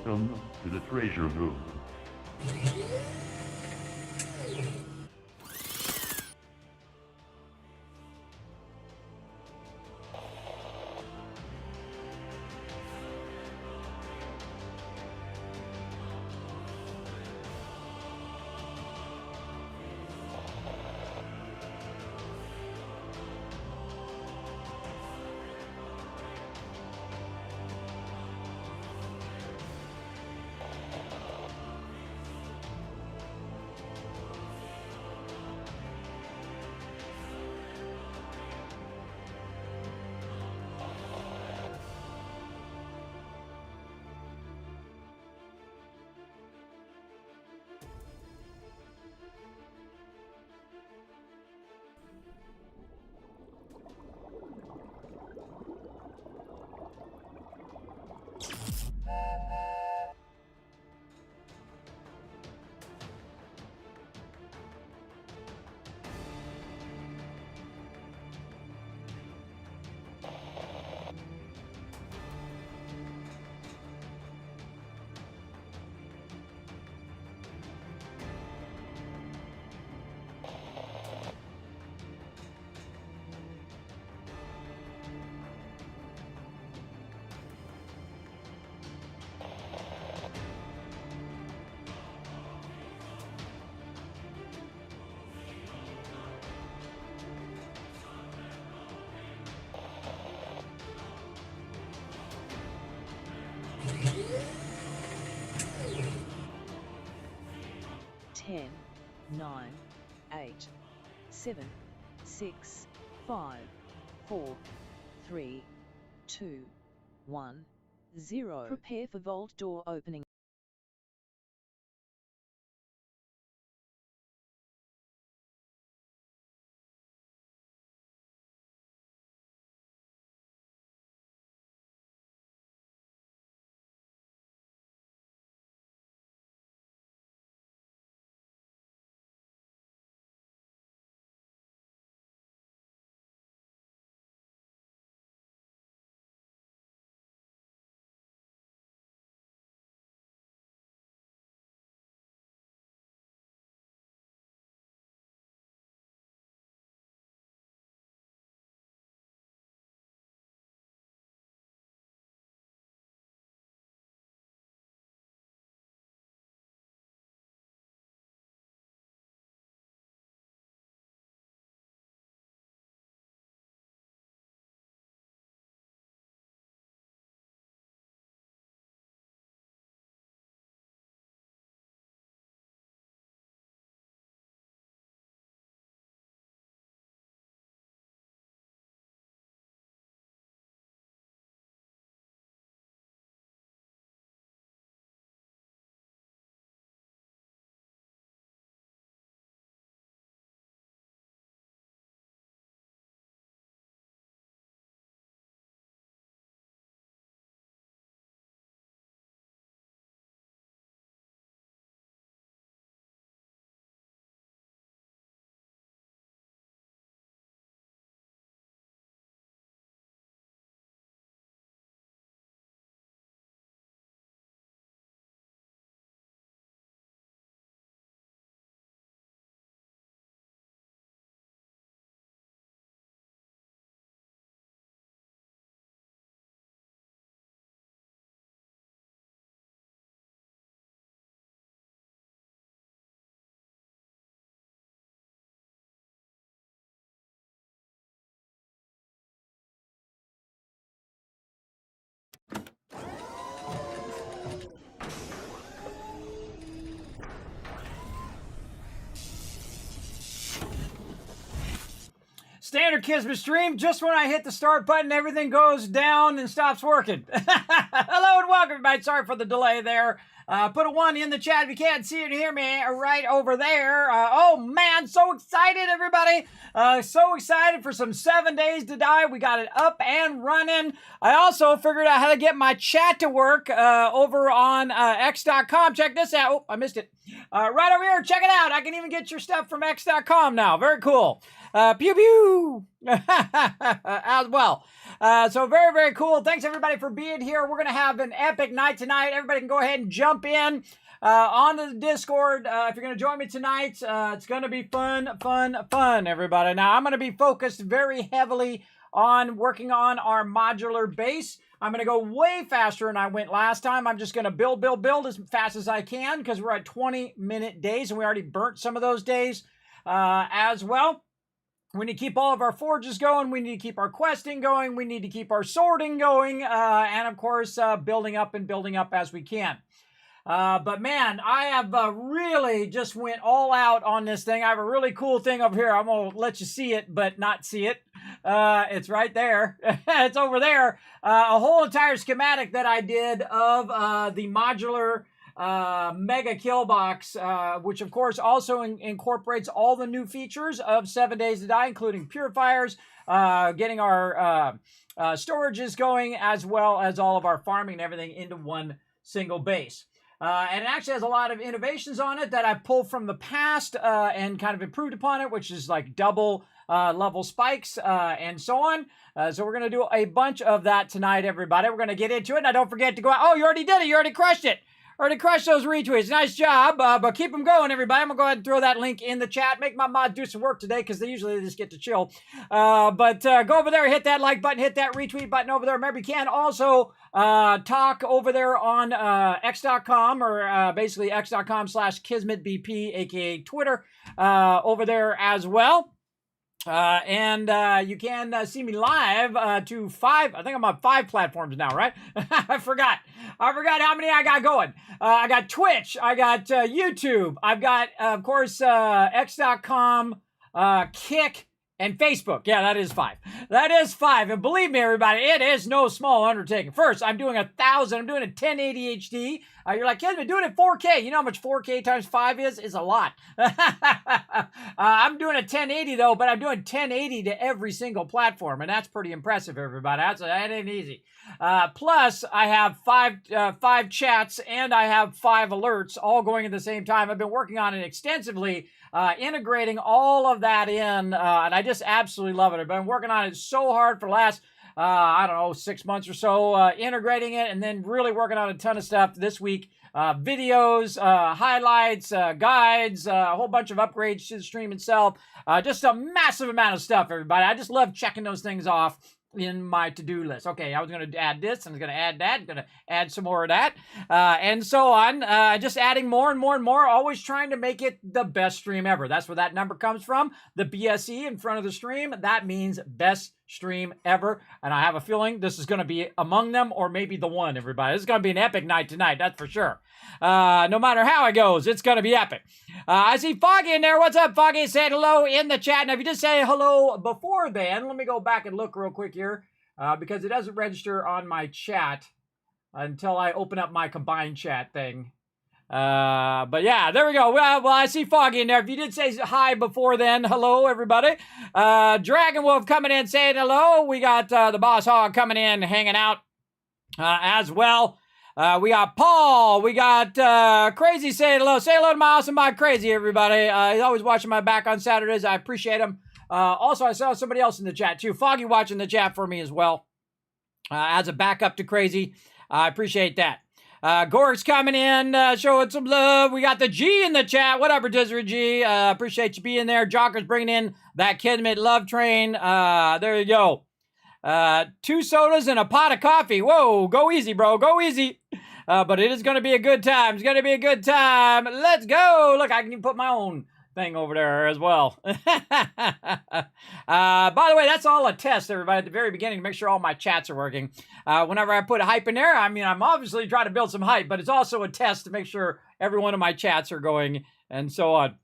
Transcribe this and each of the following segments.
Welcome to the treasure room. Ten, 9, 8, 7, 6, 5, 4, 3, 2, 1, 0. Prepare for vault door opening. Standard Kismet stream. Just when I hit the start button, everything goes down and stops working. Hello and welcome, everybody. Sorry for the delay there. Put a 1 in the chat if you can't see it and hear me right over there. Oh, man, so excited, everybody. So excited for some 7 days to die. We got it up and running. I also figured out how to get my chat to work over on x.com. Check this out. Oh, I missed it. Right over here. Check it out. I can even get your stuff from x.com now. Very cool. Pew pew as well. So very, very cool. Thanks everybody for being here. We're going to have an epic night tonight. Everybody can go ahead and jump in onto the Discord. If you're going to join me tonight, it's going to be fun, everybody. Now, I'm going to be focused very heavily on working on our modular base. I'm going to go way faster than I went last time. I'm just going to build as fast as I can because we're at 20-minute days, and we already burnt some of those days as well. We need to keep all of our forges going. We need to keep our questing going. We need to keep our sorting going. And, of course, building up as we can. But, man, I have really just went all out on this thing. I have a really cool thing over here. I'm going to let you see it, but not see it. It's right there. It's over there. A whole entire schematic that I did of the modular mega kill box, which of course also incorporates all the new features of 7 Days to Die, including purifiers, getting our storages going, as well as all of our farming and everything into one single base. And it actually has a lot of innovations on it that I pulled from the past and kind of improved upon it, which is like double level spikes and so on. So we're going to do a bunch of that tonight, everybody. We're going to get into it. Now, don't forget to go out. Oh, you already did it. You already crushed it. Already crushed those retweets. Nice job. But keep them going, everybody. I'm going to go ahead and throw that link in the chat. Make my mods do some work today because they usually just get to chill. But go over there, hit that like button, hit that retweet button over there. Remember, you can also talk over there on x.com or basically x.com/KismetBP, a.k.a. Twitter, over there as well. And you can see me live to 5. I think I'm on 5 platforms now, right? I forgot how many I got going. I got Twitch. I got YouTube. I've got, of course, x.com, Kick, and Facebook. Yeah, that is 5. That is 5. And believe me, everybody, it is no small undertaking. First, I'm doing 1,000. I'm doing a 1080 HD. You're like, Kismet, doing it 4K. You know how much 4K times 5 is? It's a lot. I'm doing a 1080, though, but I'm doing 1080 to every single platform. And that's pretty impressive, everybody. That ain't easy. Plus, I have 5 chats and I have 5 alerts all going at the same time. I've been working on it extensively, integrating all of that in, and I just absolutely love it. I've been working on it so hard for the last, I don't know, 6 months or so, integrating it, and then really working on a ton of stuff this week. Videos, highlights, guides, a whole bunch of upgrades to the stream itself. Just a massive amount of stuff, everybody. I just love checking those things off in my to-do list. Okay, I was going to add this, and I was going to add that, going to add some more of that, and so on. Just adding more and more and more, always trying to make it the best stream ever. That's where that number comes from. The BSE in front of the stream, that means best stream ever, and I have a feeling this is going to be among them, or maybe the one, everybody. This is going to be an epic night tonight, that's for sure. No matter how it goes, it's going to be epic. I see Foggy in there. What's up, Foggy? Saying hello in the chat. Now, if you just say hello before then, let me go back and look real quick here, because it doesn't register on my chat until I open up my combined chat thing. But yeah, there we go. Well, I see Foggy in there. If you did say hi before then, hello, everybody. Dragon Wolf coming in saying hello. We got the Boss Hog coming in, hanging out as well. We got Paul. We got Crazy saying hello. Say hello to my awesome bot Crazy, everybody. He's always watching my back on Saturdays. I appreciate him. Also, I saw somebody else in the chat, too. Foggy watching the chat for me as well. As a backup to Crazy. I appreciate that. Gork's coming in, showing some love. We got the G in the chat. What up, Rotisserie G? Appreciate you being there. Jocker's bringing in that Kismet love train. There you go. 2 sodas and a pot of coffee. Whoa, go easy, bro. Go easy. But it is going to be a good time. It's going to be a good time. Let's go. Look, I can even put my own thing over there as well. By the way, that's all a test, everybody, at the very beginning to make sure all my chats are working. Whenever I put a hype in there, I mean, I'm obviously trying to build some hype, but it's also a test to make sure every one of my chats are going and so on.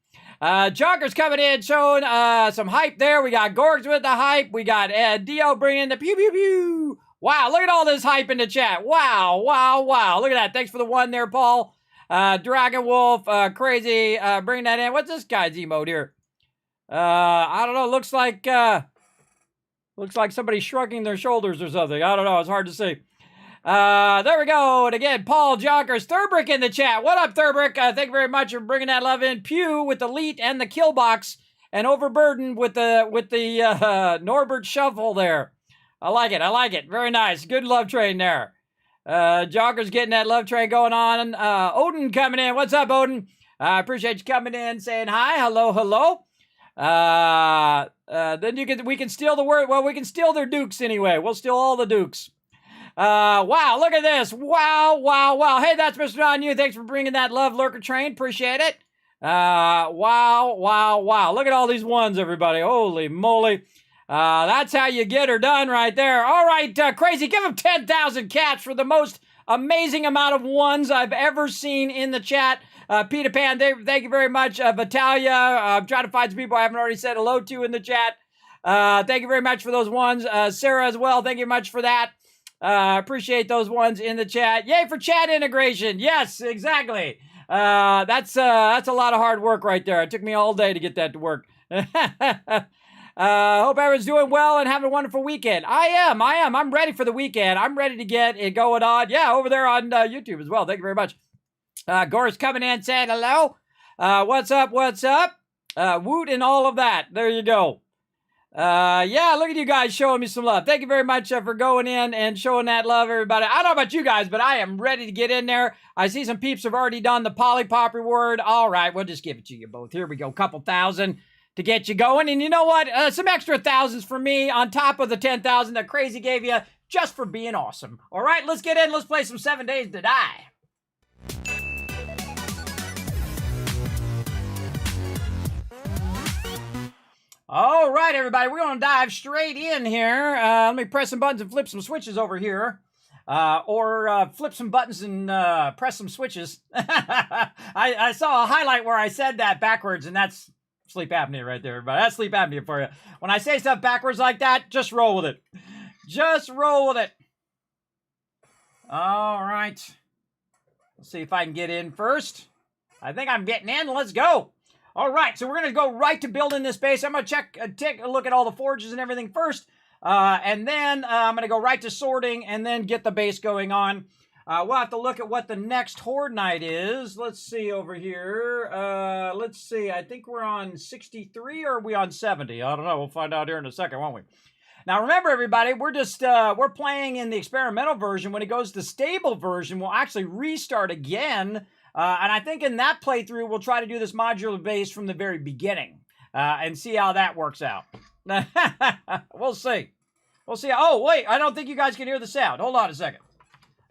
Jocker's coming in, showing some hype there. We got Gorgs with the hype. We got Dio bringing the pew, pew, pew. Wow, look at all this hype in the chat. Wow, wow, wow. Look at that. Thanks for the one there, Paul. Dragon Wolf, Crazy, bring that in. What's this guy's emote here? I don't know. Looks like somebody shrugging their shoulders or something. I don't know. It's hard to see. There we go. And again, Paul Jonkers, Thurbrick in the chat. What up, Thurbrick? Thank you very much for bringing that love in. Pew with the leet and the kill box and overburdened with the Norbert shuffle there. I like it. I like it. Very nice. Good love train there. Jogger's getting that love train going on. Odin coming in. What's up, Odin? I appreciate you coming in, saying hi. Hello, hello. Then we can steal the word. Well, we can steal their dukes anyway. We'll steal all the dukes. Wow, look at this. Wow, wow, wow. Hey, that's Mr. On You. Thanks for bringing that love lurker train. Appreciate it. Wow, wow, wow. Look at all these ones, everybody. Holy moly. That's how you get her done right there. All right, Crazy, give him 10,000 cats for the most amazing amount of ones I've ever seen in the chat. Peter Pan, thank you very much. Vitalia, I'm trying to find some people I haven't already said hello to in the chat. Thank you very much for those ones. Sarah as well, thank you much for that. Appreciate those ones in the chat. Yay for chat integration. Yes, exactly. That's a lot of hard work right there. It took me all day to get that to work. Hope everyone's doing well and having a wonderful weekend. I am. I'm ready for the weekend. I'm ready to get it going on. Yeah, over there on YouTube as well. Thank you very much. Gore's coming in saying hello. What's up? What's up? Woot and all of that. There you go. Yeah, look at you guys showing me some love. Thank you very much for going in and showing that love, everybody. I don't know about you guys, but I am ready to get in there. I see some peeps have already done the Polypop reward. All right, we'll just give it to you both. Here we go. Couple thousand to get you going. And you know what? Some extra thousands for me on top of the 10,000 that Crazy gave you just for being awesome. All right, let's get in. Let's play some 7 Days to Die. All right, everybody, we're going to dive straight in here. Let me press some buttons and flip some switches over here. Or flip some buttons and press some switches. I saw a highlight where I said that backwards, and that's sleep apnea right there, everybody. That's sleep apnea for you. When I say stuff backwards like that, just roll with it. Just roll with it. All right. Let's see if I can get in first. I think I'm getting in. Let's go. All right, so we're going to go right to building this base. I'm going to take a look at all the forges and everything first, and then I'm going to go right to sorting and then get the base going on. We'll have to look at what the next Horde Night is. Let's see over here. Let's see. I think we're on 63 or are we on 70? I don't know. We'll find out here in a second, won't we? Now, remember, everybody, we're playing in the experimental version. When it goes to stable version, we'll actually restart again. And I think in that playthrough, we'll try to do this modular base from the very beginning and see how that works out. We'll see. We'll see. Oh, wait, I don't think you guys can hear the sound. Hold on a second.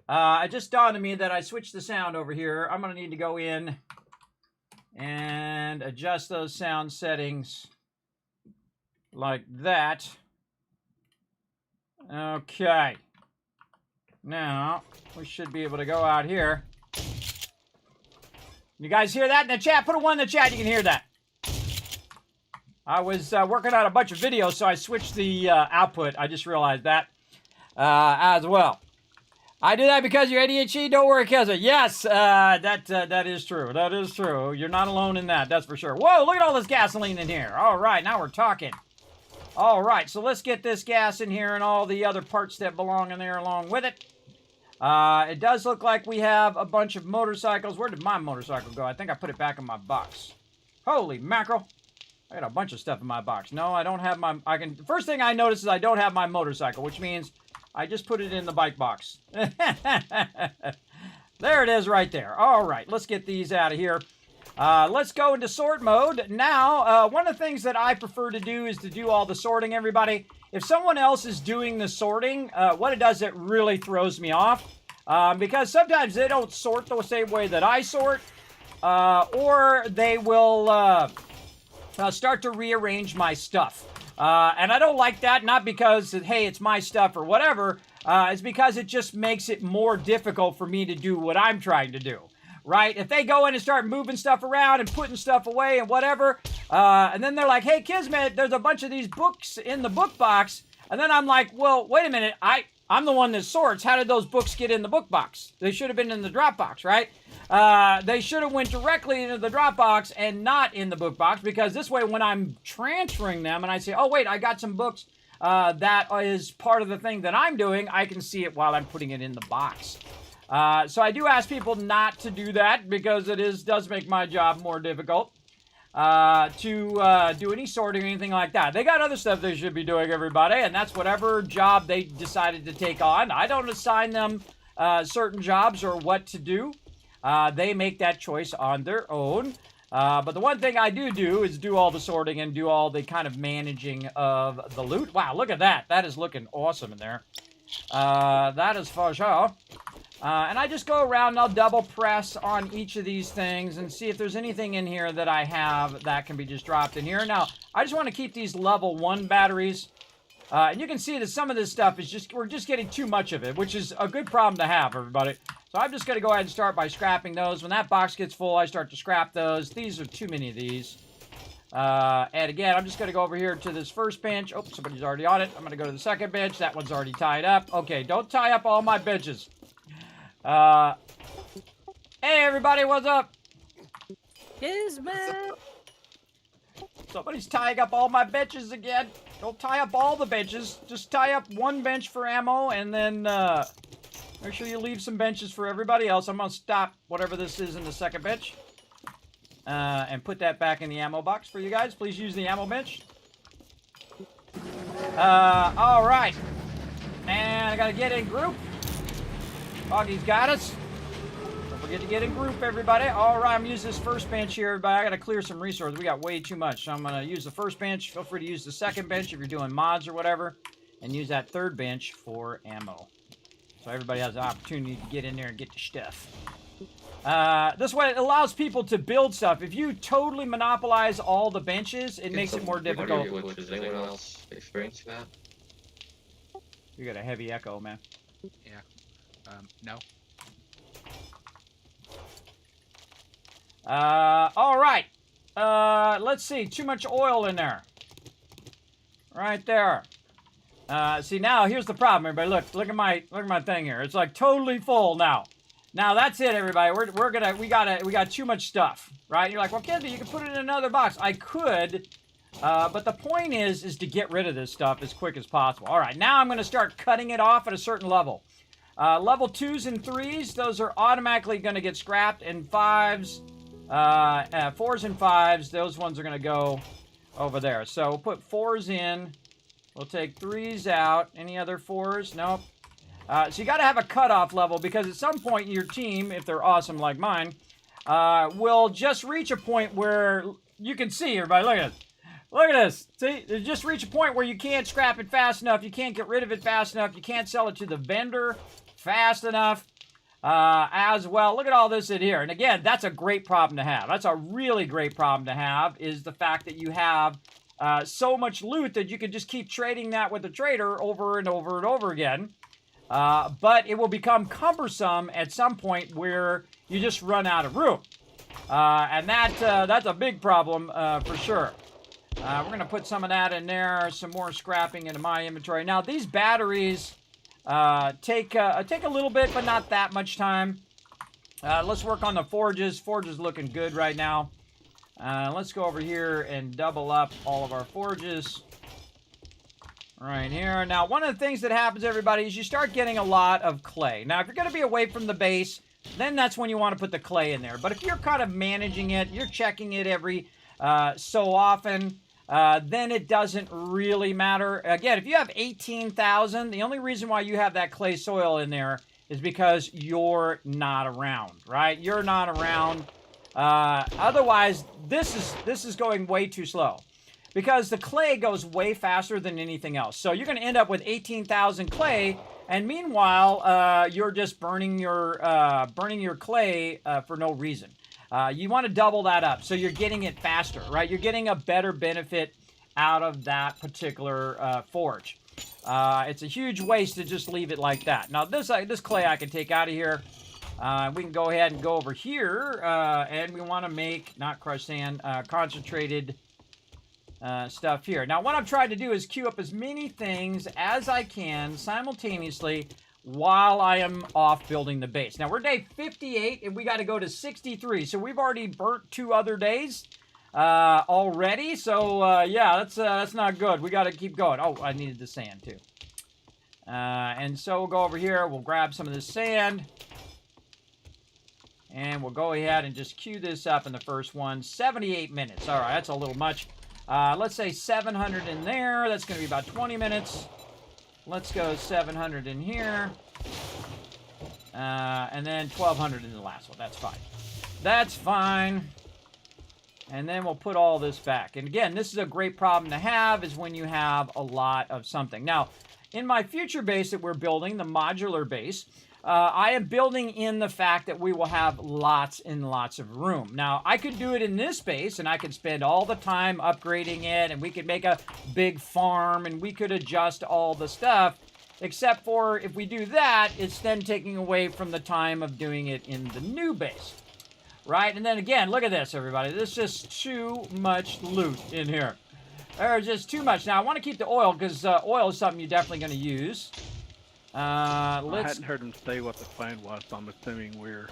It just dawned on me that I switched the sound over here. I'm going to need to go in and adjust those sound settings like that. Okay. Now, we should be able to go out here. You guys hear that in the chat? Put a 1 in the chat, you can hear that. I was working on a bunch of videos, so I switched the output. I just realized that as well. I do that because you're ADHD. Don't worry, Keza. Yes, that is true. That is true. You're not alone in that. That's for sure. Whoa, look at all this gasoline in here. All right, now we're talking. All right, so let's get this gas in here and all the other parts that belong in there along with it. It does look like we have a bunch of motorcycles. Where did my motorcycle go? I think I put it back in my box. Holy mackerel. I got a bunch of stuff in my box. No, I don't have my... First thing I notice is I don't have my motorcycle, which means I just put it in the bike box. There it is right there. All right, let's get these out of here. Let's go into sort mode. Now, one of the things that I prefer to do is to do all the sorting, everybody. If someone else is doing the sorting, what it does, it really throws me off. Because sometimes they don't sort the same way that I sort. Or they will start to rearrange my stuff. And I don't like that, not because, hey, it's my stuff or whatever. It's because it just makes it more difficult for me to do what I'm trying to do. Right? If they go in and start moving stuff around and putting stuff away and whatever, and then they're like, hey, Kismet, there's a bunch of these books in the book box. And then I'm like, well, wait a minute. I'm the one that sorts. How did those books get in the book box? They should have been in the drop box, right? They should have went directly into the drop box and not in the book box, because this way when I'm transferring them and I say, oh, wait, I got some books that is part of the thing that I'm doing, I can see it while I'm putting it in the box. So I do ask people not to do that because it does make my job more difficult. to do any sorting or anything like that. They got other stuff they should be doing, everybody, and that's whatever job they decided to take on. I don't assign them certain jobs or what to do. They make that choice on their own. But the one thing I do is do all the sorting and do all the kind of managing of the loot. Wow, look at that. That is looking awesome in there. That is for sure. And I just go around and I'll double press on each of these things and see if there's anything in here that I have that can be just dropped in here. Now, I just want to keep these level 1 batteries. And you can see that some of this stuff is we're just getting too much of it, which is a good problem to have, everybody. So I'm just going to go ahead and start by scrapping those. When that box gets full, I start to scrap those. These are too many of these. And again, I'm just going to go over here to this first bench. Oh, somebody's already on it. I'm going to go to the second bench. That one's already tied up. Okay, don't tie up all my benches. Hey, everybody, what's up? Kismet! Somebody's tying up all my benches again. Don't tie up all the benches. Just tie up one bench for ammo, and then make sure you leave some benches for everybody else. I'm going to stop whatever this is in the second bench. And put that back in the ammo box for you guys. Please use the ammo bench. All right. And I got to get in group. Foggy's got us. Don't forget to get in group, everybody. All right, I'm going to use this first bench here, everybody. I got to clear some resources. We got way too much. So I'm going to use the first bench. Feel free to use the second bench if you're doing mods or whatever. And use that third bench for ammo. So everybody has an opportunity to get in there and get the stuff. This way it allows people to build stuff. If you totally monopolize all the benches, it makes it more difficult. Does anyone else experience that? You got a heavy echo, man. Yeah. No. All right. Let's see. Too much oil in there. Right there. See, now here's the problem, everybody. Look at my thing here. It's like totally full now. Now that's it, everybody. We got too much stuff, right? You're like, well, Kismet, you can put it in another box. I could, but the point is to get rid of this stuff as quick as possible. All right, now I'm going to start cutting it off at a certain level. Level 2s and 3s, those are automatically going to get scrapped, and 5s, 4s and 5s, those ones are going to go over there. So we'll put 4s in. We'll take 3s out. Any other 4s? Nope. So you got to have a cutoff level, because at some point your team, if they're awesome like mine, will just reach a point where you can see, everybody, look at this. Look at this. See, they just reach a point where you can't scrap it fast enough, you can't get rid of it fast enough, you can't sell it to the vendor fast enough as well. Look at all this in here. And again, that's a great problem to have. That's a really great problem to have, is the fact that you have so much loot that you can just keep trading that with the trader over and over and over again. But it will become cumbersome at some point where you just run out of room. And that's a big problem for sure. We're going to put some of that in there, some more scrapping into my inventory. Now, these batteries take a little bit, but not that much time. Let's work on the forges. Forges looking good right now. Let's go over here and double up all of our forges. Right here. Now, one of the things that happens, everybody, is you start getting a lot of clay. Now, if you're going to be away from the base, then that's when you want to put the clay in there. But if you're kind of managing it, you're checking it every so often, then it doesn't really matter. Again, if you have 18,000, the only reason why you have that clay soil in there is because you're not around, right? You're not around. Otherwise, this is going way too slow, because the clay goes way faster than anything else. So you're going to end up with 18,000 clay, and meanwhile, you're just burning your clay for no reason. You want to double that up, so you're getting it faster, right? You're getting a better benefit out of that particular forge. It's a huge waste to just leave it like that. Now, this clay I can take out of here. We can go ahead and go over here, and we want to make, not crushed sand, concentrated stuff here. Now, what I'm trying to do is queue up as many things as I can simultaneously while I am off building the base. Now, we're day 58, and we got to go to 63. So we've already burnt 2 other days already. So, yeah, that's not good. We got to keep going. Oh, I needed the sand, too. And so we'll go over here. We'll grab some of this sand. And we'll go ahead and just queue this up in the first one. 78 minutes. All right, that's a little much. Let's say 700 in there. That's going to be about 20 minutes. Let's go 700 in here. And then 1200 in the last one. That's fine. That's fine. And then we'll put all this back. And again, this is a great problem to have, is when you have a lot of something. Now, in my future base that we're building, the modular base, I am building in the fact that we will have lots and lots of room. Now, I could do it in this base, and I could spend all the time upgrading it, and we could make a big farm, and we could adjust all the stuff. Except for if we do that, it's then taking away from the time of doing it in the new base. Right? And then again, look at this, everybody. There's just too much loot in here. There's just too much. Now, I want to keep the oil, because oil is something you're definitely going to use. I hadn't heard him say what the plan was, so I'm assuming we're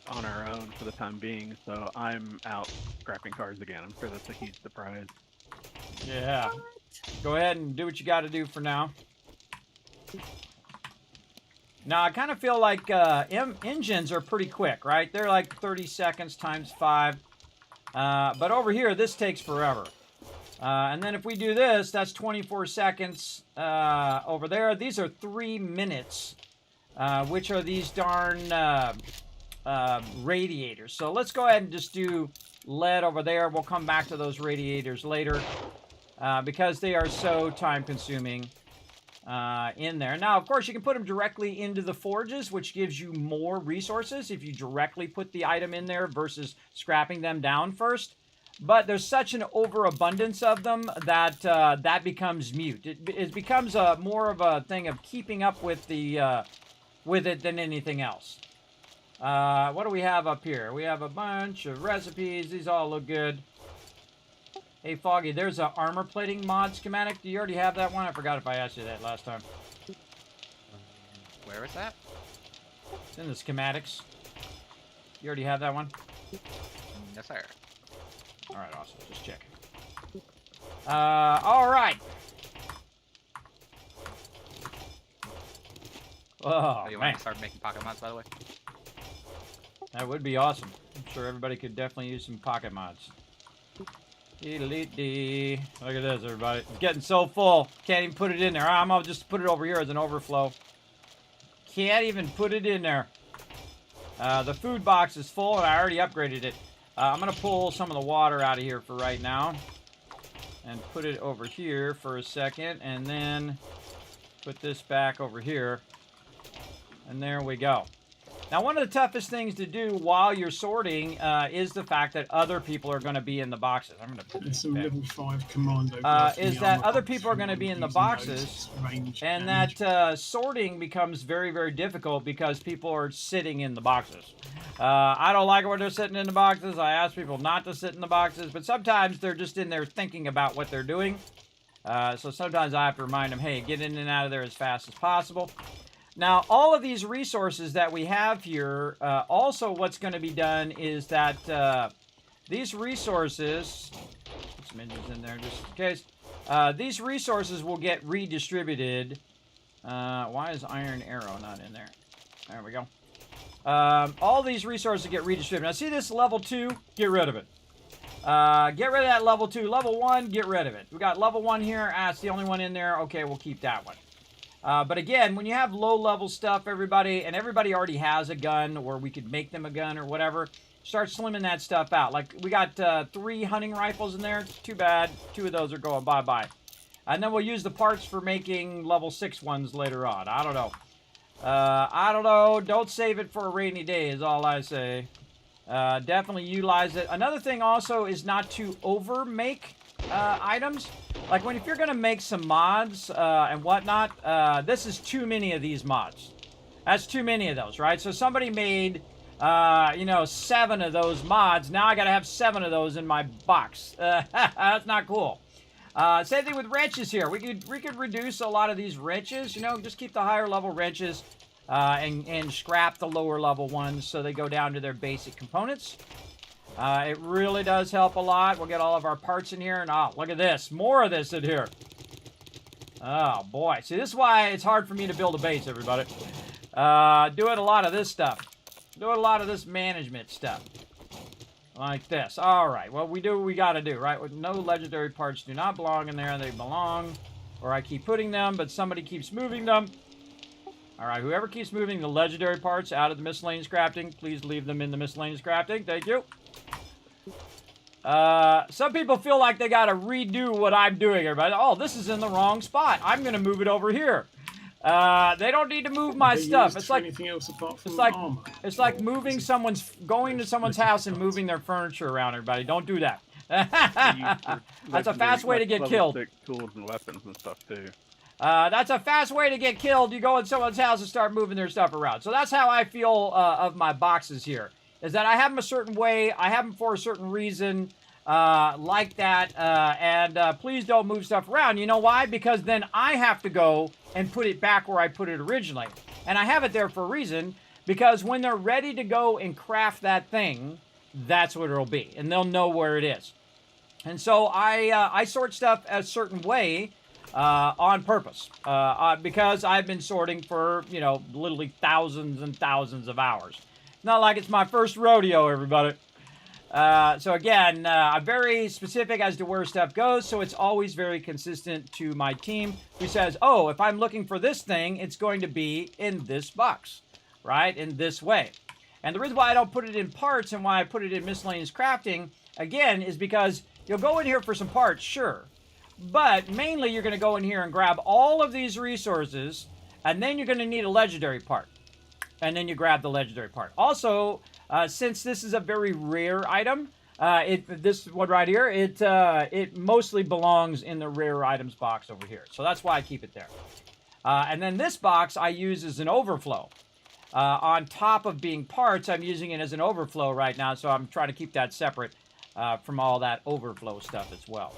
on our own for the time being. So I'm out scrapping cars again. I'm sure that's a huge surprise. Yeah. Go ahead and do what you got to do for now. Now, I kind of feel like engines are pretty quick, right? They're like 30 seconds times 5. But over here, this takes forever. And then if we do this, that's 24 seconds over there. These are 3 minutes, which are these darn radiators. So let's go ahead and just do lead over there. We'll come back to those radiators later because they are so time-consuming. In there. Now, of course, you can put them directly into the forges, which gives you more resources if you directly put the item in there versus scrapping them down first. But there's such an overabundance of them that that becomes mute. It becomes more of a thing of keeping up with it than anything else. What do we have up here? We have a bunch of recipes. These all look good. Hey, Foggy, there's an armor plating mod schematic. Do you already have that one? I forgot if I asked you that last time. Where is that? It's in the schematics. You already have that one? Yes, sir. All right, awesome. Just check. All right. Oh, You man. want to start making pocket mods, by the way? That would be awesome. I'm sure everybody could definitely use some pocket mods. Look at this, everybody. It's getting so full. Can't even put it in there. I'm going to just put it over here as an overflow. Can't even put it in there. The food box is full, and I already upgraded it. I'm going to pull some of the water out of here for right now. And put it over here for a second. And then put this back over here. And there we go. Now, one of the toughest things to do while you're sorting is the fact that other people are going to be in the boxes. I'm going to put There's this some back. level 5 commando. Is that other people are going to be in the boxes, and that sorting becomes very, very difficult because people are sitting in the boxes. I don't like it when they're sitting in the boxes. I ask people not to sit in the boxes, but sometimes they're just in there thinking about what they're doing. So sometimes I have to remind them, hey, get in and out of there as fast as possible. Now, all of these resources that we have here, also what's going to be done is that these resources, put some engines in there just in case, these resources will get redistributed. Why is Iron Arrow not in there? There we go. All these resources get redistributed. Now, see this level 2? Get rid of it. Get rid of that level 2. Level 1, get rid of it. We got level 1 here. It's the only one in there. Okay, we'll keep that one. But again, when you have low-level stuff, everybody already has a gun, or we could make them a gun or whatever, start slimming that stuff out. Like, we got 3 hunting rifles in there. Too bad. 2 of those are going bye-bye. And then we'll use the parts for making level 6 ones later on. I don't know. I don't know. Don't save it for a rainy day is all I say. Definitely utilize it. Another thing also is not to over-make items. Like if you're going to make some mods and whatnot, this is too many of these mods. That's too many of those, right? So somebody made, 7 of those mods. Now I got to have 7 of those in my box. That's not cool. Same thing with wrenches here. We could reduce a lot of these wrenches. Just keep the higher level wrenches and scrap the lower level ones so they go down to their basic components. It really does help a lot. We'll get all of our parts in here. And look at this. More of this in here. Oh, boy. See, this is why it's hard for me to build a base, everybody. Doing a lot of this stuff. Doing a lot of this management stuff. Like this. Alright, well, we do what we gotta do, right? With no legendary parts do not belong in there. They belong, or I keep putting them, but somebody keeps moving them. Alright, whoever keeps moving the legendary parts out of the miscellaneous crafting, please leave them in the miscellaneous crafting. Thank you. Some people feel like they gotta redo what I'm doing, everybody. Oh, this is in the wrong spot. I'm gonna move it over here. They don't need to move my stuff. It's like anything else apart from armor. It's like moving going to someone's house and moving their furniture around. Everybody, don't do that. That's a fast way to get killed. Tools and weapons and stuff too. That's a fast way to get killed. You go in someone's house and start moving their stuff around. So that's how I feel of my boxes here. Is that I have them a certain way. I have them for a certain reason. Like that. And please don't move stuff around. You know why? Because then I have to go and put it back where I put it originally. And I have it there for a reason. Because when they're ready to go and craft that thing, that's what it'll be. And they'll know where it is. And so I sort stuff a certain way on purpose. Because I've been sorting for, you know, literally thousands and thousands of hours. It's not like it's my first rodeo, everybody. So again, I'm very specific as to where stuff goes, so it's always very consistent to my team who says, oh, if I'm looking for this thing, it's going to be in this box, right? In this way. And the reason why I don't put it in parts and why I put it in miscellaneous crafting, again, is because you'll go in here for some parts, sure. But mainly you're going to go in here and grab all of these resources, and then you're going to need a legendary part. And then you grab the legendary part. Also, since this is a very rare item, this one right here, it mostly belongs in the rare items box over here. So that's why I keep it there. And then this box I use as an overflow. On top of being parts, I'm using it as an overflow right now, so I'm trying to keep that separate from all that overflow stuff as well.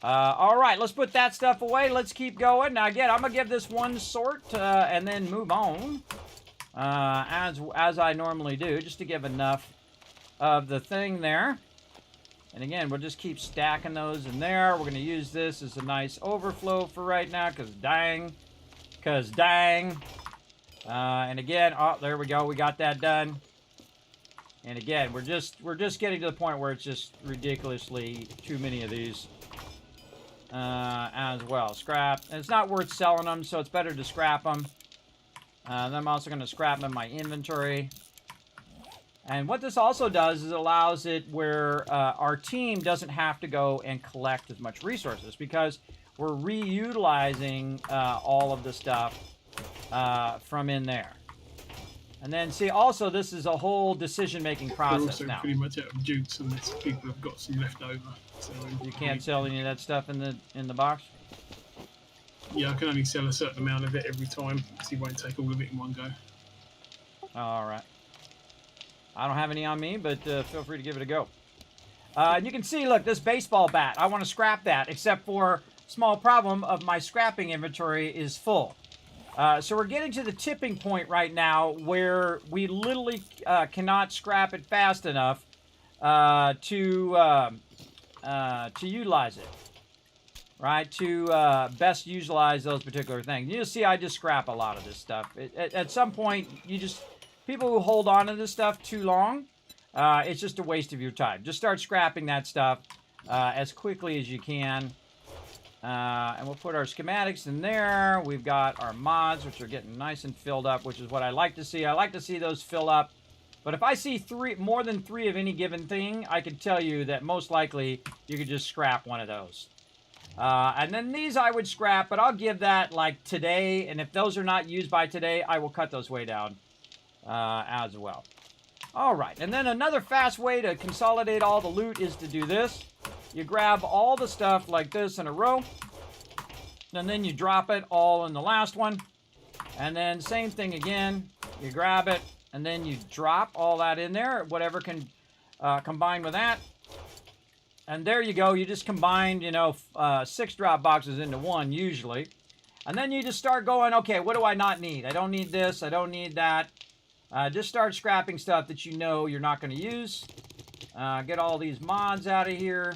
All right, let's put that stuff away. Let's keep going. Now, again, I'm going to give this one sort and then move on. As I normally do, just to give enough of the thing there. And again, we'll just keep stacking those in there. We're going to use this as a nice overflow for right now, because dang. And again, oh, there we go. We got that done. And again, we're just getting to the point where it's just ridiculously too many of these as well. Scrap. And it's not worth selling them, so it's better to scrap them. Then I'm also going to scrap them in my inventory. And what this also does is it allows it where our team doesn't have to go and collect as much resources, because we're reutilizing all of the stuff from in there. And then, see, also this is a whole decision-making process We're also now. pretty much out of jutes unless people have got some left over. So You can't sell any of that stuff in the box? yeah, I can only sell a certain amount of it every time, because he won't take all of it in one go. All right. I don't have any on me, but feel free to give it a go. And you can see, look, this baseball bat. I want to scrap that, except for small problem of my scrapping inventory is full. So we're getting to the tipping point right now where we literally cannot scrap it fast enough to utilize it. Right, to best utilize those particular things. You'll see I just scrap a lot of this stuff. At some point, people who hold on to this stuff too long, it's just a waste of your time. Just start scrapping that stuff as quickly as you can. And we'll put our schematics in there. We've got our mods, which are getting nice and filled up, which is what I like to see. I like to see those fill up. But if I see more than 3 of any given thing, I can tell you that most likely you could just scrap one of those. And then these I would scrap, but I'll give that like today, and if those are not used by today, I will cut those way down as well. All right, and then another fast way to consolidate all the loot is to do this. You grab all the stuff like this in a row, and then you drop it all in the last one, and then same thing again. You grab it, and then you drop all that in there, whatever can combine with that. And there you go. You just combined, 6 drop boxes into one usually. And then you just start going, okay, what do I not need? I don't need this. I don't need that. Just start scrapping stuff that you know you're not going to use. Get all these mods out of here.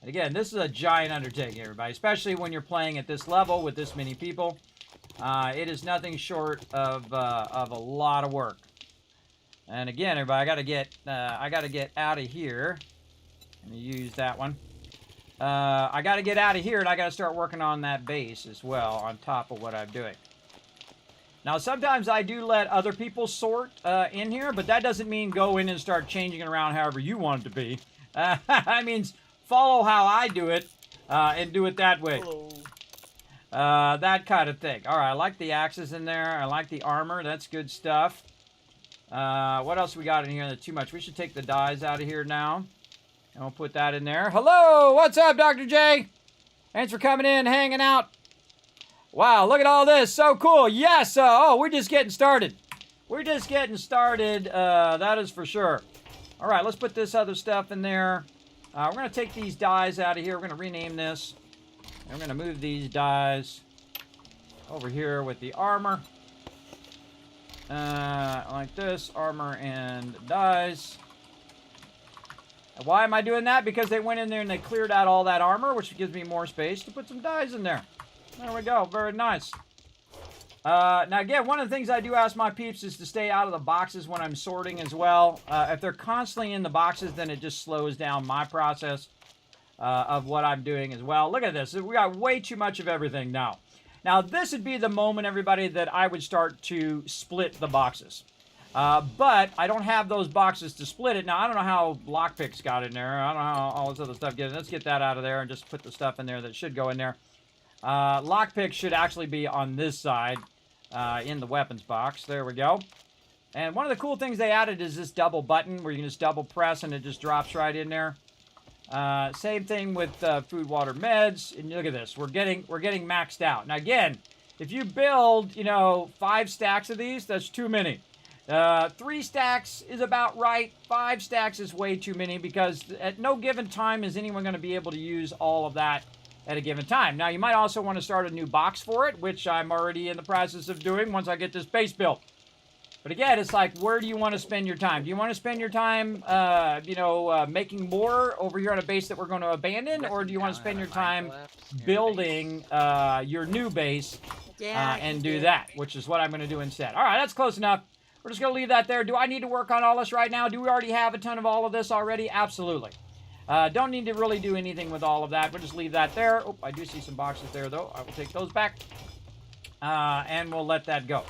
And again, this is a giant undertaking, everybody, especially when you're playing at this level with this many people. It is nothing short of a lot of work. And again, everybody, I gotta get out of here. Let me use that one. I gotta get out of here, and I gotta start working on that base as well, on top of what I'm doing. Now, sometimes I do let other people sort in here, but that doesn't mean go in and start changing it around however you want it to be. I mean, follow how I do it and do it that way. That kind of thing. All right, I like the axes in there. I like the armor. That's good stuff. What else we got in here that's too much? We should take the dyes out of here now. And we'll put that in there. Hello! What's up, Dr. J? Thanks for coming in, hanging out. Wow, look at all this. So cool. Yes. Oh, we're just getting started. We're just getting started. That is for sure. All right, let's put this other stuff in there. We're going to take these dyes out of here. We're going to rename this. And we're going to move these dyes over here with the armor. Like this. Armor and dyes. And why am I doing that? Because they went in there and they cleared out all that armor, which gives me more space to put some dyes in there. There we go. Very nice. Now, again, one of the things I do ask my peeps is to stay out of the boxes when I'm sorting as well. If they're constantly in the boxes, then it just slows down my process of what I'm doing as well. Look at this. We got way too much of everything now. Now, this would be the moment, everybody, that I would start to split the boxes. But I don't have those boxes to split it. Now, I don't know how lockpicks got in there. I don't know how all this other stuff gets in. Let's get that out of there and just put the stuff in there that should go in there. Lockpick should actually be on this side in the weapons box. There we go. And one of the cool things they added is this double button where you can just double press and it just drops right in there. Same thing with food, water, meds. And look at this. We're getting maxed out. Now, again, if you build, 5 stacks of these, that's too many. 3 stacks is about right. 5 stacks is way too many because at no given time is anyone going to be able to use all of that at a given time. Now, you might also want to start a new box for it, which I'm already in the process of doing once I get this base built. But again, it's like, where do you want to spend your time? Do you want to spend your time, making more over here on a base that we're going to abandon? Or do you want to spend your time building your new base and do that, which is what I'm going to do instead. All right, that's close enough. We're just going to leave that there. Do I need to work on all this right now? Do we already have a ton of all of this already? Absolutely. Don't need to really do anything with all of that. We'll just leave that there. Oh, I do see some boxes there, though. I will take those back. And we'll let that go.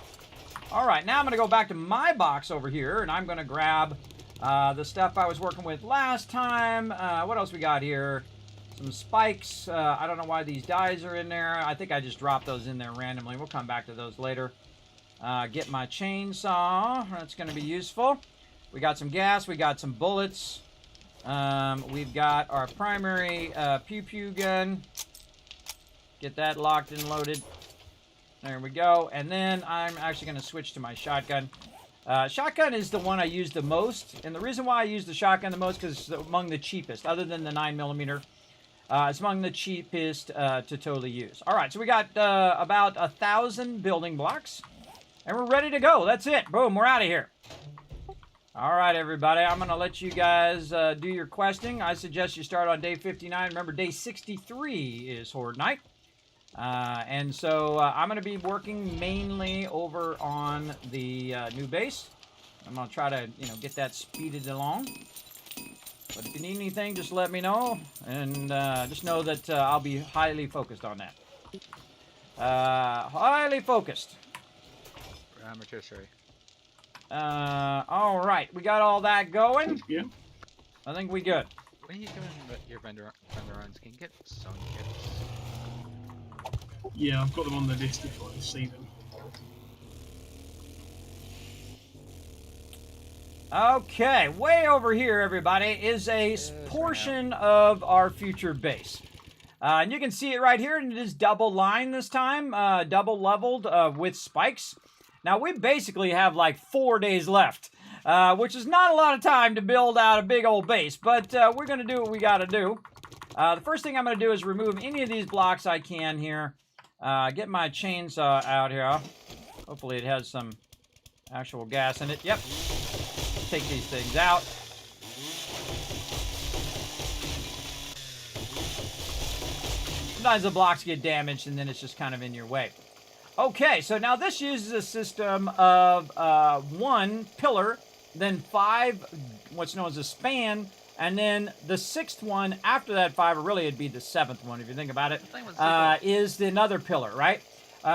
All right, now I'm going to go back to my box over here, and I'm going to grab the stuff I was working with last time. What else we got here? Some spikes. I don't know why these dyes are in there. I think I just dropped those in there randomly. We'll come back to those later. Get my chainsaw. That's going to be useful. We got some gas. We got some bullets. We've got our primary pew-pew gun. Get that locked and loaded. There we go. And then I'm actually going to switch to my shotgun. Shotgun is the one I use the most. And the reason why I use the shotgun the most is it's among the cheapest, other than the 9mm. It's among the cheapest to totally use. All right, so we got about 1,000 building blocks. And we're ready to go. That's it. Boom, we're out of here. All right, everybody. I'm going to let you guys do your questing. I suggest you start on day 59. Remember, day 63 is Horde Night. And so I'm going to be working mainly over on the new base. I'm going to try to, get that speeded along. But if you need anything, just let me know. And just know that I'll be highly focused on that. Highly focused. Rotisserie. All right. We got all that going. Yeah. I think we good. When are you doing your vendor runs? Can you get Sony kits? Yeah, I've got them on the list if I see them. Okay, way over here, everybody, is a portion of our future base. And you can see it right here, and it is double lined this time, double leveled with spikes. Now, we basically have like 4 days left, which is not a lot of time to build out a big old base, but we're going to do what we got to do. The first thing I'm going to do is remove any of these blocks I can here. Get my chainsaw out here. Hopefully it has some actual gas in it. Yep. Take these things out. Sometimes the blocks get damaged and then it's just kind of in your way. Okay, so now this uses a system of 1 pillar then 5, what's known as a span, and then the 6th one after that 5, or really it'd be the 7th one if you think about it, is another pillar, right?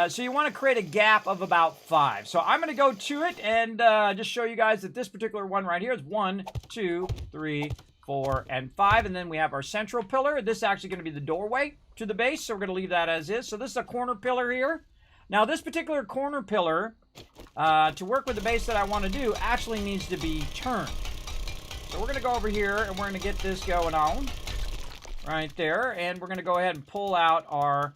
So you want to create a gap of about 5. So I'm going to go to it and just show you guys that this particular one right here is 1, 2, 3, 4, and 5. And then we have our central pillar. This is actually going to be the doorway to the base, so we're going to leave that as is. So this is a corner pillar here. Now this particular corner pillar, to work with the base that I want to do, actually needs to be turned. So we're going to go over here and we're going to get this going on right there. And we're going to go ahead and pull out our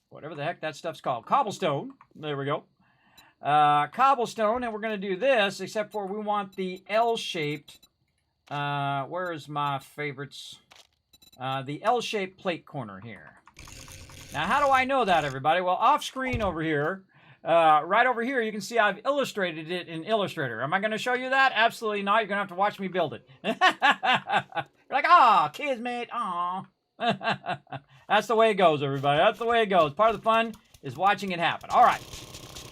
whatever the heck that stuff's called, cobblestone. There we go. Cobblestone, and we're going to do this, except for we want the L-shaped, where's my favorites? The L-shaped plate corner here. Now, how do I know that, everybody? Well, off screen over here, right over here, you can see I've illustrated it in Illustrator. Am I going to show you that? Absolutely not. You're going to have to watch me build it. You're like, aw, Kismet, aw. That's the way it goes, everybody. That's the way it goes. Part of the fun is watching it happen. All right.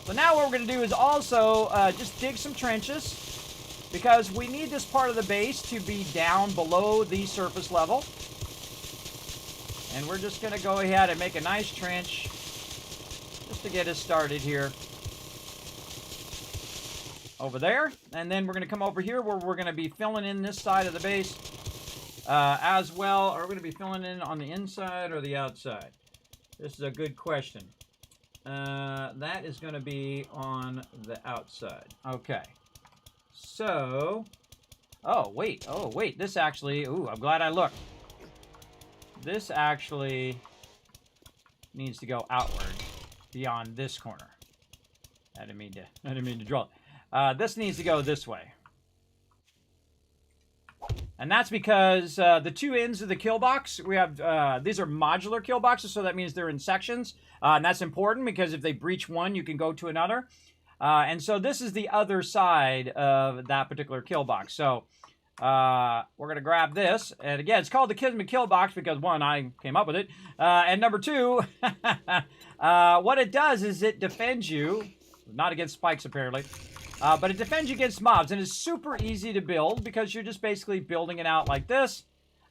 So now what we're going to do is also just dig some trenches, because we need this part of the base to be down below the surface level. And we're just going to go ahead and make a nice trench just to get us started here. Over there. And then we're going to come over here where we're going to be filling in this side of the base as well. Are we going to be filling in on the inside or the outside? This is a good question. That is going to be on the outside. Okay. So, oh, wait. This actually, ooh, I'm glad I looked. This actually needs to go outward beyond this corner. I didn't mean to draw it. This needs to go this way. And that's because the two ends of the kill box, we have, these are modular kill boxes, so that means they're in sections. And that's important because if they breach one, you can go to another. And so this is the other side of that particular kill box. So we're going to grab this. And again, it's called the Kismet kill box because, one, I came up with it. And number two, what it does is it defends you, not against spikes apparently, but it defends you against mobs. And it's super easy to build because you're just basically building it out like this.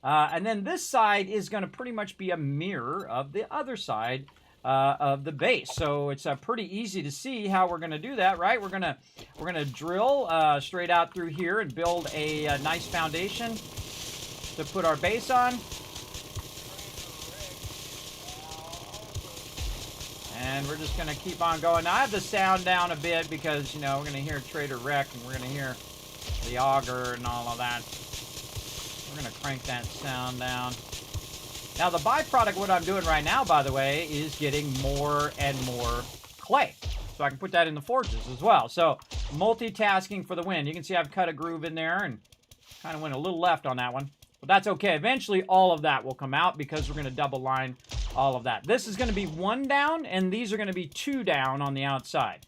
And then this side is going to pretty much be a mirror of the other side of the base. So it's pretty easy to see how we're going to do that, right? We're gonna drill straight out through here and build a nice foundation to put our base on. And we're just going to keep on going. Now, I have the sound down a bit because, you know, we're going to hear Trader Wreck and we're going to hear the auger and all of that. We're going to crank that sound down. Now, the byproduct of what I'm doing right now, by the way, is getting more and more clay. So I can put that in the forges as well. So multitasking for the win. You can see I've cut a groove in there and kind of went a little left on that one. But that's okay. Eventually, all of that will come out because we're going to double line all of that. This is going to be 1 down, and these are going to be 2 down on the outside.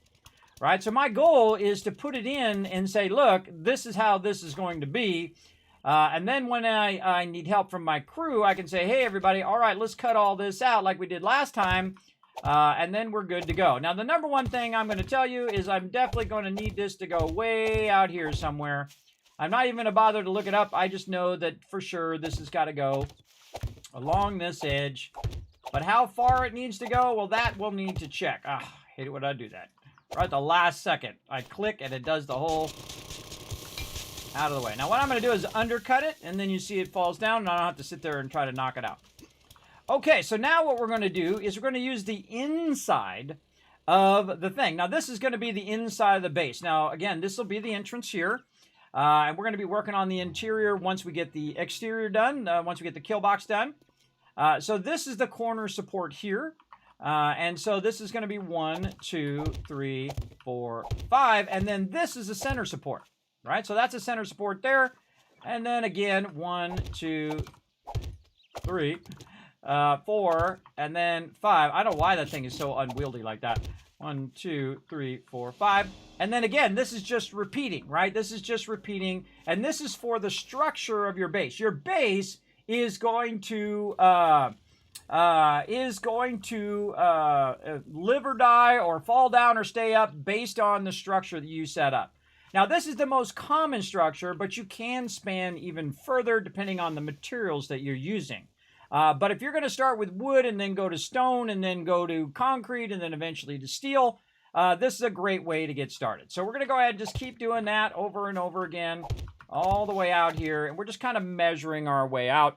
Right? So my goal is to put it in and say, look, this is how this is going to be. And then when I need help from my crew, I can say, hey, everybody, all right, let's cut all this out like we did last time. And then we're good to go. Now, the number one thing I'm going to tell you is I'm definitely going to need this to go way out here somewhere. I'm not even going to bother to look it up. I just know that for sure this has got to go along this edge. But how far it needs to go, well, that we'll need to check. I hate it when I do that. Right at the last second, I click and it does the whole out of the way. Now, what I'm going to do is undercut it, and then you see it falls down, and I don't have to sit there and try to knock it out. Okay, so now what we're going to do is we're going to use the inside of the thing. Now, this is going to be the inside of the base. Now, again, this will be the entrance here. And we're going to be working on the interior once we get the exterior done, once we get the kill box done. So this is the corner support here. And so this is going to be 1, 2, 3, 4, 5. And then this is the center support, right? So that's a center support there. And then again, 1, 2, 3, 4, and then 5. I don't know why that thing is so unwieldy like that. 1, 2, 3, 4, 5. And then again, this is just repeating, right? This is just repeating. And this is for the structure of your base. Your base is going to is going to live or die or fall down or stay up based on the structure that you set up. Now, this is the most common structure, but you can span even further depending on the materials that you're using. But if you're going to start with wood and then go to stone and then go to concrete and then eventually to steel, this is a great way to get started. So we're going to go ahead and just keep doing that over and over again all the way out here. And we're just kind of measuring our way out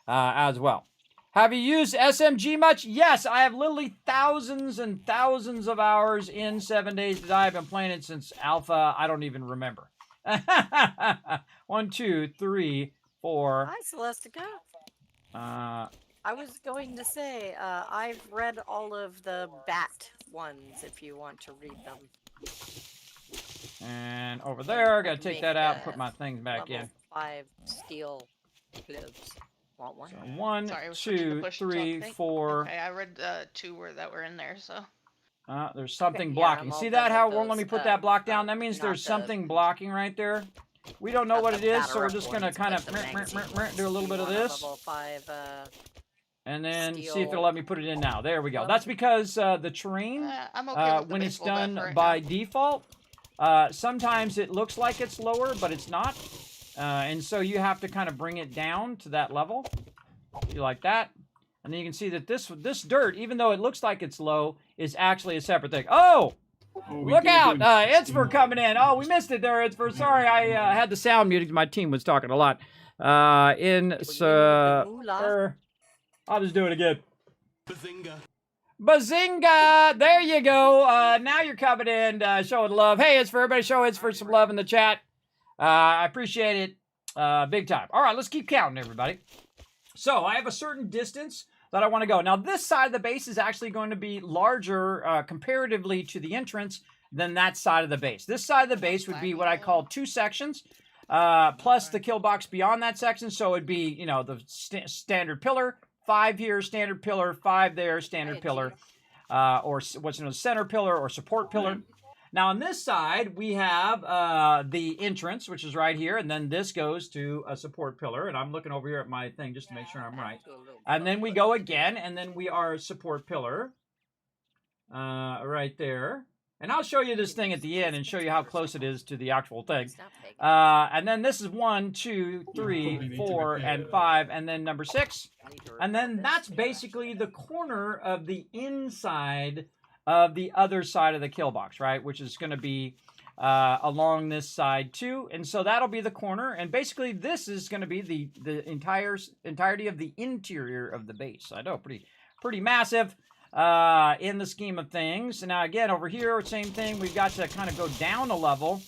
as well. Have you used SMG much? Yes, I have literally thousands and thousands of hours in 7 Days to Die. I've been playing it since alpha. I don't even remember. 1, 2, 3, 4. Hi, Celestica. Uh, I was going to say, I've read all of the bat ones if you want to read them. and over there, I gotta take that out and put my things back in. Level 5 steel gloves. Want one? So 1, Sorry, I was switching to 2, push and 3, talk thing. 4. Okay, I read 2 that were in there, so. There's something Yeah, blocking. I'm all See done that? How it with won't let me those, put that block down? That means not there's the- something blocking right there. We don't know not what the it is, so we're batter-up just gonna ones, kind but of the magazine ones. do a little bit of You want a this, Level 5, and then see if steel it'll let me put it in now. There we go. glove. That's because the terrain, I'm okay with the when it's baseball bat done for right by now. default, sometimes it looks like it's lower, but it's not. And so you have to kind of bring it down to that level. You like that. And then you can see that this dirt, even though it looks like it's low, is actually a separate thing. Oh! Look out! Itzfer coming in. Oh, we missed it there, Itzfer. Sorry, I had the sound muted. My team was talking a lot. I'll just do it again. Bazinga! There you go. Now you're coming in, showing love. Hey, Itzfer, everybody show Itzfer some love in the chat. I appreciate it big time. All right, let's keep counting, everybody. So I have a certain distance that I want to go. Now, this side of the base is actually going to be larger comparatively to the entrance than that side of the base. This side of the base would be what I call 2 sections, plus the kill box beyond that section. So it'd be, you know, the standard pillar, 5 here, standard pillar, 5 there, standard pillar, or what's known as center pillar or support pillar. Now, on this side, we have the entrance, which is right here, and then this goes to a support pillar, and I'm looking over here at my thing just to make sure I'm right. And then we go again, and then we are support pillar right there. And I'll show you this thing at the end and show you how close it is to the actual thing. And then this is 1, 2, 3, 4, and 5, and then number 6. And then that's basically the corner of the inside of the other side of the kill box, right? Which is going to be along this side too. And so that'll be the corner. And basically this is going to be the entirety of the interior of the base. I know, pretty massive in the scheme of things. And now again, over here, same thing. We've got to kind of go down a level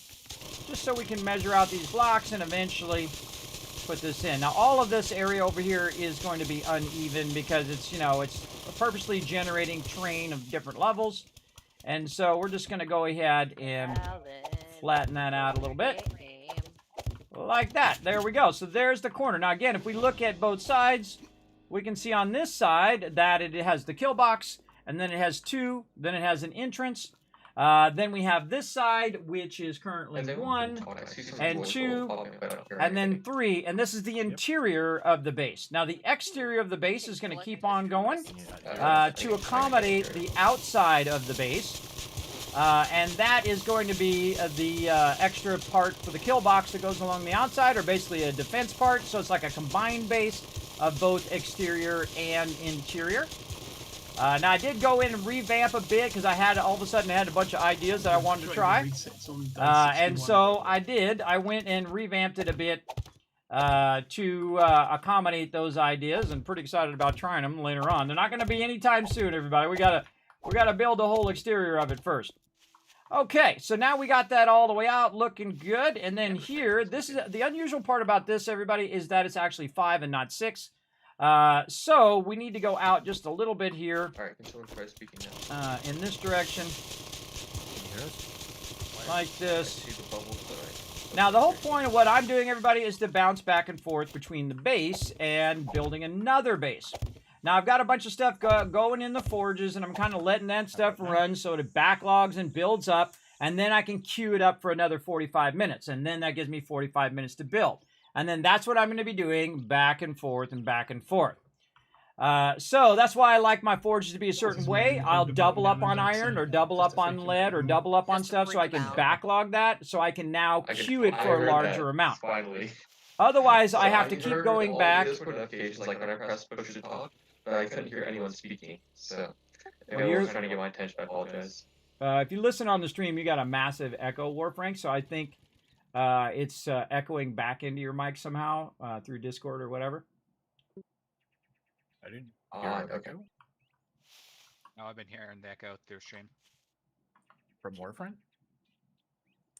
just so we can measure out these blocks and eventually put this in. Now all of this area over here is going to be uneven because it's, you know, it's purposely generating terrain of different levels. And so we're just going to go ahead and flatten that out a little bit. Like that. There we go. So there's the corner. Now again, if we look at both sides, we can see on this side that it has the kill box, and then it has 2, then it has an entrance. Then we have this side, which is currently 1, and 2, and then 3, and this is the interior of the base. Now, the exterior of the base is going to keep on going to accommodate the outside of the base, and that is going to be the extra part for the kill box that goes along the outside, or basically a defense part, so it's like a combined base of both exterior and interior. Now, I did go in and revamp a bit because I had all of a sudden I had a bunch of ideas that I wanted to try. And so I did. I went and revamped it a bit to accommodate those ideas, and pretty excited about trying them later on. They're not going to be anytime soon, everybody. We gotta build the whole exterior of it first. Okay, so now we got that all the way out, looking good. And then here, this is the unusual part about this, everybody, is that it's actually 5 and not 6. So we need to go out just a little bit here. Alright, can someone try speaking now? In this direction. Like this. I see the bubbles, but Now, the whole point of what I'm doing, everybody, is to bounce back and forth between the base and building another base. Now, I've got a bunch of stuff going in the forges, and I'm kind of letting that stuff run so it backlogs and builds up, and then I can queue it up for another 45 minutes, and then that gives me 45 minutes to build. And then that's what I'm going to be doing back and forth and back and forth. So that's why I like my forges to be a certain way. I'll double up on iron or double up on lead or double up on stuff so I can backlog that so I can now queue it for a larger amount. Finally. Otherwise, I So have to keep heard going all back. the Discord notifications, like when I pressed push to talk, but I couldn't hear anyone speaking. So if Well, anyone was trying to get my attention, I apologize. If you listen on the stream, you got a massive echo, Warfrank, so I think it's echoing back into your mic somehow through Discord or whatever. I didn't. Okay. No, I've been hearing the echo through stream. From Warframe?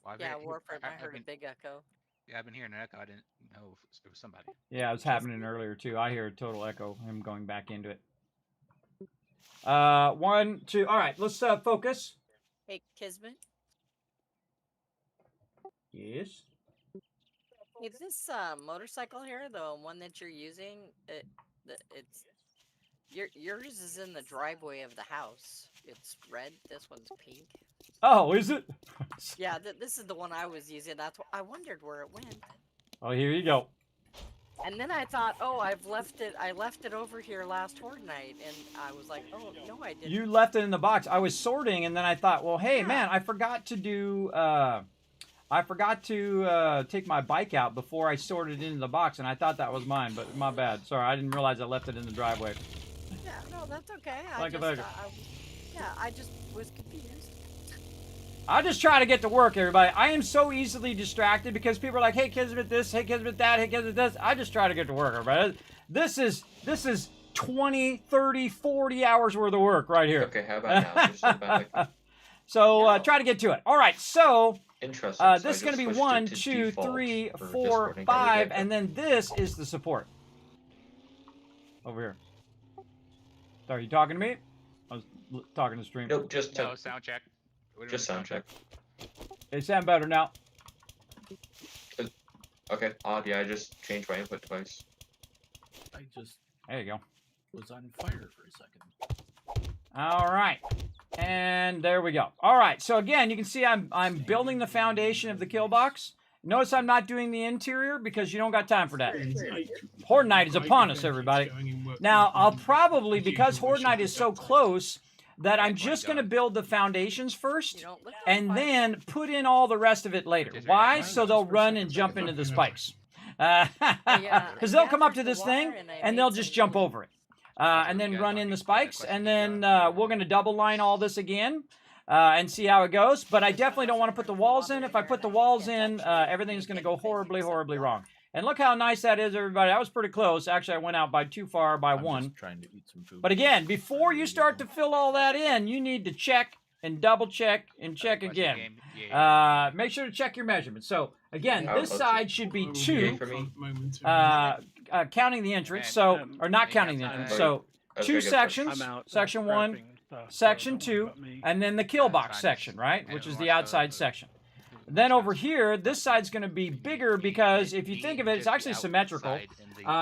Well, Yeah, Warframe, I heard a big echo. Yeah, I've been hearing an echo. I didn't know if it was somebody. Yeah, it was happening earlier too. I hear a total echo, him going back into it. 1, 2. All right, let's focus. Hey, Kismet. Yes. Hey, this motorcycle here, the one that you're using, it's yours is in the driveway of the house. It's red. This one's pink. Oh, is it? Yeah, this is the one I was using. That's what I wondered where it went. Oh, here you go. And then I thought, oh, I left it over here last Horde night, and I was like, oh no, I didn't. You left it in the box. I was sorting, and then I thought, well, hey, man, I forgot to do. I forgot to take my bike out before I sorted it into the box, and I thought that was mine, but my bad. Sorry, I didn't realize I left it in the driveway. Yeah, no, that's okay. Like I just was confused. I just try to get to work, everybody. I am so easily distracted because people are like, hey, Kismet this, hey, Kismet that, hey, Kismet this. I just try to get to work, everybody. This is 20, 30, 40 hours worth of work right here. Okay, how about now? So try to get to it. All right, so interesting. this is going to be 1, 2, 3, 4, 5, and then this is the support. Over here. Are you talking to me? I was talking to stream. Nope, just sound check. Just sound check. It sound better now. Okay, odd. Yeah, I just changed my input device. There you go. Was on fire for a second. All right. And there we go. All right. So again, you can see I'm building the foundation of the kill box. Notice I'm not doing the interior because you don't got time for that. Horde Night is upon us, everybody. Now, I'll probably, because Horde Night is so close, that I'm just going to build the foundations first and then put in all the rest of it later. Why? So they'll run and jump into the spikes. Because they'll come up to this thing and they'll just jump over it. And then run in the spikes. And then we're going to double line all this again and see how it goes. But I definitely don't want to put the walls in. If I put the walls in, everything's going to go horribly, horribly wrong. And look how nice that is, everybody. That was pretty close. Actually, I went out by too far by one. Trying to eat some food. But again, before you start to fill all that in, you need to check and double check and check again. Make sure to check your measurements. So again, this side should be 2, counting the entrance. So, or not counting the entrance. So 2 sections, section 1, section 2, and then the kill box section, right? Which is the outside section. Then over here, this side's going to be bigger because if you think of it, it's actually symmetrical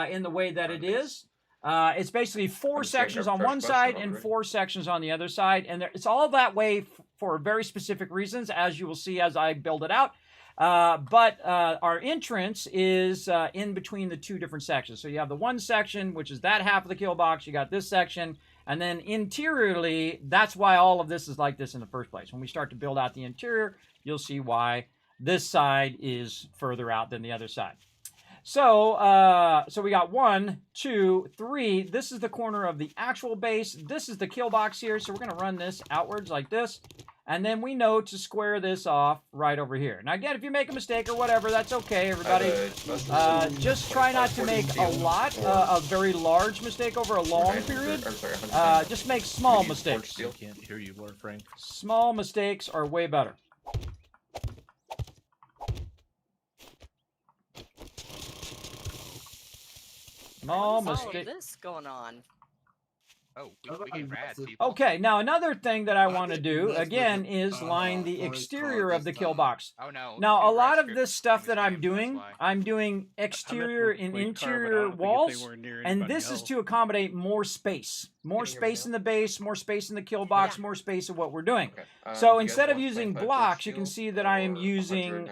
in the way that it is. It's basically 4 sections on one side and 4 sections on the other side. And it's all that way for very specific reasons, as you will see as I build it out. But our entrance is in between the 2 different sections. So you have the one section, which is that half of the kill box. You got this section. And then interiorly, that's why all of this is like this in the first place. When we start to build out the interior, you'll see why this side is further out than the other side. So, so we got 1, 2, 3. This is the corner of the actual base. This is the kill box here. So we're going to run this outwards like this. And then we know to square this off right over here. Now, again, if you make a mistake or whatever, that's okay, everybody. Just try not to make a lot, a very large mistake over a long period. Just make small mistakes. I can't hear you, Warframe. Small mistakes are way better. Small mistake. This going on. Oh, we get rad people. Okay, now another thing that I want to do, again, is line the exterior of the kill box. Oh, no. Now, a lot of this stuff that I'm doing exterior and interior walls, and this is to accommodate more space. More space in the base, more space in the kill box, more space of what we're doing. So instead of using blocks, you can see that I am using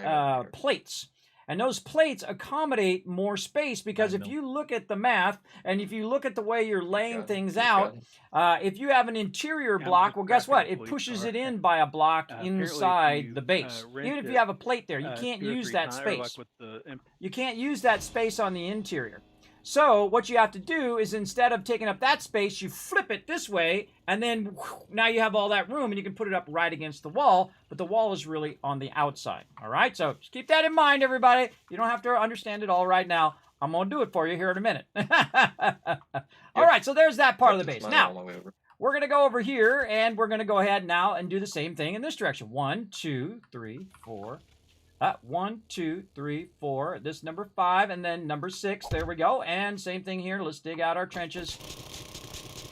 plates. And those plates accommodate more space because if 9 you look at the math and if you look at the way you're laying Yeah, things keep out, going. if you have an interior Yeah, I'm block, just well, guess cracking what? a It police pushes car. it in by a block Apparently if inside you, the base. rent Even if you it, have a plate there, you can't 2 or use 3 that times, or space. like with the You can't use that space on the interior. So what you have to do is instead of taking up that space, you flip it this way, and then whew, now you have all that room, and you can put it up right against the wall, but the wall is really on the outside. All right, so just keep that in mind, everybody. You don't have to understand it all right now. I'm going to do it for you here in a minute. All right, so there's that part of the base. Now, we're going to go over here, and we're going to go ahead now and do the same thing in this direction. 1, 2, 3, 4. 1, 2, 3, 4. This number 5, and then number 6. There we go. And same thing here. Let's dig out our trenches.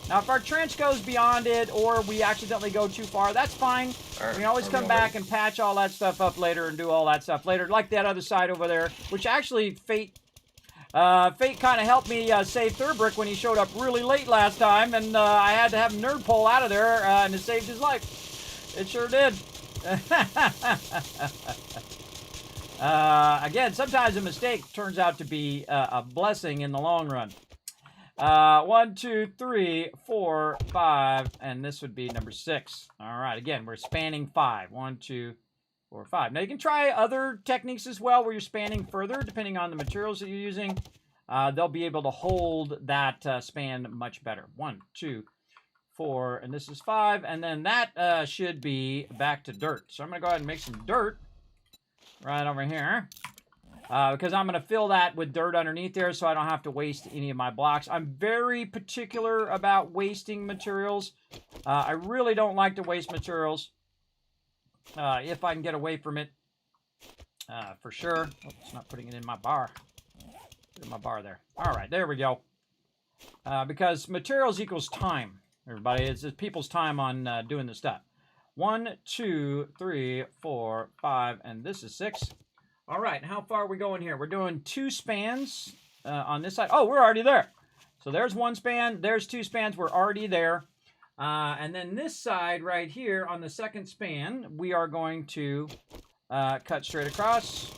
Now, if our trench goes beyond it, or we accidentally go too far, that's fine. We can always come back and patch all that stuff up later and do all that stuff later, like that other side over there, which actually Fate kind of helped me save Thurbrick when he showed up really late last time, and I had to have Nerd Pole out of there, and it saved his life. It sure did. Again, sometimes a mistake turns out to be a blessing in the long run. 1, 2, 3, 4, 5, and this would be number 6. All right, again, we're spanning 5. 1, 2, 4, 5. Now, you can try other techniques as well where you're spanning further, depending on the materials that you're using. They'll be able to hold that span much better. 1, 2, 4, and this is 5, and then that should be back to dirt. So I'm going to go ahead and make some dirt right over here, because I'm going to fill that with dirt underneath there so I don't have to waste any of my blocks. I'm very particular about wasting materials. I really don't like to waste materials if I can get away from it, for sure. Oh, it's not putting it in my bar. Put my bar there. All right, there we go. Because materials equals time, everybody. It's people's time on doing this stuff. 1, 2, 3, 4, 5, and this is 6. All right, how far are we going here? We're doing 2 spans on this side. Oh, we're already there. So there's 1 span, there's 2 spans, we're already there. And then this side right here on the 2nd span, we are going to cut straight across.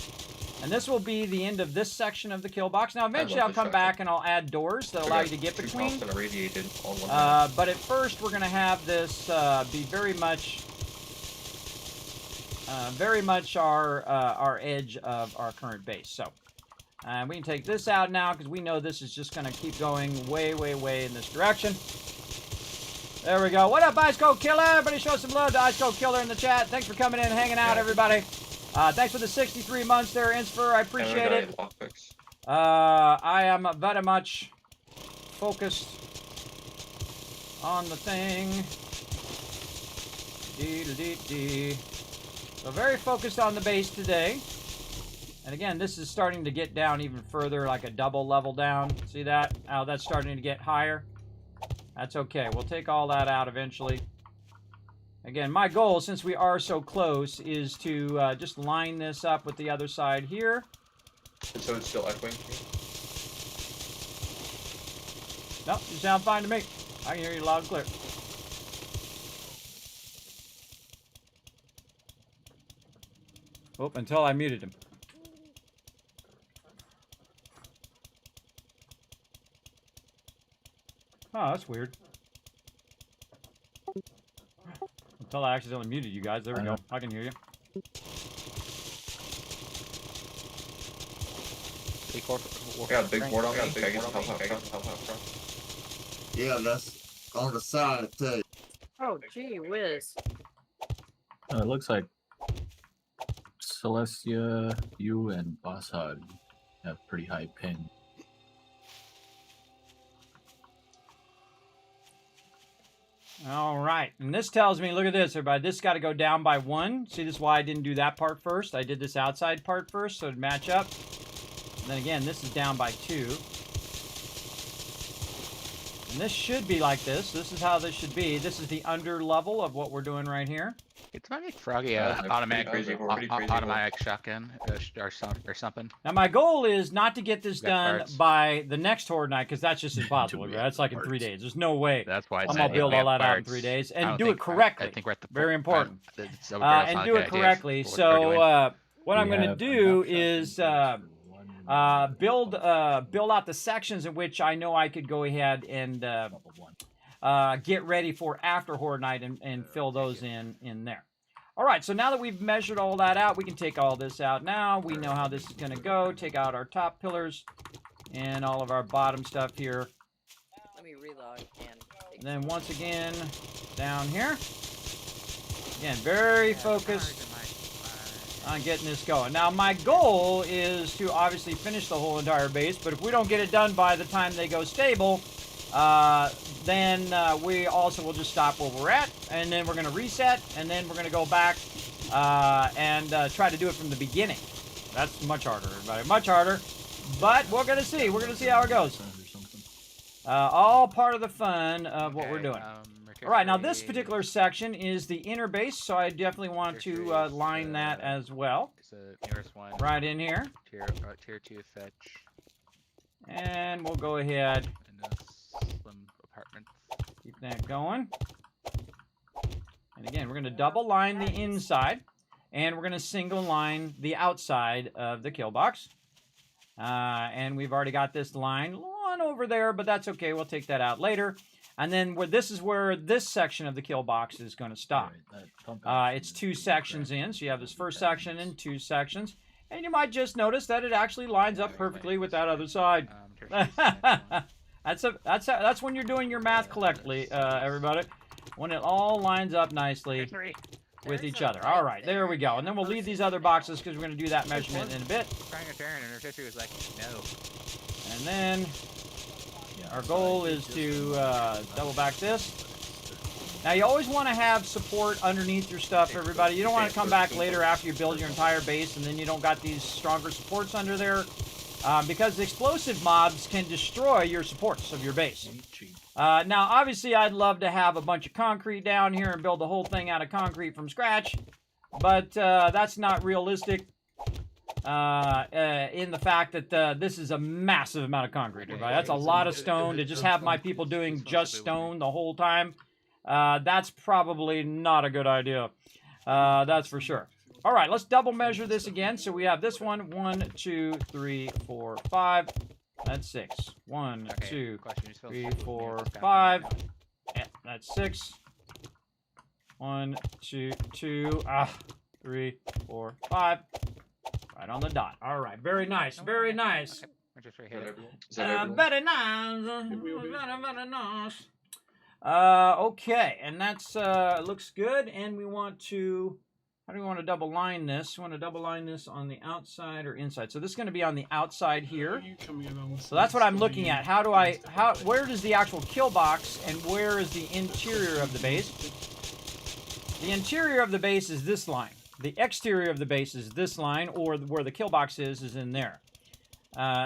And this will be the end of this section of the kill box. Now, eventually I'll come back and I'll add doors that allow you to get between. But at first, we're going to have this be very much our edge of our current base. So we can take this out now because we know this is just going to keep going way, way, way in this direction. There we go. What up, Ice Cold Killer? Everybody show some love to Ice Cold Killer in the chat. Thanks for coming in and hanging out, everybody. Thanks for the 63 months there, Insfer. I appreciate it. I am very much focused on the thing. Dee-dee-dee-dee. So very focused on the base today. And again, this is starting to get down even further, like a double level down. See that? Oh, that's starting to get higher. That's okay. We'll take all that out eventually. Again, my goal, since we are so close, is to just line this up with the other side here. So it's still echoing? Nope, you sound fine to me. I can hear you loud and clear. Oh, until I muted him. Oh, that's weird. Until I accidentally muted you guys. There we go. I can hear you. Got a big board on me. Yeah, that's on the side too. Oh, gee whiz. It looks like Celestia, you, and Boss Hog have pretty high ping. All right, and this tells me, look at this, everybody. This got to go down by 1. See, this is why I didn't do that part first. I did this outside part first, so it'd match up. And then again, this is down by 2. And this should be like this. This is how this should be. This is the under level of what we're doing right here. It's might make Froggy automatic shotgun or something. Now, my goal is not to get this done by the next Horde night, because that's just impossible. That's like in 3 days. There's no way That's why I'm going to build all that out in 3 days. And do it correctly. I think we're at the Very important. it's and do it correctly. So what I'm going to do is build out the sections in which I know I could go ahead and get ready for after Horde Night and fill those in there. All right, so now that we've measured all that out, we can take all this out now. We know how this is going to go. Take out our top pillars and all of our bottom stuff here. Let me reload and then once again, down here. Again, very focused on getting this going. Now, my goal is to obviously finish the whole entire base, but if we don't get it done by the time they go stable, then we also will just stop where we're at, and then we're going to reset, and then we're going to go back and try to do it from the beginning. That's much harder, everybody. Much harder, but we're going to see. We're going to see how it goes. All part of the fun of what we're doing. All right, now this particular section is the inner base, so I definitely want to line that as well. It's the nearest one. Right in here. Tier 2 fetch. And we'll go ahead. And a slim apartment. Keep that going. And again, we're going to double line the inside, and we're going to single line the outside of the kill box. And we've already got this line on over there, but that's okay. We'll take that out later. And then this is where this section of the kill box is going to stop. It's 2 sections in, so you have this first section and 2 sections. And you might just notice that it actually lines up perfectly with that other side. That's when you're doing your math correctly, everybody. When it all lines up nicely with each other. All right, there we go. And then we'll leave these other boxes because we're going to do that measurement in a bit. Trying a turn, and her sister was like, no. And then our goal is to double back this. Now, you always want to have support underneath your stuff, everybody. You don't want to come back later after you build your entire base and then you don't got these stronger supports under there. Because the explosive mobs can destroy your supports of your base. Now, obviously, I'd love to have a bunch of concrete down here and build the whole thing out of concrete from scratch. But that's not realistic in the fact that this is a massive amount of concrete, everybody. That's a lot of stone. To just have my people doing just stone the whole time, that's probably not a good idea. That's for sure. All right, let's double measure this again. So we have this one. 1, 2, 3, 4, 5. That's 6. 1, 2, 3, 4, 5. Yeah, that's 6. 1, 2, 2. 3, 4, 5. Right on the dot. All right, very nice. Very nice. Very nice. Very nice. Okay, and that's looks good. And we want to. How do we want to double line this? We want to double line this on the outside or inside. So this is going to be on the outside here. So that's what I'm looking at. Where does the actual kill box and where is the interior of the base? The interior of the base is this line. The exterior of the base is this line, or where the kill box is in there.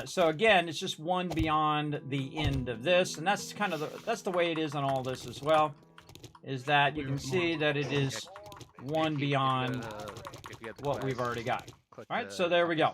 So again, it's just one beyond the end of this, and that's kind of that's the way it is on all this as well. Is that you can see that it is one beyond what we've already got. All right, so there we go.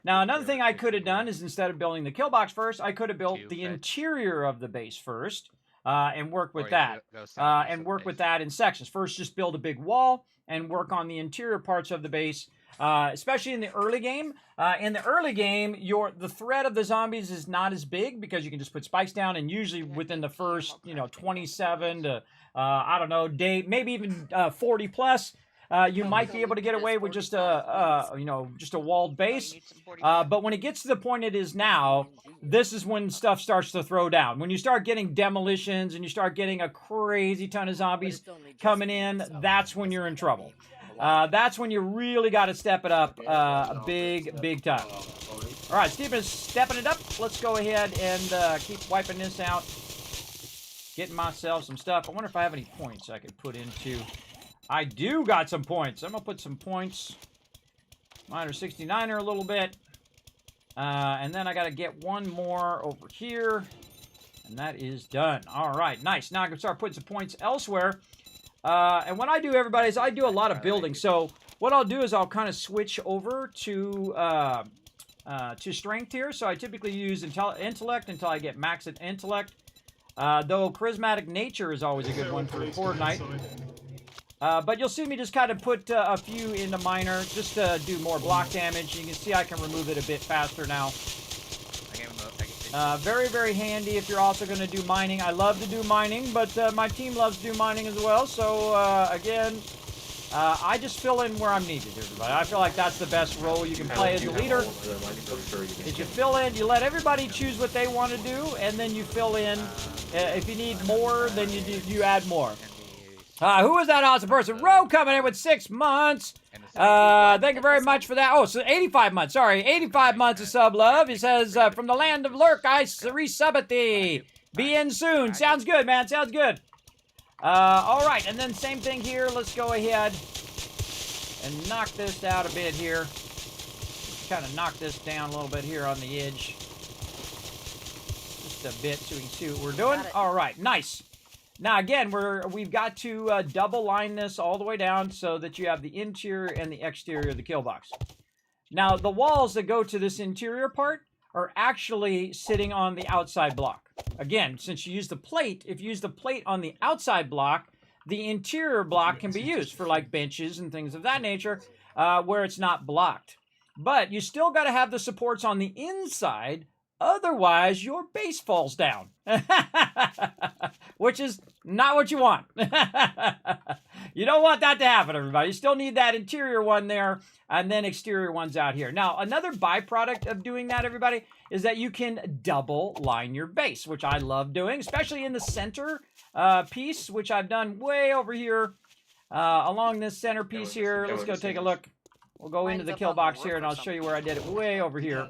Now, another thing I could have done is instead of building the kill box first, I could have built the interior of the base first and work with that. And work with that in sections. First, just build a big wall and work on the interior parts of the base, especially in the early game. In the early game, the threat of the zombies is not as big because you can just put spikes down, and usually within the first 27 to I don't know, maybe even 40 plus. You might be able to get away with just a walled base. But when it gets to the point it is now, this is when stuff starts to throw down. When you start getting demolitions and you start getting a crazy ton of zombies coming in, that's when you're in trouble. That's when you really got to step it up big time. All right, Stephen is stepping it up. Let's go ahead and keep wiping this out. Getting myself some stuff. I wonder if I have any points I could put into. I do got some points. I'm going to put some points. Mine are 69er a little bit. And then I got to get one more over here. And that is done. All right, nice. Now I can start putting some points elsewhere. And what I do, everybody, is I do a lot of building. So what I'll do is I'll kind of switch over to strength here. So I typically use intellect until I get max at intellect. Though charismatic nature is always a good one for Horde Night. But you'll see me just kind of put a few into minor just to do more block damage. You can see I can remove it a bit faster now. Very, very handy if you're also going to do mining. I love to do mining, but my team loves to do mining as well. So, again, I just fill in where I'm needed, everybody. I feel like that's the best role you can play as a leader. Is you fill in, you let everybody choose what they want to do, and then you fill in. If you need more, then you add more. Who is that awesome person? Roe coming in with 6 months. Thank you very much for that. Oh, so 85 months. Sorry, 85 months of sub love. He says, from the land of Lurk, I resub at thee. Be in soon. Sounds good, man. Sounds good. All right, and then same thing here. Let's go ahead and knock this out a bit here. Kind of knock this down a little bit here on the edge. Just a bit so we can see what we're doing. All right, nice. Now again, we've got to double line this all the way down so that you have the interior and the exterior of the kill box. Now the walls that go to this interior part are actually sitting on the outside block. Again, since you use the plate, if you use the plate on the outside block, the interior block can be used for like benches and things of that nature where it's not blocked. But you still got to have the supports on the inside. Otherwise, your base falls down, which is not what you want. You don't want that to happen, everybody. You still need that interior one there and then exterior ones out here. Now, another byproduct of doing that, everybody, is that you can double line your base, which I love doing, especially in the center piece, which I've done way over here along this center piece here. Let's go take a look. We'll go into the kill box here, and I'll show you where I did it way over here.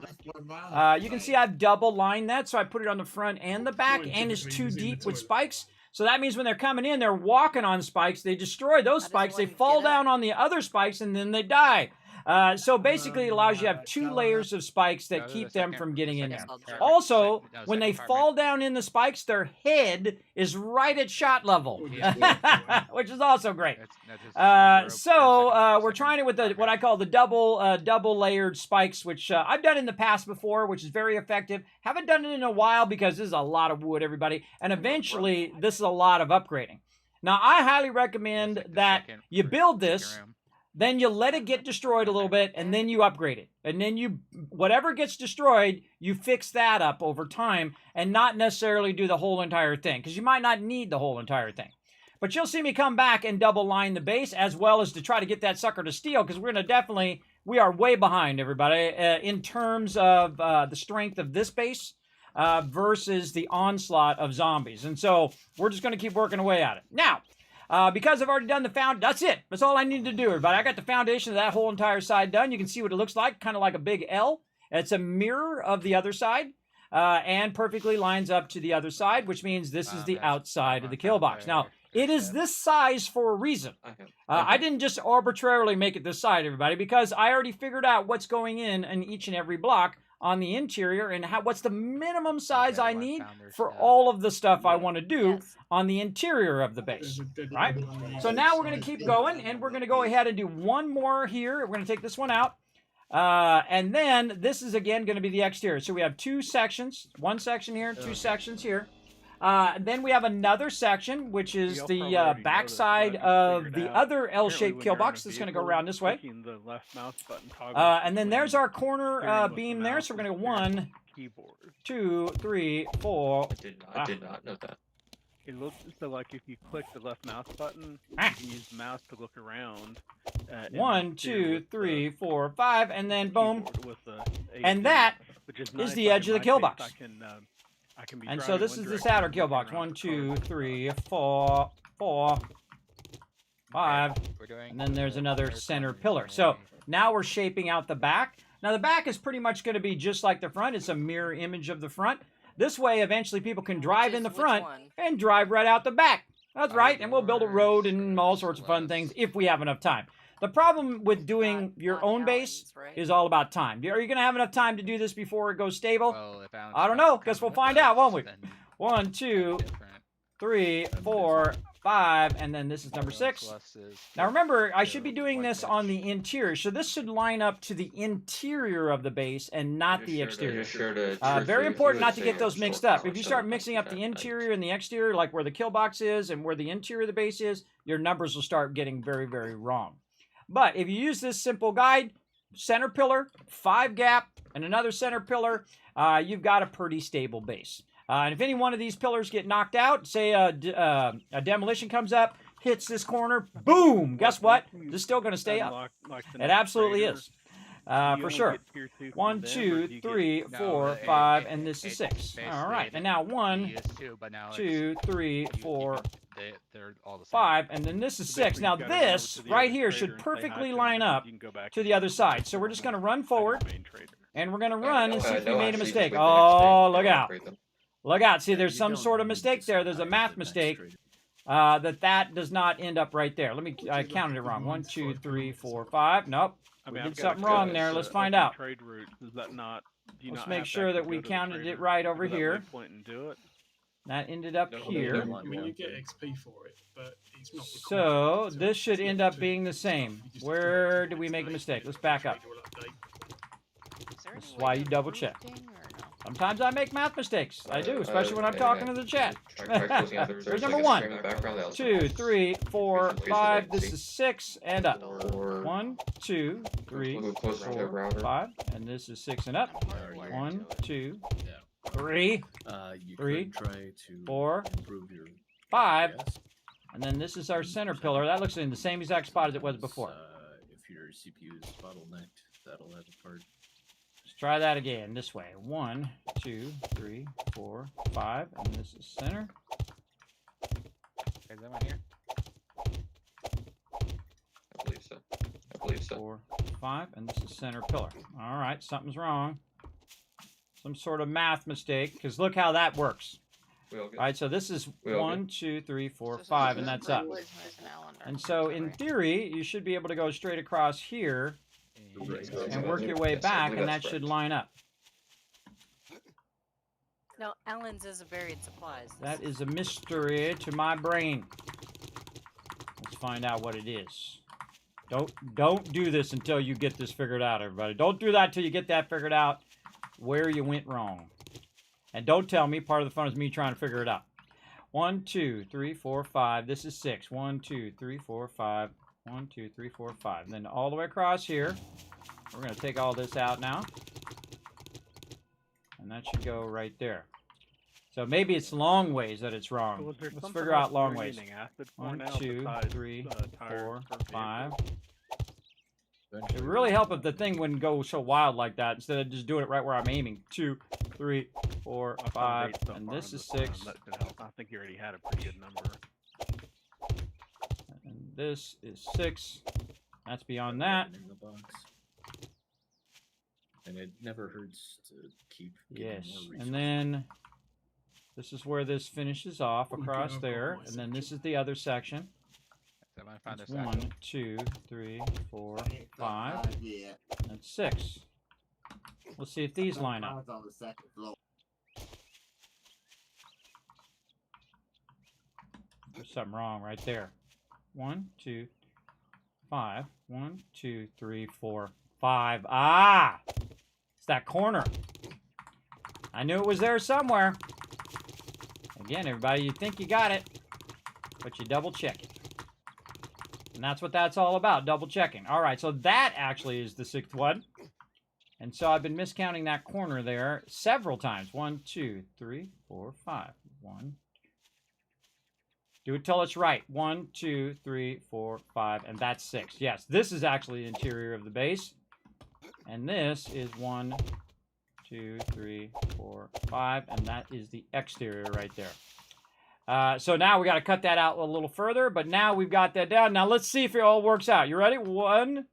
You can see I've double lined that, so I put it on the front and the back, and it's too deep with spikes. So that means when they're coming in, they're walking on spikes. They destroy those spikes. They fall down on the other spikes, and then they die. So basically, it allows you to have 2 layers of spikes that keep them from getting in there. Also, when they fall down in the spikes, their head is right at shot level, which is also great. So we're trying it with what I call the double layered spikes, which I've done in the past before, which is very effective. Haven't done it in a while because this is a lot of wood, everybody, and eventually this is a lot of upgrading. Now, I highly recommend that you build this. Then you let it get destroyed a little bit, and then you upgrade it. And then whatever gets destroyed, you fix that up over time and not necessarily do the whole entire thing, because you might not need the whole entire thing. But you'll see me come back and double line the base, as well as to try to get that sucker to steal, because we are way behind, everybody, in terms of the strength of this base versus the onslaught of zombies. And so we're just going to keep working away at it. Now, because I've already done the that's it. That's all I need to do, everybody. I got the foundation of that whole entire side done. You can see what it looks like, kind of like a big L. It's a mirror of the other side, and perfectly lines up to the other side, which means this is the outside of the kill box. Now, it is this size for a reason. I didn't just arbitrarily make it this side, everybody, because I already figured out what's going in each and every block on the interior and what's the minimum size I need for all of the stuff I want to do on the interior of the base, right? So now we're going to keep going, and we're going to go ahead and do one more here. We're going to take this one out, and then this is again going to be the exterior. So we have 2 sections, 1 section here, 2 sections here. Then we have another section, which is the backside of the other L-shaped kill box that's going to go around this way. And then there's our corner beam there. So we're going to go 1, 2, 3, 4. I did not know that. It looks so like if you click the left mouse button, you can use the mouse to look around. 1, 2, 3, 4, 5, and then boom. And that is the edge of the kill box. And so this is this outer kill box. 1, 2, 3, 4, 5. And then there's another center pillar. So now we're shaping out the back. Now the back is pretty much going to be just like the front. It's a mirror image of the front. This way, eventually people can drive in the front and drive right out the back. That's right. And we'll build a road and all sorts of fun things if we have enough time. The problem with doing your own base is all about time. Are you going to have enough time to do this before it goes stable? I don't know. Guess we'll find out, won't we? 1, 2, 3, 4, 5, and then this is number 6. Now remember, I should be doing this on the interior, so this should line up to the interior of the base and not the exterior. Very important not to get those mixed up. If you start mixing up the interior and the exterior, like where the kill box is and where the interior of the base is, your numbers will start getting very, very wrong. But if you use this simple guide, center pillar, 5 gap, and another center pillar, you've got a pretty stable base. And if any one of these pillars get knocked out, say a demolition comes up, hits this corner, boom! Guess what? This is still going to stay up. It absolutely is. For sure. 1, 2, 3, 4, 5, and this is 6. All right. And now 1, 2, 3, 4, 5, and then this is 6. Now this right here should perfectly line up to the other side. So we're just going to run forward, and we're going to run and see if we made a mistake. Oh, look out. Look out. See, there's some sort of mistake there. There's a math mistake that does not end up right there. I counted it wrong. 1, 2, 3, 4, 5. Nope. We did something wrong there. Let's find out. Let's make sure that we counted it right over here. That ended up here. I mean, you get XP for it, but it's not. So this should end up being the same. Where did we make a mistake? Let's back up. This is why you double check. Sometimes I make math mistakes. I do, especially when I'm talking to the chat. There's number 1, 2, 3, 4, 5. This is 6 and up. 1, 2, 3, 4, 5, and this is 6 and up. 1, 2, 3, 4, 5, and then this is our center pillar. That looks in the same exact spot as it was before. If your CPU is bottlenecked, that'll have a part. Let's try that again this way. 1, 2, 3, 4, 5, and this is center. Is that one here? I believe so. 4, 5, and this is center pillar. All right, something's wrong. Some sort of math mistake, because look how that works. All right, so this is 1, 2, 3, 4, 5, and that's up. And so in theory, you should be able to go straight across here and work your way back, and that should line up. No, Alan's is a varied supplies. That is a mystery to my brain. Let's find out what it is. Don't do this until you get this figured out, everybody. Don't do that until you get that figured out where you went wrong. And don't tell me part of the fun is me trying to figure it out. 1, 2, 3, 4, 5. This is 6. 1, 2, 3, 4, 5. 1, 2, 3, 4, 5. And then all the way across here. We're going to take all this out now. And that should go right there. So maybe it's long ways that it's wrong. Let's figure out long ways. 1, 2, 3, 4, 5. It would really help if the thing wouldn't go so wild like that instead of just doing it right where I'm aiming. 2, 3, 4, 5, and this is 6. I think you already had a pretty good number. And this is 6. That's beyond that. In the box. And it never hurts to keep getting more resources. And then this is where this finishes off across there, and then this is the other section. That's 1, 2, 3, 4, 5, and 6. Let's see if these line up. There's something wrong right there. 1, 2, 5. 1, 2, 3, 4, 5. Ah! It's that corner. I knew it was there somewhere. Again, everybody, you think you got it, but you double check it. And that's what that's all about, double checking. All right, so that actually is the 6th one. And so I've been miscounting that corner there several times. 1, 2, 3, 4, 5. 1. Do it till it's right. 1, 2, 3, 4, 5, and that's 6. Yes, this is actually the interior of the base. And this is 1, 2, 3, 4, 5, and that is the exterior right there. So now we got to cut that out a little further, but now we've got that down. Now let's see if it all works out. You ready? 1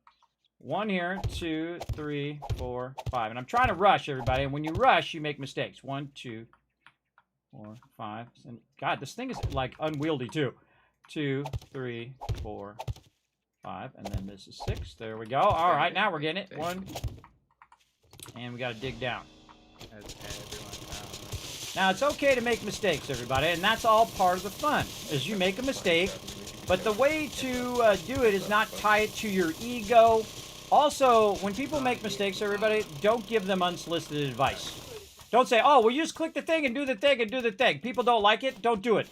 here, 2, 3, 4, 5. And I'm trying to rush, everybody. And when you rush, you make mistakes. 1, 2, 4, 5. And God, this thing is like unwieldy too. 2, 3, 4, 5. And then this is 6. There we go. All right, now we're getting it. 1. And we got to dig down. Now, it's okay to make mistakes, everybody, and that's all part of the fun, is you make a mistake, but the way to do it is not tie it to your ego. Also, when people make mistakes, everybody, don't give them unsolicited advice. Don't say, oh, well, you just click the thing and do the thing and do the thing. People don't like it, don't do it.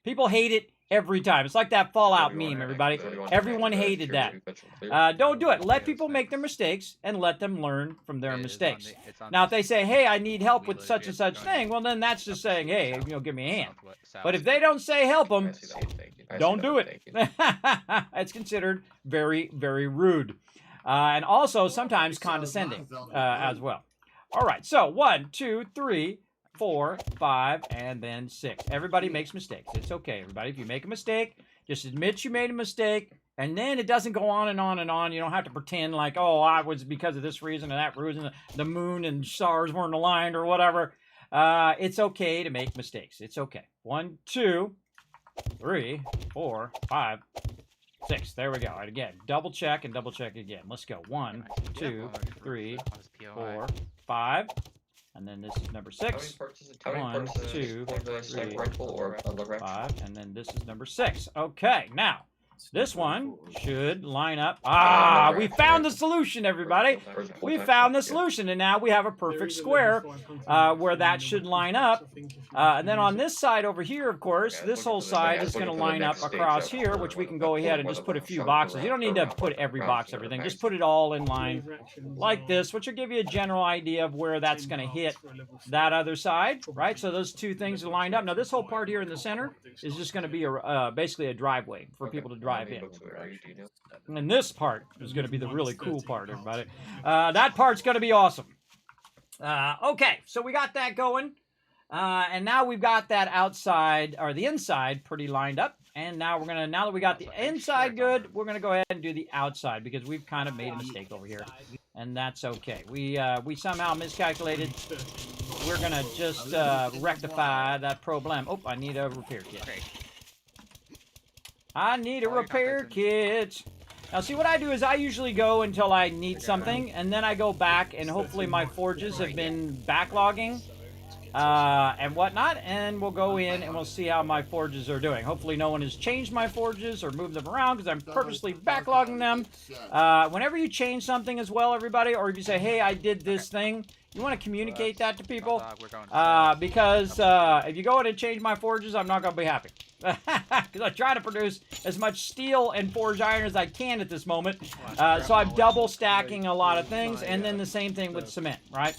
People hate it every time. It's like that Fallout meme, everybody. Everyone hated that. Don't do it. Let people make their mistakes and let them learn from their mistakes. Now, if they say, hey, I need help with such and such thing, well, then that's just saying, hey, you know, give me a hand. But if they don't say help them, don't do it. It's considered very, very rude. And also sometimes condescending as well. All right, so 1, 2, 3, 4, 5, and then 6. Everybody makes mistakes. It's okay, everybody. If you make a mistake, just admit you made a mistake, and then it doesn't go on and on and on. You don't have to pretend like, oh, I was because of this reason and that reason, the moon and stars weren't aligned or whatever. It's okay to make mistakes. It's okay. 1, 2, 3, 4, 5, 6. There we go. All right, again, double check and double check again. Let's go. 1, 2, 3, 4, 5. And then this is number 6. 1, 2, 3, 4, 5. And then this is number 6. Okay, now, this one should line up. Ah, we found the solution, everybody. We found the solution, and now we have a perfect square where that should line up. And then on this side over here, of course, this whole side is going to line up across here, which we can go ahead and just put a few boxes. You don't need to put every box, everything. Just put it all in line like this, which will give you a general idea of where that's going to hit that other side, right? So those two things are lined up. Now, this whole part here in the center is just going to be basically a driveway for people to drive in. And this part is going to be the really cool part, everybody. That part's going to be awesome. Okay, so we got that going. And now we've got that outside, or the inside, pretty lined up. And now now that we got the inside good, we're going to go ahead and do the outside because we've kind of made a mistake over here. And that's okay. We somehow miscalculated. We're going to just rectify that problem. Oh, I need a repair kit. I need a repair kit. Now, see, what I do is I usually go until I need something, and then I go back, and hopefully my forges have been backlogging and whatnot, and we'll go in and we'll see how my forges are doing. Hopefully no one has changed my forges or moved them around because I'm purposely backlogging them. Whenever you change something as well, everybody, or if you say, hey, I did this thing, you want to communicate that to people because if you go in and change my forges, I'm not going to be happy. Because I try to produce as much steel and forged iron as I can at this moment. So I'm double stacking a lot of things, and then the same thing with cement, right?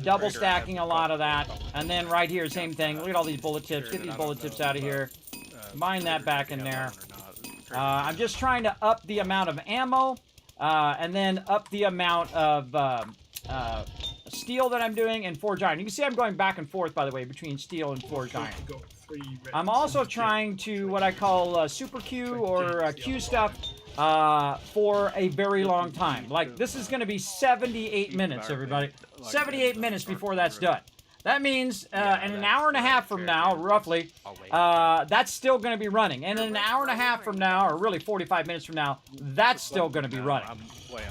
Double stacking a lot of that. And then right here, same thing. Look at all these bullet tips. Get these bullet tips out of here. Mine that back in there. I'm just trying to up the amount of ammo, and then up the amount of steel that I'm doing and forged iron. You can see I'm going back and forth, by the way, between steel and forged iron. I'm also trying to what I call super Q or Q stuff for a very long time. Like, this is going to be 78 minutes, everybody. 78 minutes before that's done. That means in an hour and a half from now, roughly, that's still going to be running. And in an hour and a half from now, or really 45 minutes from now, that's still going to be running.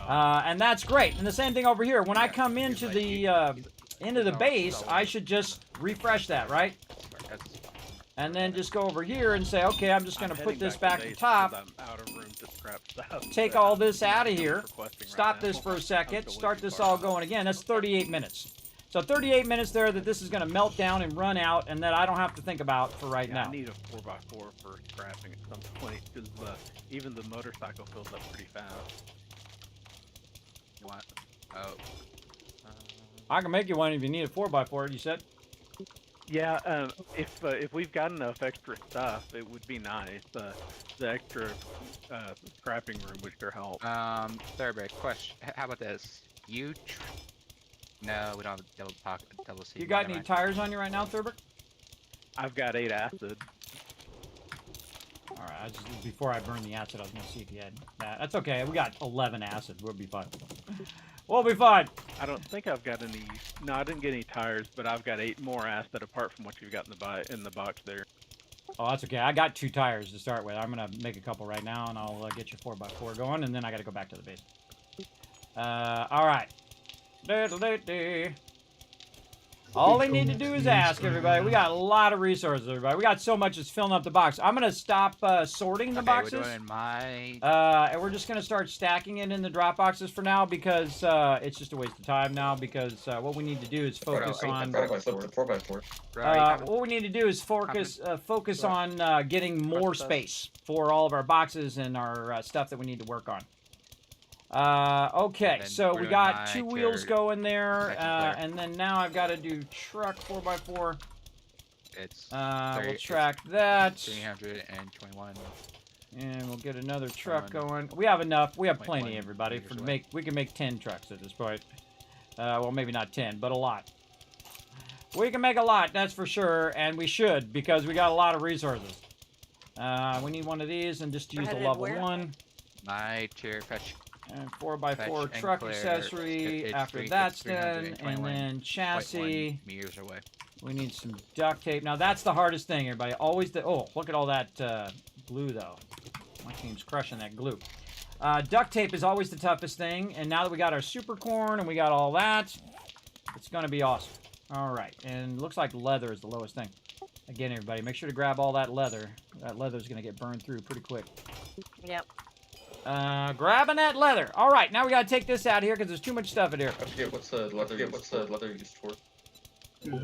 And that's great. And the same thing over here. When I come into the base, I should just refresh that, right? And then just go over here and say, okay, I'm just going to put this back to top. Take all this out of here. Stop this for a second. Start this all going again. That's 38 minutes. So 38 minutes there that this is going to melt down and run out and that I don't have to think about for right now. I need a 4x4 for scrapping at some point because even the motorcycle fills up pretty fast. What? Oh. I can make you one if you need a 4x4, you said? Yeah, if we've got enough extra stuff, it would be nice. The extra scrapping room would sure help. Thurber, question. How about this? No, we don't have double C. You got any tires on you right now, Thurber? I've got 8 acid. Alright, before I burn the acid, I was going to see if you had that. That's okay, we got 11 acid. We'll be fine. We'll be fine. I don't think I've got any. No, I didn't get any tires, but I've got 8 more acid apart from what you've got in the box there. Oh, that's okay. I got 2 tires to start with. I'm going to make a couple right now, and I'll get your 4x4 going, and then I got to go back to the base. Alright. All they need to do is ask, everybody. We got a lot of resources, everybody. We got so much it's filling up the box. I'm going to stop sorting the boxes. We're doing my... and we're just going to start stacking it in the drop boxes for now because it's just a waste of time now because what we need to do is focus on... what we need to do is focus on getting more space for all of our boxes and our stuff that we need to work on. Okay, so we got 2 wheels going there, and then now I've got to do truck 4x4. It's we'll track that. 321. And we'll get another truck going. We have enough. We have plenty, everybody. We can make 10 trucks at this point. Well, maybe not 10, but a lot. We can make a lot, that's for sure, and we should because we got a lot of resources. We need one of these and just use the level 1. My chair fetch. And 4x4 truck accessory after that's done, and then chassis. Meters away. We need some duct tape. Now that's the hardest thing, everybody. Always the look at all that glue though. My team's crushing that glue. Duct tape is always the toughest thing, and now that we got our super corn and we got all that, it's gonna be awesome. All right, and looks like leather is the lowest thing. Again, everybody, make sure to grab all that leather. That leather's gonna get burned through pretty quick. Yep. Grabbing that leather. All right, now we gotta take this out here because there's too much stuff in here. I forget what's the leather used for?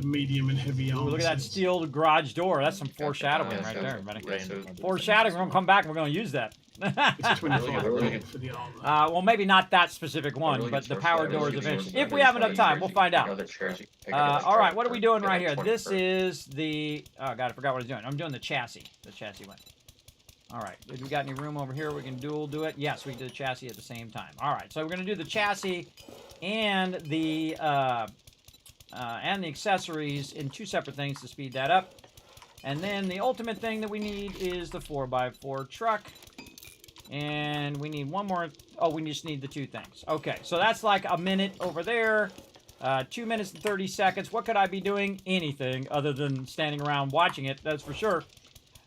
Medium and heavy armor. Look at that steel garage door. That's some foreshadowing right there, everybody. Foreshadowing. We're gonna come back and we're gonna use that. It's 25 for the armor. Well, maybe not that specific one, but the power doors eventually. If we have enough time, we'll find out. All right, what are we doing right here? This is the... Oh, God, I forgot what I was doing. I'm doing the chassis. The chassis one. All right, have we got any room over here we can dual do it? Yes, we did the chassis at the same time. All right, so we're going to do the chassis and the accessories in 2 separate things to speed that up. And then the ultimate thing that we need is the 4x4 truck. And we need one more. Oh, we just need the 2 things. Okay, so that's like a minute over there. 2 minutes and 30 seconds. What could I be doing? Anything other than standing around watching it, that's for sure.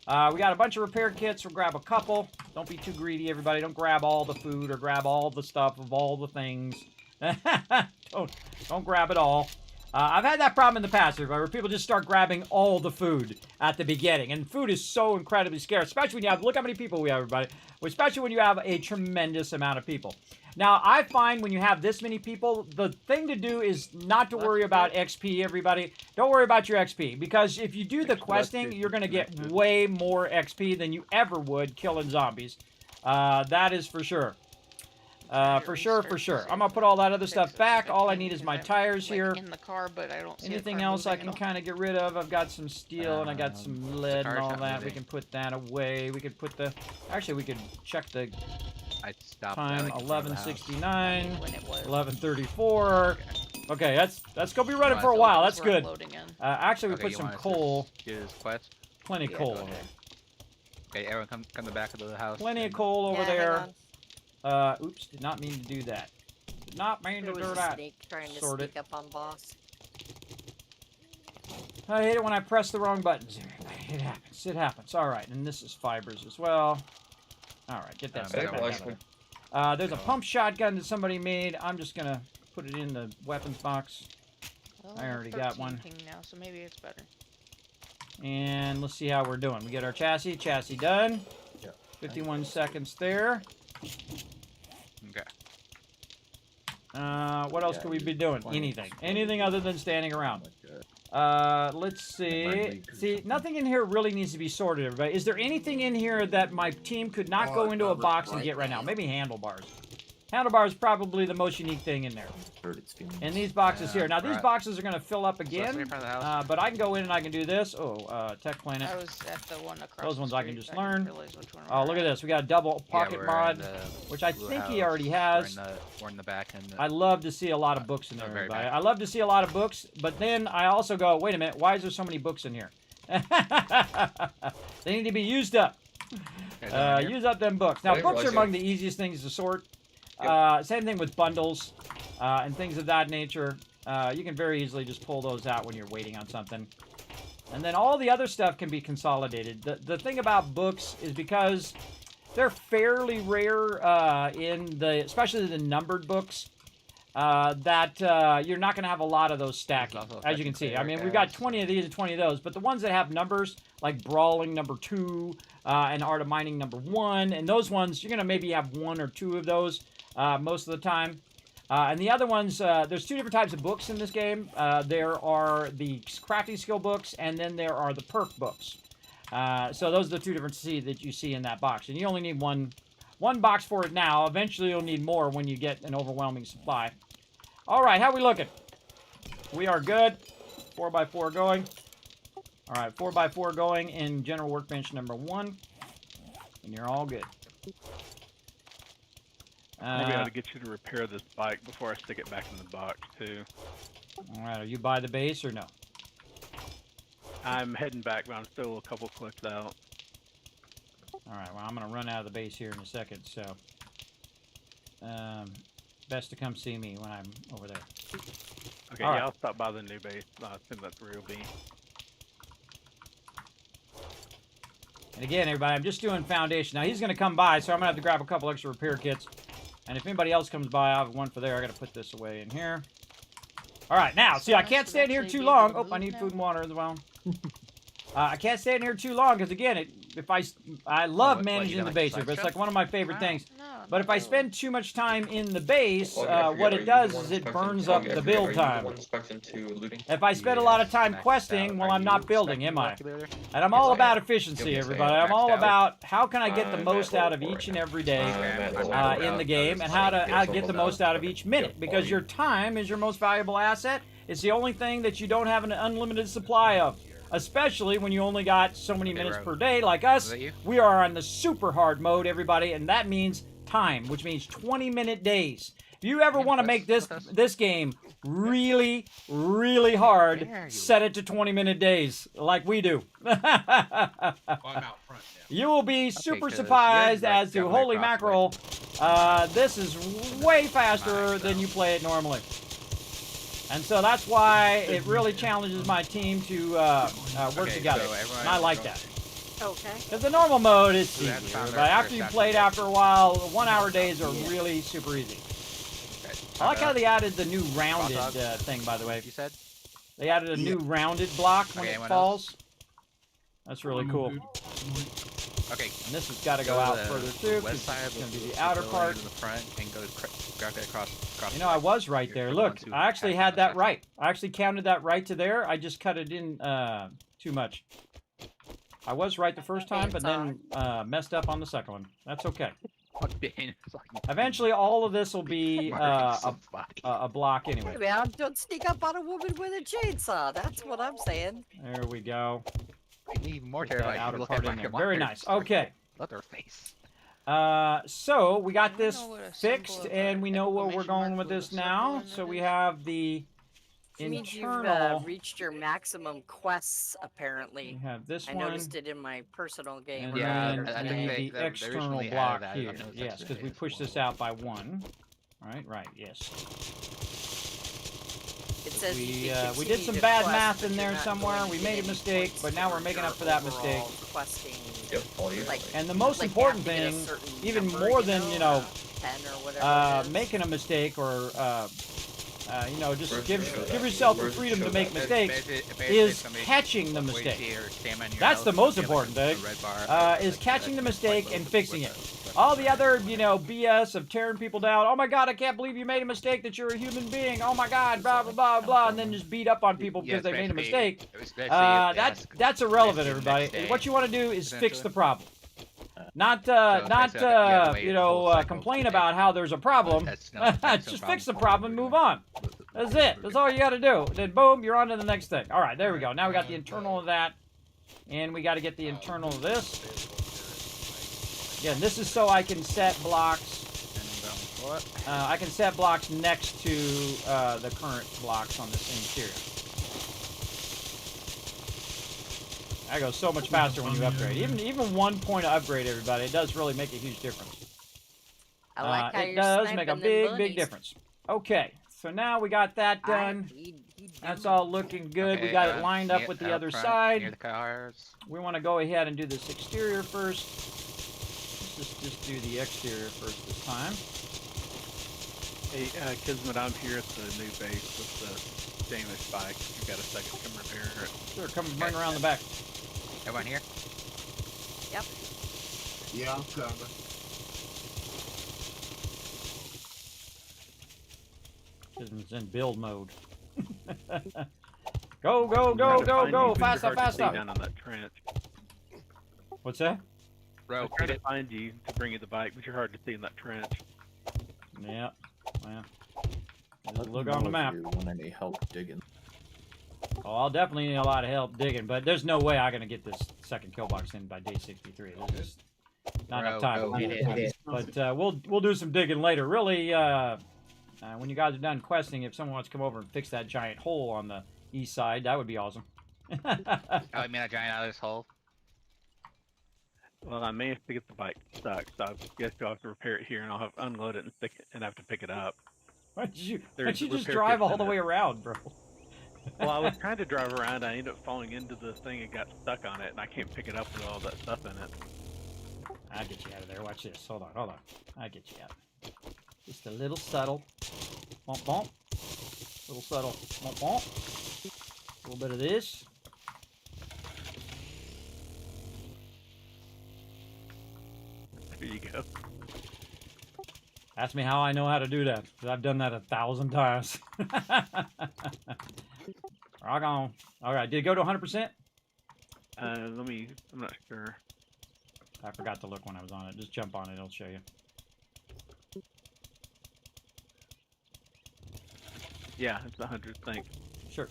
We got a bunch of repair kits. We'll grab a couple. Don't be too greedy, everybody. Don't grab all the food or grab all the stuff of all the things. Don't grab it all. I've had that problem in the past, everybody, where people just start grabbing all the food at the beginning. And food is so incredibly scarce, especially when you have, look how many people we have, everybody. Especially when you have a tremendous amount of people. Now, I find when you have this many people, the thing to do is not to worry about XP, everybody. Don't worry about your XP, because if you do the questing, you're going to get way more XP than you ever would killing zombies. That is for sure. For sure. I'm going to put all that other stuff back. All I need is my tires here. In the car, but I don't see anything else I can kind of get rid of. I've got some steel and I got some lead and all that. We can put that away. We could put the... Actually, we could check the time. 11:69. 11:34. Okay, that's going to be running for a while. That's good. Actually, we put some coal. Plenty of coal over there. Okay, everyone come to the back of the house. Plenty of coal over there. Oops, did not mean to do that. Did not mean to do that. Trying to sneak up on boss. I hate it when I press the wrong buttons. It happens. It happens. All right, and this is fibers as well. All right, get that stuff back out of there. There's a pump shotgun that somebody made. I'm just gonna put it in the weapons box. Well, I already got one. Now, so maybe it's better. And let's see how we're doing. We get our chassis. Chassis done. 51 seconds there. Okay. What else could we be doing? Anything. Anything other than standing around. Let's see. See, nothing in here really needs to be sorted, everybody. Is there anything in here that my team could not go into a box and get right now? Maybe handlebars. Handlebars is probably the most unique thing in there. In these boxes here. Now, these boxes are going to fill up again, but I can go in and I can do this. Oh, Tech Planet. I was at the one across those ones the I can street. just learn. Oh, look at this. We got a double pocket mod, which I think he already has. We're in the back. I love to see a lot of books in there, everybody. I love to see a lot of books, but then I also go, wait a minute, why is there so many books in here? They need to be used up. Use up them books. Now, books are among the easiest things to sort. Same thing with bundles and things of that nature. You can very easily just pull those out when you're waiting on something. And then all the other stuff can be consolidated. The thing about books is because they're fairly rare especially the numbered books, that you're not going to have a lot of those stacking, also as you can affecting see. I mean, player we've got counts. 20 of these and 20 of those, but the ones that have numbers, like Brawling number 2 and Art of Mining number 1, and those ones, you're going to maybe have 1 or 2 of those most of the time. And the other ones, there's 2 different types of books in this game. There are the crafting skill books, and then there are the perk books. So those are the 2 different that you see in that box. And you only need one box for it now. Eventually, you'll need more when you get an overwhelming supply. All right, how we looking? We are good. 4x4 going. All right, 4x4 going in general workbench number 1. And you're all good. Maybe I ought to get you to repair this bike before I stick it back in the box, too. All right, are you by the base or no? I'm heading back, but I'm still a couple clicks out. All right, well, I'm going to run out of the base here in a second, so best to come see me when I'm over there. Okay, All yeah, right. I'll stop by the new base. I assume that's real B. And again, everybody, I'm just doing foundation. Now, he's going to come by, so I'm going to have to grab a couple extra repair kits. And if anybody else comes by, I have one for there. I got to put this away in here. All right, now, see, I can't stay in here too long. Oh, I need food and water as well. I can't stay in here too long because, again, I love managing the base here, but it's like one of my favorite things. But if I spend too much time in the base, what it does is it burns up the build time. If I spend a lot of time questing, well, I'm not building, am I? And I'm all about efficiency, everybody. I'm all about how can I get the most out of each and every day in the game, and how to get the most out of each minute, because your time is your most valuable asset. It's the only thing that you don't have an unlimited supply of. Especially when you only got so many minutes per day like us. We are on the super hard mode, everybody, and that means time, which means 20-minute days. If you ever want to make this game really, really hard, set it to 20-minute days, like we do. You will be super surprised as to, holy mackerel, this is way faster than you play it normally. And so that's why it really challenges my team to work together. And I like that. Okay. Because the normal mode is easier. But after you played after a while, 1 hour days are really super easy. I like how they added the new rounded thing, by the way. You said? They added a new rounded block when it falls. That's really cool. Okay. And this has got to go out further too, because it's going to be the outer part. In the front and go across. You know, I was right there. Look, I actually had that right. I actually counted that right to there. I just cut it in too much. I was right the first time, but then messed up on the second one. That's okay. Eventually, all of this will be a block anyway. Man, don't sneak up on a woman with a chainsaw. That's what I'm saying. There we go. Even more That terrifying. outer part in there. Very nice. Okay. Leatherface. So we got this fixed, and we know where we're going with this now. So we have the It means internal. you've reached your maximum quests, apparently. We have this I one. noticed it in my personal game. And Yeah, then I think the external block here. Yes, because we pushed this out by 1. Right, yes. It says We did some bad math in there somewhere. We made a mistake, but now we're making up for that mistake. Questing, And the most important thing, even more than, you know, 10 or whatever making a mistake or, you know, just give yourself the freedom to make mistakes, is catching the mistake. That's the most important thing, is catching the mistake and fixing it. All the other, you know, BS of tearing people down. Oh my God, I can't believe you made a mistake, that you're a human being. Oh my God, blah, blah, blah, blah. And then just beat up on people because they made a mistake. That's irrelevant, everybody. What you want to do is fix the problem. Not you know, complain about how there's a problem. Just fix the problem and move on. That's it. That's all you got to do. Then boom, you're on to the next thing. All right, there we go. Now we got the internal of that. And we got to get the internal of this. Again, this is so I can set blocks. I can set blocks next to the current blocks on this interior. That goes so much faster when you upgrade. Even 1 point of upgrade, everybody, it does really make a huge difference. I like how it does make a big difference. Okay, so now we got that done. That's all looking good. We got it lined up with the other side. We want to go ahead and do this exterior first. Let's just do the exterior first this time. Hey, Kismet, I'm here at the new base with the damaged bike. If you've got a second, come repair it. Sure, come bring around the back. Everyone here? Yep. Yeah, I'm coming. It's in build mode. Go, go, go, go, go! Fast up, fast up! Down on that trench. What's that? Bro, I'm trying to find you to bring you the bike, but you're hard to see in that trench. Yeah, well, just look on the map. If you want any help digging? Oh, I'll definitely need a lot of help digging, but there's no way I'm gonna get this second kill box in by day 63. There's just not enough time. But we'll do some digging later. Really, when you guys are done questing, if someone wants to come over and fix that giant hole on the east side, that would be awesome. Oh, I mean a giant out of this hole. Well, I managed to get the bike stuck, so I guess you'll have to repair it here, and I'll have to unload it and stick it, and have to pick it up. Why don't you just drive all the way around, bro? Well, I was trying to drive around. I ended up falling into the thing and got stuck on it, and I can't pick it up with all that stuff in it. I'll get you out of there. Watch this. Hold on, hold on. I'll get you out. Just a little subtle. Bump, bump. Little subtle. Bump, bump. A little bit of this. There you go. Ask me how I know how to do that, because I've done that 1,000 times. Rock on. All right, did it go to 100%? I'm not sure. I forgot to look when I was on it. Just jump on it, it'll show you. Yeah, it's 100, thanks. Sure.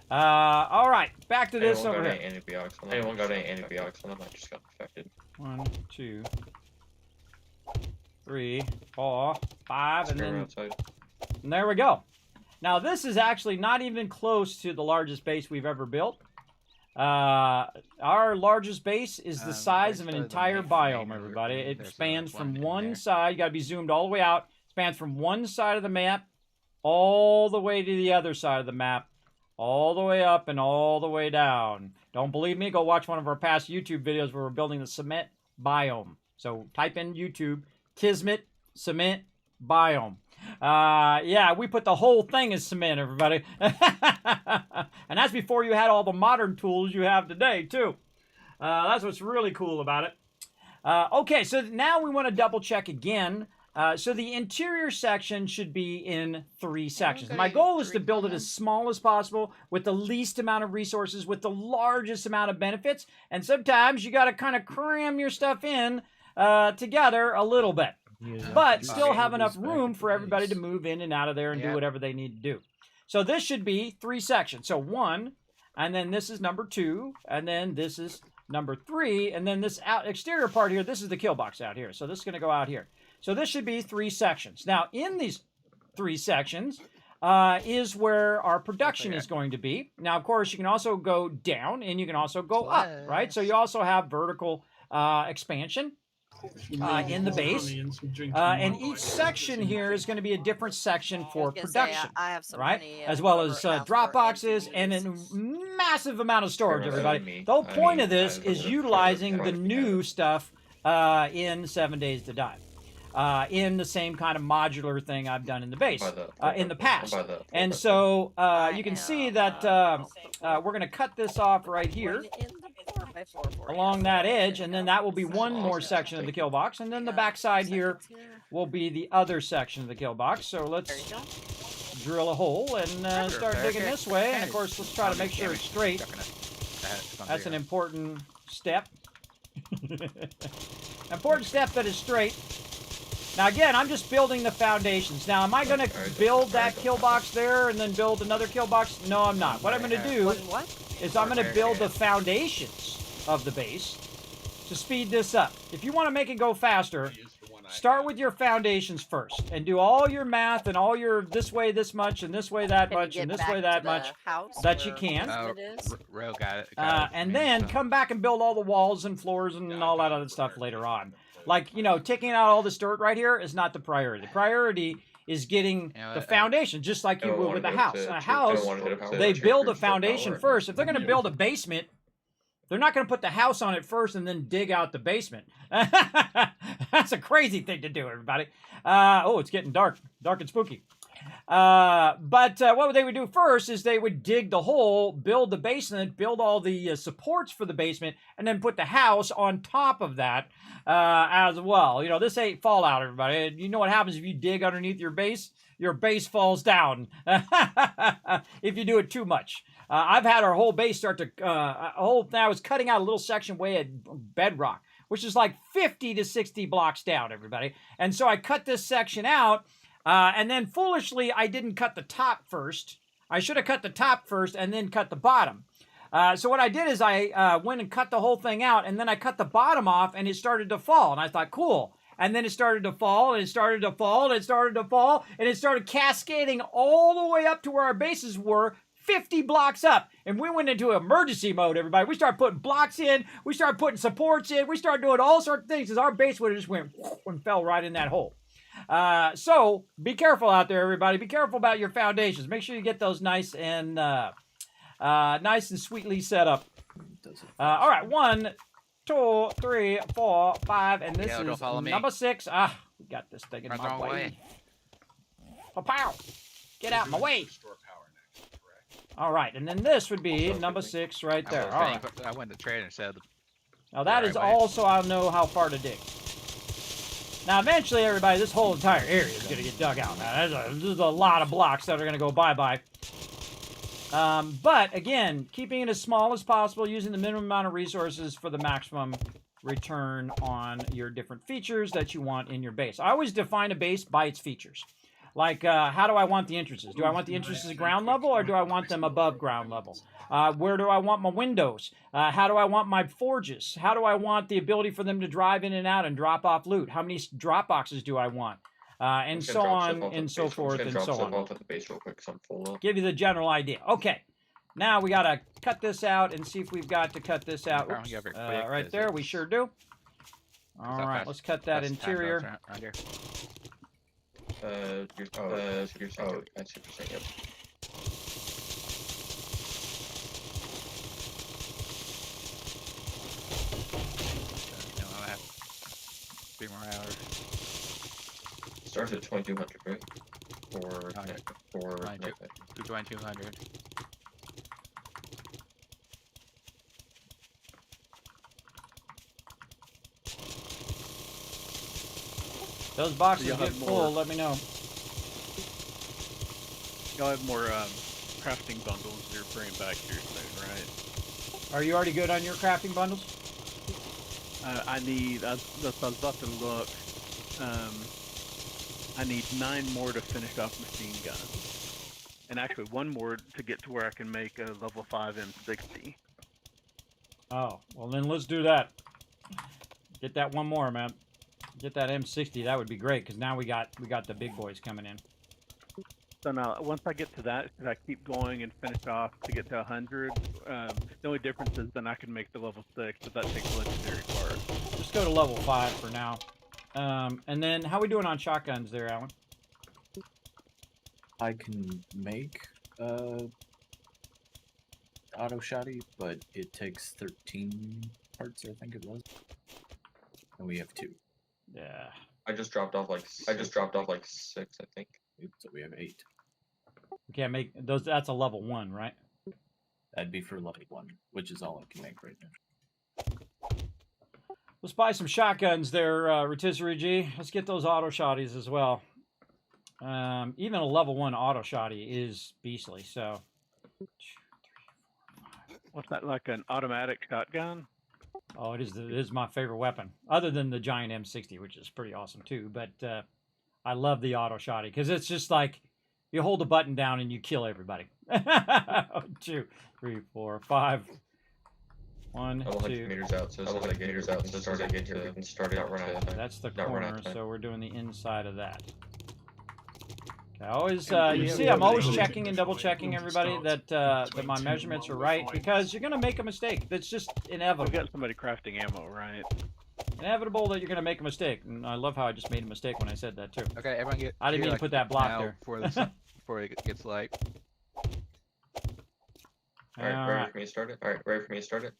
All right, back to this over here. Anyone got any antibiotics on them? I just got infected. 1, 2, 3, 4, 5, and then and there we go. Now this is actually not even close to the largest base we've ever built. Our largest base is the size of an entire biome, everybody. It spans from one side, you gotta be zoomed all the way out, spans from one side of the map all the way to the other side of the map, all the way up and all the way down. Don't believe me? Go watch one of our past YouTube videos where we're building the cement biome. So type in YouTube, Kismet cement biome. Yeah, we put the whole thing as cement, everybody. And that's before you had all the modern tools you have today, too. That's what's really cool about it. Okay, so now we want to double check again. So the interior section should be in 3 sections. My goal is to build it as small as possible with the least amount of resources, with the largest amount of benefits. And sometimes you got to kind of cram your stuff in together a little bit. But still have enough room for everybody to move in and out of there and do whatever they need to do. So this should be 3 sections. So 1, and then this is number 2, and then this is number 3, and then this exterior part here, this is the kill box out here. So this is going to go out here. So this should be 3 sections. Now, in these 3 sections is where our production is going to be. Now, of course, you can also go down and you can also go up, right? So you also have vertical expansion in the base. And each section here is going to be a different section for production, right? As well as drop boxes and a massive amount of storage, everybody. The whole point of this is utilizing the new stuff in 7 Days to Die. In the same kind of modular thing I've done in the base in the past. And so you can see that we're going to cut this off right here along that edge, and then that will be one more section of the kill box, and then the back side here will be the other section of the kill box. So let's drill a hole and start digging this way, and of course let's try to make sure it's straight. That's an important step. Important step that is straight. Now again, I'm just building the foundations. Now, am I going to build that kill box there and then build another kill box? No, I'm not. What I'm going to do is I'm going to build the foundations of the base to speed this up. If you want to make it go faster, start with your foundations first and do all your math and all your this way this much and this way that much and this way that much that you can. Ro got it. And then come back and build all the walls and floors and all that other stuff later on. Like, you know, taking out all this dirt right here is not the priority. The priority is getting the foundation, just like you would with a house. A house, they build a foundation first. If they're going to build a basement, They're not going to put the house on it first and then dig out the basement. That's a crazy thing to do, everybody. Oh, it's getting dark and spooky. But what they would do first is they would dig the hole, build the basement, build all the supports for the basement, and then put the house on top of that as well. You know, this ain't Fallout, everybody. You know what happens if you dig underneath your base? Your base falls down if you do it too much. I've had our whole base start to, I was cutting out a little section way at bedrock, which is like 50 to 60 blocks down, everybody. And so I cut this section out. And then foolishly, I didn't cut the top first. I should have cut the top first and then cut the bottom. So what I did is I went and cut the whole thing out, and then I cut the bottom off, and it started to fall. And I thought, cool. And then it started to fall, and it started to fall, and it started to fall, and it started cascading all the way up to where our bases were, 50 blocks up. And we went into emergency mode, everybody. We started putting blocks in. We started putting supports in. We started doing all sorts of things because our base would have just went and fell right in that hole. So be careful out there, everybody. Be careful about your foundations. Make sure you get those nice and sweetly set up. All right, 1, 2, 3, 4, 5, and this is number 6. We got this thing in my way. Oh, pow! Get out of my way. All right, and then this would be number 6 right there. All right. I went to trade and said. Now that is also I'll know how far to dig. Now, eventually, everybody, this whole entire area is going to get dug out. Now, there's a lot of blocks that are going to go bye-bye. But, again, keeping it as small as possible, using the minimum amount of resources for the maximum return on your different features that you want in your base. I always define a base by its features. Like, how do I want the entrances? Do I want the entrances at ground level, or do I want them above ground level? Where do I want my windows? How do I want my forges? How do I want the ability for them to drive in and out and drop off loot? How many drop boxes do I want? And so on and so forth and so on. Give you the general idea. Okay. Now we got to cut this out and see if we've got to cut this out. Oops. Right there, we sure do. All right, let's cut that interior. I see what you're saying, yep. I have 3 more hours. Starts at 2200, right? For 2200. Those boxes get full, let me know. Y'all have more crafting bundles you're bringing back here soon, right? Are you already good on your crafting bundles? I was about to look. I need 9 more to finish off machine guns. And actually 1 more to get to where I can make a level 5 M60. Oh, well then let's do that. Get that 1 more, man. Get that M60, that would be great, because now we got the big boys coming in. So now, once I get to that, because I keep going and finish off to get to 100, the only difference is then I can make the level 6, but that takes legendary parts. Just go to level 5 for now. And then, how we doing on shotguns there, Alan? I can make auto shotty, but it takes 13 parts, I think it was. And we have 2. Yeah. I just dropped off like 6, I think. So we have 8. We can't make those. That's a level 1, right? That'd be for level 1, which is all I can make right now. Let's buy some shotguns there, Rotisserie G. Let's get those auto shotties as well. Even a level 1 auto shotty is beastly, so. 2, 3, 4, 5. What's that, like an automatic shotgun? Oh, it is my favorite weapon, other than the giant M60, which is pretty awesome too. But I love the auto shotty because it's just like you hold the button down and you kill everybody. 2, 3, 4, 5. 1, 2. Meters out, so as soon as I get meters out, so as soon as I get here, we can start out run out of time. That's the Not run out corner, of time. so we're doing the inside of that. I always, you see, I'm always checking and double checking everybody that my measurements are right, because you're gonna make a mistake. That's just inevitable. We got somebody crafting ammo, right? Inevitable that you're gonna make a mistake, and I love how I just made a mistake when I said that too. Okay, everyone get. I didn't mean to put that block there. Before it gets light. Alright, ready for me to start it? Alright, ready for me to start it?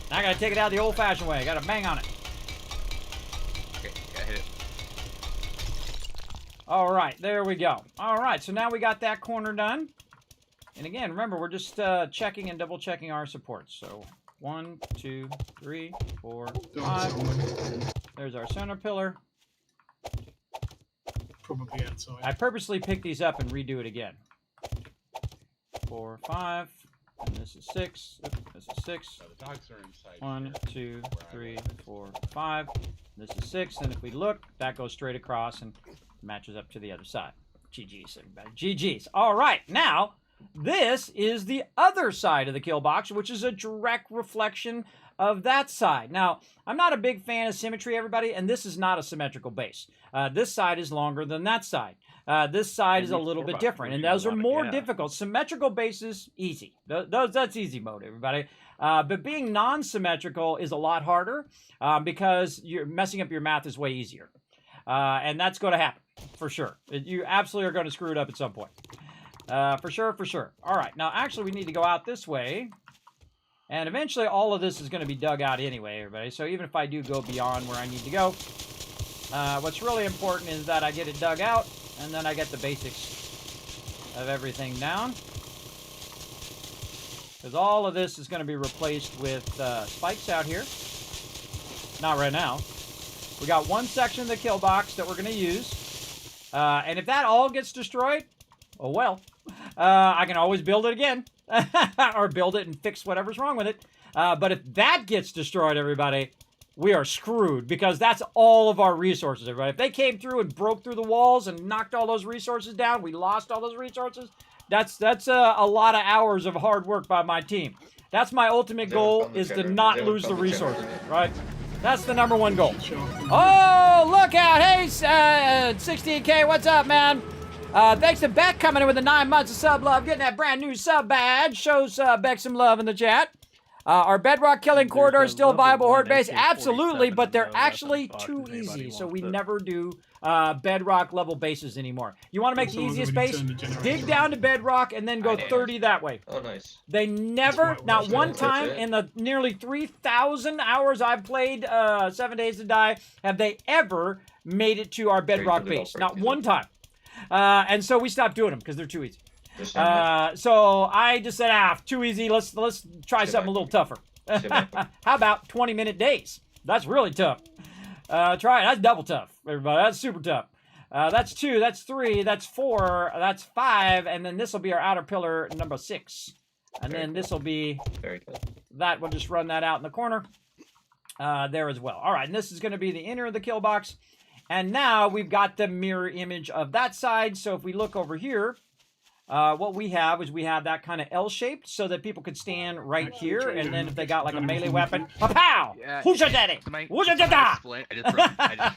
Now I gotta take it out the old-fashioned way. I gotta bang on it. Okay, yeah, hit it. All right, there we go. All right, so now we got that corner done. And again, remember, we're just checking and double-checking our supports. So 1, 2, 3, 4, 5. There's our center pillar. Probably outside. I purposely picked these up and redo it again. 4, 5, and this is 6. Oops, this is 6. 1, 2, 3, 4, 5. This is 6. And if we look, that goes straight across and matches up to the other side. GG's, everybody. GG's. All right, now this is the other side of the kill box, which is a direct reflection of that side. Now, I'm not a big fan of symmetry, everybody, and this is not a symmetrical base. This side is longer than that side. This side is a little bit different, and those are more difficult. Symmetrical bases, easy. That's easy mode, everybody. But being non-symmetrical is a lot harder because you're messing up your math is way easier. And that's going to happen, for sure. You absolutely are going to screw it up at some point. For sure, for sure. All right, now actually we need to go out this way. And eventually all of this is going to be dug out anyway, everybody. So even if I do go beyond where I need to go, what's really important is that I get it dug out, and then I get the basics of everything down. Because all of this is going to be replaced with spikes out here. Not right now. We got one section of the kill box that we're going to use. And if that all gets destroyed, oh well. I can always build it again. Or build it and fix whatever's wrong with it. But if that gets destroyed, everybody, we are screwed. Because that's all of our resources, everybody. If they came through and broke through the walls and knocked all those resources down, we lost all those resources. That's a lot of hours of hard work by my team. That's my ultimate goal, is to not lose the resources, right? That's the #1 goal. Oh, look out. Hey, 16K, what's up, man? Thanks to Beck coming in with the 9 months of sub love, getting that brand new sub badge. Shows Beck some love in the chat. Our bedrock killing corridor is still viable horde base? Absolutely, but they're actually too easy, so we never do bedrock level bases anymore. You want to make the easiest base? Dig down to bedrock and then go 30 that way. Oh, nice. They never, not one time in the nearly 3,000 hours I've played 7 Days to Die, have they ever made it to our bedrock base. Not one time. And so we stopped doing them because they're too easy. So I just said, too easy. Let's try something a little tougher. How about 20-minute days? That's really tough. Try it. That's double tough, everybody. That's super tough. That's 2. That's 3. That's 4. That's 5. And then this will be our outer pillar number 6. And then this will be that. We'll just run that out in the corner there as well. All right. And this is going to be the inner of the kill box. And now we've got the mirror image of that side. So if we look over here, what we have is we have that kind of L-shaped so that people could stand right here. And then if they got like a melee weapon, pow! Who's your daddy? Who's your dada? I just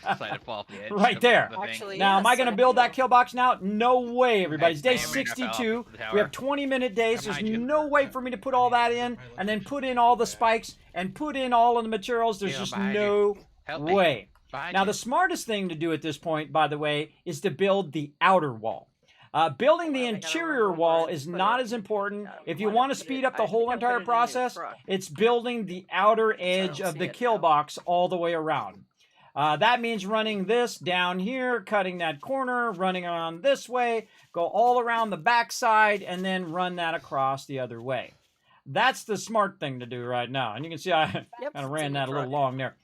decided to fall off the edge. Right there. Now, am I going to build that kill box now? No way, everybody. It's day 62. We have 20-minute days. There's no way for me to put all that in and then put in all the spikes and put in all of the materials. There's just no way. Now, the smartest thing to do at this point, by the way, is to build the outer wall. Building the interior wall is not as important. If you want to speed up the whole entire process, it's building the outer edge of the kill box all the way around. That means running this down here, cutting that corner, running around this way, go all around the backside, and then run that across the other way. That's the smart thing to do right now. And you can see I kind of ran that a little long there.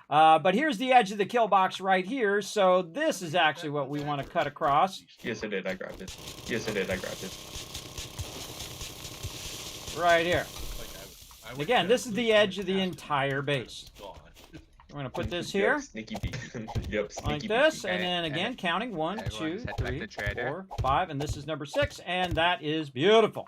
But here's the edge of the kill box right here. So this is actually what we want to cut across. Yes, I did. I grabbed it. Yes, I did. I grabbed it. Right here. Again, this is the edge of the entire base. We're going to put this here. Sneaky peek. Yep, like this. And then again, counting 1, 2, 3, 4, 5. And this is number 6. And that is beautiful.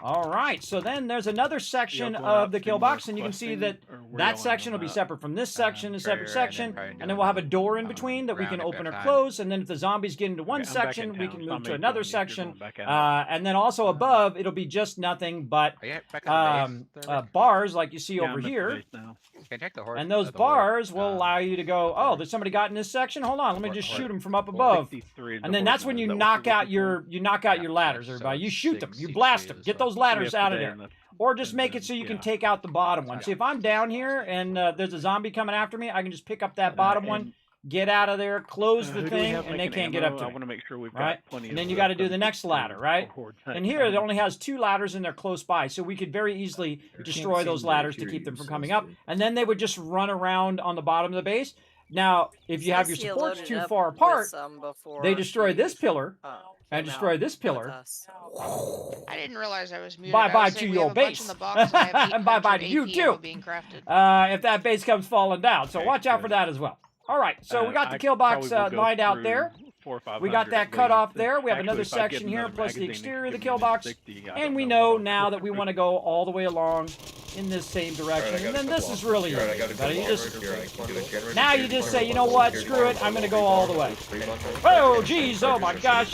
All right, so then there's another section of the kill box, and you can see that that section will be separate from this section, a separate section, and then we'll have a door in between that we can open or close, and then if the zombies get into one section, we can move to another section, and then also above, it'll be just nothing but bars like you see over here, and those bars will allow you to go, oh, there's somebody got in this section? Hold on, let me just shoot them from up above, and then that's when you knock out your ladders, everybody. You shoot them, you blast them, get those ladders out of there. Or just And make then, it so you can yeah. take out the bottom one. See, if I'm down here and there's a zombie coming after me, I can just pick up that bottom one, get out of there, close the who do we thing, have and they making can't get ammo? up to I me. want to make sure we've Right? got plenty And then of you got to do the 7.62 next ladder, right? horde And here it tank. only has 2 ladders and they're close by, so we could very easily destroy seem those to ladders to hear keep you, them from so coming it's up. good. And then they would just run around on the bottom of the base. Now, if you have your Says he supports loaded too up far with apart, some before they destroy he, this pillar came and destroy out this with pillar. us. I didn't realize I was muted. Bye I bye was to saying we your have a bunch in base. the box. And I have And bye bye to 800 you AP ammo too. being crafted. If that base comes falling down. So Okay, watch out good. for that as well. All right, so we got the I kill box probably will go lined out through there. 400 or 500 We got that at cut least. off there. We have Actually, another if I get section here, another plus the magazine, exterior of the give me kill an box. 60, I And don't we know know what now I'll that we do. want to go all the way along in this same direction. And then this is really Alright, I it. got a But you good just, here, I can do a generator. now you just say, you know what, screw it, I'm going to go all the way. Oh, geez, oh my gosh.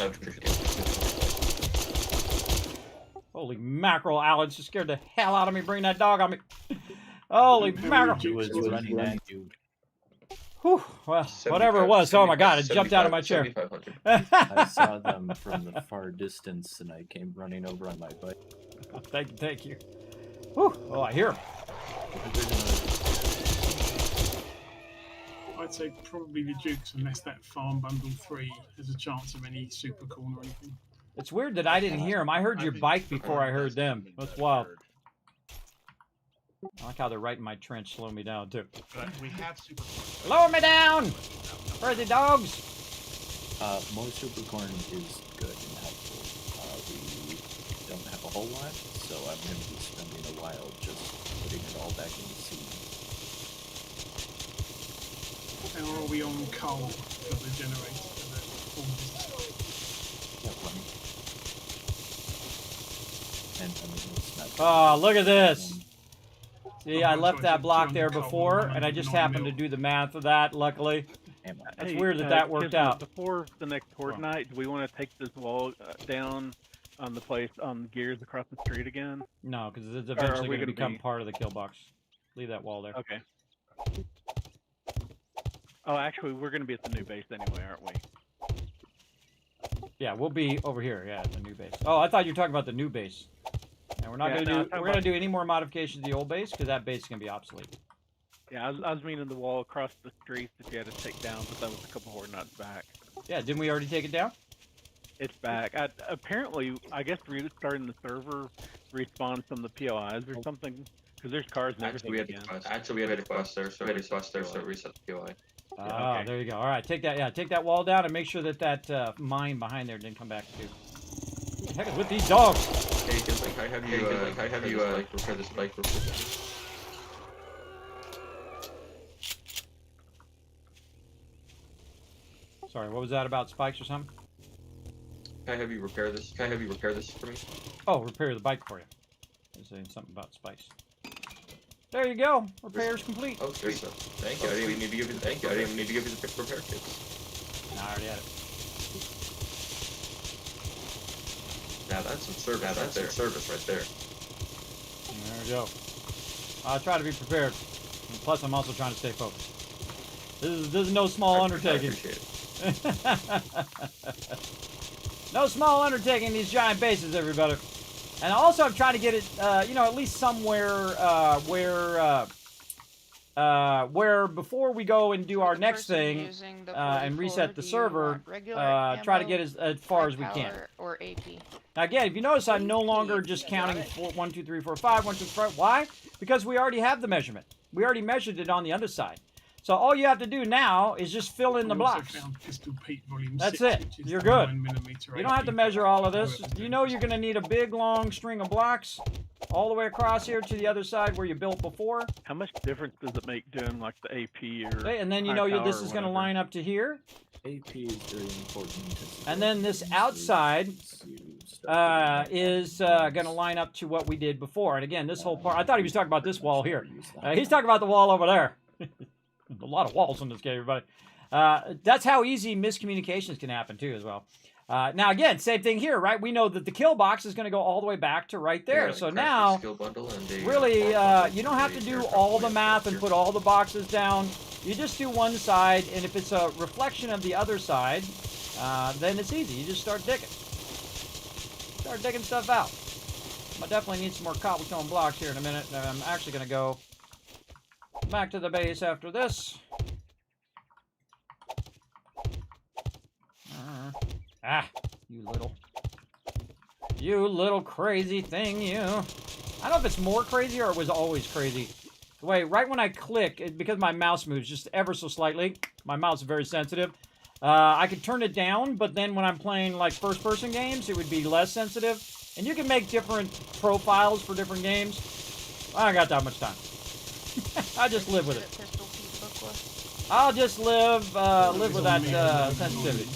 Holy mackerel, Alex, you scared the hell out of me bringing that dog on me. Holy mackerel. It was running at you. Whew, well, whatever it was. Oh my god, it jumped out of my chair. I saw them from the far distance, and I came running over on my bike. Thank you. Whew, oh, I hear him. I'd say probably the Dukes, unless that farm bundle 3 has a chance of any super corn or anything. It's weird that I didn't hear him. I heard your bike before I heard them. That's wild. I like how they're right in my trench, slowing me down too. But we have super corn. Lower me down! Where are the dogs? More super corn is good and helpful. We don't have a whole lot, so I'm going to be spending a while just putting it all back in the seed. How are we on coal for the generator? For the full business? Yeah, plenty. And I mean, it's not. Oh, look at this. See, I Oh, left sorry, that block 200 there coal, before, and I just 109 happened to mil. do the math of that, luckily. It's weird that that worked Kismet, out. Before the next horde night, do we want to take this wall down on the place on gears across the street again? No, because it's Or are eventually we going to gonna become be- part of the kill box. Leave that wall there. Okay. Oh, actually, we're going to be at the new base anyway, aren't we? Yeah, we'll be over here. Yeah, at the new base. Oh, I thought you were talking about the new base. And we're not Yeah, going to no, I'm do. talking We're going about- to do any more modifications to the old base because that base is going to be obsolete. Yeah, I was meaning the wall across the street that you had to take down, but that was a couple horde nuts back. Yeah, didn't we already take it down? It's back. Apparently, I guess restarting the server respawns from the POIs or something, because there's cars and everything again. Actually, we had a quest there, so we had a quest there, so reset the POI. Ah, there you go. All right, take that. Yeah, take that wall down and make sure that that mine behind there didn't come back too. What the heck is with these dogs? Hey, Kismet, I have you repair this bike real quick. Sorry, what was that about spikes or something? Can I have you repair this? Can I have you repair this for me? Oh, repair the bike for you. I was saying something about spikes. There you go. Repair's complete. Oh, sweet. Thank you. I didn't even need to give you. Thank you. I didn't even need to give you the repair kits. No, I already had it. Now that's some service. Now that's some service right there. There we go. I try to be prepared. And plus, I'm also trying to stay focused. This is no small undertaking. I appreciate it. No small undertaking, these giant bases, everybody. And also, I'm trying to get it, you know, at least somewhere where before we go and do our next thing and reset the server, try to get as far as we can. Or AP. Now again, if you notice, I'm no longer just counting 1, 2, 3, 4, 5, 1, 2, 3, 4. Why? Because we already have the measurement. We already measured it on the other side. So all you have to do now is just fill in the We also blocks. found Pistol Pete Volume That's 6, it. which is You're the good. 9mm You don't have to AP. measure all of this. Whoever's You doing know this. you're going to need a big, long string of blocks all the way across here to the other side where you built before. How much difference does it make doing like the AP or? Okay, and then you high know power this or is going to whatever? line up to here. AP is very important. And then this outside is going to line up to what we did before. And again, this whole part, I thought he was talking about this wall here. He's talking about the wall over there. A lot of walls in this game, everybody. That's how easy miscommunications can happen too as well. Now again, same thing here, right? We know that the kill box is going to go all the way back to right there. Yeah, So craft now, a skill bundle and a, really, farm you don't bundle have to and do a all the farm math bundle. and put all the boxes down. You just do one side, and if it's a reflection of the other side, then it's easy. You just start digging. Start digging stuff out. I definitely need some more cobblestone blocks here in a minute. I'm actually going to go back to the base after this. You little crazy thing, you. I don't know if it's more crazy or it was always crazy. The way, right when I click, because my mouse moves just ever so slightly, my mouse is very sensitive, I could turn it down, but then when I'm playing like first-person games, it would be less sensitive. And you can make different profiles for different games. I don't got that much time. I just live with it. I'll just live with that sensitivity.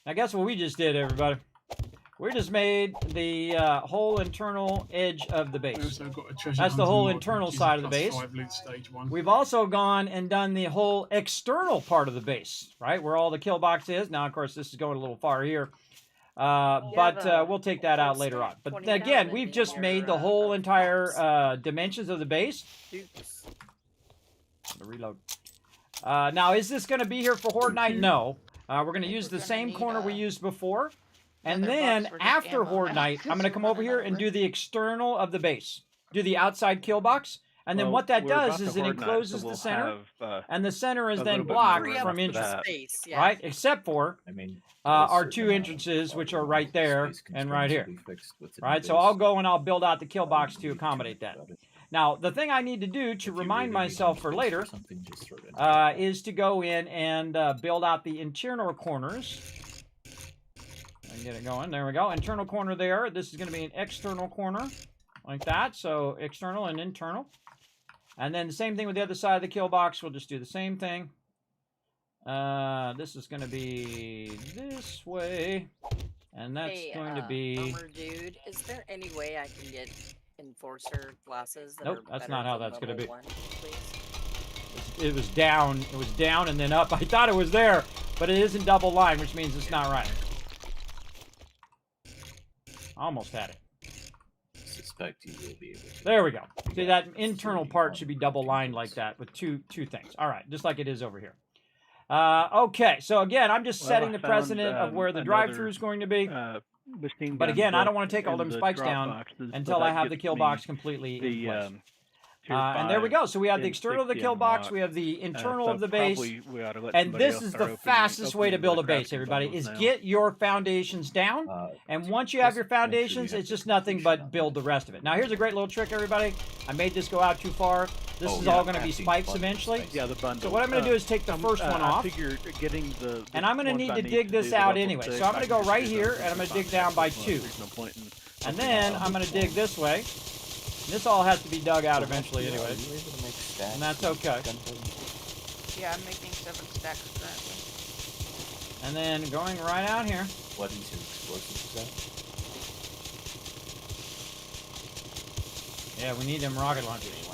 Now guess what we just did, everybody? We just made the whole internal edge of the base. That's the whole internal side of the base. We've also gone and done the whole external part of the base, right? Where all the kill box is. Now, of course, this is going a little far here. But we'll take that out later on. But again, we've just made the whole entire dimensions of the base. Reload. Now, is this going to be here for Horde Night? No. We're going to use the same corner we used before. And then, after Horde Night, I'm going to come over here and do the external of the base. Do the outside kill box. And then what that does is it encloses the center. And the center is then blocked from entries. Right? Except for our two entrances, which are right there and right here. Right? So I'll go and I'll build out the kill box to accommodate that. Now, the thing I need to do to remind myself for later is to go in and build out the internal corners. And get it going. There we go. Internal corner there. This is going to be an external corner like that. So external and internal. And then the same thing with the other side of the kill box. We'll just do the same thing. This is going to be this way. And that's going to be... Bummer dude, is there any way I can get enforcer glasses that nope, are that's not how that's going to be. One, it was down. It was down and then up. I thought it was there, but it isn't double line, which means it's not right. Almost had it. I suspect you will be able to. There we go. See, that internal part should be double lined like that with two things. All right, just like it is over here. Okay, so again, I'm just setting the precedent of where the drive-through is going to be. But again, I don't want to take all them spikes down until I have the kill box completely in place. And there we go. So we have the external of the kill box. We have the internal of the base. And this is the fastest way to build a base, everybody, is get your foundations down. And once you have your foundations, it's just nothing but build the rest of it. Now, here's a great little trick, everybody. I made this go out too far. This is all going to be spikes eventually. Yeah, the bundle. So what I'm going to do is take the first one off. And I'm going to need to dig this out anyway. So I'm going to go right here, and I'm going to dig down by 2. And then I'm going to dig this way. This all has to be dug out eventually anyway. And that's okay. Yeah, I'm making 7 stacks currently. And then going right out here. What is your explosive set? Yeah, we need them rocket launchers.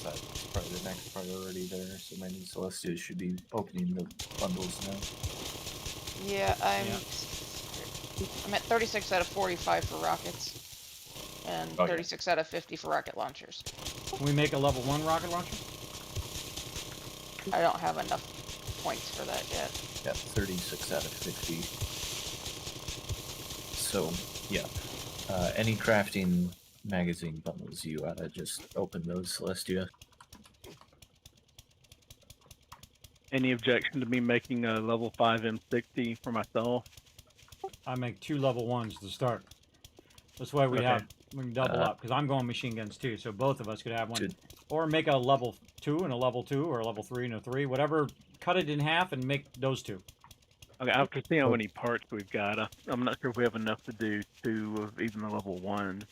That's probably the next priority there. So maybe Celestia should be opening the bundles now. Yeah, I'm at 36 out of 45 for rockets. And 36 out of 50 for rocket launchers. Can we make a level 1 rocket launcher? I don't have enough points for that yet. Yeah, 36 out of 50. So, yeah. Any crafting magazine bundles, you oughta just open those, Celestia. Any objection to me making a level 5 M60 for myself? I make 2 level 1s to start. That's why we have... We can double up, because I'm going machine guns too, so both of us could have one. Or make a level 2 and a level 2, or a level 3 and a 3, whatever. Cut it in half and make those 2. Okay, I have to see how many parts we've got. I'm not sure if we have enough to do 2 of even the level 1.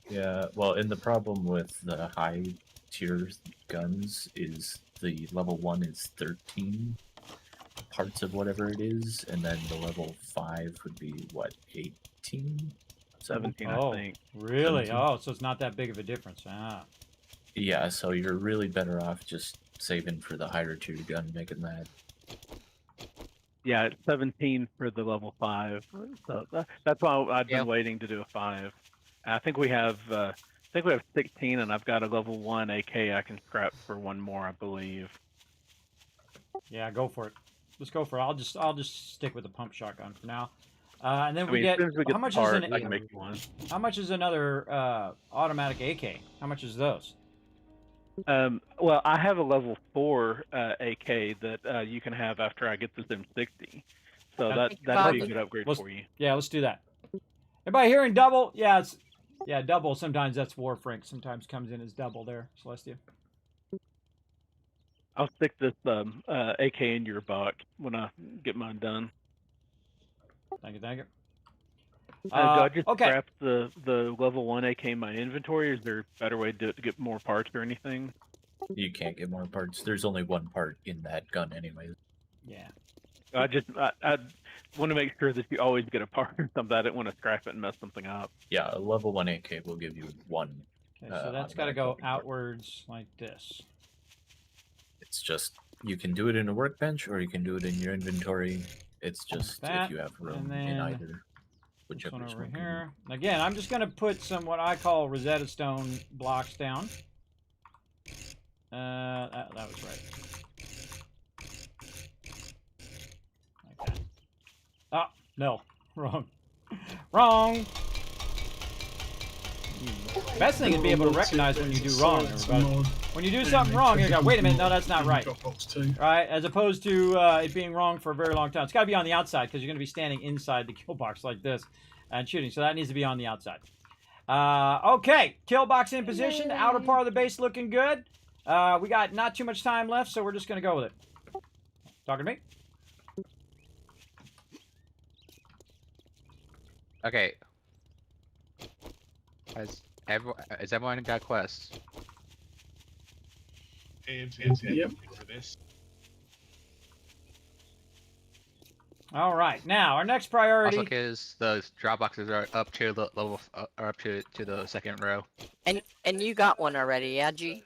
Yeah, well, and the problem with the high tier guns is the level 1 is 13 parts of whatever it is, and then the level 5 would be, what, 18? 17, oh, I think. Really? 17. Oh, so it's not that big of a difference. Ah. Yeah, so you're really better off just saving for the higher tier gun, making that. Yeah, it's 17 for the level 5. So that's why I've been waiting to do a 5. I think we have 16, and I've got a level 1 AK I can scrap for 1 more, I believe. Yeah, go for it. Let's go for it. I'll just stick with the pump shotgun for now. And then I we mean, get, as soon as we get how the much part, is I can make you one. how much is another automatic AK? How much is those? Well, I have a level 4 AK that you can have after I get this M60. So that'd be a good upgrade for you. Yeah, let's do that. Everybody hearing double? Yeah, double. Sometimes that's War Frank. Sometimes comes in as double there, Celestia. I'll stick this AK in your box when I get mine done. Thank you, thank you. Do I just okay. scrap the level 1 AK in my inventory? Or is there a better way to get more parts or anything? You can't get more parts. There's only one part in that gun anyways. Yeah. I want to make sure that you always get a part or something. I didn't want to scrap it and mess something up. Yeah, a level 1 AK will give you one. Okay, so that's got to go outwards like this. It's just, you can do it in a workbench or you can do it in your inventory. It's just if you have room in either. This one over here. Again, I'm just going to put some what I call Rosetta Stone blocks down. That was right. Like that. Oh, no. Wrong. Wrong! Best thing is to be able to recognize when you do wrong, everybody. When you do something wrong, you go, wait a minute, no, that's not right. Right? As opposed to it being wrong for a very long time. It's got to be on the outside because you're going to be standing inside the kill box like this and shooting. So that needs to be on the outside. Okay, kill box in position. The outer part of the base looking good. We got not too much time left, so we're just going to go with it. Talking to me? Okay. Has everyone got quests? Yep. For this. All right. Now, our next priority. Also, because those drop boxes are up to the level, are up to the second row. And you got one already, yeah, G?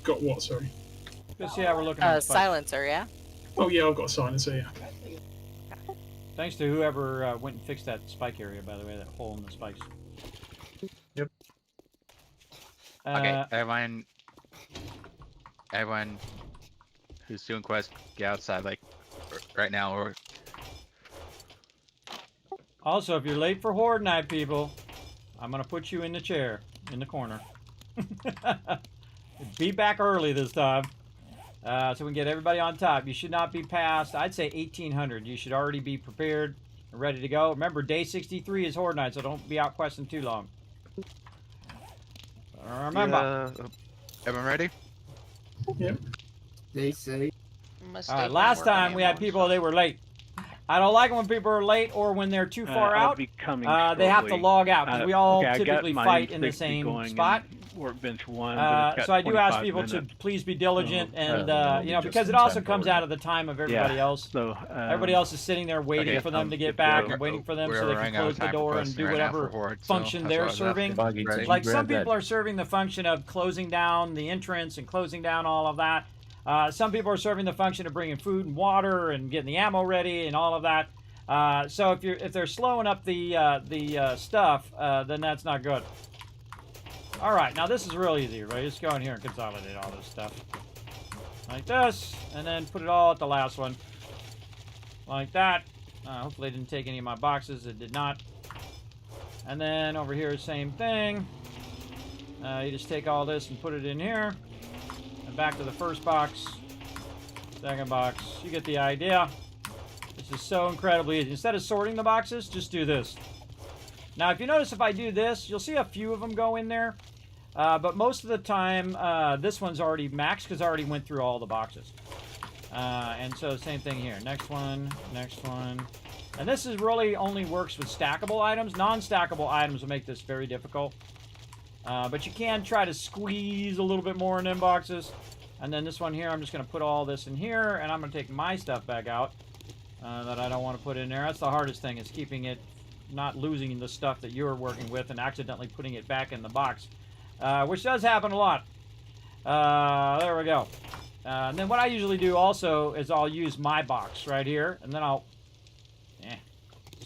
Got what? Sorry. Let's see how we're looking. At silencer, yeah. Oh yeah, I've got a silencer. Yeah. Thanks to whoever went and fixed that spike area, by the way, that hole in the spikes. Yep. Okay, everyone who's doing quests, get outside, like, right now, or... Also, if you're late for Horde Night, people, I'm gonna put you in the chair, in the corner. Be back early this time. So we can get everybody on top. You should not be past, I'd say 1800. You should already be prepared and ready to go. Remember, day 63 is Horde Night, so don't be out questing too long. Remember. Everyone ready? Yep. They say. Alright, last time we had people, they were late. I don't like it when people are late or when they're too far out. Be coming they have to log out because we all okay, typically fight in the same spot. Workbench 1. So I do ask people to please be diligent and you know, because it also comes out of the time of everybody else. So everybody else is sitting there waiting for them to get back and waiting for them so they can close the door and do whatever function they're serving. Like some people are serving the function of closing down the entrance and closing down all of that. Some people are serving the function of bringing food and water and getting the ammo ready and all of that. So if they're slowing up the stuff, then that's not good. All right, now this is real easy, right? Just go in here and consolidate all this stuff. Like this, and then put it all at the last one. Like that. Hopefully it didn't take any of my boxes. It did not. And then over here, same thing. You just take all this and put it in here. And back to the first box. Second box. You get the idea. This is so incredibly easy. Instead of sorting the boxes, just do this. Now, if you notice, if I do this, you'll see a few of them go in there. But most of the time, this one's already maxed because I already went through all the boxes. And so same thing here. Next one, next one. And this is really only works with stackable items. Non-stackable items will make this very difficult. But you can try to squeeze a little bit more in them boxes. And then this one here, I'm just going to put all this in here. And I'm going to take my stuff back out that I don't want to put in there. That's the hardest thing, is keeping it, not losing the stuff that you're working with and accidentally putting it back in the box. Which does happen a lot. There we go. And then what I usually do also is I'll use my box right here. And then I'll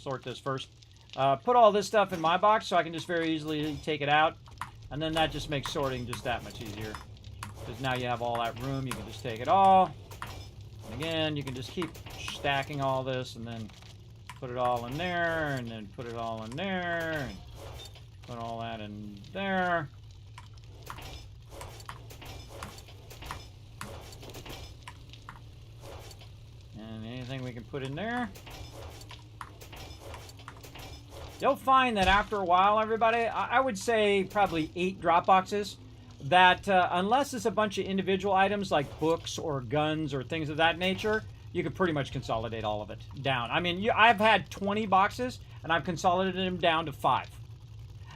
sort this first. Put all this stuff in my box so I can just very easily take it out. And then that just makes sorting just that much easier. Because now you have all that room, you can just take it all. And again, you can just keep stacking all this and then put it all in there, and then put it all in there, and put all that in there. And anything we can put in there. You'll find that after a while, everybody, I would say probably 8 drop boxes, that unless it's a bunch of individual items like books or guns or things of that nature, you could pretty much consolidate all of it down. I mean, I've had 20 boxes, and I've consolidated them down to 5.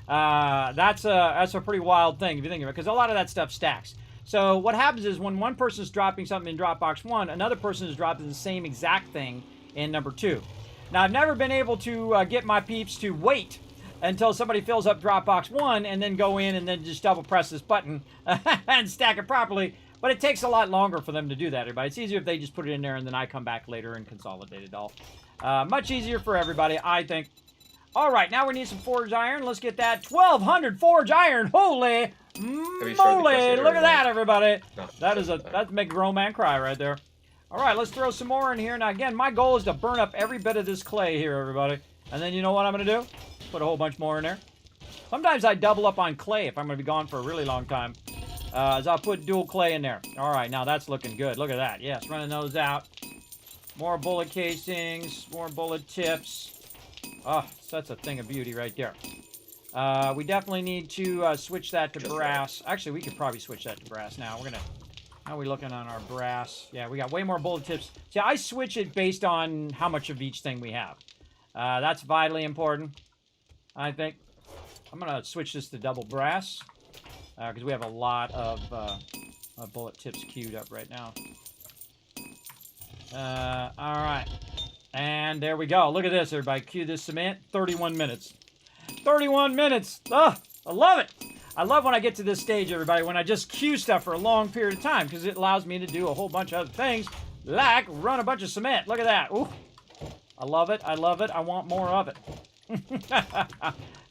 That's a pretty wild thing if you think of it, because a lot of that stuff stacks. So what happens is when one person's dropping something in Dropbox 1, another person is dropping the same exact thing in number 2. Now, I've never been able to get my peeps to wait until somebody fills up Dropbox 1 and then go in and then just double press this button and stack it properly. But it takes a lot longer for them to do that, everybody. It's easier if they just put it in there and then I come back later and consolidate it all. Much easier for everybody, I think. All right, now we need some forged iron. Let's get that 1,200 forged iron. Holy moly! Look at that, everybody. No, That'd make a grown man cry right there. All right, let's throw some more in here. Now, again, my goal is to burn up every bit of this clay here, everybody. And then you know what I'm going to do? Put a whole bunch more in there. Sometimes I double up on clay if I'm going to be gone for a really long time. As I'll put dual clay in there. All right, now that's looking good. Look at that. Yes, running those out. More bullet casings, more bullet tips. Oh, that's a thing of beauty right there. We definitely need to switch that to brass. Actually, we could probably switch that to brass now. We're going to... How are we looking on our brass? Yeah, we got way more bullet tips. See, I switch it based on how much of each thing we have. That's vitally important, I think. I'm going to switch this to double brass because we have a lot of bullet tips queued up right now. All right. And there we go. Look at this, everybody. Cue this cement. 31 minutes. 31 minutes. Oh, I love it. I love when I get to this stage, everybody, when I just queue stuff for a long period of time, because it allows me to do a whole bunch of other things, like run a bunch of cement. Look at that. Ooh. I love it. I love it. I want more of it.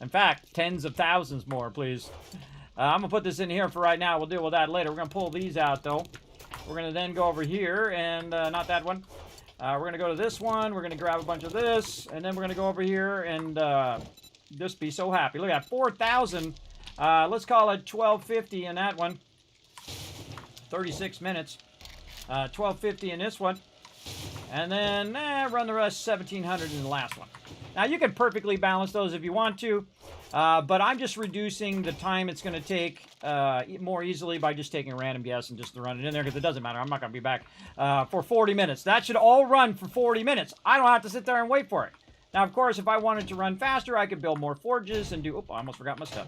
In fact, tens of thousands more, please. I'm going to put this in here for right now. We'll deal with that later. We're going to pull these out, though. We're going to then go over here, and not that one. We're going to go to this one. We're going to grab a bunch of this, and then we're going to go over here and just be so happy. Look at that. 4,000. Let's call it 1250 in that one. 36 minutes. 1250 in this one. And then run the rest 1700 in the last one. Now you can perfectly balance those if you want to, but I'm just reducing the time it's going to take more easily by just taking a random guess and just run it in there, because it doesn't matter. I'm not going to be back for 40 minutes. That should all run for 40 minutes. I don't have to sit there and wait for it. Now, of course, if I wanted to run faster, I could build more forges and do... Oh, I almost forgot my stuff.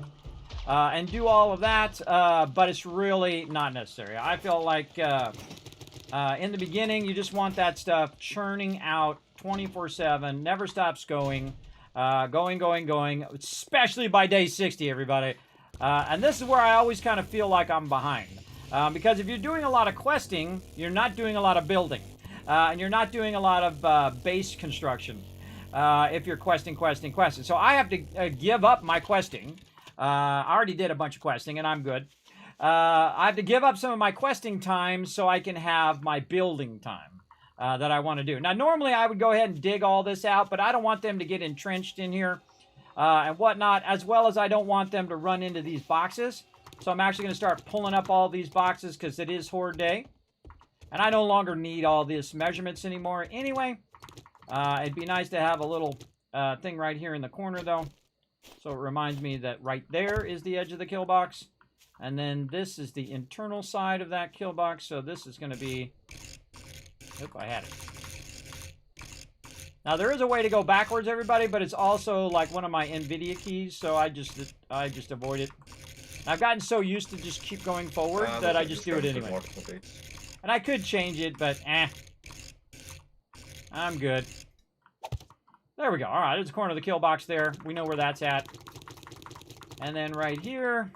And do all of that, but it's really not necessary. I feel like in the beginning, you just want that stuff churning out 24/7, never stops going, going, especially by day 60, everybody. And this is where I always kind of feel like I'm behind. Because if you're doing a lot of questing, you're not doing a lot of building. And you're not doing a lot of base construction if you're questing. So I have to give up my questing. I already did a bunch of questing, and I'm good. I have to give up some of my questing time so I can have my building time that I want to do. Now, normally I would go ahead and dig all this out, but I don't want them to get entrenched in here and whatnot, as well as I don't want them to run into these boxes. So I'm actually going to start pulling up all these boxes because it is Horde Day. And I no longer need all these measurements anymore anyway. It'd be nice to have a little thing right here in the corner, though. So it reminds me that right there is the edge of the kill box. And then this is the internal side of that kill box. So this is going to be... Oop, I had it. Now, there is a way to go backwards, everybody, but it's also like one of my NVIDIA keys, so I just avoid it. I've gotten so used to just keep going forward that I just do it anyway. And I could change it, but I'm good. There we go. All right, there's the corner of the kill box there. We know where that's at. And then right here,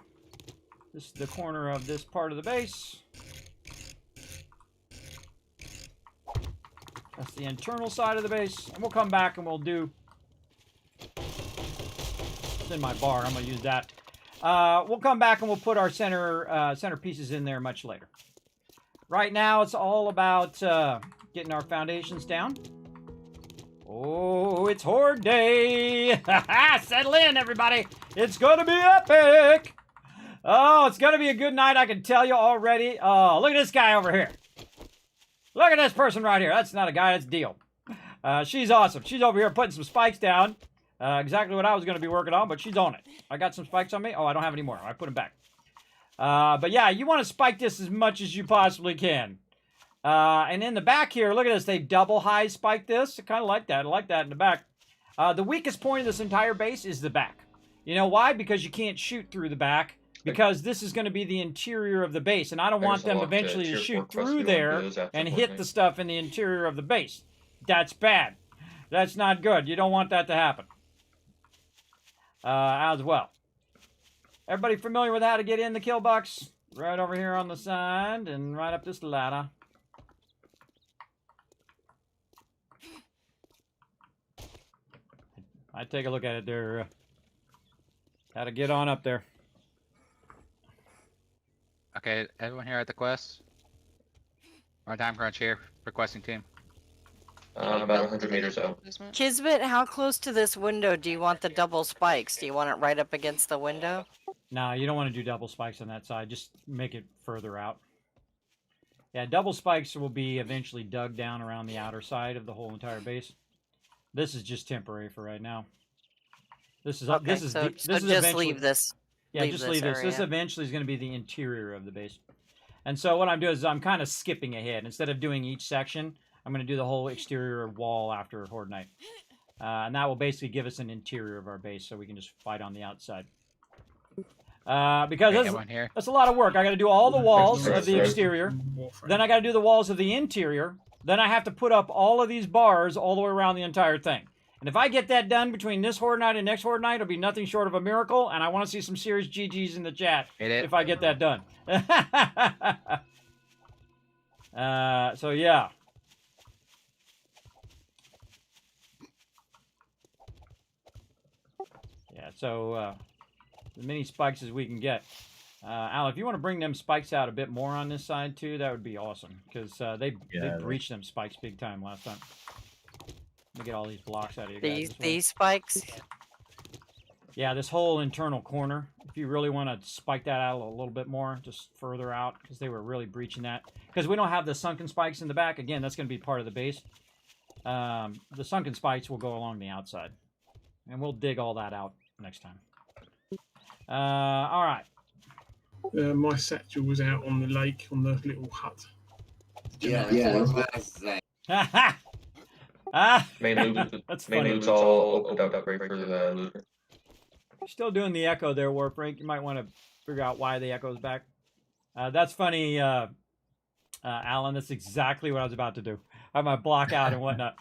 this is the corner of this part of the base. That's the internal side of the base. And we'll come back and we'll do... It's in my bar. I'm going to use that. We'll come back and we'll put our center pieces in there much later. Right now, it's all about getting our foundations down. Oh, it's Horde Day! Settle in, everybody! It's gonna be epic! Oh, it's gonna be a good night, I can tell you already. Oh, look at this guy over here. Look at this person right here. That's not a guy, that's Deal. She's awesome. She's over here putting some spikes down. Exactly what I was gonna be working on, but she's on it. I got some spikes on me. Oh, I don't have any more. I put them back. But yeah, you want to spike this as much as you possibly can. And in the back here, look at this. They double high spike this. I kind of like that. I like that in the back. The weakest point of this entire base is the back. You know why? Because you can't shoot through the back. Because this is going to be the interior of the base. And I don't want them eventually to shoot through there and hit the stuff in the interior of the base. That's bad. That's not good. You don't want that to happen. As well. Everybody familiar with how to get in the kill box? Right over here on the side and right up this ladder. I take a look at it there. How to get on up there. Okay, everyone here at the quest? Our time crunch here. Requesting team. About 100 meters out. Kismet, how close to this window do you want the double spikes? Do you want it right up against the window? No, you don't want to do double spikes on that side. Just make it further out. Yeah, double spikes will be eventually dug down around the outer side of the whole entire base. This is just temporary for right now. This is Okay, this is so just leave this. Yeah, just leave this. This eventually is going to be the interior of the base. And so what I'm doing is I'm kind of skipping ahead. Instead of doing each section, I'm going to do the whole exterior wall after Horde Night. And that will basically give us an interior of our base so we can just fight on the outside. Because that's a lot of work. I got to do all the walls of the exterior. Then I got to do the walls of the interior. Then I have to put up all of these bars all the way around the entire thing. And if I get that done between this Horde Night and next Horde Night, it'll be nothing short of a miracle. And I want to see some serious GGs in the chat if I get that done. So yeah. Yeah, so as many spikes as we can get. Al, if you want to bring them spikes out a bit more on this side too, that would be awesome. Because they breached them spikes big time last time. Let me get all these blocks out of you guys. These spikes? Yeah, this whole internal corner. If you really want to spike that out a little bit more, just further out, because they were really breaching that. Because we don't have the sunken spikes in the back. Again, that's going to be part of the base. The sunken spikes will go along the outside. And we'll dig all that out next time. All right. My satchel was out on the lake on the little hut. Yeah, that's what I was saying. Main loot, that's main funny. loot's all opened up right for the looter. You're still doing the echo there, Warfrank. You might want to figure out why the echo's back. That's funny, Alan. That's exactly what I was about to do. I have my block out and whatnot.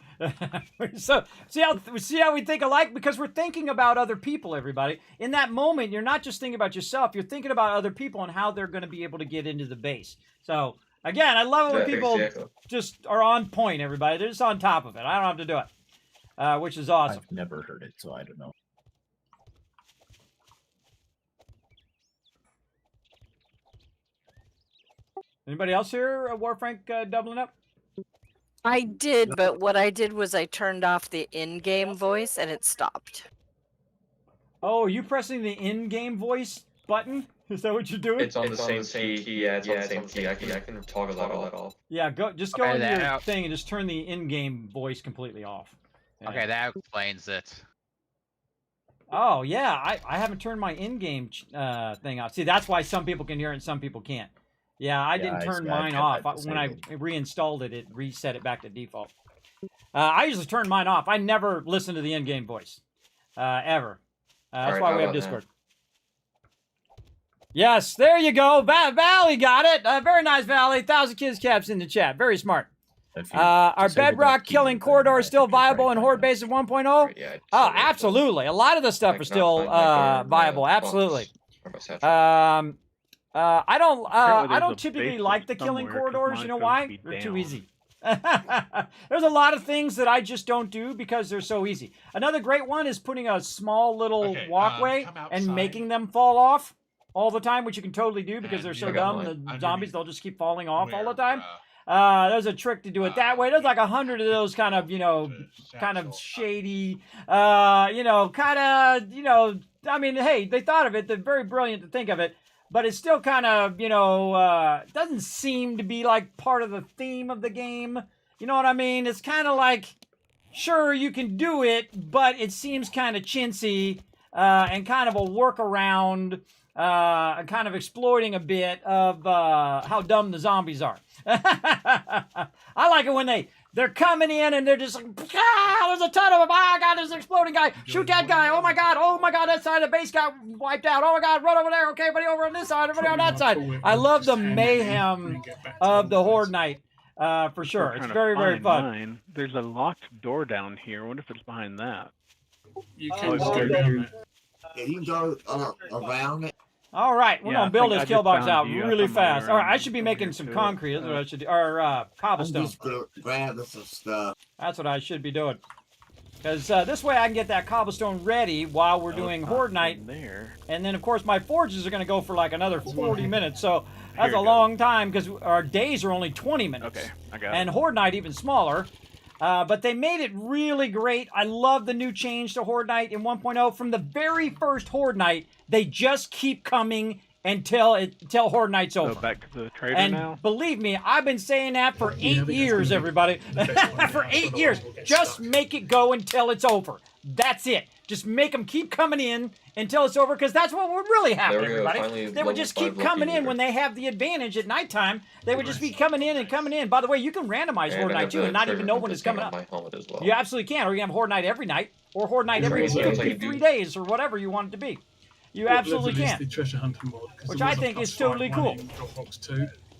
So see how we think alike? Because we're thinking about other people, everybody. In that moment, you're not just thinking about yourself. You're thinking about other people and how they're going to be able to get into the base. So again, I love it when people just are on point, everybody. They're just on top of it. I don't have to do it, which is awesome. I've never heard it, so I don't know. Anybody else here, Warfrank, doubling up? I did, but what I did was I turned off the in-game voice and it stopped. Oh, are you pressing the in-game voice button? Is that what you're doing? It's on the same key. Yeah, it's on the same key. I can toggle that off. Yeah, just go into your thing and just turn the in-game voice completely off. Yeah. Okay, that explains it. Oh, yeah, I haven't turned my in-game thing off. See, that's why some people can hear it and some people can't. Yeah, I didn't turn mine off. When I reinstalled it, it reset it back to default. I usually turn mine off. I never listen to the in-game voice. Ever. That's why we have Discord. Yes, there you go. Valley got it. Very nice, Valley. 1,000 kids caps in the chat. Very smart. Are bedrock killing corridors still viable in Horde Base of 1.0? Yeah, oh, absolutely. A lot of the stuff is still viable. Absolutely. I don't typically like the killing corridors. You know why? They're too easy. There's a lot of things that I just don't do because they're so easy. Another great one is putting a small little walkway and making them fall off all the time, which you can totally do because they're so dumb. The zombies, they'll just keep falling off all the time. There's a trick to do it that way. There's like 100 of those kind of, kind of shady, kind of, I mean, hey, they thought of it. They're very brilliant to think of it. But it's still kind of, doesn't seem to be like part of the theme of the game. You know what I mean? It's kind of like, sure, you can do it, but it seems kind of chintzy and kind of a workaround, kind of exploiting a bit of how dumb the zombies are. I like it when they're coming in and they're just like, there's a ton of them. Oh, God, there's an exploding guy. Shoot that guy. Oh, my God, that side of the base got wiped out. Oh, my God, run over there. Okay, everybody over on this side, everybody on that side. I love the mayhem of the Horde Night, for sure. It's very, very fun. There's a locked door down here. I wonder if it's behind that. You can just go down it. Yeah, you can go around it. All right, we're gonna build this kill box out really fast. All right, I should be making some concrete. That's what I should do. Or cobblestone. Grabbing some stuff. That's what I should be doing. Because this way I can get that cobblestone ready while we're doing Horde Night. And then, of course, my forges are going to go for like another 40 minutes. So that's a long time because our days are only 20 minutes. Okay, I got it. And Horde Night even smaller. But they made it really great. I love the new change to Horde Night in 1.0. From the very first Horde Night, they just keep coming until Horde Night's over. Go back to the trader and now? Believe me, I've been saying that for 8 years, everybody. For 8 years. Just make it go until it's over. That's it. Just make them keep coming in until it's over, because that's what would really happen, everybody. They would just keep coming in when they have the advantage at nighttime. They would just be coming in and coming in. By the way, you can randomize Horde Night too and not even know when it's coming up. You absolutely can. Or you can have Horde Night every night, or Horde Night every 3 days, or whatever you want it to be. You absolutely can. The treasure hunting mod, which I think is totally cool.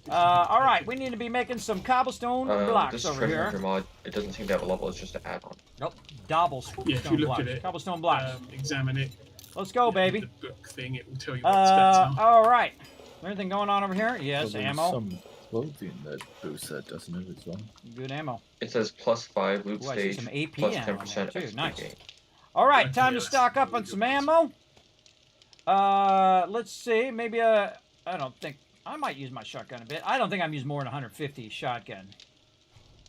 All right, we need to be making some cobblestone blocks this over here. Treasure mod, it doesn't seem to have a level. It's just an add-on. Nope, yeah, if you look blocks. at it, Cobblestone blocks. Examine it. Let's go, baby. The book thing, it will tell you what's better. All right. Anything going on over here? Yes, well, ammo. Some clothing that boosts that, doesn't it, as well? Good ammo. It says +5 loot Ooh, I see stage, some AP plus ammo 10% too. XP Nice. gain. All right, time to stock up on some ammo. Let's see. Maybe I don't think I might use my shotgun a bit. I don't think I'm using more than 150 shotgun.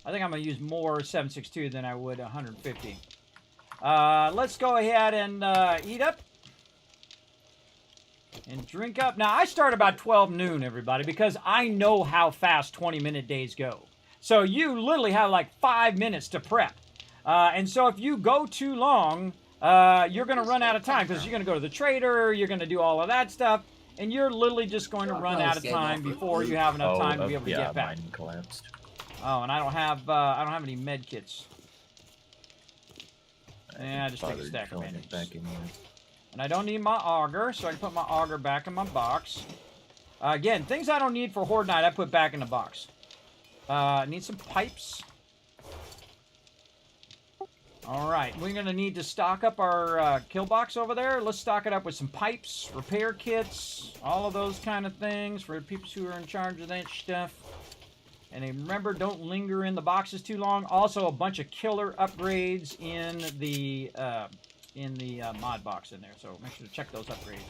I think I'm gonna use more 7.62 than I would 150. Let's go ahead and eat up and drink up. Now I start about 12 noon, everybody, because I know how fast 20-minute days go. So you literally have like 5 minutes to prep, and so if you go too long, you're going to run out of time because you're going to go to the trader, you're going to do all of that stuff, and you're literally just going to run out of time before you have enough time to be able to get back. Mine collapsed. Oh, and I don't have any med kits. Yeah, I just take a stack of bandages. And I don't need my auger, so I can put my auger back in my box. Again, things I don't need for Horde Night, I put back in the box. Need some pipes. Alright, we're going to need to stock up our kill box over there. Let's stock it up with some pipes, repair kits, all of those kind of things for people who are in charge of that stuff. And remember, don't linger in the boxes too long. Also, a bunch of killer upgrades in the mod box in there. So make sure to check those upgrades.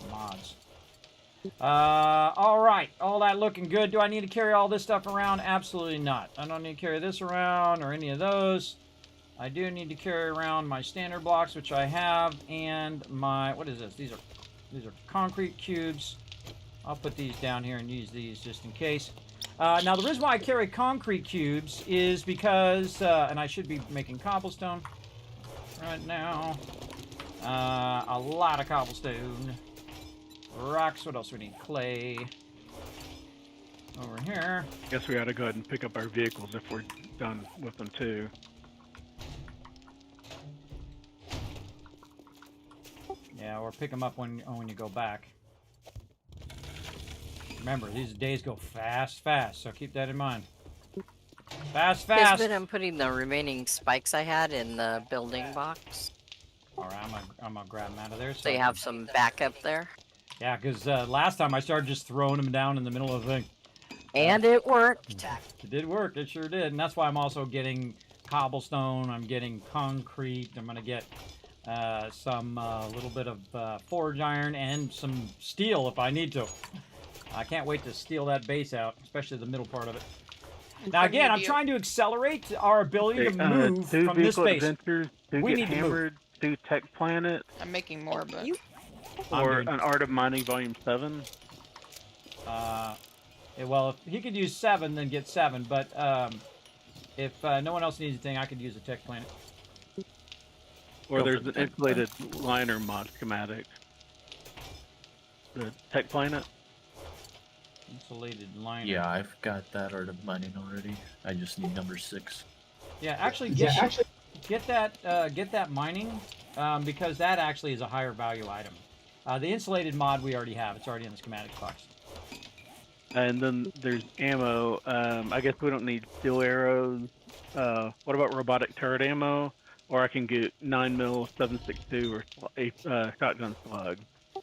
Or mods. Alright, all that looking good. Do I need to carry all this stuff around? Absolutely not. I don't need to carry this around or any of those. I do need to carry around my standard blocks, which I have, and my, what is this? These are concrete cubes. I'll put these down here and use these just in case. Now, the reason why I carry concrete cubes is because, and I should be making cobblestone right now. A lot of cobblestone. Rocks, what else we need? Clay. Over here. Guess we ought to go ahead and pick up our vehicles if we're done with them too. Yeah, or pick them up when you go back. Remember, these days go fast, so keep that in mind. Fast. Kismet, I'm putting the remaining spikes I had in the building box. Alright, I'm gonna grab them out of there. So you have some backup there? Yeah, because last time I started just throwing them down in the middle of the thing. And it worked. It did work. It sure did. And that's why I'm also getting cobblestone. I'm getting concrete. I'm going to get some little bit of forge iron and some steel if I need to. I can't wait to steal that base out, especially the middle part of it. Now again, I'm trying to accelerate our ability to move from this base. We need hammered, to move. 2 Tech Planet. I'm making more, but Or an Art of Mining Volume 7. Yeah, well, if he could use 7, then get 7. But if no one else needs anything, I could use a Tech Planet. Or there's an insulated liner mod schematic. The Tech Planet. Insulated liner. Yeah, I've got that Art of Mining already. I just need number 6. Yeah, actually, get that mining because that actually is a higher value item. The insulated mod we already have. It's already in the schematics box. And then there's ammo. I guess we don't need steel arrows. What about robotic turret ammo? Or I can get 9mm 7.62 or a shotgun slug.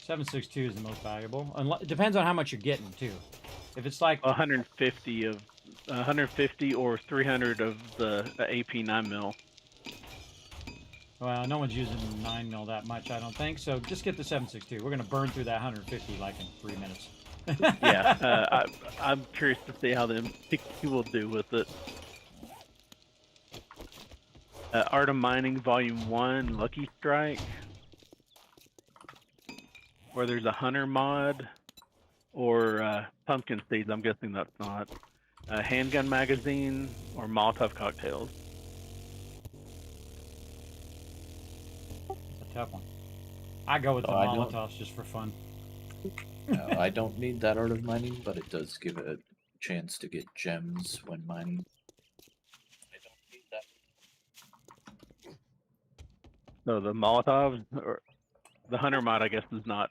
7.62 is the most valuable. It depends on how much you're getting too. If it's like 150 or 300 of the AP 9mm. Well, no one's using 9mm that much, I don't think. So just get the 7.62. We're gonna burn through that 150 like in 3 minutes. Yeah, I'm curious to see how the MP will do with it. Art of Mining Volume 1 Lucky Strike. Or there's a Hunter mod. Or Pumpkin Seeds, I'm guessing that's not. Handgun Magazine or Molotov Cocktails. It's a tough one. I go with the Molotovs just for fun. No, I don't need that Art of Mining, but it does give a chance to get gems when mining. I don't need that. So the Molotovs, or the Hunter mod, I guess, is not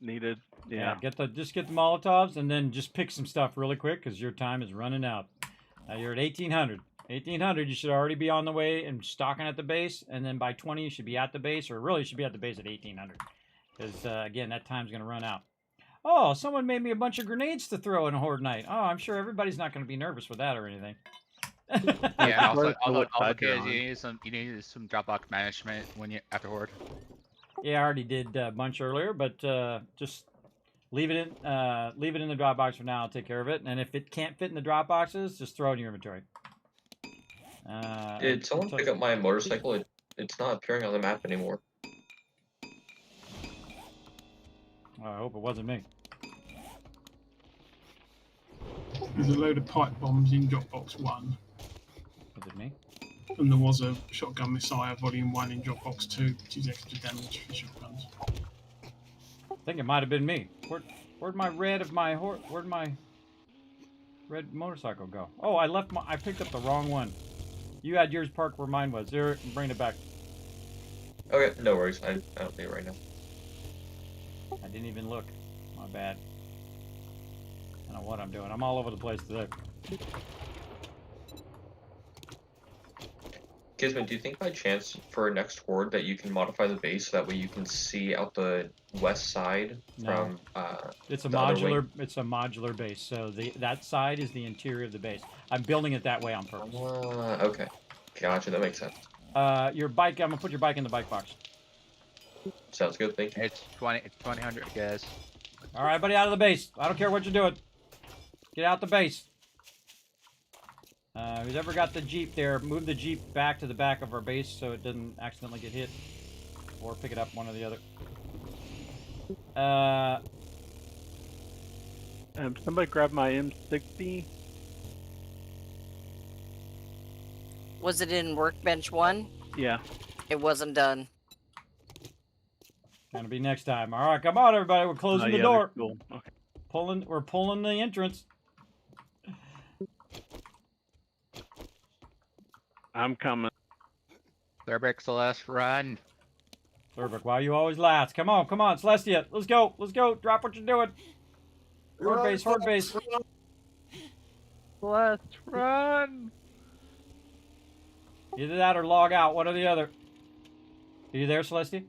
needed. Yeah. Just get the Molotovs and then just pick some stuff really quick because your time is running out. You're at 1800. 1800, you should already be on the way and stocking at the base, and then by 20 you should be at the base, or really you should be at the base at 1800 because again that time's going to run out. Oh, someone made me a bunch of grenades to throw in a Horde night. Oh, I'm sure everybody's not going to be nervous with that or anything. Yeah, also kids, you need some Dropbox management when you after Horde. Yeah, I already did a bunch earlier, but just leave it in the Dropbox for now. I'll take care of it, and if it can't fit in the Dropboxes, just throw it in your inventory. Did someone pick up my motorcycle? It's not appearing on the map anymore. I hope it wasn't me. There's a load of pipe bombs in Dropbox 1. Was it me? And there was a Shotgun Messiah Volume 1 in Dropbox 2, which is extra damage for shotguns. I think it might have been me. Where'd my red motorcycle go? Oh, I picked up the wrong one. You had yours parked where mine was. There, bring it back. Okay, no worries. I don't see it right now. I didn't even look. My bad. I don't know what I'm doing. I'm all over the place today. Kismet, do you think by chance for next Horde that you can modify the base so that way you can see out the west side from it's a the other modular wing? it's a modular base, so that side is the interior of the base. I'm building it that way on purpose. Okay. Gotcha, that makes sense. Your bike, I'm gonna put your bike in the bike box. Sounds good, thank you. It's 2000, guys. Alright, everybody out of the base. I don't care what you're doing. Get out the base. Who's ever got the Jeep there, move the Jeep back to the back of our base so it doesn't accidentally get hit. Or pick it up, one or the other. Somebody grab my M60. Was it in Workbench 1? Yeah. It wasn't done. Gonna be next time. Alright, come on everybody, we're closing the Yeah, door. cool. Okay. We're pulling the entrance. I'm coming. Thurbeck's the last run. Thurbeck, why you always last? Come on, Celestia. Let's go. Drop what you're doing. Horde base. Let's run. Either that or log out, one or the other. Are you there, Celestia?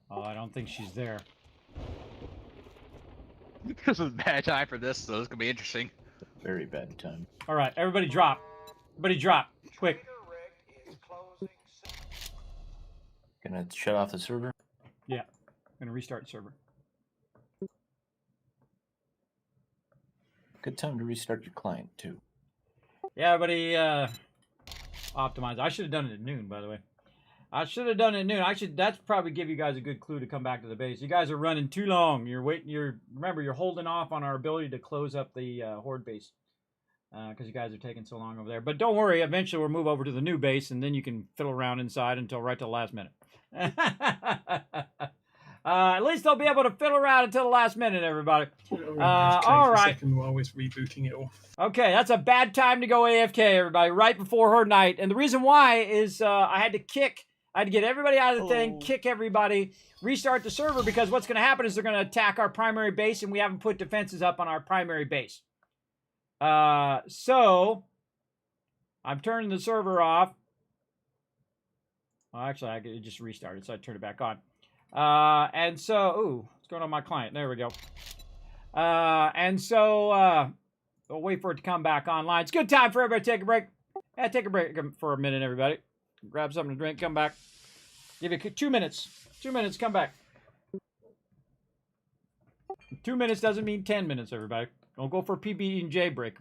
Oh, I don't think she's there. This is a bad time for this, so it's gonna be interesting. Very bad time. All right, everybody drop. Everybody drop. Quick. Gonna shut off the server? Yeah. I'm gonna restart the server. Good time to restart your client, too. Yeah, everybody optimize. I should have done it at noon, by the way. I should have done it at noon. That's probably give you guys a good clue to come back to the base. You guys are running too long. You're waiting. Remember, you're holding off on our ability to close up the horde base because you guys are taking so long over there. But don't worry. Eventually, we'll move over to the new base, and then you can fiddle around inside until right till the last minute. At least they'll be able to fiddle around until the last minute, everybody. All right. While we're rebooting it all. Okay, that's a bad time to go AFK, everybody. Right before Horde Night, and the reason why is I had to get everybody out of the thing, kick everybody, restart the server, because what's going to happen is they're going to attack our primary base, and we haven't put defenses up on our primary base. So I'm turning the server off. Well, actually, I could just restart it, so I turned it back on. And so, ooh, what's going on with my client? There we go. And so, we'll wait for it to come back online. It's a good time for everybody to take a break. Yeah, take a break for a minute, everybody. Grab something to drink, come back. Give you 2 minutes. 2 minutes, come back. 2 minutes doesn't mean 10 minutes, everybody. Don't go for a PB&J break.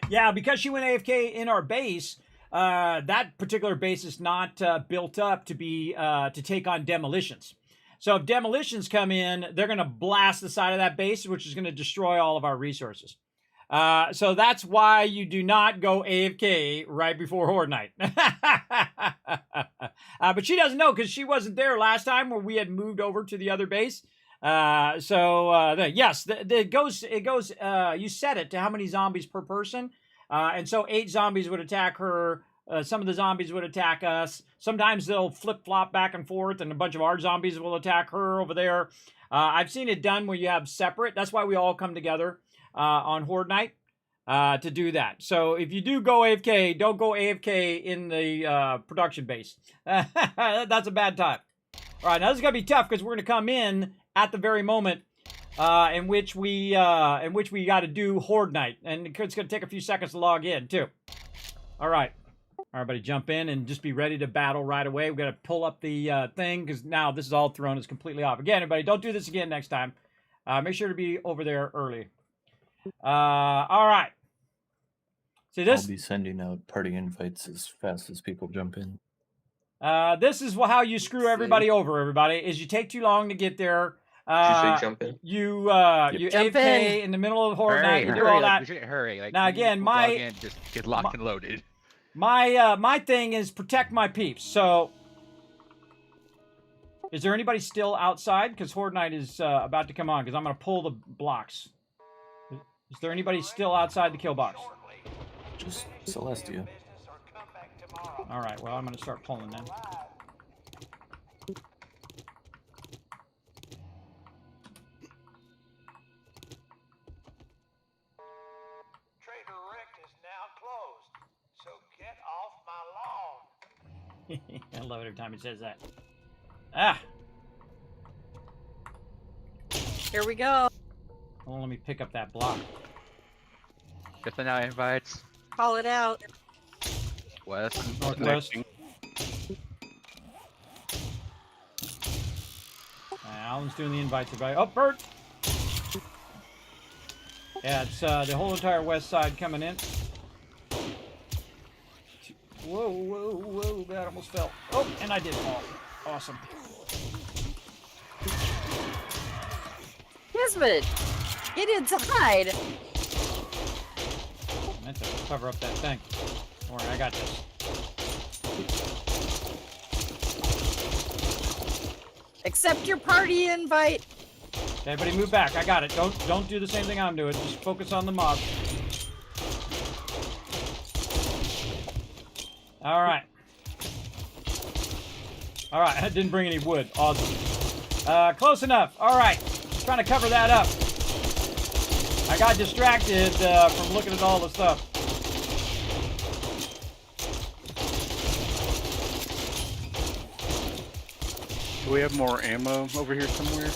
Yeah, because she went AFK in our base, that particular base is not built up to be to take on demolitions. So if demolitions come in, they're going to blast the side of that base, which is going to destroy all of our resources. So that's why you do not go AFK right before Horde Night. But she doesn't know because she wasn't there last time where we had moved over to the other base. Yes, it goes, you set it to how many zombies per person. And so 8 zombies would attack her. Some of the zombies would attack us. Sometimes they'll flip-flop back and forth, and a bunch of our zombies will attack her over there. I've seen it done where you have separate. That's why we all come together on Horde Night to do that. So if you do go AFK, don't go AFK in the production base. That's a bad time. All right, now this is going to be tough because we're going to come in at the very moment in which we got to do Horde Night. And it's going to take a few seconds to log in, too. All right. Everybody jump in and just be ready to battle right away. We've got to pull up the thing because now this is all thrown is completely off. Again, everybody, don't do this again next time. Make sure to be over there early. All right. See this? I'll be sending out party invites as fast as people jump in. This is how you screw everybody over, everybody, is you take too long to get there. Did you say jump in? You Jump AFK in the middle of Horde Night. You do all that. Hurry. Like, now again, just get locked and loaded. My thing is protect my peeps. So, is there anybody still outside? Because Horde Night is about to come on. Because I'm going to pull the blocks. Is there anybody still outside the kill box? Just Celestia. All right. Well, I'm going to start pulling then. I love it every time he says that. Ah! Here we go. Well, let me pick up that block. Get the now invites. Call it out. West. Northwest. Alan's doing the invites, everybody. Oh, Bert! Yeah, it's the whole entire west side coming in. Whoa, that almost fell. Oh, and I did fall. Awesome. Kismet, get inside. I meant to cover up that thing. Don't worry, I got this. Accept your party invite. Okay, everybody move back. I got it. Don't do the same thing I'm doing. Just focus on the mob. All right. All right, I didn't bring any wood. Awesome. Close enough. All right. Trying to cover that up. I got distracted from looking at all the stuff. Do we have more ammo over here somewhere?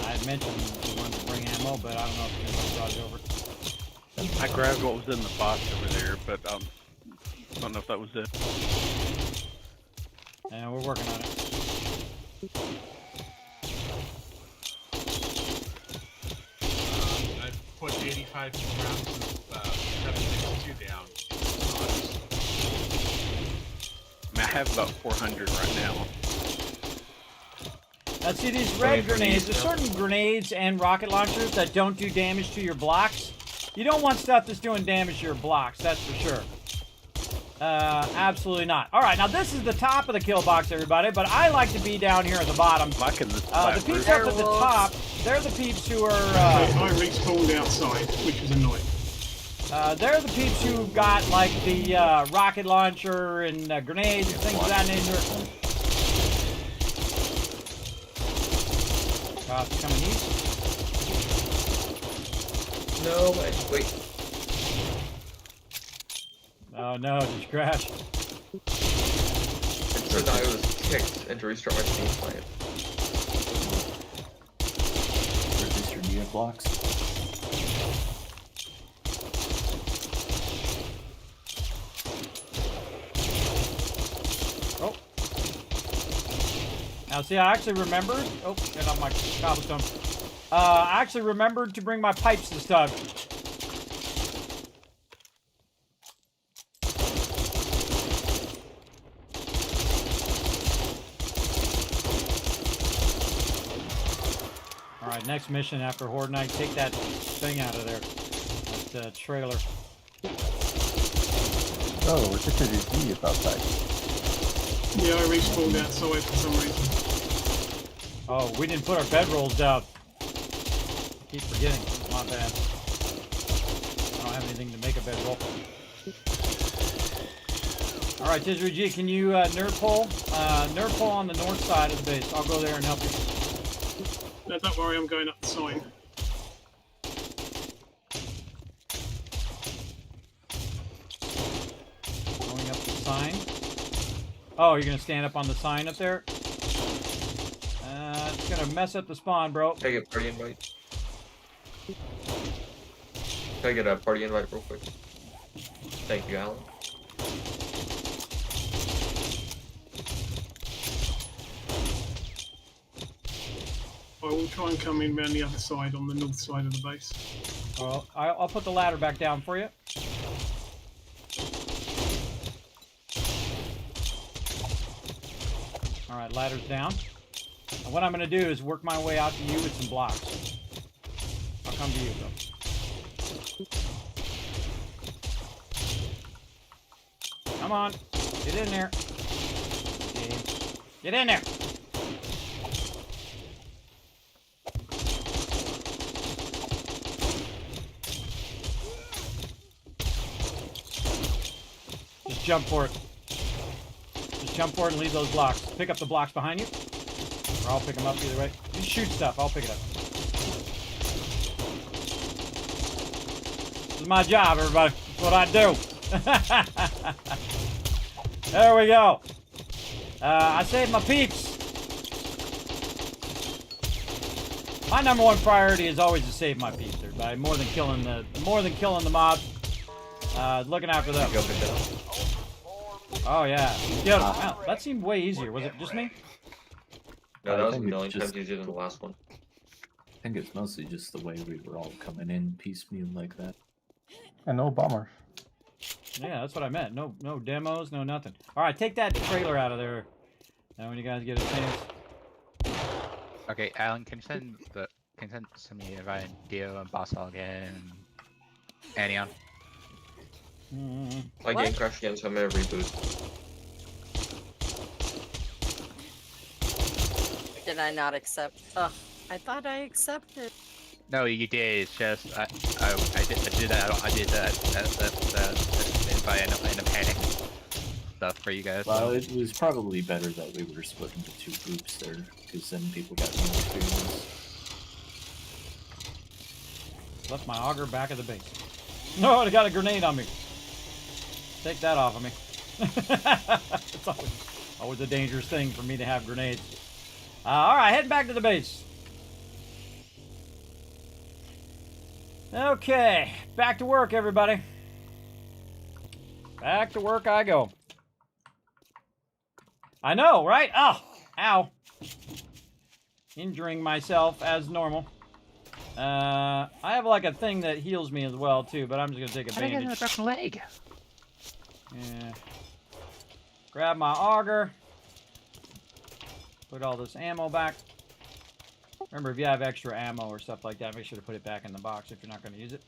I had mentioned we wanted to bring ammo, but I don't know if anybody brought it over. I grabbed what was in the box over there, but I don't know if that was it. Yeah, we're working on it. I put 85 rounds of 762 down. I have about 400 right now. Now see these red grenades, there's certain grenades and rocket launchers that don't do damage to your blocks. You don't want stuff that's doing damage to your blocks, that's for sure. Absolutely not. Alright, now this is the top of the kill box, everybody, but I like to be down here at the bottom. The peeps up at the top, they're the peeps who are... I respawned outside, which was annoying. They're the peeps who got, like, the rocket launcher and grenades and things of that nature. Coming east. No, wait. Oh no, did you crash? It said I was kicked and to restart my Steam client. Resist your media blocks. Oh. Now see, I actually remembered. Oh, get off my cobblestone. I actually remembered to bring my pipes this time. Alright, next mission after Horde Night, take that thing out of there. That trailer. Oh, we're just at outside. Yeah, I respawned outside for some reason. Oh, we didn't put our bedrolls down. Keep forgetting. My bad. I don't have anything to make a bedroll. Alright, Tisri G, can you nerd pull? Nerd pull on the north side of the base. I'll go there and help you. No, don't worry, I'm going up the sign. Going up the sign. Oh, you're gonna stand up on the sign up there? It's gonna mess up the spawn, bro. Can I get party invite? Can I get a party invite real quick? Thank you, Alan. I will try and come in around the other side on the north side of the base. Well, I'll put the ladder back down for you. Alright, ladder's down. And what I'm going to do is work my way out to you with some blocks. I'll come to you, though. Come on. Get in there. Get in there. Just jump for it. Just jump for it and leave those blocks. Pick up the blocks behind you. Or I'll pick them up either way. You shoot stuff, I'll pick it up. This is my job, everybody. That's what I do. There we go. I saved my peeps. My number one priority is always to save my peeps, everybody. More than killing the mobs. Looking after them. Oh yeah, get them. Wow, that seemed way easier. Was it just me? No, that was a million times easier than the last one. I think it's mostly just the way we were all coming in piecemeal like that. And no bombers. Yeah, that's what I meant. No demos, no nothing. All right, take that trailer out of there. Now when you guys get a chance. Okay, Alan, can you send me Ryan, Dio, and Boss Hog and Anion? My game crashed again, so I'm gonna reboot. Did I not accept? Ugh, I thought I accepted. No, you did. It's just I did that. I did that invite and a panic stuff for you guys. Well, it was probably better that we were split into two groups there, because then people got more experience. Left my auger back at the base. No, I got a grenade on me. Take that off of me. Always a dangerous thing for me to have grenades. All right, heading back to the base. Okay, back to work, everybody. Back to work I go. I know, right? Oh, ow. Injuring myself as normal. I have like a thing that heals me as well too, but I'm just gonna take a bandage. I got a broken leg. Yeah. Grab my auger. Put all this ammo back. Remember, if you have extra ammo or stuff like that, make sure to put it back in the box if you're not going to use it.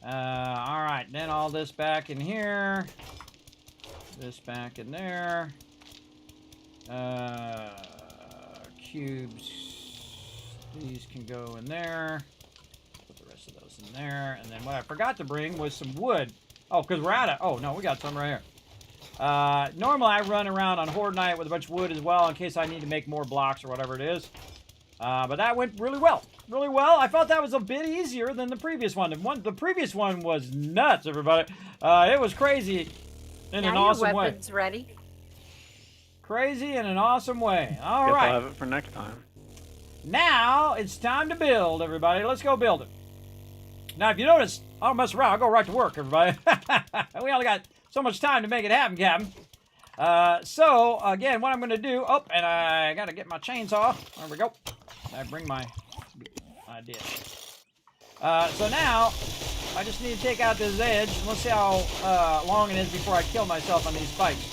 Alright, then all this back in here. This back in there. Cubes. These can go in there. Put the rest of those in there. And then what I forgot to bring was some wood. Oh, because we're out of... Oh, no, we got some right here. Normally I run around on Horde Night with a bunch of wood as well in case I need to make more blocks or whatever it is. But that went really well. Really well. I felt that was a bit easier than the previous one. The previous one was nuts, everybody. It was crazy in an awesome way. Now your weapon's ready. Crazy in an awesome way. All Guess right. I'll have it for next time. Now it's time to build, everybody. Let's go build it. Now, if you notice, I don't mess around. I'll go right to work, everybody. We only got so much time to make it happen, Captain. So, again, what I'm going to do... Oh, and I got to get my chainsaw. There we go. I bring my... I did. So now, I just need to take out this edge. And let's see how long it is before I kill myself on these spikes.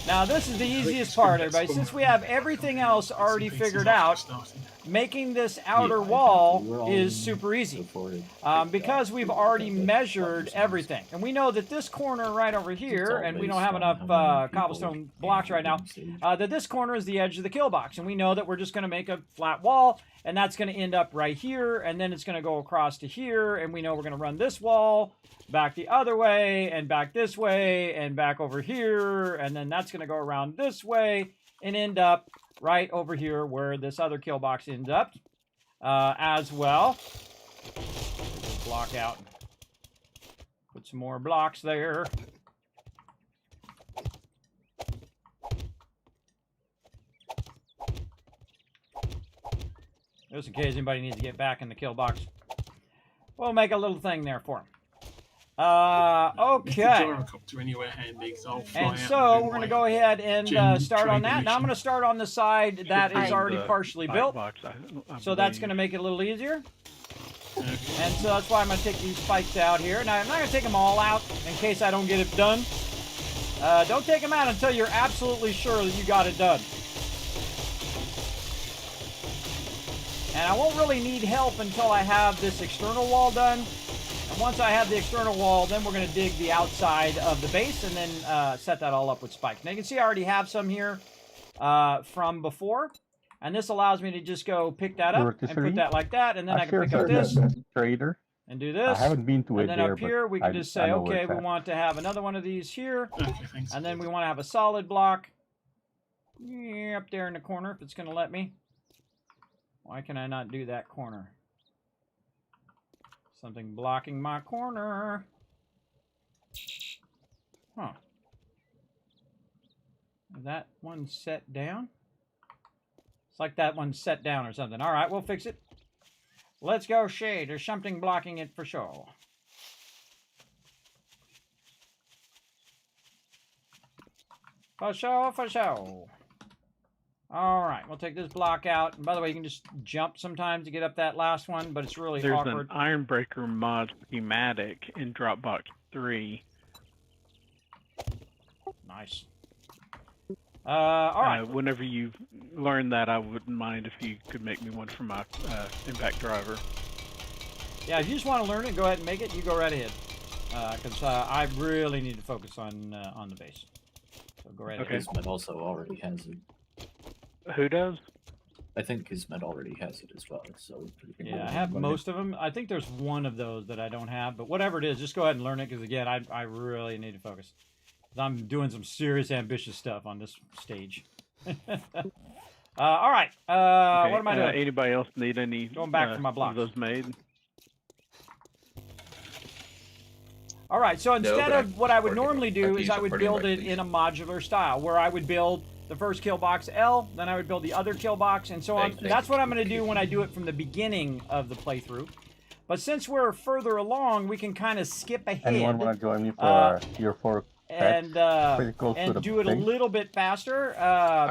Now, this is the easiest part, everybody. Since we have everything else already figured out, making this outer wall is super easy. Because we've already measured everything. And we know that this corner right over here, and we don't have enough cobblestone blocks right now, that this corner is the edge of the kill box. And we know that we're just going to make a flat wall, and that's going to end up right here, and then it's going to go across to here, and we know we're going to run this wall back the other way, and back this way, and back over here, and then that's going to go around this way, and end up right over here where this other kill box ends up as well. Block out. Put some more blocks there. Just in case anybody needs to get back in the kill box. We'll make a little thing there for him. Okay. Anywhere handy, and so we're going to go ahead and start on that. Now I'm going to start on the side that is already partially built. So that's going to make it a little easier. And so that's why I'm going to take these spikes out here. Now I'm not going to take them all out in case I don't get it done. Don't take them out until you're absolutely sure that you got it done. And I won't really need help until I have this external wall done. And once I have the external wall, then we're going to dig the outside of the base and then set that all up with spikes. Now you can see I already have some here from before. And this allows me to just go pick that up and put that like that. And then I can pick up this trader. And do this. I haven't been to it and then there, up here we can just say, okay, we want to have another one of these here. And then we want to have a solid block up there in the corner if it's going to let me. Why can I not do that corner? Something blocking my corner. Huh. Is that one set down? It's like that one's set down or something. All right, we'll fix it. Let's go shade. There's something blocking it for sure. For sure, for sure. All right, we'll take this block out. And by the way, you can just jump sometimes to get up that last one, but it's really awkward. There's an Ironbreaker mod schematic in Dropbox 3. Nice. All right. Whenever you learn that, I wouldn't mind if you could make me one for my impact driver. Yeah, if you just want to learn it, go ahead and make it. You go right ahead, because I really need to focus on the base. So go right ahead. Kismet also already has it. Who does? I think Kismet already has it as well. So yeah, I have most of them. I think there's one of those that I don't have, but whatever it is, just go ahead and learn it because again, I really need to focus. I'm doing some serious ambitious stuff on this stage. All right. Okay, what am I doing? Anybody else need any? Going back for my blocks. Those made. All right, so instead but of what I would normally have do to is use I a would party build invite, it please. in a modular style, where I would build the first kill box L, then I would build the other kill box, and so on. Thank you. That's what I'm going to do when I do it from the beginning of the playthrough. But since we're further along, we can kind of skip ahead. Anyone want to join me for Tier 4 and do it a little bit faster,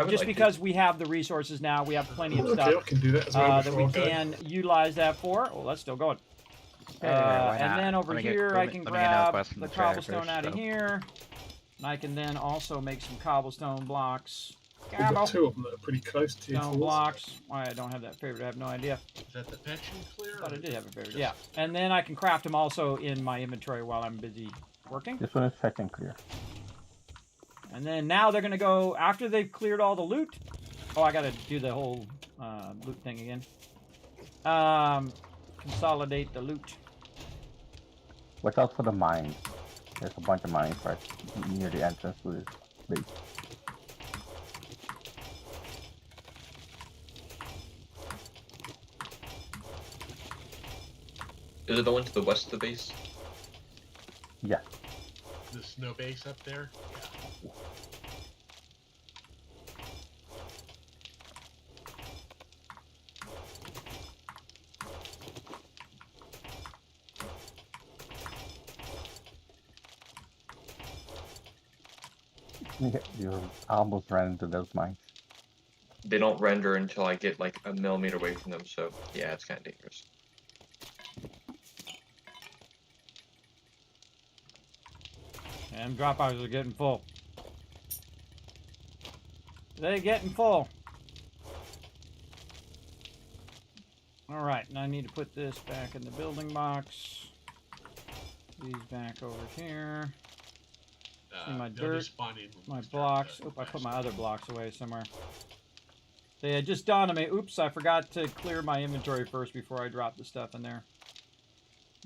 just like because we have the resources now. We have plenty of stuff Okay, I can do that as well that we before I go. can utilize that for. Oh, that's still going. Why not? And then over Let me get- here, let I me- can let me get another grab quest from the the tracker cobblestone first, out of so. here. And I can then also make some cobblestone blocks. We've got two of them that are pretty close to Stone blocks. Why I don't have that favorite, I have no idea. Is that the pension clear? I thought I did have a favorite. Yeah. And then I can craft them also in my inventory while I'm busy working. This one is second clear. And then now they're going to go, after they've cleared all the loot. Oh, I got to do the whole loot thing again. Consolidate the loot. Watch out for the mines. There's a bunch of mines right near the entrance to this base. Is it the one to the west of the base? Yeah. The snow base up there? Yeah. You almost ran into those mines. They don't render until I get like a millimeter away from them, so yeah, it's kind of dangerous. And drop boxes are getting full. They're getting full. Alright, now I need to put this back in the building box. These back over here. See my dirt, my blocks. Oop, I put my other blocks away somewhere. They had just dawned on me. Oops, I forgot to clear my inventory first before I dropped the stuff in there.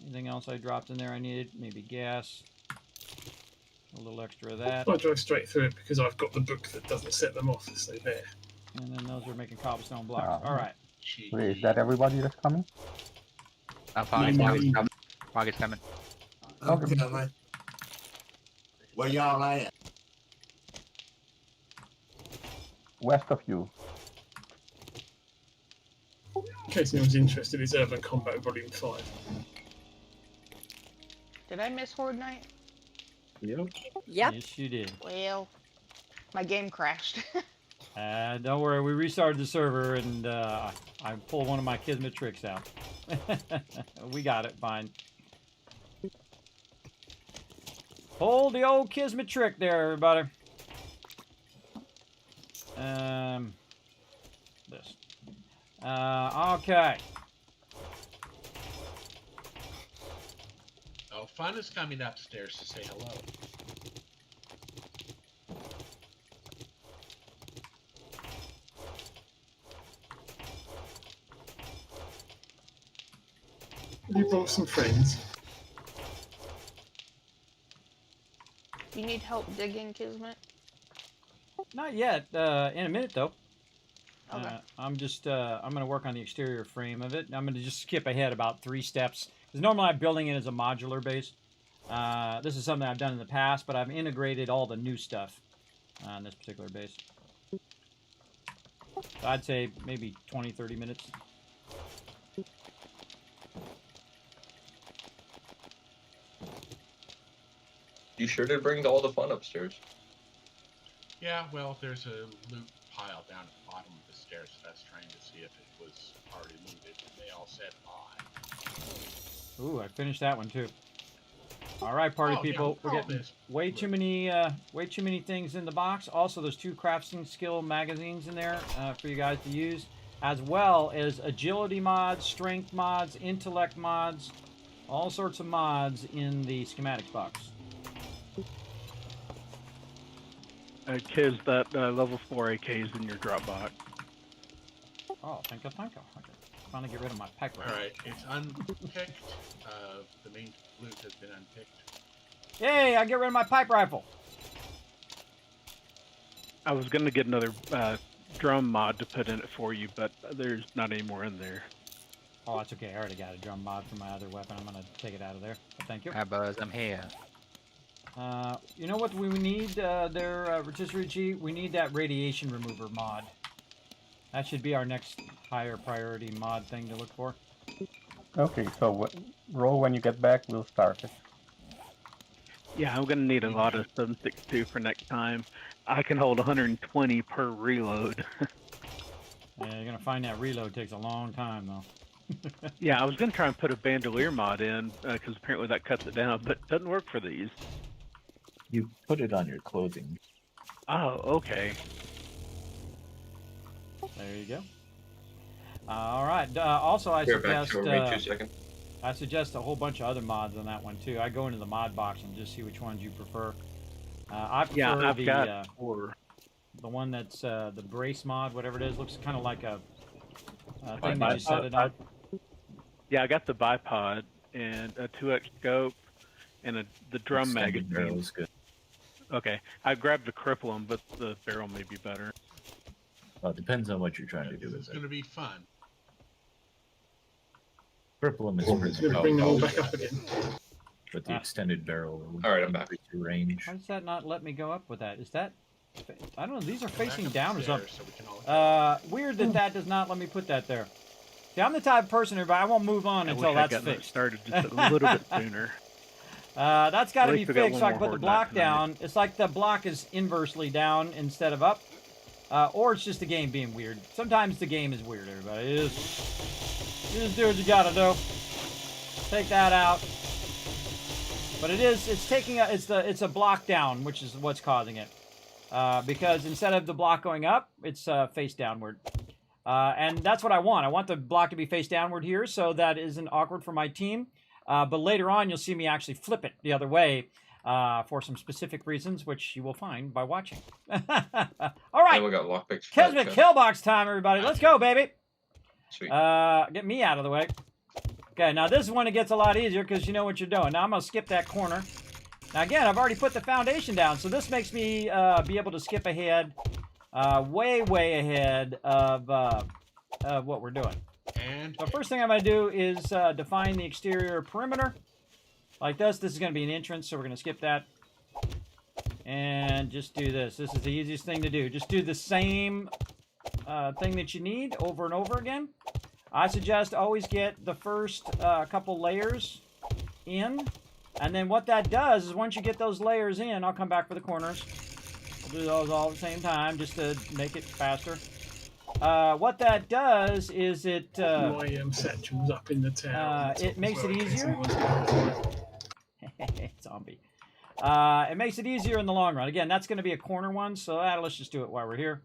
Anything else I dropped in there I needed? Maybe gas. A little extra of that. I drive straight through it because I've got the book that doesn't set them off, so there. And then those are making cobblestone blocks. Alright. Wait, is that everybody that's coming? I'm fine. Maybe. Market's coming. Okay, man. Where y'all at? West of you. In case anyone's interested, it's Urban Combat Volume 5. Did I miss Horde Night? Yep. Yep. Yes, you did. Well, my game crashed. Don't worry, we restarted the server and I pulled one of my Kismet tricks out. We got it, fine. Hold the old Kismet trick there, everybody. This. Okay. Oh, Fun is coming upstairs to say hello. You brought some friends. You need help digging, Kismet? Not yet. In a minute, though. Okay. I'm going to work on the exterior frame of it. I'm going to just skip ahead about 3 steps. Because normally I'm building it as a modular base. This is something I've done in the past, but I've integrated all the new stuff on this particular base. So I'd say maybe 20, 30 minutes. You sure did bring all the fun upstairs. Yeah, well, there's a loot pile down at the bottom of the stairs, so that's trying to see if it was already looted, and they all said aye. Ooh, I finished that one too. All right, party Oh, people, yeah, we're all getting this. way too many things in the box. Also, there's 2 crafting skill magazines in there for you guys to use, as well as agility mods, strength mods, intellect mods, all sorts of mods in the schematics box. Kiz, that level 4 AK is in your drop box. Oh, thank you, thank you. Okay. Finally get rid of my pipe rifle. Alright, it's unpicked. The main loot has been unpicked. Yay, I get rid of my pipe rifle. I was going to get another drum mod to put in it for you, but there's not any more in there. Oh, that's okay. I already got a drum mod for my other weapon. I'm gonna take it out of there. But thank you. Hi, Buzz. I'm here. You know what we need there, Rotisserie G? We need that radiation remover mod. That should be our next higher priority mod thing to look for. Okay, so roll when you get back. We'll start it. Yeah, I'm gonna need a lot of 7.62 for next time. I can hold 120 per reload. Yeah, you're gonna find that reload takes a long time though. Yeah, I was gonna try and put a bandolier mod in because apparently that cuts it down, but it doesn't work for these. You put it on your clothing. Oh, okay. There you go. All right. Also, I suggest I suggest a whole bunch of other mods on that one too. I go into the mod box and just see which ones you prefer. I prefer Yeah, I've the got 4. the one that's the brace mod, whatever it is. Looks kind of like a thing that you set it on. Yeah, I got the bipod and a 2x scope and the drum Extended barrel magazine. is good. Okay, I grabbed the cripplum, but the barrel may be better. Well, it depends on what you're trying to do with It's it. going to be fun. Cripplum is It's going to bring them all back up again. but the extended barrel will All right, I'm back. increase your range. Why does that not let me go up with that? Is that... I don't know. These are facing Back down or upstairs something. so we can all Weird that that does not let me put that there. See, I'm the type of person, everybody, I won't move on I until wish I'd that's gotten that fixed. started just a little bit sooner. That's got to At be least we got fixed so I one can more put the horde block tonight. down. It's like the block is inversely down instead of up. Or it's just the game being weird. Sometimes the game is weird, everybody. It is. You just do what you gotta do. Take that out. But it's taking it's a block down, which is what's causing it. Because instead of the block going up, it's face downward. And that's what I want. I want the block to be face downward here, so that isn't awkward for my team. But later on, you'll see me actually flip it the other way for some specific reasons, which you will find by watching. All right. And we got lockpicks. Kismet Killbox time, everybody. Let's go, baby. Sweet. Get me out of the way. Okay, now this is when it gets a lot easier because you know what you're doing. Now I'm going to skip that corner. Now again, I've already put the foundation down, so this makes me be able to skip ahead, way ahead of what we're doing. And So first thing I'm going to do is define the exterior perimeter. Like this. This is going to be an entrance, so we're going to skip that. And just do this. This is the easiest thing to do. Just do the same thing that you need over and over again. I suggest always get the first couple layers in. And then what that does is once you get those layers in, I'll come back for the corners. We'll do those all at the same time just to make it faster. What that does is it... My satchel's up in the tower. it makes it easier. Zombie. It makes it easier in the long run. Again, that's going to be a corner one, so let's just do it while we're here.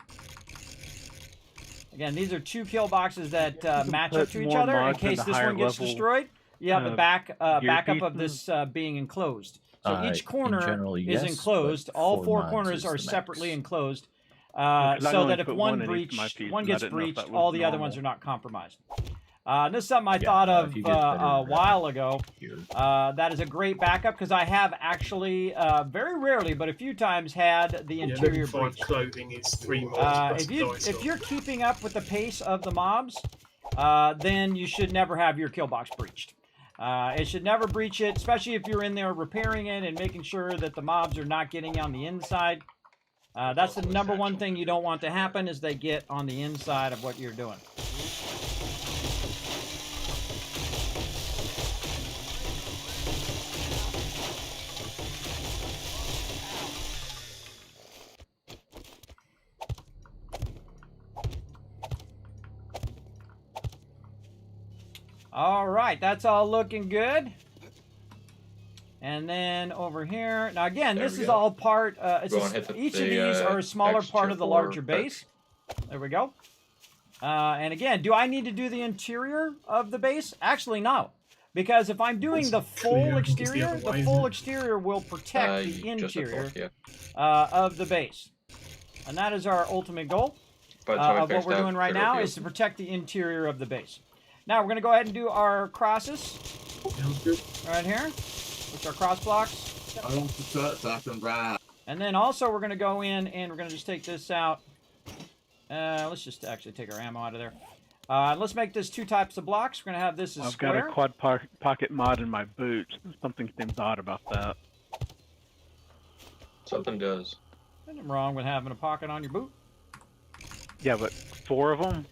Again, these are 2 kill boxes that match up to each other in case this one gets destroyed. You have the backup of this being enclosed. So each corner general, is yes, enclosed. but All 4 4 mods corners is are the separately max. enclosed. I So only that if put one one in each of my pieces, one and I gets didn't know if breached, that was all the other normal. ones are not compromised. This is something I thought of if you get better, a while ago. Here. That is a great backup because I have actually, very rarely, but a few times had the interior level 5 breached. clothing is 3 mods plus dice If roll. you're keeping up with the pace of the mobs, then you should never have your kill box breached. It should never breach it, especially if you're in there repairing it and making sure that the mobs are not getting on the inside. That's the number one thing you don't want to happen is they get on the inside of what you're doing. All right, that's all looking good. And then over here, now again, There this we is go. all part, Go on, hit each of the, these are a smaller X part tier of the 4 larger perk. base. There we go. And again, do I need to do the interior of the base? Actually, no. Because if I'm doing the full exterior, the full exterior will protect the Just a interior fourth, yeah. of the base. And that is our ultimate goal By the time I of what fix we're that, doing right it'll now be is to protect the interior of the base. Now we're going to go ahead and do our crosses right here, which are cross blocks. I want to put that and brown. And then also we're going to go in and we're going to just take this out. Let's just actually take our ammo out of there. Let's make this 2 types of blocks. We're gonna have this as I've square. got a quad pocket mod in my boots. Something seems odd about that. Something does. Nothing wrong with having a pocket on your boot. Yeah, but 4 of them.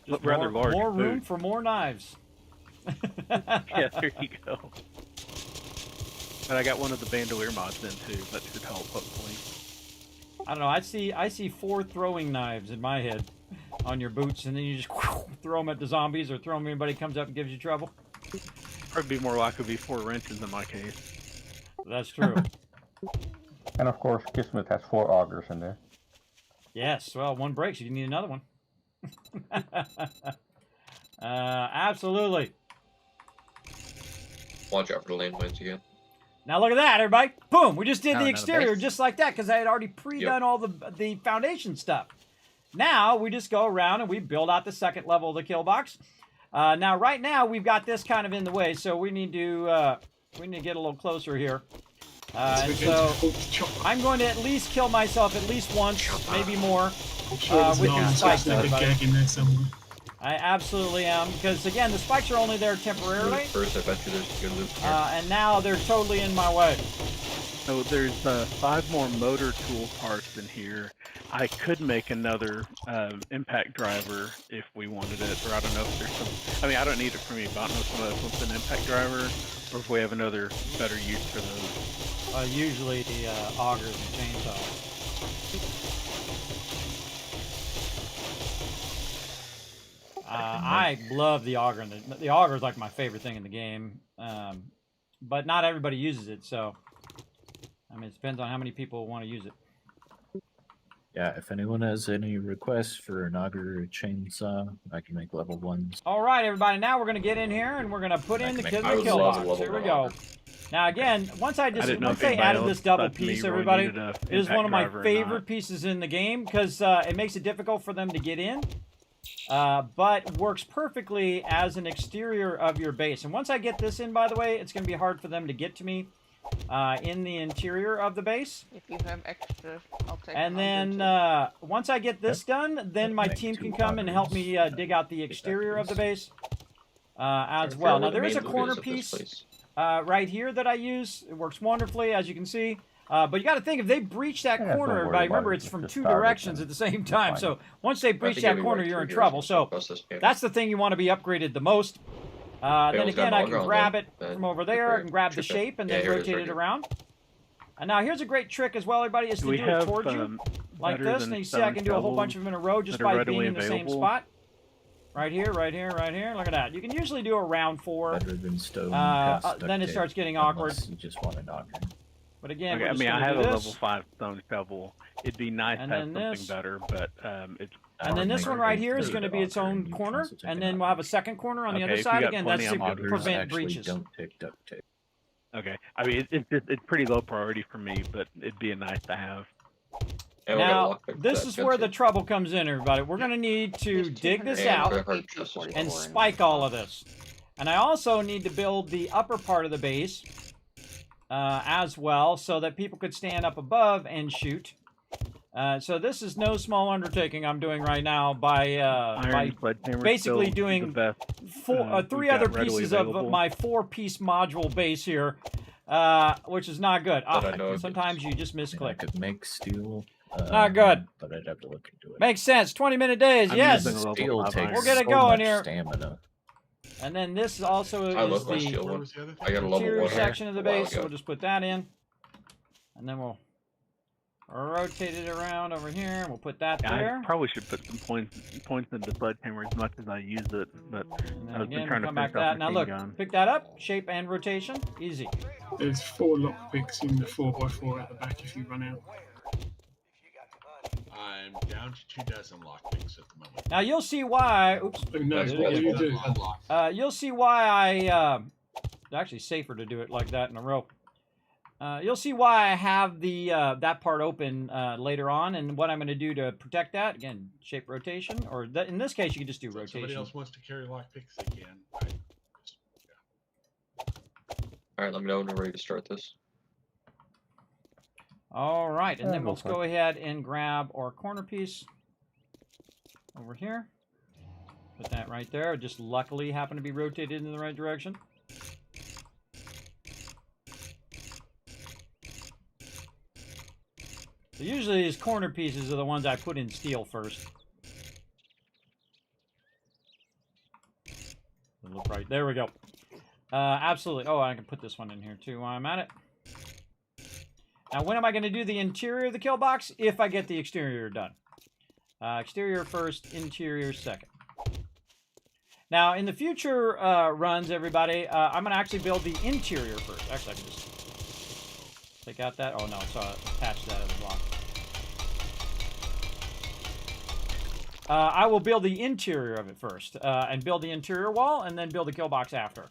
Just rather more, large. More room boot. for more knives. Yeah, there you go. But I got one of the bandolier mods in too. That should help, hopefully. I don't know. I see 4 throwing knives in my head on your boots, and then you just throw them at the zombies or throw them at anybody who comes up and gives you trouble. Probably be more likely to be 4 wrenches in my case. That's true. And of course, Kismet has 4 augers in there. Yes. Well, one breaks, you need another one. Absolutely. Watch out for the landmines again. Now look at that, everybody. Boom! We just did Oh, the another exterior base. just like that because I had already pre-done all the foundation stuff. Now we just go around and we build out the second level of the kill box. Now, right now we've got this kind of in the way, so we need to get a little closer here. And so I'm going to at least kill myself at least once, maybe more, with these spikes. I absolutely am, because again, the spikes are only there temporarily. First, I bet you there's good loot here. And now they're totally in my way. So there's 5 more motor tool parts in here. I could make another impact driver if we wanted it, or I don't know if there's some. I mean, I don't need it for me, but I don't know if somebody else wants an impact driver, or if we have another better use for those. Usually the augers and chainsaws. I love the auger. The auger is like my favorite thing in the game, but not everybody uses it. So, I mean, it depends on how many people want to use it. Yeah, if anyone has any requests for an auger chainsaw, I can make level 1s. All right, everybody. Now we're going to get in here and we're going to put in the Kismet kill box. Here we go. Now again, once they added this double piece, everybody, it is one of my favorite pieces in the game because it makes it difficult for them to get in. But works perfectly as an exterior of your base. And once I get this in, by the way, it's going to be hard for them to get to me in the interior of the base. If you have extra, I'll take And then once I get this done, then my team can come and help me dig out the exterior of the base as well. Now there is a corner piece right here that I use. It works wonderfully, as you can see. But you got to think, if they breach that corner, everybody, remember it's from 2 directions at the same time. So once they breach that corner, you're in trouble. So that's the thing you want to be upgraded the most. Then again, I can grab it from over there and grab the shape and then rotate it around. And now here's a great trick as well, everybody, is to do it towards you like this. And you see I can do a whole bunch of them in a row just by being in the same spot. Right here, right here, right here. Look at that. You can usually do around 4. Better than stone, Then it starts getting awkward. You just want an auger. But again, okay, I mean, I have a level 5 stone shovel. It'd be nice to have something better, but it's. And then this one right here is going to be its own corner, and then we'll have a second corner on the other side. Again, that's to prevent breaches. Don't take duct tape. Okay, I mean it's pretty low priority for me, but it'd be a nice to have. Now, this is where the trouble comes in, everybody. We're going to need to dig this out and spike all of this. And I also need to build the upper part of the base as well, so that people could stand up above and shoot. So this is no small undertaking I'm doing right now by basically doing 3 other pieces of my 4-piece module base here, which is not good. Sometimes you just misclick. I could make steel. Not good. But I'd have to look into it. Makes sense. 20-minute days. Yes. Steel takes we'll get it so going much here. Stamina. And then this also is the interior section of the base, so we'll just put that in. And then we'll rotate it around over here, and we'll put that there. I probably should put some points into the sledgehammer as much as I use it, but I was again, trying to come back finish off that. Now machine look, gun. pick that up, shape and rotation, easy. There's 4 lockpicks in the 4x4 at the back if you run out. I'm down to 24 lockpicks at the moment. Now you'll see why. Oops. You'll see why I. It's actually safer to do it like that in a row. You'll see why I have the that part open later on, and what I'm going to do to protect that. Again, shape rotation, or in this case, you can just do rotation. Somebody else wants to carry lockpicks, they can. All right, let me know when we're ready to start this. All right, and then we'll go ahead and grab our corner piece over here. Put that right there. It just luckily happened to be rotated in the right direction. So usually these corner pieces are the ones I put in steel first. Look right. There we go. Absolutely. Oh, I can put this one in here too while I'm at it. Now, when am I going to do the interior of the kill box? If I get the exterior done. Exterior first, interior second. Now, in the future runs, everybody, I'm going to actually build the interior first. Actually, I can just take out that. Oh, no, it's attached to that other block. I will build the interior of it first, and build the interior wall, and then build the kill box after.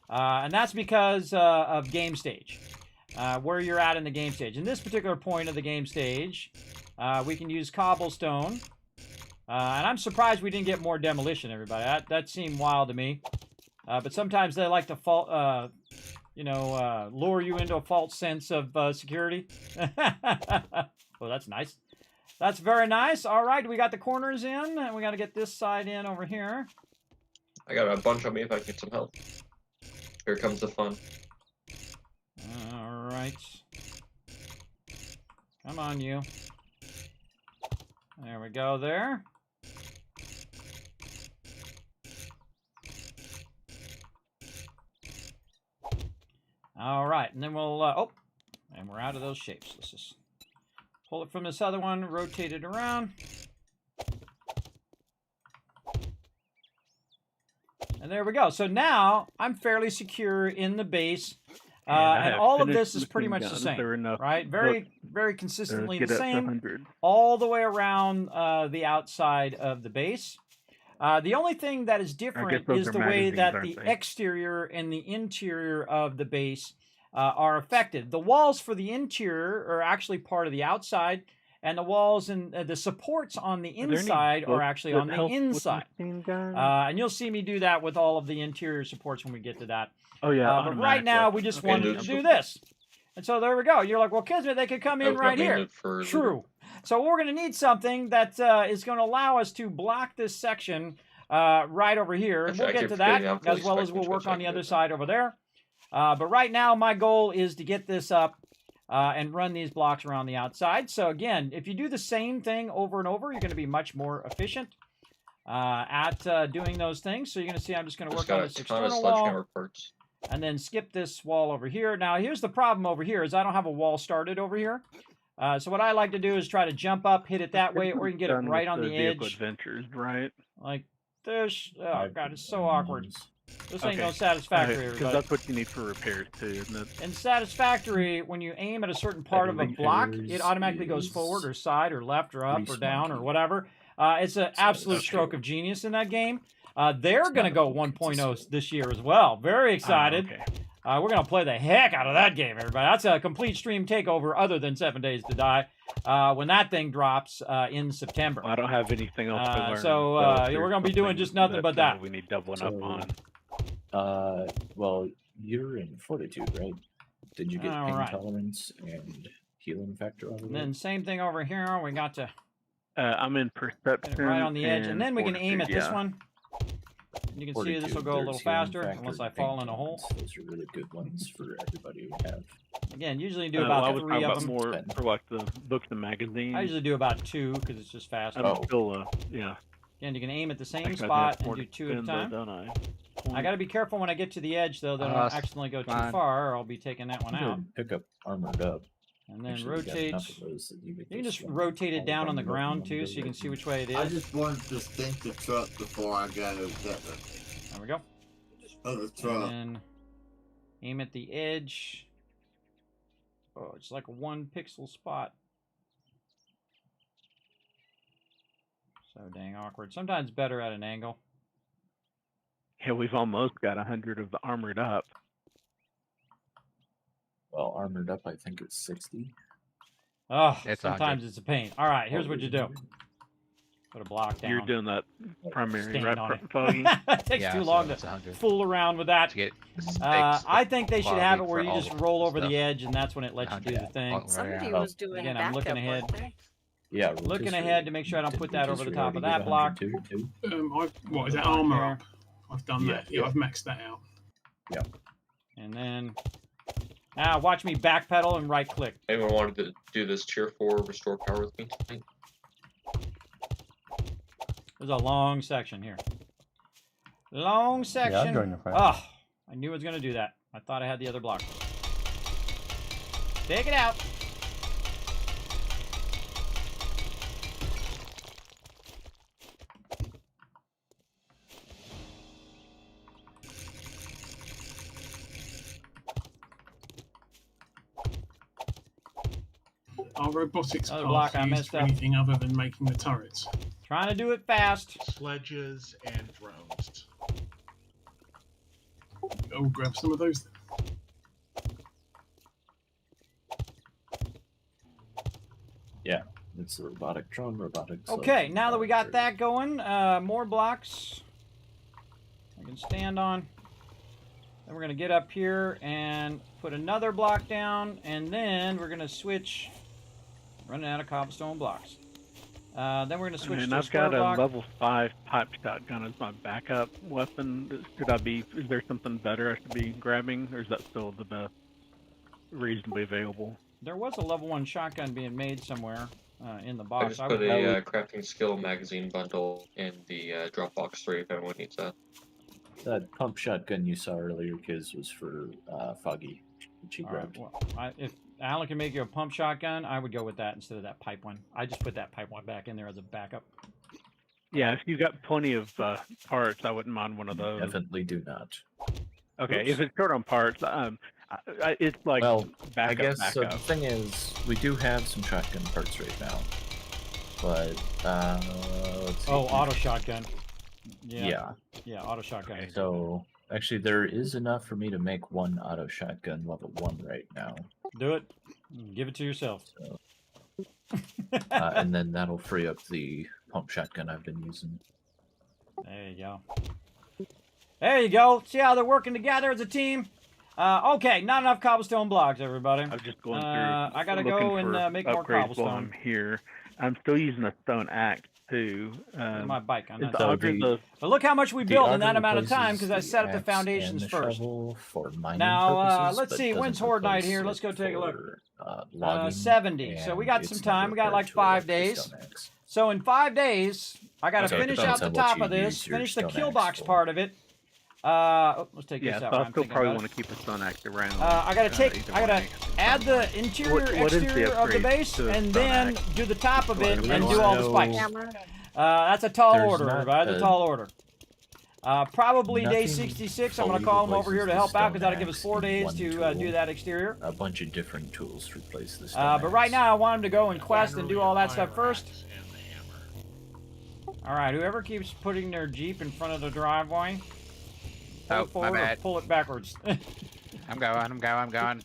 And that's because of game stage, where you're at in the game stage. In this particular point of the game stage, we can use cobblestone. And I'm surprised we didn't get more demolition, everybody. That seemed wild to me. But sometimes they like to lure you into a false sense of security. Well, that's nice. That's very nice. All right, we got the corners in, and we got to get this side in over here. I got a bunch on me if I can get some help. Here comes the fun. All right. Come on, you. There we go there. All right, and then we'll, and we're out of those shapes. Let's just pull it from this other one, rotate it around. And there we go. So now I'm fairly secure in the base. And all of this is pretty much the same, right? Very consistently the same all the way around the outside of the base. The only thing that is different is the way that the exterior and the interior of the base are affected. The walls for the interior are actually part of the outside, and the walls and the supports on the inside are actually on the inside. And you'll see me do that with all of the interior supports when we get to that. Oh, yeah. But right now, we just wanted to do this. And so there we go. You're like, well, Kismet, they could come in right here. True. So we're going to need something that is going to allow us to block this section right over here. And we'll get to that, as well as we'll work on the other side over there. But right now, my goal is to get this up and run these blocks around the outside. So again, if you do the same thing over and over, you're going to be much more efficient at doing those things. So you're going to see I'm just going to work on this external wall. And then skip this wall over here. Now, here's the problem over here is I don't have a wall started over here. So what I like to do is try to jump up, hit it that way, or you can get it right on the edge. Adventures, right? Like this. Oh, God, it's so awkward. This ain't no Satisfactory, everybody. Because that's what you need for repairs, too, isn't it? In Satisfactory, when you aim at a certain part of a block, it automatically goes forward or side or left or up or down or whatever. It's an absolute stroke of genius in that game. They're going to go 1.0 this year as well. Very excited. We're going to play the heck out of that game, everybody. That's a complete stream takeover other than 7 Days to Die when that thing drops in September. I don't have anything else to learn. So we're going to be doing just nothing but that. We need doubling up on. Well, you're in Fortitude, right? Did you get pain tolerance and healing factor over there? And then same thing over here. We got to... I'm in Perception. Right on the edge. And then we can aim at this one. You can see this will go a little faster unless I fall in a hole. Those are really good ones for everybody to have. Again, usually do about 3 of them. More for like the books and magazines. I usually do about 2 because it's just faster. Yeah. Again, you can aim at the same spot and do 2 at a time. I got to be careful when I get to the edge, though, that I don't accidentally go too far, or I'll be taking that one out. Pick up Armored Up. And then rotate. You can just rotate it down on the ground, too, so you can see which way it is. I just wanted to stink the truck before I got to get it. There we go. Oh, the truck. And then aim at the edge. Oh, it's like a 1 pixel spot. So dang awkward. Sometimes better at an angle. Yeah, we've almost got 100 of the Armored Up. Well, Armored Up, I think it's 60. Oh, sometimes it's a pain. All right, here's what you do. Put a block down. You're doing that primary, right? It takes too long to fool around with that. I think they should have it where you just roll over the edge, and that's when it lets you do the thing. Somebody was doing Again, I'm looking ahead. Yeah. Looking ahead to make sure I don't put that over the top of that block. What is that armor up? I've done that. Yeah, I've maxed that out. Yeah. And then, watch me backpedal and right click. Anyone wanted to do this tier 4 restore power with me tonight? There's a long section here. Long section. Yeah, I'll join the fight. Oh, I knew it was going to do that. I thought I had the other block. Take it out. Are robotics Another parts block I used messed for up. anything other than making the turrets? Trying to do it fast. Sledges and drones. I'll grab some of those then. Yeah, it's a robotic drone, robotic. Okay, now that we got that going, more blocks I can stand on. Then we're going to get up here and put another block down, and then we're going to switch. Running out of cobblestone blocks. Then we're going to switch to a I've square got a block. level 5 pipe shotgun as my backup weapon. Is there something better I should be grabbing, or is that still the best reasonably available? There was a level 1 shotgun being made somewhere in the I box. just put a crafting skill magazine bundle in the Dropbox 3 if anyone needs that. That pump shotgun you saw earlier, Kiz, was for Foggy. Which he grabbed. Well, if Alan can make you a pump shotgun, I would go with that instead of that pipe one. I just put that pipe one back in there as a backup. Yeah, if you've got plenty of parts, I wouldn't mind one of those. Definitely do not. Okay, Oops. if it's short on parts, it's like Well, backup, I guess so. The backup. thing is, we do have some shotgun parts right now, but let's see. Oh, auto shotgun. Yeah. Yeah, auto shotgun. So actually, there is enough for me to make one auto shotgun level 1 right now. Do it. Give it to yourself. So, and then that'll free up the pump shotgun I've been using. There you go. There you go. See how they're working together as a team? Okay, not enough cobblestone blocks, everybody. I'm just going through. I gotta looking go and for make more upgrades while cobblestone. I'm here. I'm still using a stone axe too. My bike. I'm not is the auger the- But look how much we built in that auger amount of time replaces because I set up the axe foundations and the first. shovel for mining Now, purposes, let's but see. When's doesn't Horde Night replace here? Let's it go take a look. for, logging, 70. So we got and some it's time. never We got like paired to 5 a days. stone axe. So in 5 days, I got to So it finish depends out the on what top you of this, use your finish the stone kill axe box for. part of it. Let's take Yeah, this so out. while I I'm still thinking probably about want to keep a stone axe around. I gotta take, either I gotta way. add the interior, What is the exterior of the upgrade base, to a and stone then axe? do the top of it Well, and I do all the don't spikes. know. That's a tall There's order, not everybody. That's a a- tall order. Probably day Nothing 66. I'm gonna fully call them over here to replaces help out the because that'll give us stone 4 axe in days one to tool. do that exterior. A bunch of different tools replace the stone But right axe. now, I want him to go and quest and do Generally, all a that stuff fire first. axe and the hammer. All right, whoever keeps putting their Jeep in front of the driveway, pull Oh, it forward my or bad. pull it backwards. I'm going.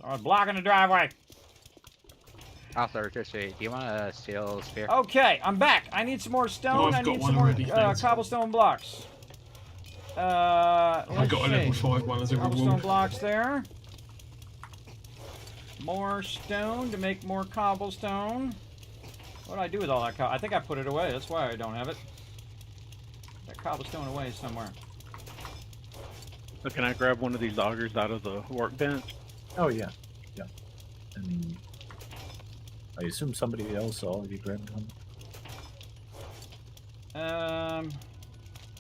Or blocking the driveway. Also, Kirsty, do you want a steel spear? Okay, I'm back. I need some more stone. I've I got need one some more already, thanks. cobblestone blocks. I Let's got a level see. 5 one as a Cobblestone reward. blocks there. More stone to make more cobblestone. What do I do with all that I think I put it away. That's why I don't have it. That cobblestone away somewhere. So can I grab one of these augers out of the workbench? Oh yeah, yeah. I mean, I assume somebody else already grabbed one. Huh.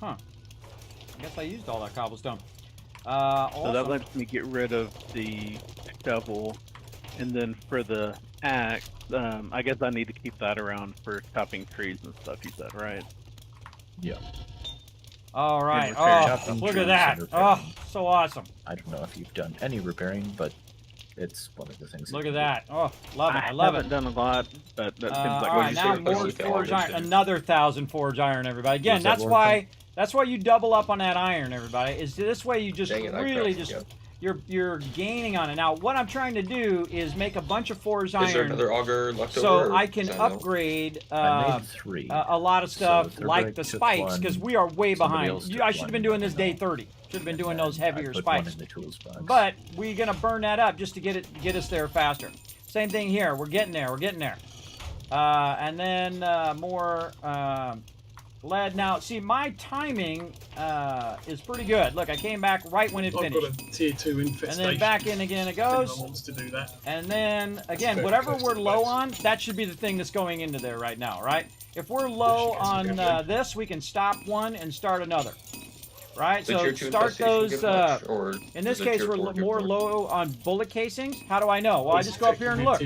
I guess I used all that cobblestone. So Also, that lets me get rid of the shovel, and then for the axe, I guess I need to keep that around for chopping trees and stuff. You said, right? Yeah. all right. And Oh, chopping look at trees that. and Oh, repairing. so awesome. I don't know if you've done any repairing, but it's one of the things. Look you at can that. Oh, love it. I love haven't it. done a lot, but that seems like All what right, you now said. more Push the forge average iron. then. Another 1,000 forge iron, everybody. Again, Is that that's worth why you double up on that iron, everybody. Is this way you just Dang it, I really crashed, just yeah. you're gaining on it. Now, what I'm trying to do is make a bunch of forged Is there iron another auger left over? so or I can is that no? upgrade I made 3. a lot of stuff So like the Thurberg took spikes because one, we are way somebody behind. else took I should have been one, doing this I day know. 30. Should have been doing And those then heavier I put one spikes. in the tools box. But we're gonna burn that up just to get us there faster. Same thing here. We're getting there. We're getting there. And then more lead. Now, see, my timing is pretty good. Look, I came back right when it finished. I've got a tier 2 infestation. And then back in again it goes. Wants to do that. And then, again, whatever we're low on, that should be the thing that's going into there right now, right? If we're low on this, we can stop one and start another. Right? So start those, in this case, we're more low on bullet casings. How do I know? Well, I just go up here and look.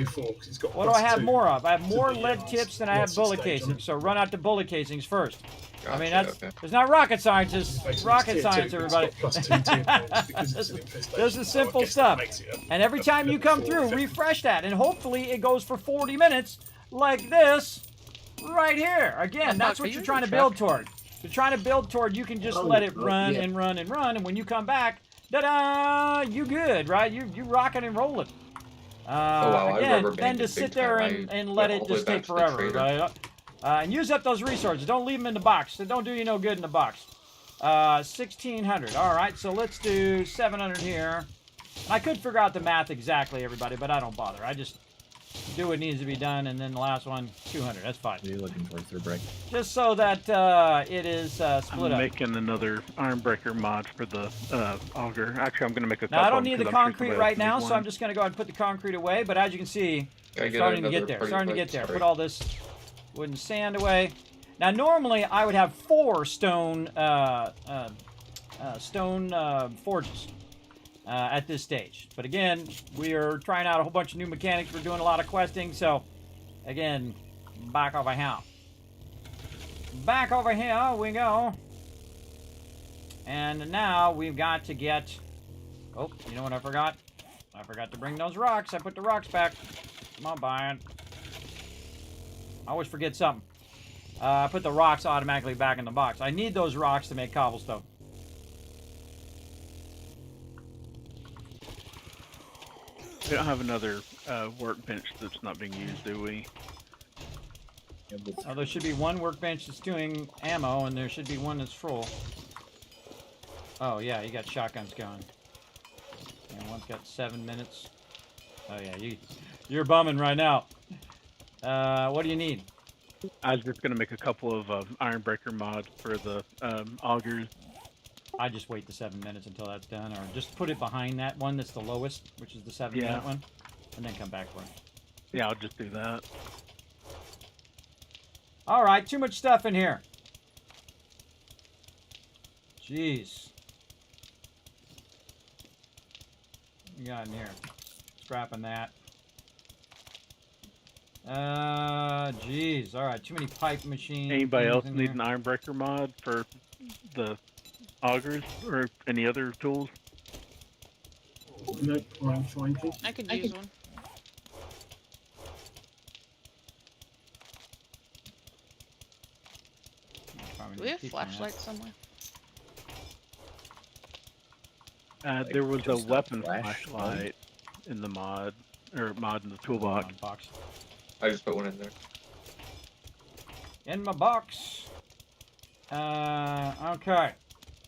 What do I have more of? I have more lead tips than I have bullet casings. So run out to bullet casings first. Gotcha, I mean, it's not rocket science, it's rocket science, everybody. This is simple stuff. And every time you come through, refresh that. And hopefully it goes for 40 minutes like this right here. Again, that's what you're trying to build toward. You're trying to build toward, you can just let it run and run and run, and when you come back, da-da, you good, right? You rocking and rolling. Again, then to sit there and let it just take forever, right? And use up those resources. Don't leave them in the box. They don't do you no good in the box. 1,600. All right, so let's do 700 here. I could figure out the math exactly, everybody, but I don't bother. I just do what needs to be done, and then the last one, 200. That's fine. Are you looking towards their break? Just so that it is split up. I'm making another iron breaker mod for the auger. Actually, I'm going to make a couple. Now, I don't need the concrete right now, so I'm just going to go ahead and put the concrete away. But as you can see, starting to get there. Starting to get there. Put all this wood and sand away. Now, normally I would have 4 stone forges. At this stage. But again, we are trying out a whole bunch of new mechanics. We're doing a lot of questing, so again, back over here. Back over here we go. And now we've got to get... Oh, you know what I forgot? I forgot to bring those rocks. I put the rocks back. Come on, Brian. I always forget something. I put the rocks automatically back in the box. I need those rocks to make cobblestone. We don't have another workbench that's not being used, do we? Oh, there should be one workbench that's doing ammo, and there should be one that's full. Oh, yeah, you got shotguns going. And one's got 7 minutes. Oh, yeah, you're bumming right now. What do you need? I was just going to make a couple of iron breaker mods for the augers. I just wait the 7 minutes until that's done, or just put it behind that one that's the lowest, which is the 7-minute one, and then come back for it. Yeah, I'll just do that. All right, too much stuff in here. Jeez. What you got in here? Scrapping that. Jeez. All right, too many pipe machines. Anybody else need an iron breaker mod for the augers or any other tools? Nope, I'm fine. I could use one. Do we have flashlights somewhere? There was a weapon flashlight in the mod, or mod in the toolbox. I just put one in there. In my box. Okay.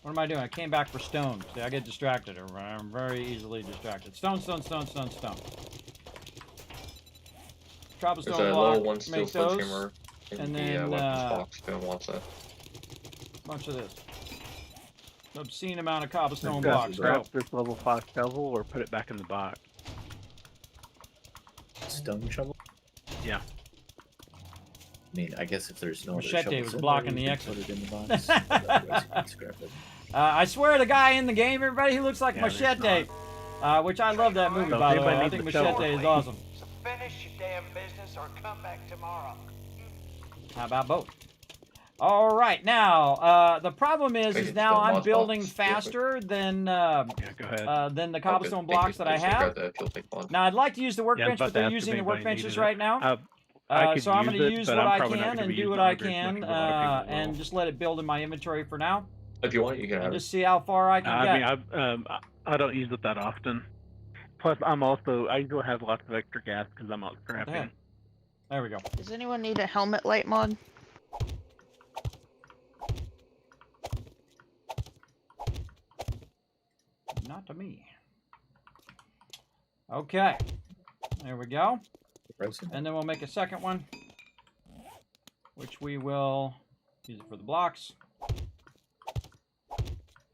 What am I doing? I came back for stone. See, I get distracted. I'm very easily distracted. Stone, stone, stone, stone, stone. Drop a stone There's a block. level 1 steel sledgehammer in and the then weapons box. If anyone wants that. Bunch of this. Obscene amount of cobblestone Grab blocks. Go. this level 5 shovel or put it back in the box. Stone shovel? Yeah. I mean, I guess if there's no Machete was blocking the exit. Put it in the box. Otherwise you can scrap it. I swear the guy in the game, everybody, he looks like Machete. Which I love that movie, by the way. I think Machete is awesome. So finish your damn business or come back tomorrow. How about both? All right, now the problem is now I'm building faster than the cobblestone blocks that I have. Now I'd like to use the workbench, but they're using the workbenches right now. So I'm going to use what I can and do what I can, and just let it build in my inventory for now. If you want, you can have just see how far I can get. I mean, I don't use it that often. Plus, I usually have lots of extra gas because I'm out scrapping. There we go. Does anyone need a helmet light mod? Not to me. Okay. There we go. Pricing. And then we'll make a second one, which we will use it for the blocks.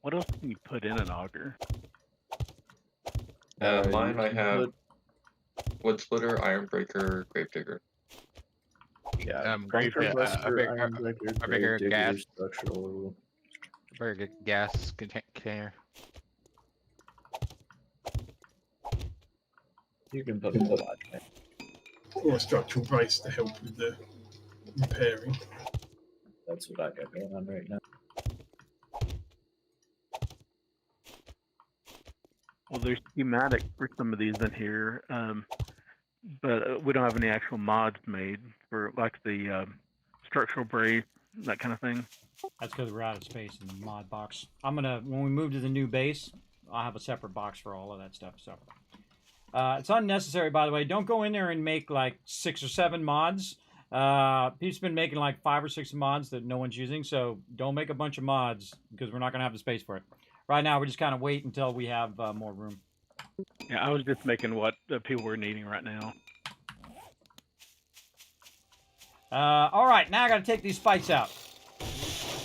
What else can you put in an auger? Mine, I have wood splitter, iron breaker, grave digger. Yeah, grave bunker digger, buster, iron breaker, a grave bigger digger, gas. structural. Very good gas container. You can put a lot in it. Or a structural base to help with the repairing. That's what I got going on right now. Well, there's schematic for some of these in here, but we don't have any actual mods made for like the structural brace, that kind of thing. That's because we're out of space in the mod box. I'm gonna, when we move to the new base, I'll have a separate box for all of that stuff. So it's unnecessary, by the way. Don't go in there and make like 6 or 7 mods. Pete's been making like 5 or 6 mods that no one's using, so don't make a bunch of mods because we're not gonna have the space for it. Right now, we're just kind of wait until we have more room. Yeah, I was just making what the people were needing right now. All right, now I got to take these spikes out.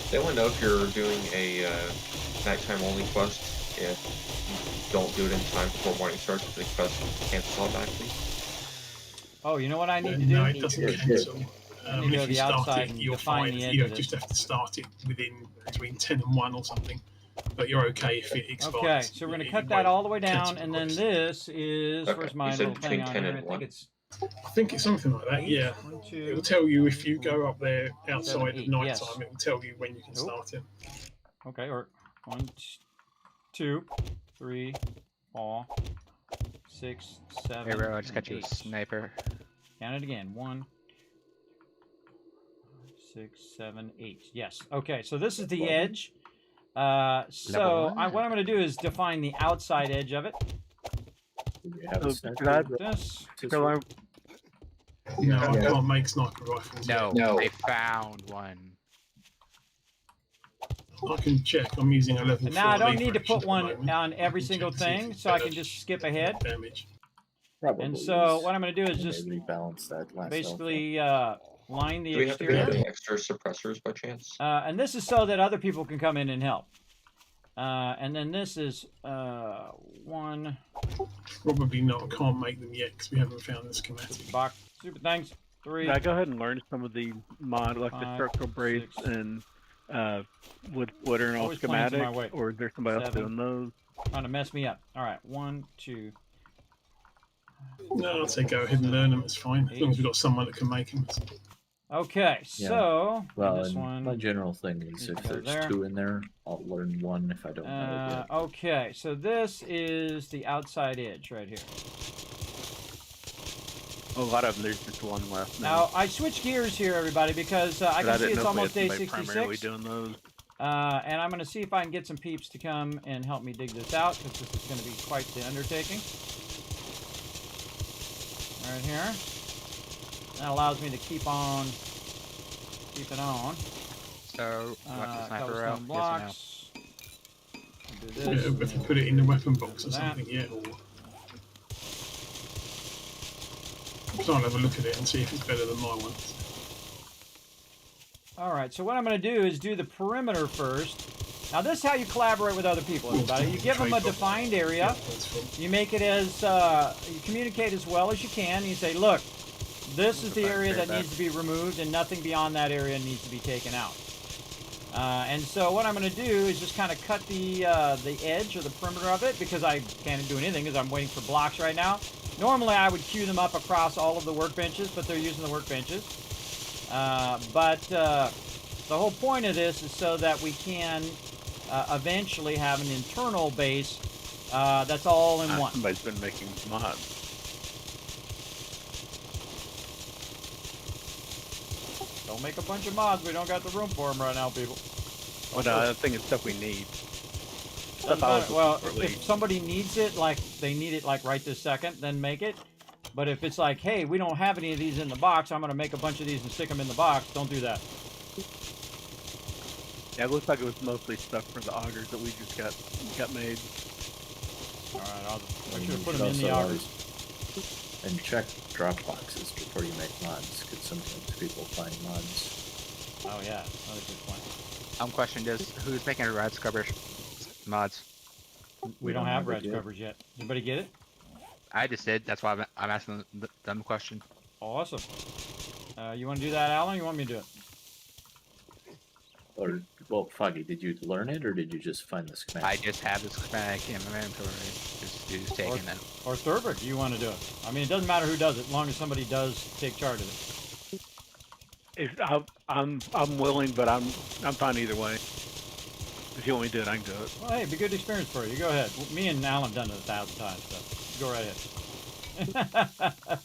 They want to know if you're doing a nighttime only quest. If you don't do it in time before morning starts, the quest cancels automatically. Oh, you know what I need to do? No, it doesn't cancel. I need to go to If you the outside start it, and you're define fine. the edge You of it. just have to start it within between 10 and 1 or something. But you're okay if it expires. Okay, so we're going to cut that all the way down, and then this is, Okay, where's my you said little thing between on 10 here? and I think it's something like that, yeah. 1, 2, It'll tell you if you go up there outside 7, at 8, night yes. time, it will tell you when you can start it. Okay, or 1, 2, 3, 4, 6, 7. Hey, bro, I just got you a 8. sniper. Count it again. 1, 6, 7, 8. Yes. Okay, so this is the edge. So what I'm going to do is define the outside edge of it. Have This. No, I can't make sniper rifles. No, yet. I found one. I can check. I'm using a level 4 Now I don't need to leverage put at the one moment. on every can single check to see if thing, it's so I better can just skip ahead. damage. And so what I'm going to do is just rebalance that last basically line the Do we have to get exterior. any extra suppressors by chance? And this is so that other people can come in and help. And then this is 1 Probably not. I can't make them yet because we haven't found the schematic. box. Super thanks. 3. Yeah, go ahead and learn some of the mod, like the 5, structural brace 6. and wood splitter and all Always playing to my schematic, way. or is there somebody else 7. doing those? Trying to mess me up. All right, 1, 2. No, I'd say go ahead and learn them. It's fine as long as we've got someone that can make them. Okay, Yeah. so Well, this and one. my general thing is needs if to go there's there. 2 in there, I'll learn 1 if I don't know it yet. Okay, so this is the outside edge right here. A lot of them, there's just one left Now I switched gears here, everybody, because I can see it's almost day 66. Doing those. And I'm going to see if I can get some peeps to come and help me dig this out, because this is going to be quite the undertaking. Right here. That allows me to keep it on. So, what sniper Cobblestone out? blocks. Do Yeah, this. if you put it in the weapon box or that. something, yeah. Or... I'm trying to have a look at it and see if it's better than my one. All right, so what I'm going to do is do the perimeter first. Now, this is how you collaborate with other people, everybody. You give them a defined area. You make it as, you communicate as well as you can. And you say, look, this is the area that needs to be removed, and nothing beyond that area needs to be taken out. And so what I'm going to do is just kind of cut the edge or the perimeter of it, because I can't do anything because I'm waiting for blocks right now. Normally, I would queue them up across all of the workbenches, but they're using the workbenches. But the whole point of this is so that we can eventually have an internal base that's all in one. Somebody's been making mods. Don't make a bunch of mods. We don't got the room for them right now, people. Well, no, I think it's stuff we need. Well, if somebody needs it, like they need it like right this second, then make it. But if it's like, hey, we don't have any of these in the box, I'm going to make a bunch of these and stick them in the box, don't do that. Yeah, it looks like it was mostly stuff for the augers that we just got made. All right, I'll make sure to put them in the augers. And check drop boxes before you make mods, because sometimes people find mods. Oh yeah, another good point. Question is, who's making a rad scrubber mods? We don't have red scrubbers yet. Anybody get it? I just did. That's why I'm asking them the question. Awesome. You want to do that, Alan? Or you want me to do it? Or, well, Foggy, did you learn it, or did you just find the schematic? I just have the schematic in my inventory. Just taking it. Or Thurber, do you want to do it? I mean, it doesn't matter who does it, as long as somebody does take charge of it. I'm willing, but I'm fine either way. If you want me to do it, I can do it. Well, hey, it'd be a good experience for you. Go ahead. Me and Alan have done it 1,000 times, so go right ahead.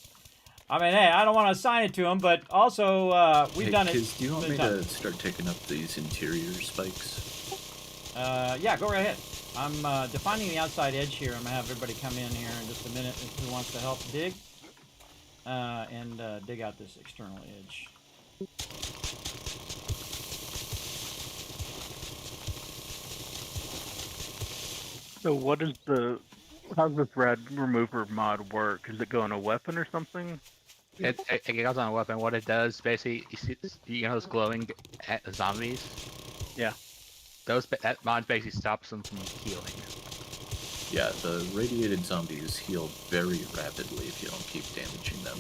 I mean, hey, I don't want to assign it to him, but also we've done it. Do you want me to start taking up these interior spikes? Yeah, go right ahead. I'm defining the outside edge here. I'm gonna have everybody come in here in just a minute who wants to help dig and dig out this external edge. So how's this rad remover mod work? Does it go on a weapon or something? It goes on a weapon. What it does, basically, you know those glowing zombies? Yeah. That mod basically stops them from healing. Yeah, the radiated zombies heal very rapidly if you don't keep damaging them.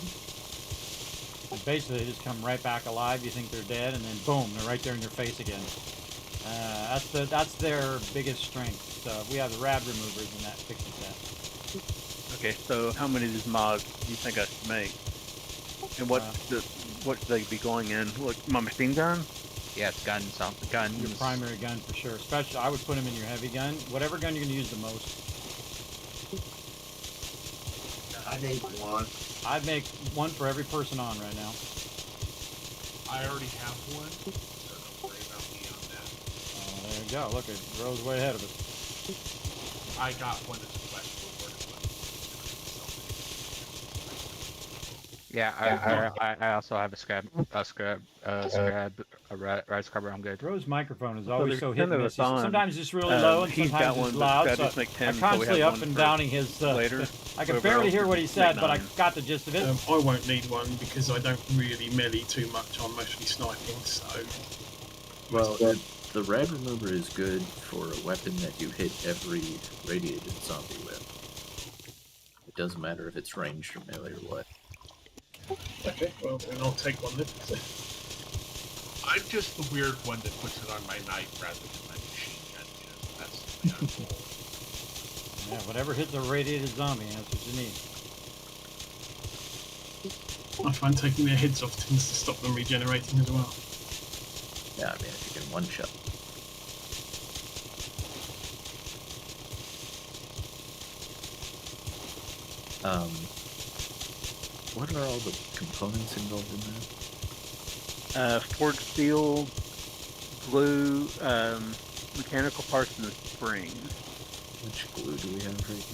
And basically, they just come right back alive. You think they're dead, and then boom, they're right there in your face again. That's their biggest strength. So we have the rad removers, and that fixes that. Okay, so how many of these mods do you think I should make? And what should they be going in? What, my machine gun? Yeah, it's guns. Your primary gun for sure. Especially, I would put them in your heavy gun. Whatever gun you're going to use the most. I need one. I'd make one for every person on right now. I already have one, so don't worry about me on that. There you go. Look, it Rose way ahead of us. I got one that's questionable. Yeah, I also have a rad scrubber. I'm good. Rose's microphone is always so hit and kind of miss. a thon. Sometimes it's really low and He's sometimes got it's one, loud. but So just make 10, I'm so we constantly have up one and for downing his. later. I can Whoever barely else hear is what he make said, but I 9. got the gist of it. I won't need one because I don't really melee too much. I'm mostly sniping, so. Well, the rad remover is good for a weapon that you hit every radiated zombie with. It doesn't matter if it's ranged or melee or what. Okay, well then I'll take one then. I'm just the weird one that puts it on my knife rather than my machine gun. That's the way I roll. Yeah, whatever hits a radiated zombie, that's what you need. I find taking their heads off tends to stop them regenerating as well. Yeah, I mean, if you can one-shot. What are all the components involved in that? Forged steel, glue, mechanical parts, and a spring. Which glue do we have right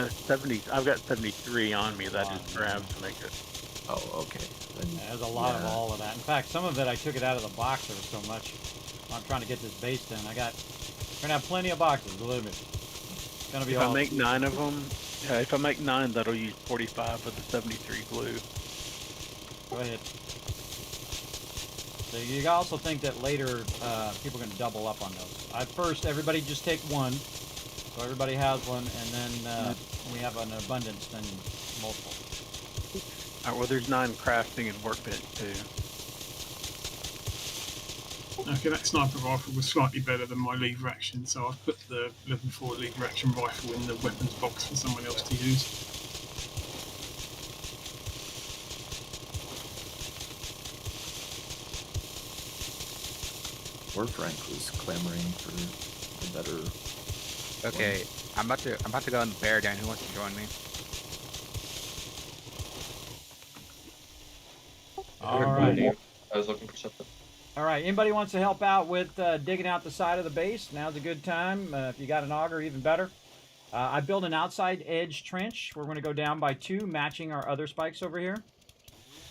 now? 70. I've got 73 on me that I just grabbed to make it. Oh, okay. Then, There's a lot of all of that. In fact, some of it I took it out of the box. There was so much. I'm trying to get this base done. We're gonna have plenty of boxes. Believe me. It's gonna be. If I make 9 of them, if I make 9, that'll use 45 of the 73 glue. Go ahead. So you also think that later people are going to double up on those. At first, everybody just take one, so everybody has one, and then we have an abundance, then multiple. Alright, well, there's 9 crafting and workbench too. Okay, that sniper rifle was slightly better than my lever action, so I've put the level 4 lever action rifle in the weapons box for someone else to use. Or Frank was clamoring for a better. Okay, I'm about to go in the bear den. Who wants to join me? All right. I was looking for something. All right. Anybody wants to help out with digging out the side of the base? Now's a good time. If you got an auger, even better. I built an outside edge trench. We're going to go down by 2, matching our other spikes over here.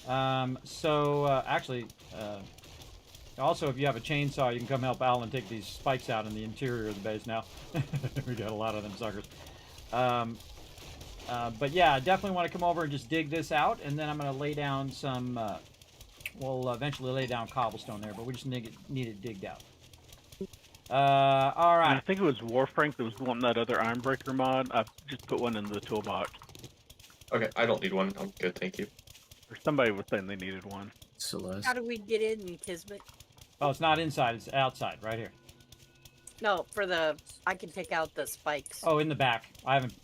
Actually, also, if you have a chainsaw, you can come help Alan take these spikes out in the interior of the base now. We got a lot of them suckers. But yeah, I definitely want to come over and just dig this out, and then I'm going to lay down some, we'll eventually lay down cobblestone there, but we just need it digged out. All right. And I think it was Warfrank that was wanting that other Ironbreaker mod. I just put one in the toolbox. Okay, I don't need one. I'm good, thank you. Or somebody was saying they needed one. Celeste. How do we get in, Kismet? Oh, it's not inside, it's outside, right here. No, for the I can take out the spikes. Oh, in the back.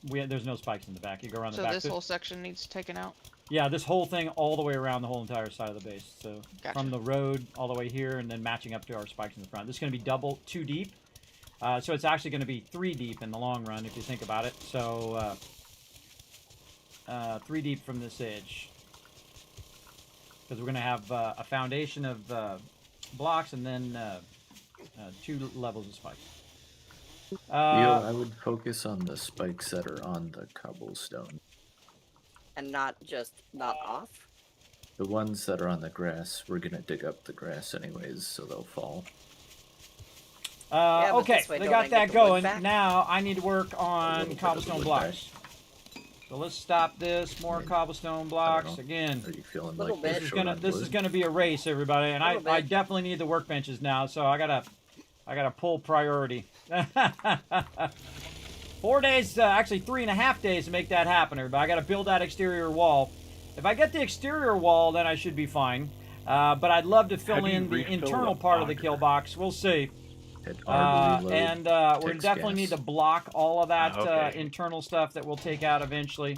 There's no spikes in the back. You go around the So back. this whole section needs taken out? Yeah, this whole thing all the way around the whole entire side of the base. So Gotcha. from the road all the way here and then matching up to our spikes in the front. This is going to be 2 deep. So it's actually going to be 3 deep in the long run if you think about it. So 3 deep from this edge. Because we're going to have a foundation of blocks and then 2 levels of spikes. I would focus on the spikes that are on the cobblestone. And not off? The ones that are on the grass, we're gonna dig up the grass anyways, so they'll fall. Yeah, okay, this way they don't got I that get the wood going. back? Now I need to work on bit of cobblestone wood blocks. So let's stop this. More cobblestone blocks know. again. Are you feeling Little like bit. you're This is short gonna on this wood? is gonna be a race, everybody, and Little I bit. definitely need the workbenches now. So I gotta pull priority. 4 days, actually 3.5 days to make that happen, everybody. I gotta build that exterior wall. If I get the exterior wall, then I should be fine. But I'd love to fill do you in the refill internal the part of the auger? kill box. We'll see. Hit R to reload, And we're takes definitely gas. need to block all of that Okay. internal stuff that we'll take out eventually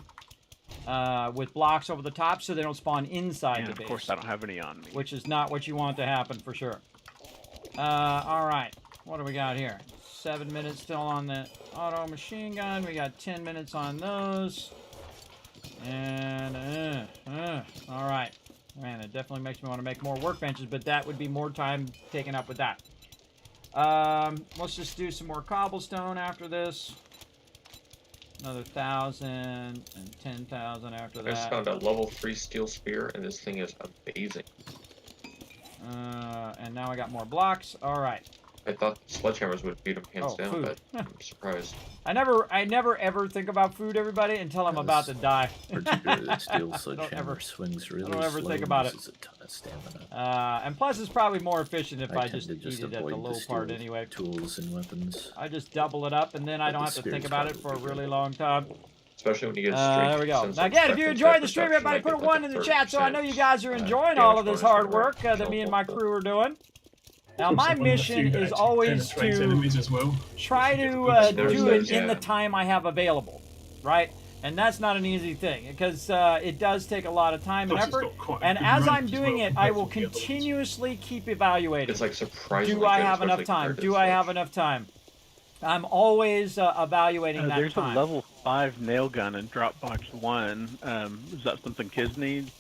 with blocks over the top so they don't spawn inside And the of base. course, I don't have any on me. Which is not what you want to happen for sure. All right, what do we got here? 7 minutes still on the auto machine gun. We got 10 minutes on those. And, all right. Man, it definitely makes me want to make more workbenches, but that would be more time taken up with that. Let's just do some more cobblestone after this. Another 1,000 and 10,000 after I just that. found a level 3 steel spear, and this thing is amazing. And now I got more blocks. All right. I thought sledgehammers would beat them hands down, food. but I'm surprised. I never ever think about food, everybody, until I'm about to die. Particularly the steel ever- sledgehammer swings really don't ever slow think and about it. uses a ton of stamina. And plus, it's probably more efficient if I tend just to eat it at the avoid low steel part anyway. tools and weapons. I just double it up, and then I But don't the have to think spear's about it for a probably really good. long time. Especially when you get straight There we go. sense Now of again, if you perspective, enjoyed the stream, perception, everybody I put a get 1 like in a the chat so I know you guys are 30% enjoying all of this damage hard bonus work for that me and my shelf crew are doing. Now my One of the mission few that is actually always penetrates to enemies as well. try to There's do those, it in the yeah. time I have available, right? And that's not an easy thing because it does take a lot of time and Plus, it's effort. got quite a And good as range I'm as doing well it, I compared will to the other ones. continuously keep evaluating. It's like surprisingly Do I good, have enough especially time? compared to Do the I have sledge. enough time? I'm always evaluating that There's time. a level 5 nail gun in Dropbox 1. Is that something Kiz needs?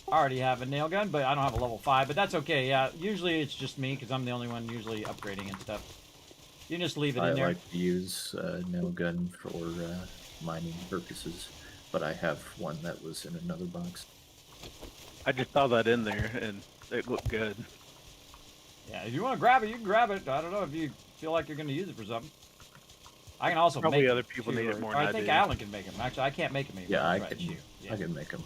I already have a nail gun, but I don't have a level 5, but that's okay. Yeah, usually it's just me because I'm the only one usually upgrading and stuff. You can just leave it I in there. like to use nail gun for mining purposes, but I have one that was in another box. I just saw that in there, and it looked good. Yeah, if you want to grab it, you can grab it. I don't know if you feel like you're going to use it for something. I can also Probably make other them, people too, need it or- more or than I I think do. Alan can make them. Actually, I can't make them. Yeah, I Right, can. you. Yeah. I can make them.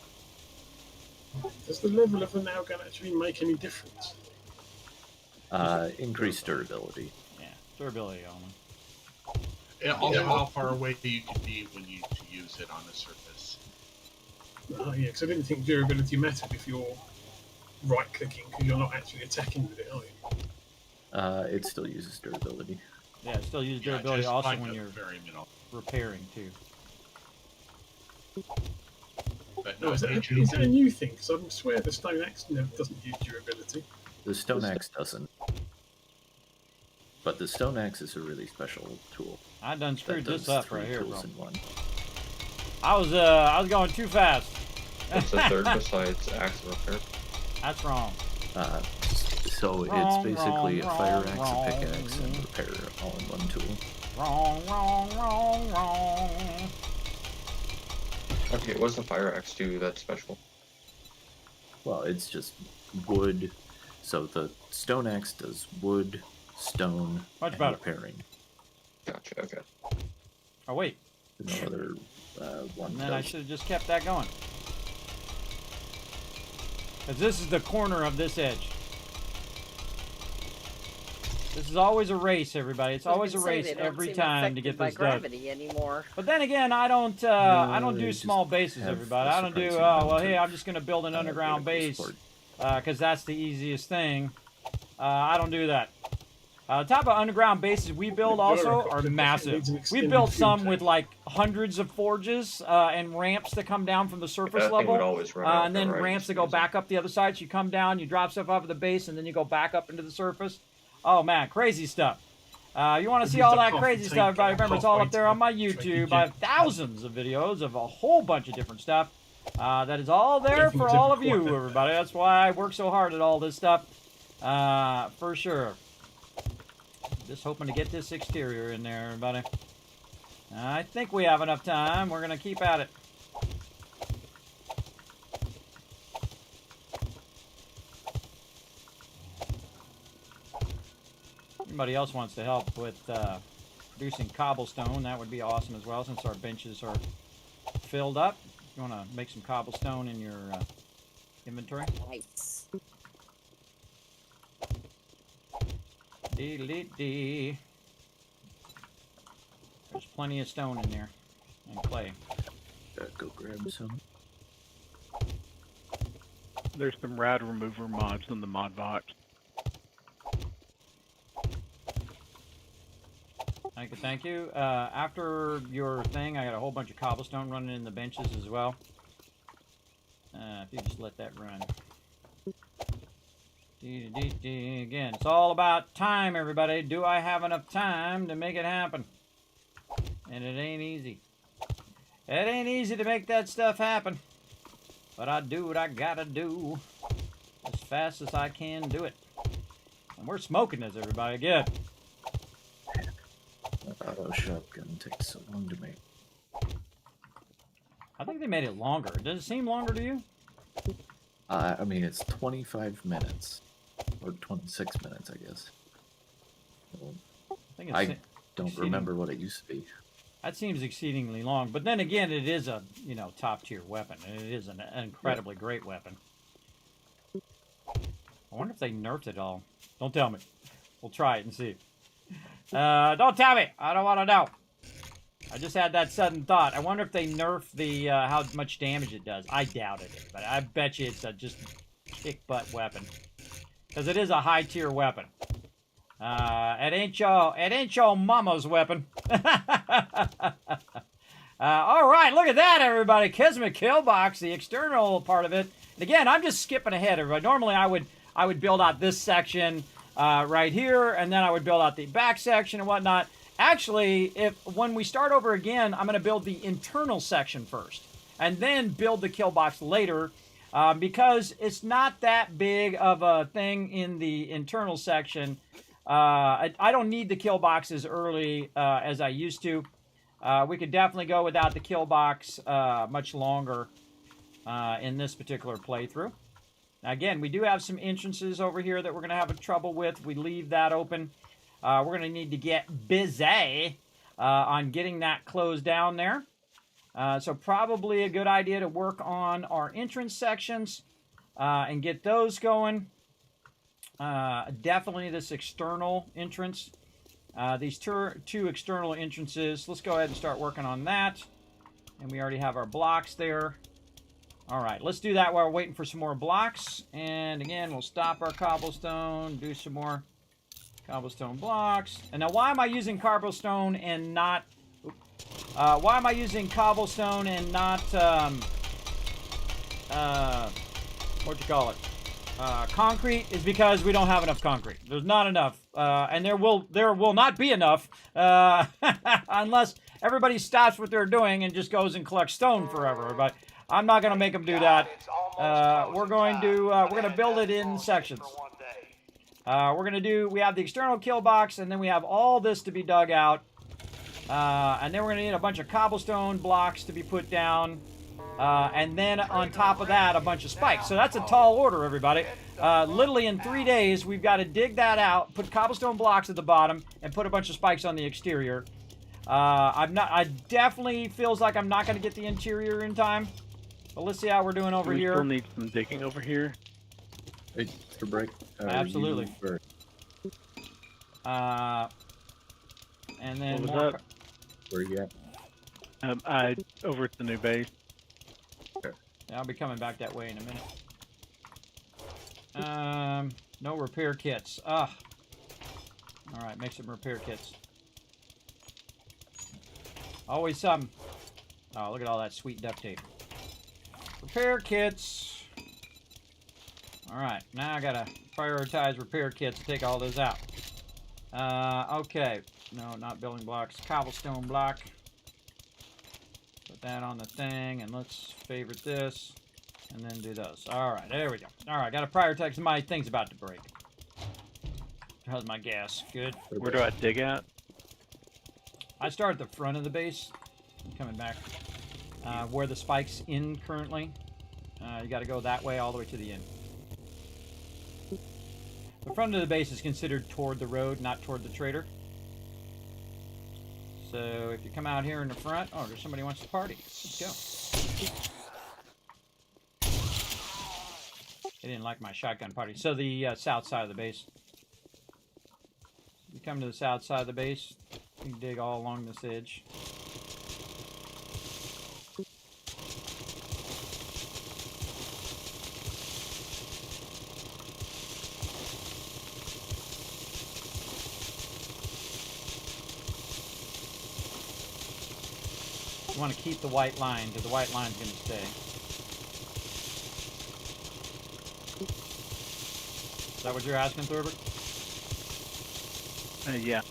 Does the level of the nail gun actually make any difference? Increased durability. Yeah, durability only. Yeah, also how far away you can be when you to use it on the surface. Oh yeah, because I didn't think durability mattered if you're right-clicking because you're not actually attacking with it, are you? It still uses durability. Yeah, it still uses Yeah, durability just also like when a you're very minimal. repairing too. But No, no, is that it- a new thing? Because I swear the stone axe doesn't use durability. The stone axe doesn't. But the stone axe is a really special tool. I done that screwed does this up 3 right here, bro. tools in one. I was going too fast. What's the third besides axe repair? That's wrong. So Wrong, it's basically wrong, a fire wrong, axe, wrong. a pickaxe, and repair all in one tool. Wrong. Okay, what's the fire axe do that's special? Well, it's just wood. So the stone axe does wood, stone, Much and better. repairing. Gotcha, okay. Oh wait. No other one. And then I should have just kept that going. Because this is the corner of this edge. This is always a race, everybody. It's always a race every time to get this done. Gravity anymore. But then again, I don't do small bases, everybody. I don't do, oh, well, hey, I'm just going to build an underground base because that's the easiest thing. I don't do that. The type of underground bases we build also are massive. We built some with like hundreds of forges and ramps that come down from the surface level, and then ramps that go back up the other side. So you come down, you drop stuff off of the base, and then you go back up into the surface. Oh man, crazy stuff. You want to see all that crazy stuff, everybody? Remember, it's all up there on my YouTube. I have thousands of videos of a whole bunch of different stuff. That is all there for all of you, everybody. That's why I work so hard at all this stuff, for sure. Just hoping to get this exterior in there, everybody. I think we have enough time. We're going to keep at it. Anybody else wants to help with producing cobblestone, that would be awesome as well, since our benches are filled up. You want to make some cobblestone in your inventory? Nice. Dee-dee-dee. There's plenty of stone in there. And clay. Gotta go grab some. There's some rad remover mods in the mod box. Thank you, thank you. After your thing, I got a whole bunch of cobblestone running in the benches as well. If you just let that run. Again, it's all about time, everybody. Do I have enough time to make it happen? And it ain't easy. It ain't easy to make that stuff happen. But I do what I gotta do as fast as I can do it. And we're smoking this, everybody. Good. That auto shotgun takes so long to make. I think they made it longer. Does it seem longer to you? I mean, it's 25 minutes. Or 26 minutes, I guess. I don't remember what it used to be. That seems exceedingly long. But then again, it is a, top-tier weapon. And it is an incredibly great weapon. I wonder if they nerfed it all. Don't tell me. We'll try it and see. Don't tell me. I don't want to know. I just had that sudden thought. I wonder if they nerf the how much damage it does. I doubt it, but I bet you it's a just kick-butt weapon. Because it is a high-tier weapon. It ain't your mama's weapon. All right, look at that, everybody. Kismet kill box, the external part of it. And again, I'm just skipping ahead, everybody. Normally, I would build out this section right here, and then I would build out the back section and whatnot. Actually, when we start over again, I'm going to build the internal section first, and then build the kill box later. Because it's not that big of a thing in the internal section. I don't need the kill box as early as I used to. We could definitely go without the kill box much longer in this particular playthrough. Now, again, we do have some entrances over here that we're going to have trouble with. We leave that open. We're going to need to get busy on getting that closed down there. So probably a good idea to work on our entrance sections and get those going. Definitely this external entrance. These two external entrances. Let's go ahead and start working on that. And we already have our blocks there. All right, let's do that while we're waiting for some more blocks. And again, we'll stop our cobblestone, do some more cobblestone blocks. And now why am I using cobblestone and not... why am I using cobblestone and not, concrete? Is because we don't have enough concrete. There's not enough, and there will not be enough, unless everybody stops what they're doing and just goes and collects stone forever. But I'm not going to make them do that. We're going to build it in sections. We have the external kill box, and then we have all this to be dug out. And then we're going to need a bunch of cobblestone blocks to be put down. And then on top of that, a bunch of spikes. So that's a tall order, everybody. Literally in 3 days, we've got to dig that out, put cobblestone blocks at the bottom, and put a bunch of spikes on the exterior. I definitely feels like I'm not going to get the interior in time. But let's see how we're doing over we here. Still need some digging over here. Hey, for break. Absolutely. And then What was more. that? Where you at? I over at the new base. Okay. Yeah, I'll be coming back that way in a minute. No repair kits. All right, make some repair kits. Always something. Oh, look at all that sweet duct tape. Repair kits. All right, now I gotta prioritize repair kits to take all those out. Okay. No, not building blocks. Cobblestone block. Put that on the thing, and let's favorite this, and then do those. All right, there we go. All right, gotta prioritize my things about to break. How's my gas? Good. Where do I dig at? I start at the front of the base. I'm coming back. Where the spike's in currently. You got to go that way all the way to the end. The front of the base is considered toward the road, not toward the trader. So if you come out here in the front, oh, there's somebody who wants to party. Let's go. They didn't like my shotgun party. So the south side of the base. You come to the south side of the base, you can dig all along this edge. You want to keep the white line, because the white line's going to stay. Is that what you're asking, Thurber? Yeah.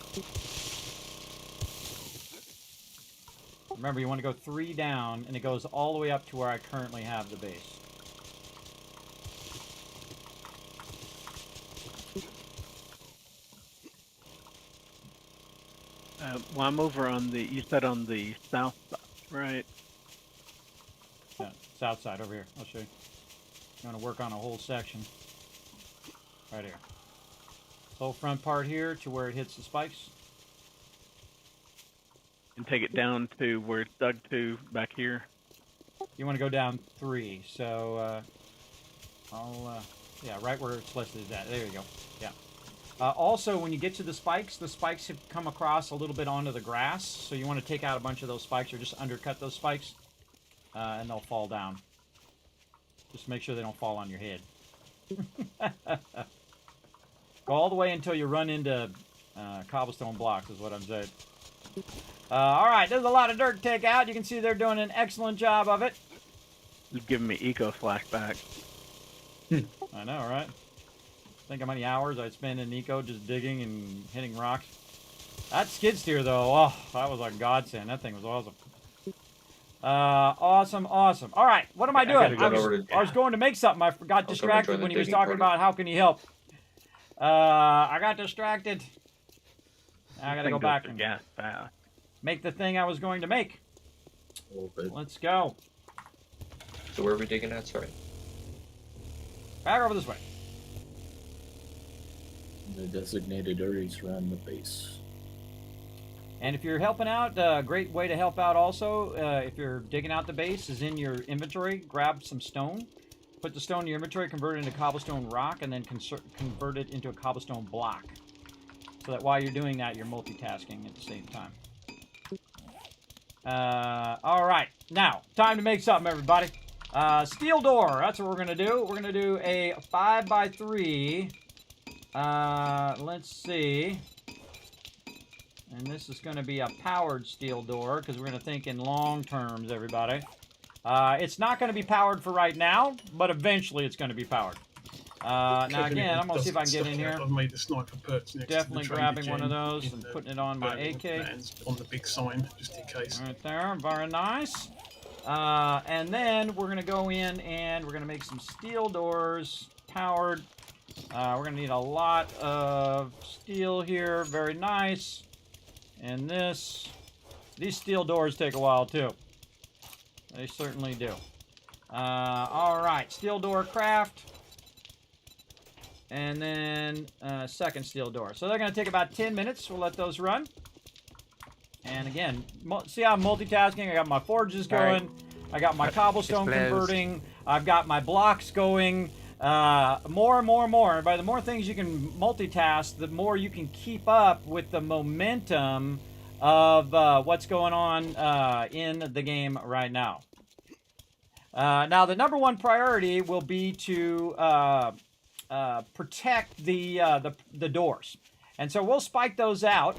Remember, you want to go 3 down, and it goes all the way up to where I currently have the base. Well, I'm over on the, you said on the south side, right? Yeah, south side over here. I'll show you. I'm going to work on a whole section. Right here. Whole front part here to where it hits the spikes. And take it down to where it's dug to back here. You want to go down 3. So, yeah, right where it's listed is at. There you go. Yeah. Also, when you get to the spikes have come across a little bit onto the grass. So you want to take out a bunch of those spikes or just undercut those spikes. And they'll fall down. Just make sure they don't fall on your head. Go all the way until you run into cobblestone blocks is what I'm saying. Alright, there's a lot of dirt to take out. You can see they're doing an excellent job of it. It's giving me eco flashback. I know, right? Think how many hours I spent in eco just digging and hitting rocks. That skid steer, though, oh, that was a godsend. That thing was awesome. Awesome. Alright, what am I doing? I was going to make something. I got distracted when he was talking about how can he help. I got distracted. I gotta go back and gas fast. Make the thing I was going to make. Let's go. So where are we digging at? Sorry. Back over this way. The designated areas around the base. And if you're helping out, a great way to help out also, if you're digging out the base, is in your inventory. Grab some stone. Put the stone in your inventory, convert it into cobblestone rock, and then convert it into a cobblestone block. So that while you're doing that, you're multitasking at the same time. Alright, now, time to make something, everybody. Steel door, that's what we're going to do. We're going to do a 5x3. Let's see. And this is going to be a powered steel door, because we're going to think in long terms, everybody. It's not going to be powered for right now, but eventually it's going to be powered. Now again, I'm going to see if I can get in here. I've made the sniper perch next Definitely to the grabbing one of those and putting it on my AK. On the big sign, just in case. Right there, very nice. And then we're going to go in and we're going to make some steel doors, powered. We're going to need a lot of steel here, very nice. And these steel doors take a while too. They certainly do. Alright, steel door craft. And then second steel door. So they're going to take about 10 minutes. We'll let those run. And again, see how I'm multitasking? I got my forges going. Right. I got my cobblestone It's closed. converting. I've got my blocks going. More and more and more. And by the more things you can multitask, the more you can keep up with the momentum of what's going on in the game right now. Now, the number one priority will be to protect the doors. And so we'll spike those out.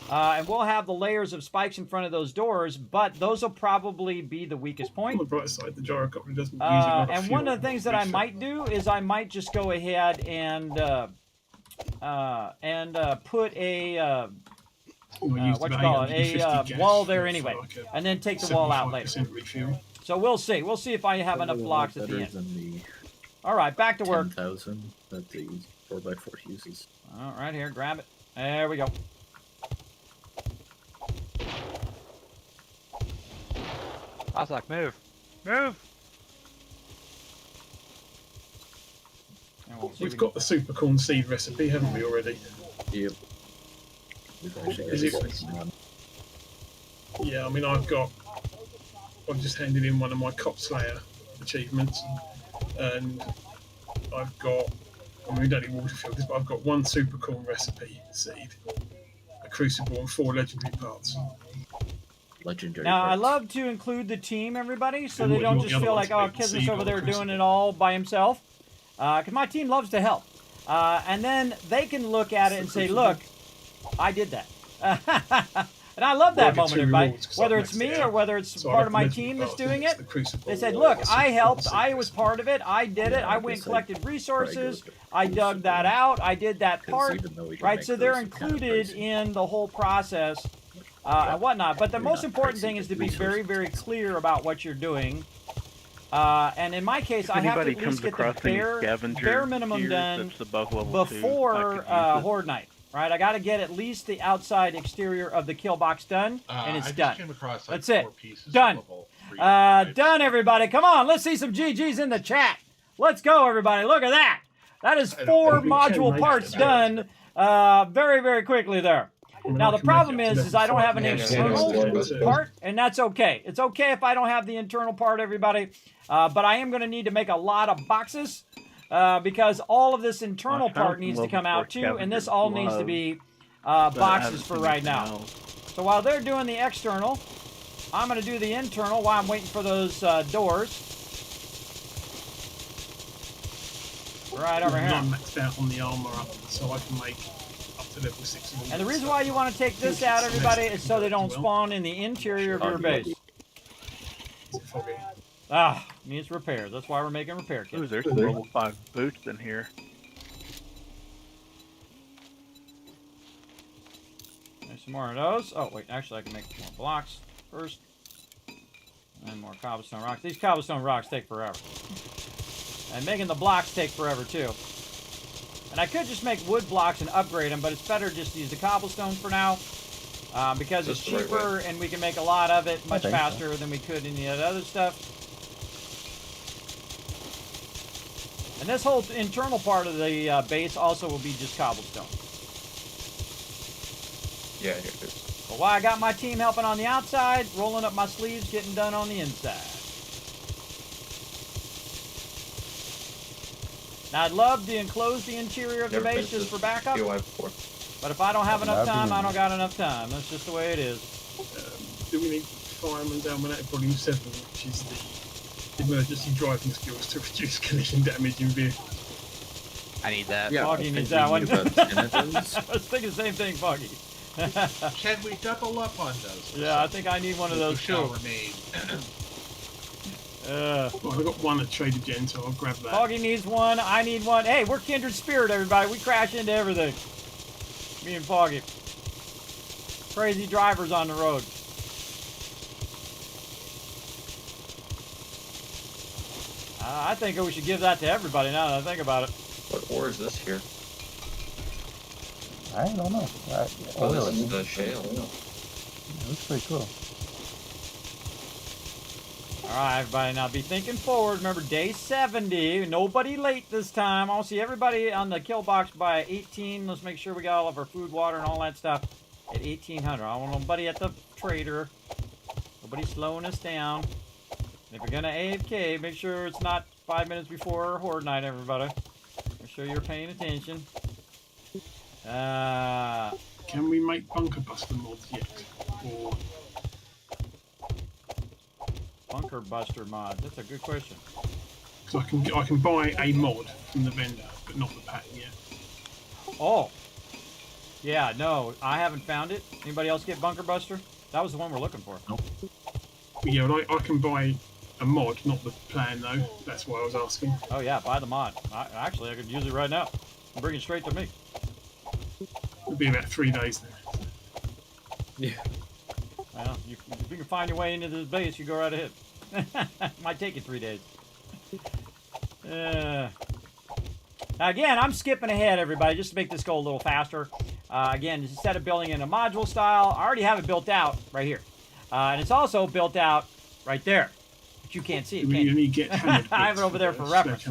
And we'll have the layers of spikes in front of those doors, but those will probably be the weakest point. On the bright side, the gyrocopter doesn't use a lot of And fuel. one of the things that I might do is I might just go ahead and put a wall there anyway, and then take the wall out later. So we'll see. We'll see if I have enough blocks at the end. All right, back to work. 10,000 that the 4x4 uses. All right, here, grab it. There we go. Cossack, move. Move! We've got the super corn seed recipe, haven't we already? Yep. We've actually got Is it- a second one. Yeah, I mean, I've just handed in one of my Cop Slayer achievements, and I've got, I mean, we don't need water filters, but I've got one super corn recipe seed, a crucible, and 4 legendary parts. Legendary Now, I parts. love to include the team, everybody, so And they what don't you want just the feel other like, ones oh, to make the Kismet's seed over or there crucible. doing it all by himself. Because my team loves to help. And then they can look at it and say, look, I did that. And I love that Well, I get moment, 2 everybody. rewards 'cause Whether I've it's maxed me it or out. whether it's So I part have of my legendary team that's parts, doing it's it. the crucible, They said, or look, the I super helped. corn I seed was recipe. part of it. I did it. Yeah, I I went and guess collected resources. Crucible. I dug that out. I did that 'Cause part. even though we can Right, make so they're those kind of included pricey. in the whole process and whatnot. But the Maybe most not important pricey, thing is but to be very, resource very intensive. clear about what you're doing. And in my case, If I have to anybody at comes least get across the any bare scavenger minimum gear done that's above level 2, before I could use it. Horde Night. Right, I got to get at least the outside exterior of the kill box done, and it's I done. just came across like That's it. 4 pieces Done. of level 3 to 5. Done, everybody. Come on, let's see some GGs in the chat. Let's go, everybody. Look at that. That is I don't 4 know. We can module make parts it. done very, very quickly there. Now, the problem is I don't have an Yeah, external yeah. part, and that's okay. It's okay if I don't have the internal part, everybody. But I am going to need to make a lot of boxes because all of this internal I found part some needs to level come 4 out too, and this scavengers all needs to gloves, be but I haven't boxes for seen right anything now. else. So while they're doing the external, I'm going to do the internal while I'm waiting for those doors. Right over here. I'm maxed out on the armor up, so I can make up to level 6. And the reason why you want to take this out, everybody, is so they don't spawn in the interior of your base. Ah, needs repairs. That's why we're making repair Ooh, kits. there's some level 5 boots in here. There's some more of those. Oh, wait, actually, I can make more blocks first. And more cobblestone rocks. These cobblestone rocks take forever. And making the blocks take forever, too. And I could just make wood blocks and upgrade them, but it's better just to use the cobblestone for now. Because it's Just the right cheaper and we can make a lot of it much think so. faster than we could any of the other stuff. And this whole internal part of the base also will be just cobblestone. Yeah, here it is. But while I got my team helping on the outside, rolling up my sleeves, getting done on the inside. Now, I'd love to enclose the interior of the Never base been just to for backup. POI before. But if I don't have enough That'd be time, I nice. don't got enough time. That's just the way it is. Do we need Fireman Dominator Volume 7, which is the emergency driving skills to reduce collision damage in vehicles? I need that. Yeah, Foggy I needs think that we one. need about 10 of those. I was thinking the same thing, Foggy. Can we double up on those? Yeah, I think I need one of those shall too. remain. Well, I've got one at Trader Gen, so I'll grab that. Foggy needs one. I need one. Hey, we're kindred spirit, everybody. We crash into everything. Me and Foggy. Crazy drivers on the road. I think we should give that to everybody now that I think about it. What ore is this here? I don't know. Oh, this is the shale. Looks pretty cool. All right, everybody, now be thinking forward. Remember, day 70. Nobody late this time. I want to see everybody on the kill box by 18. Let's make sure we got all of our food, water, and all that stuff. at 1800. I don't want nobody at the trader. Nobody slowing us down. And if you're gonna AFK, make sure it's not 5 minutes before Horde Night, everybody. Make sure you're paying attention. Can we make bunker buster mods yet? Or bunker buster mod? That's a good question. Because I can buy a mod from the vendor, but not the pattern yet. Oh. Yeah, no, I haven't found it. Anybody else get bunker buster? That was the one we're looking for. Nope. Yeah, but I can buy a mod, not the plan though. That's why I was asking. Oh yeah, buy the mod. Actually, I could use it right now. Bring it straight to me. It'll be about 3 days now. Yeah. Well, if you can find your way into this base, you go right ahead. Might take you 3 days. Now again, I'm skipping ahead, everybody, just to make this go a little faster. Again, instead of building in a module style, I already have it built out right here. And it's also built out right there. But you can't see it, can you? I have it over there for reference.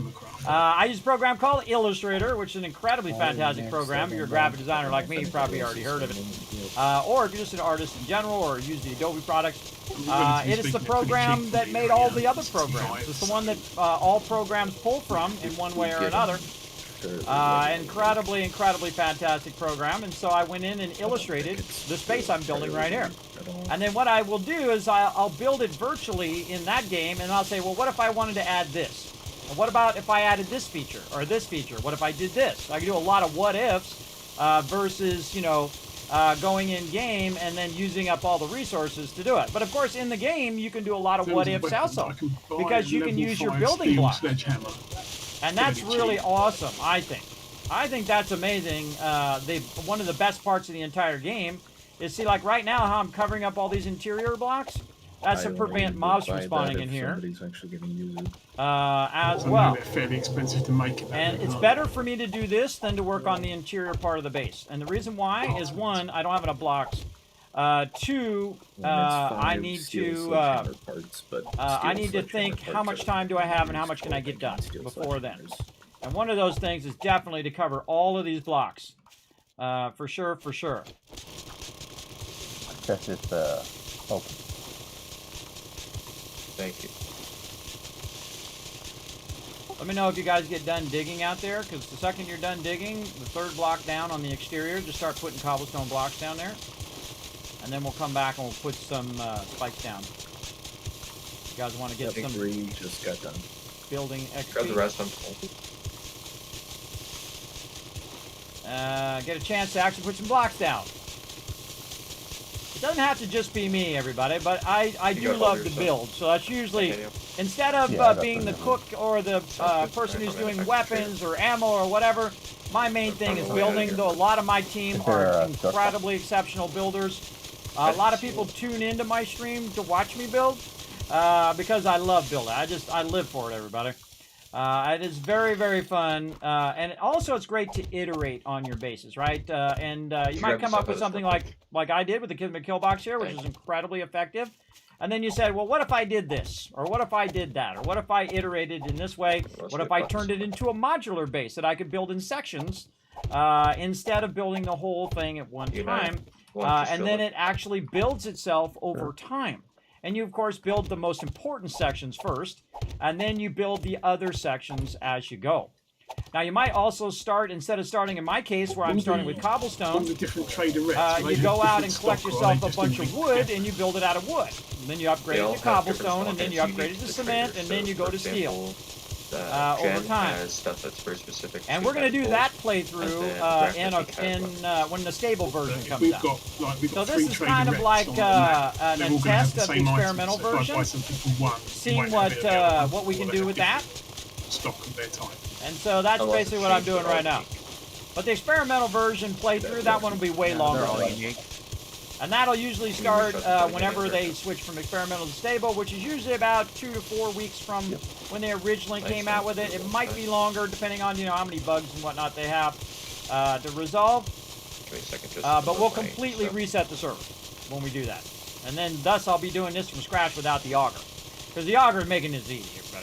I use a program called Illustrator, which is an incredibly fantastic program. If you're a graphic designer like me, you've probably already heard of it. Or if you're just an artist in general, or use the Adobe products. It is the program that made all the other programs. It's the one that all programs pull from in one way or another. Incredibly fantastic program. And so I went in and illustrated the space I'm building right here. And then what I will do is I'll build it virtually in that game, and I'll say, well, what if I wanted to add this? And what about if I added this feature or this feature? What if I did this? I can do a lot of what ifs versus, you know, going in game and then using up all the resources to do it. But of course, in the game, you can do a lot of what ifs also, because you can use your building blocks. And that's really awesome, I think. I think that's amazing. One of the best parts of the entire game is, see, like right now, how I'm covering up all these interior blocks. That's to prevent mobs from spawning in here. Somebody's actually going to use it. As well. They're fairly expensive to make. And it's better for me to do this than to work on the interior part of the base. And the reason why is, one, I don't have enough blocks. Two, I need to I need to think how much time do I have and how much can I get done before then. And one of those things is definitely to cover all of these blocks. For sure. That's just open. Thank you. Let me know if you guys get done digging out there, because the second you're done digging, the third block down on the exterior, just start putting cobblestone blocks down there. And then we'll come back and we'll put some spikes down. You guys want to get some... 3 just got done. Building XP. Grab the rest, I'm full. Get a chance to actually put some blocks down. It doesn't have to just be me, everybody, but I do love to build. So that's usually, instead of being the cook or the person who's doing weapons or ammo or whatever, my main thing is building, though a lot of my team are incredibly exceptional builders. A lot of people tune into my stream to watch me build because I love building. I live for it, everybody. It is very fun, and also it's great to iterate on your bases, right? You might come up with something like I did with the Kismet kill box here, which is incredibly effective. And then you said, well, what if I did this? Or what if I did that? Or what if I iterated in this way? What if I turned it into a modular base that I could build in sections instead of building the whole thing at one time? And then it actually builds itself over time. And you, of course, build the most important sections first, and then you build the other sections as you go. Now, you might also start, instead of starting in my case, where I'm starting with cobblestone, you go out and collect yourself a bunch of wood, and you build it out of wood. And then you upgrade it to cobblestone, and then you upgrade it to cement, and then you go to steel. Over time. Stuff that's very specific. And we're going to do that playthrough when the stable version comes out. So this is kind of like a test of the experimental version, seeing what we can do with that. And so that's basically what I'm doing right now. But the experimental version playthrough, that one will be way longer. And that'll usually start whenever they switch from experimental to stable, which is usually about 2 to 4 weeks from when they originally came out with it. It might be longer, depending on how many bugs and whatnot they have to resolve. But we'll completely reset the server when we do that. And then, thus, I'll be doing this from scratch without the auger, because the auger is making this easy. But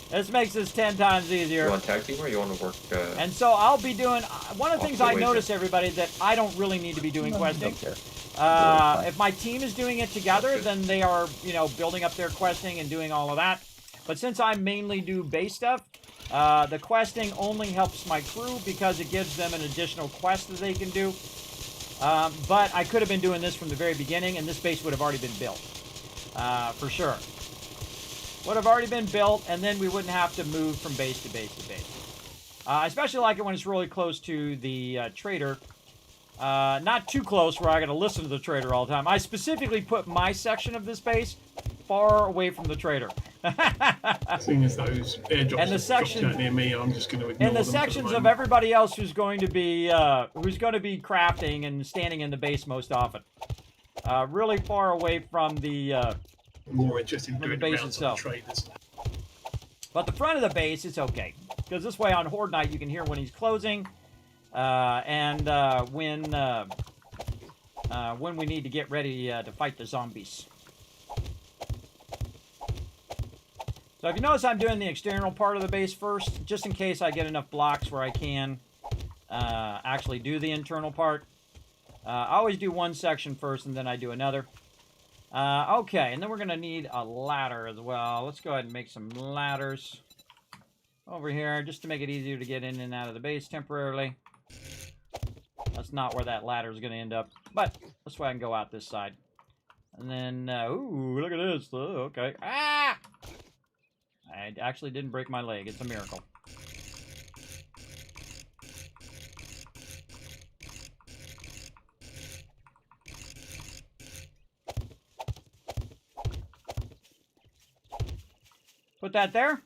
This makes this 10 times easier. You want tag team or you want to work? And so I'll be doing, one of the things I opposite ways notice, everybody, that I don't really need to be doing questing. If my team is doing it together, then they are, you know, building up their questing and doing all of that. But since I mainly do base stuff, the questing only helps my crew because it gives them an additional quest that they can do. But I could have been doing this from the very beginning, and this base would have already been built. For sure. Would have already been built, and then we wouldn't have to move from base to base to base. I especially like it when it's really close to the trader. Not too close where I got to listen to the trader all the time. I specifically put my section of this base far away from the trader. Seeing as those airdrops And the section out near me, I'm just going to ignore and the them sections for of the moment. everybody else who's going to be crafting and standing in the base most often. Really far away from the more interested in from the doing base around itself. traders. But the front of the base, it's okay. Because this way on Horde Night, you can hear when he's closing. And when we need to get ready to fight the zombies. So if you notice, I'm doing the external part of the base first, just in case I get enough blocks where I can actually do the internal part. I always do one section first, and then I do another. Okay, and then we're going to need a ladder as well. Let's go ahead and make some ladders over here, just to make it easier to get in and out of the base temporarily. That's not where that ladder is going to end up, but this way I can go out this side. And then, ooh, look at this. Oh, okay. Ah! I actually didn't break my leg. It's a miracle. Put that there.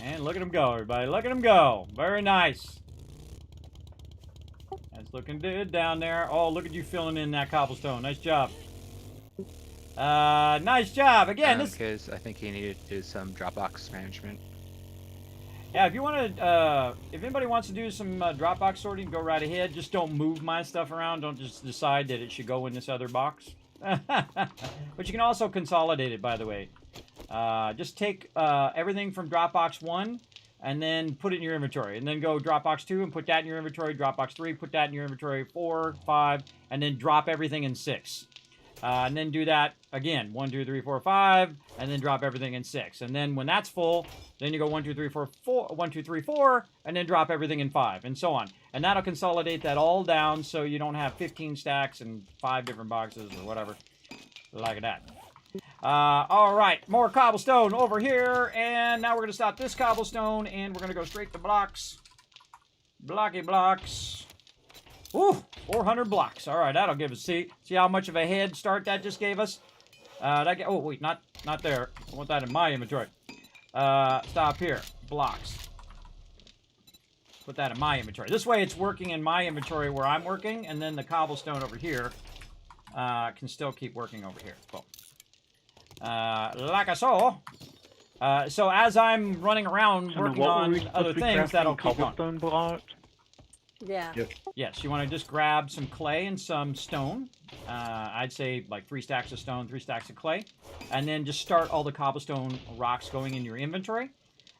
And look at him go, everybody. Look at him go. Very nice. That's looking good down there. Oh, look at you filling in that cobblestone. Nice job. Nice job. Again, this... Because I think he needed to do some Dropbox management. Yeah, if you want to... if anybody wants to do some Dropbox sorting, go right ahead. Just don't move my stuff around. Don't just decide that it should go in this other box. But you can also consolidate it, by the way. Just take everything from Dropbox 1 and then put it in your inventory. And then go Dropbox 2 and put that in your inventory. Dropbox 3, put that in your inventory. 4, 5, and then drop everything in 6. And then do that again. 1, 2, 3, 4, 5, and then drop everything in 6. And then when that's full, then you go 1, 2, 3, 4, 1, 2, 3, 4, and then drop everything in 5, and so on. And that'll consolidate that all down so you don't have 15 stacks and 5 different boxes or whatever like that. All right, more cobblestone over here, and now we're going to stop this cobblestone, and we're going to go straight to blocks. Blocky blocks. Ooh, 400 blocks. All right, that'll give us, see how much of a head start that just gave us? Oh, wait, not there. I want that in my inventory. Stop here. Blocks. Put that in my inventory. This way it's working in my inventory where I'm working, and then the cobblestone over here can still keep working over here. Cool. Like I saw. So as I'm running around working on other things, that'll keep going. Cobblestone blocks? Yeah. Yep. Yes, you want to just grab some clay and some stone. I'd say like 3 stacks of stone, 3 stacks of clay. And then just start all the cobblestone rocks going in your inventory.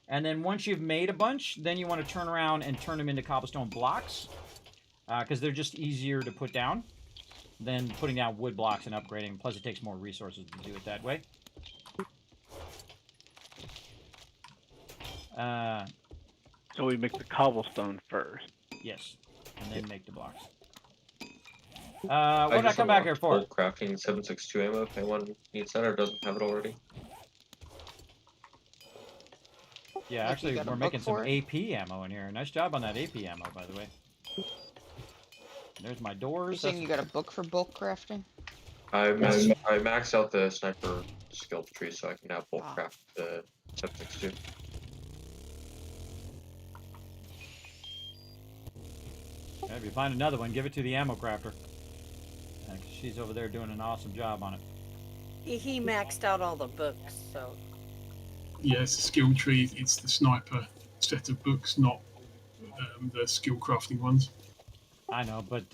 And then once you've made a bunch, then you want to turn around and turn them into cobblestone blocks. Because they're just easier to put down than putting down wood blocks and upgrading. Plus it takes more resources to do it that way. So we make the cobblestone first. Yes, and then make the blocks. What did I come back here for? Bulk crafting 762 ammo if anyone needs that or doesn't have it already. Yeah, Like actually, you got a we're book making some for it? AP ammo in here. Nice job on that AP ammo, by the way. There's my You're doors. saying you got a book for bulk crafting? I maxed out the sniper skill tree so I can now bulk craft the 762. Yeah, if you find another one, give it to the ammo crafter. She's over there doing an awesome job on it. He maxed out all the books, so. Yeah, it's a skill tree. It's the sniper set of books, not the skill crafting ones. I know, but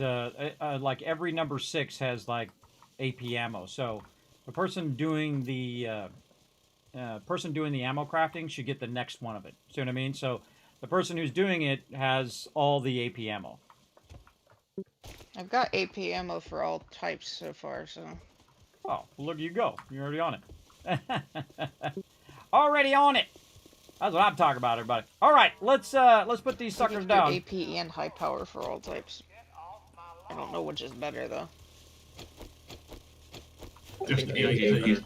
like every number 6 has like AP ammo. So the person doing the person doing the ammo crafting should get the next one of it. See what I mean? So the person who's doing it has all the AP ammo. I've got AP ammo for all types so far, so. Oh, well, look, you go. You're already on it. Already on it. That's what I'm talking about, everybody. All right, let's put these suckers down. AP and high power for all types. I don't know which is better though. Just the AP. AP.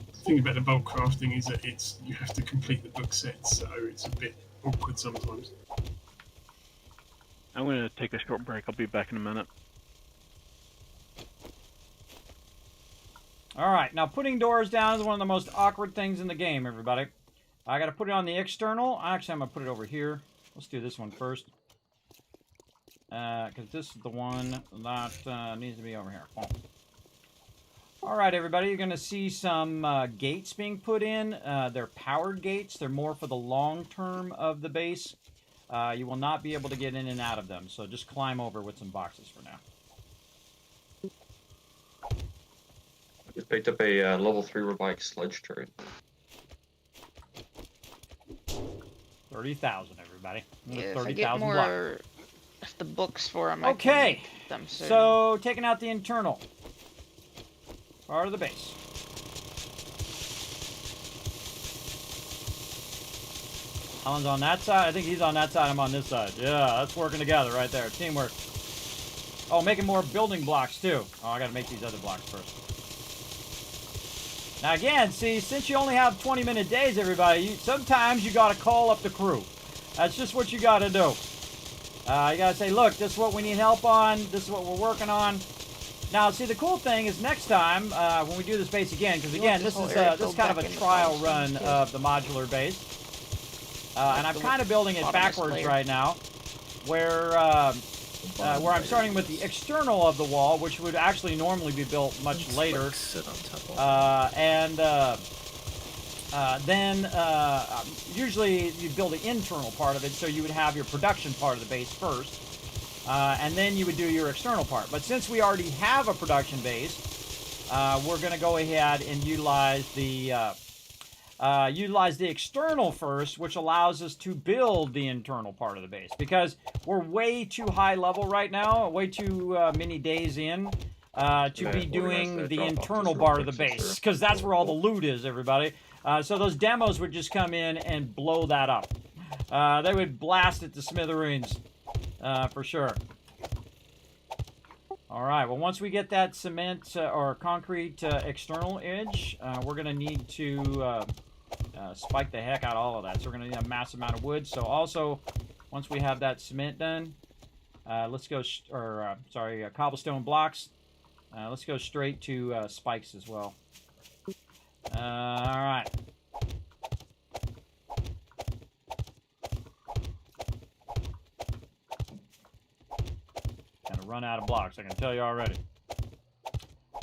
The thing about the bulk crafting is that you have to complete the book sets, so it's a bit awkward sometimes. I'm going to take a short break. I'll be back in a minute. All right, now putting doors down is one of the most awkward things in the game, everybody. I got to put it on the external. Actually, I'm going to put it over here. Let's do this one first. Because this is the one that needs to be over here. Boom. All right, everybody, you're going to see some gates being put in. They're powered gates. They're more for the long term of the base. You will not be able to get in and out of them, so just climb over with some boxes for now. Just picked up a level 3 robotic sledge turret. 30,000, everybody. Yeah, if 30,000 I get more blocks. of the books for them, Okay, I can make them soon. so taking out the internal part of the base. Alan's on that side. I think he's on that side. I'm on this side. Yeah, that's working together right there. Teamwork. Oh, making more building blocks too. Oh, I got to make these other blocks first. Now again, see, since you only have 20-minute days, everybody, sometimes you got to call up the crew. That's just what you got to do. You got to say, look, this is what we need help on. This is what we're working on. Now, see, the cool thing is next time when we do this base again, because again, this is kind of a trial run of the modular base. And I'm kind of building it backwards right now, where I'm starting with the external of the wall, which would actually normally be built much later. Then usually you build the internal part of it, so you would have your production part of the base first, and then you would do your external part. But since we already have a production base, we're going to go ahead and utilize the external first, which allows us to build the internal part of the base, because we're way too high level right now, way too many days in to be doing the internal part of the base, because that's where all the loot is, everybody. So those demos would just come in and blow that up. They would blast it to smithereens, for sure. All right, well, once we get that cement or concrete external edge, we're going to need to spike the heck out of all of that. So we're going to need a massive amount of wood. So also, once we have that cement done, let's go, cobblestone blocks. Let's go straight to spikes as well. All right. Gonna run out of blocks, I can tell you already.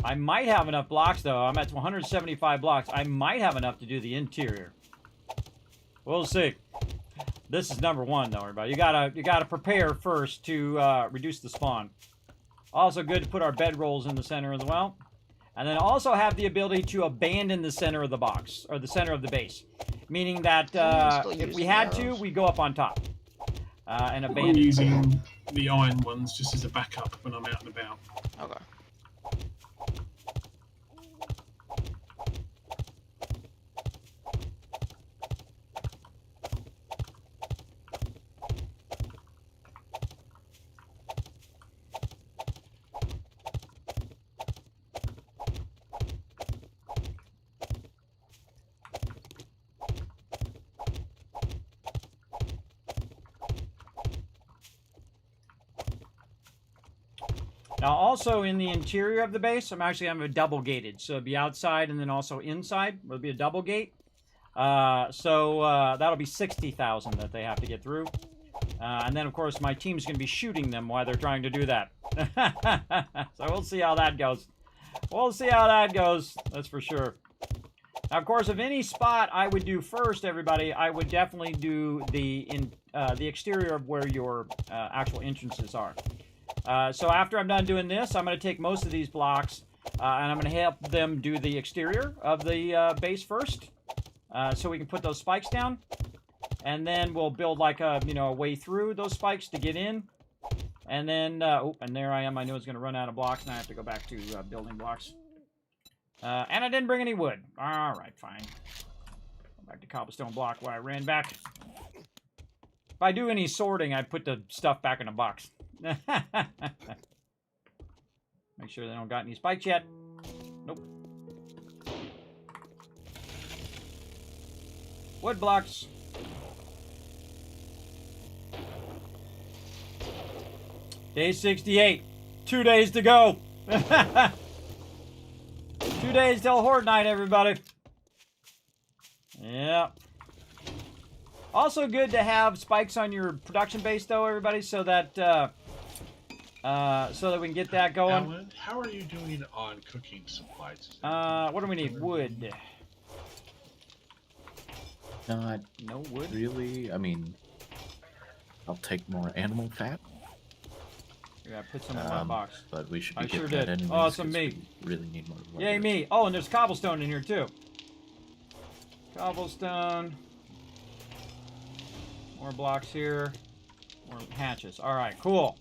I might have enough blocks, though. I'm at 175 blocks. I might have enough to do the interior. We'll see. This is number one, though, everybody. You gotta prepare first to reduce the spawn. Also good to put our bedrolls in the center as well. And then also have the ability to abandon the center of the box, or the center of the base. Meaning that if we had to, we go up on top. And abandon. I'm using the iron ones just as a backup when I'm out and about. Okay. Now, also in the interior of the base, I'm actually having a double gated. So it'll be outside and then also inside. It'll be a double gate. That'll be 60,000 that they have to get through. And then, of course, my team's going to be shooting them while they're trying to do that. So we'll see how that goes. We'll see how that goes. That's for sure. Now, of course, if any spot I would do first, everybody, I would definitely do the exterior of where your actual entrances are. So after I'm done doing this, I'm going to take most of these blocks and I'm going to help them do the exterior of the base first, so we can put those spikes down, and then we'll build like a a way through those spikes to get in, and then oh, and there I am. I knew I was going to run out of blocks, and I have to go back to building blocks. And I didn't bring any wood. All right, fine. Go back to cobblestone block where I ran back. If I do any sorting, I put the stuff back in a box. Make sure they don't got any spikes yet. Nope. Wood blocks. Day 68. 2 days to go. 2 days till Horde Night, everybody. Yeah. Also good to have spikes on your production base, though, everybody, so that we can get that going. Alan, how are you doing on cooking supplies? What do we need? Wood. Not no wood. Really. I mean, I'll take more animal fat. Yeah, put some in my box. But we should be I getting sure that did. anyways, Oh, some 'cause meat. we really need more. Yay, me. Oh, and there's cobblestone in here, too. Cobblestone. More blocks here. More hatches. All right, cool.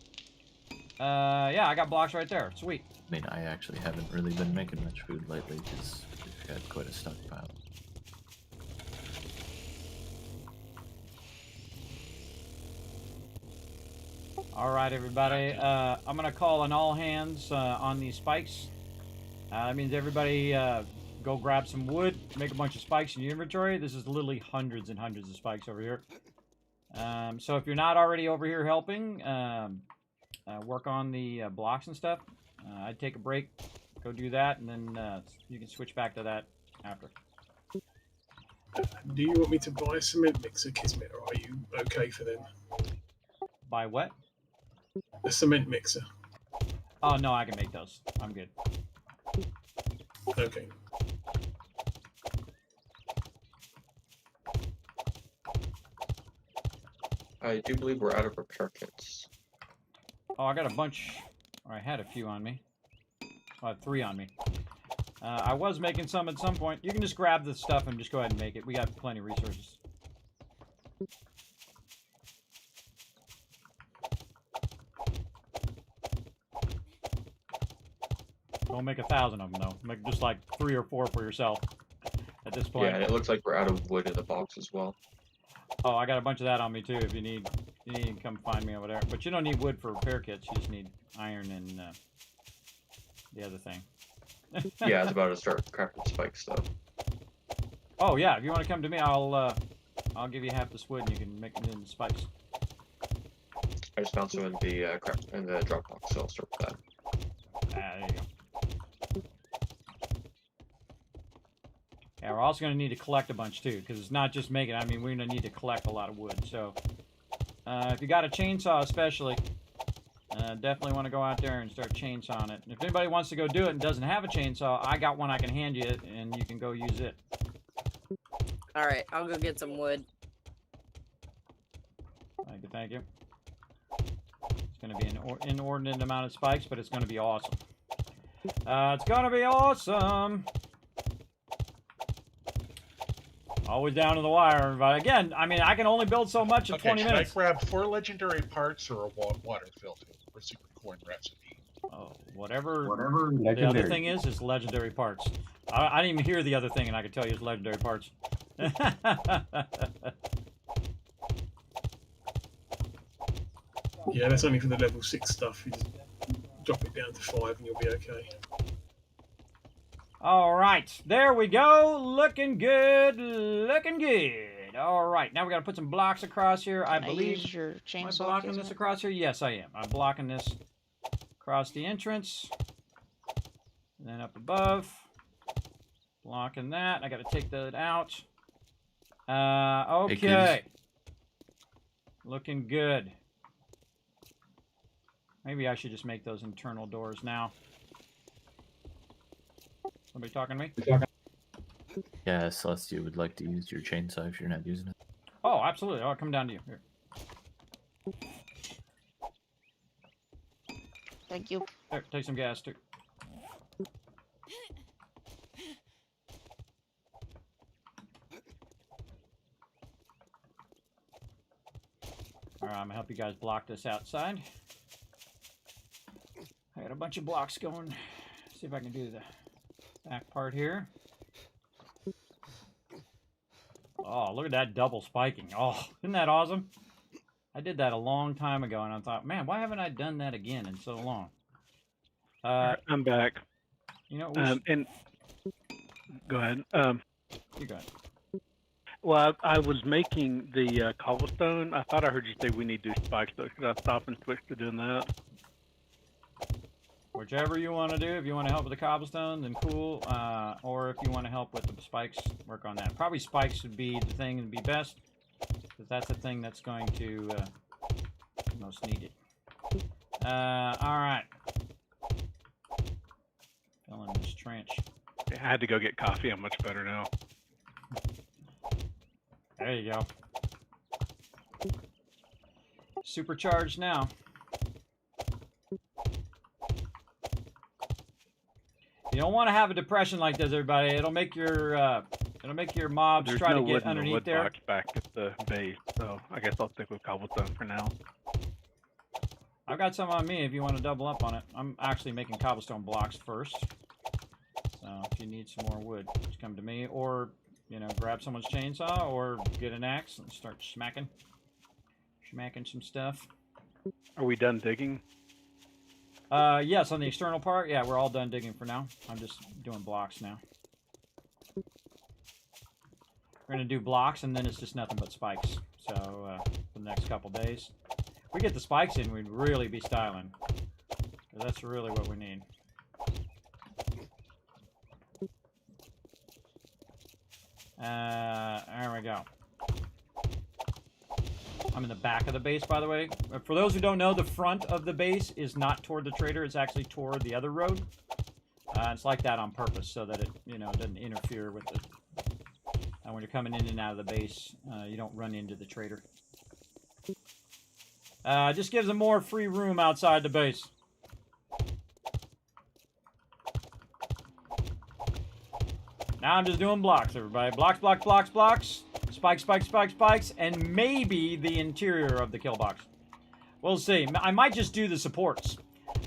Yeah, I got blocks right there. Sweet. I mean, I actually haven't really been making much food lately because we've had quite a stockpile. All right, everybody. I'm going to call an all hands on these spikes. That means everybody go grab some wood, make a bunch of spikes in your inventory. This is literally hundreds and hundreds of spikes over here. So if you're not already over here helping, work on the blocks and stuff, I'd take a break, go do that, and then you can switch back to that after. Do you want me to buy a cement mixer, Kismet, or are you okay for them? Buy what? A cement mixer. Oh, no, I can make those. I'm good. Okay. I do believe we're out of repair kits. Oh, I got a bunch. Or I had a few on me. I had 3 on me. I was making some at some point. You can just grab the stuff and just go ahead and make it. We got plenty of resources. Don't make 1,000 of them, though. Make just like 3 or 4 for yourself at this point. Yeah, and it looks like we're out of wood in the box as well. Oh, I got a bunch of that on me, too, if you need. You need to come find me over there. But you don't need wood for repair kits. You just need iron and the other thing. Yeah, I was about to start crafting spikes, though. Oh, yeah. If you want to come to me, I'll give you half this wood and you can make them into spikes. I just found some in the drop box, so I'll start with that. There you go. Yeah, we're also going to need to collect a bunch, too, because it's not just making. I mean, we're going to need to collect a lot of wood, so... if you got a chainsaw especially, definitely want to go out there and start chainsawing it. And if anybody wants to go do it and doesn't have a chainsaw, I got one I can hand you, and you can go use it. Alright, I'll go get some wood. Thank you, thank you. It's going to be an inordinate amount of spikes, but it's going to be awesome. It's going to be awesome! Always down to the wire, but again, I mean, I can only build so much in 20 minutes. Should I grab 4 legendary parts or a water filter for super corn recipe? Oh, whatever legendary. The other thing is legendary parts. I didn't even hear the other thing, and I could tell you it's legendary parts. Yeah, that's only for the level 6 stuff. You just drop it down to 5 and you'll be okay. All right, there we go. Looking good, looking good. All right, now we got to put some blocks across here. I believe. Use your Am I chainsaw, blocking this across here? Yes, I am. I'm blocking this across the entrance. And then up above. Blocking that. I got to take that out. Okay. Looking good. Maybe I should just make those internal doors now. Somebody talking to me? Yeah, Celestia would like to use your chainsaw if you're not using it. Oh, absolutely. I'll come down to you. Here. Thank you. There, take some gas too. Alright, I'm gonna help you guys block this outside. I got a bunch of blocks going. See if I can do the back part here. Oh, look at that double spiking. Oh, isn't that awesome? I did that a long time ago, and I thought, man, why haven't I done that again in so long? I'm back. You know, and go ahead. You go ahead. Well, I was making the cobblestone. I thought I heard you say we need to do spikes, though. Should I stop and switch to doing that? Whichever you want to do. If you want to help with the cobblestone, then cool. Or if you want to help with the spikes, work on that. Probably spikes would be the thing and be best, because that's the thing that's going to most need it. All right. Fill in this trench. I had to go get coffee. I'm much better now. There you go. Supercharged now. You don't want to have a depression like this, everybody. It'll make your mobs There's try no to wood get in underneath the wood there. box back at the base, so I guess I'll stick with cobblestone for now. I've got some on me if you want to double up on it. I'm actually making cobblestone blocks first. So if you need some more wood, just come to me, or grab someone's chainsaw, or get an axe and start smacking some stuff. Are we done digging? Yes, on the external part, yeah, we're all done digging for now. I'm just doing blocks now. We're gonna do blocks, and then it's just nothing but spikes. So for the next couple days, if we get the spikes in, we'd really be styling. That's really what we need. There we go. I'm in the back of the base, by the way. For those who don't know, the front of the base is not toward the trader. It's actually toward the other road. It's like that on purpose, so that it, doesn't interfere with it. And when you're coming in and out of the base, you don't run into the trader. Just gives them more free room outside the base. Now I'm just doing blocks, everybody. Blocks, blocks, blocks, blocks. Spikes, spikes, spikes, spikes. And maybe the interior of the kill box. We'll see. I might just do the supports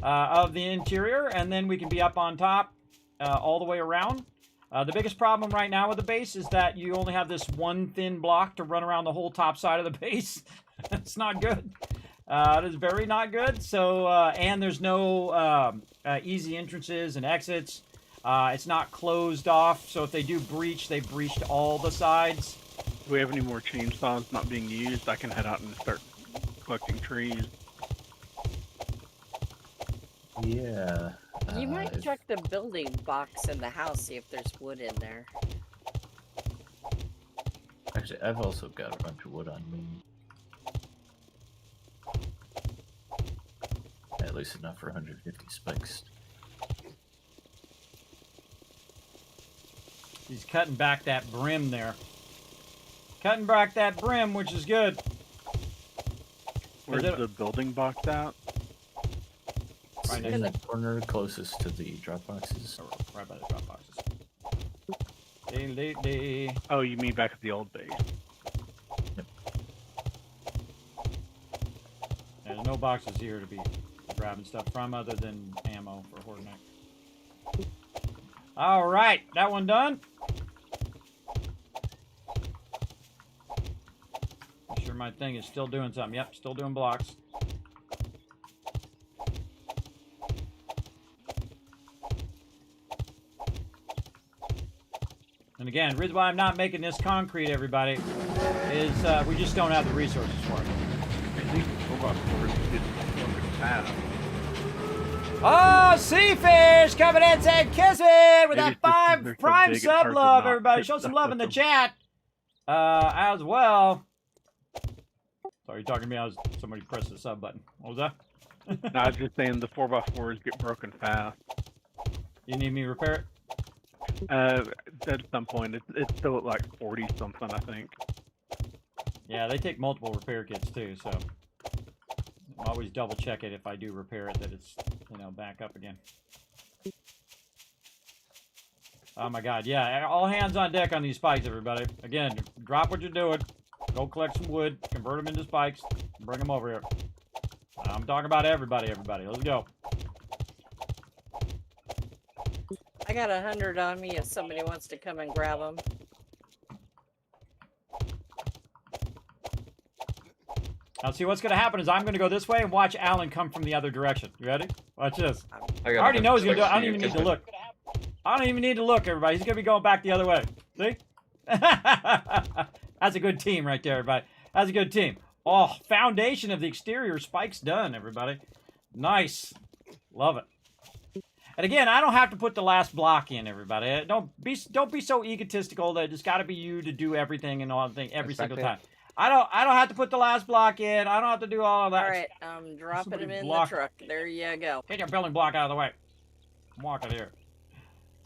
of the interior, and then we can be up on top all the way around. The biggest problem right now with the base is that you only have this one thin block to run around the whole top side of the base. It's not good. It is very not good. So, and there's no easy entrances and exits. It's not closed off, so if they do breach, they breached all the sides. Do we have any more chainsaws not being used? I can head out and start collecting trees. Yeah. You might check the building box in the house, see if there's wood in there. Actually, I've also got a bunch of wood on me. At least enough for 150 spikes. He's cutting back that brim there. Cutting back that brim, which is good. Where's the building box at? Right in the corner closest to the drop boxes. Right by the drop boxes. Oh, you mean back at the old base? Yep. There's no boxes here to be grabbing stuff from other than ammo for Horde Neck. Alright, that one done. Make sure my thing is still doing something. Yep, still doing blocks. And again, the reason why I'm not making this concrete, everybody, is we just don't have the resources for it. Oh, Seafish coming in saying Kismet with that 5 prime sub love, everybody. Show some love in the chat as well. Sorry, you're talking to me. Somebody pressed the sub button. What was that? No, I was just saying the 4x4s get broken fast. You need me to repair it? At some point, it's still at like 40 something, I think. Yeah, they take multiple repair kits too, so I'll always double check it if I do repair it that it's you know, back up again. Oh my God, yeah, all hands on deck on these spikes, everybody. Again, drop what you're doing. Go collect some wood, convert them into spikes, and bring them over here. I'm talking about everybody, Let's go. I got 100 on me if somebody wants to come and grab them. Now, see, what's going to happen is I'm going to go this way and watch Alan come from the other direction. You ready? Watch this. I already know he's going to do it. I don't even need to look. I don't even need to look, everybody. He's going to be going back the other way. See? That's a good team right there, everybody. That's a good team. Oh, foundation of the exterior spikes done, everybody. Nice. Love it. And again, I don't have to put the last block in, everybody. Don't be so egotistical that it's got to be you to do everything and all the thing every single time. I don't have to put the last block in. I don't have to do all of that. All right, I'm dropping them in the truck. There you go. Get your building block out of the way. I'm walking here.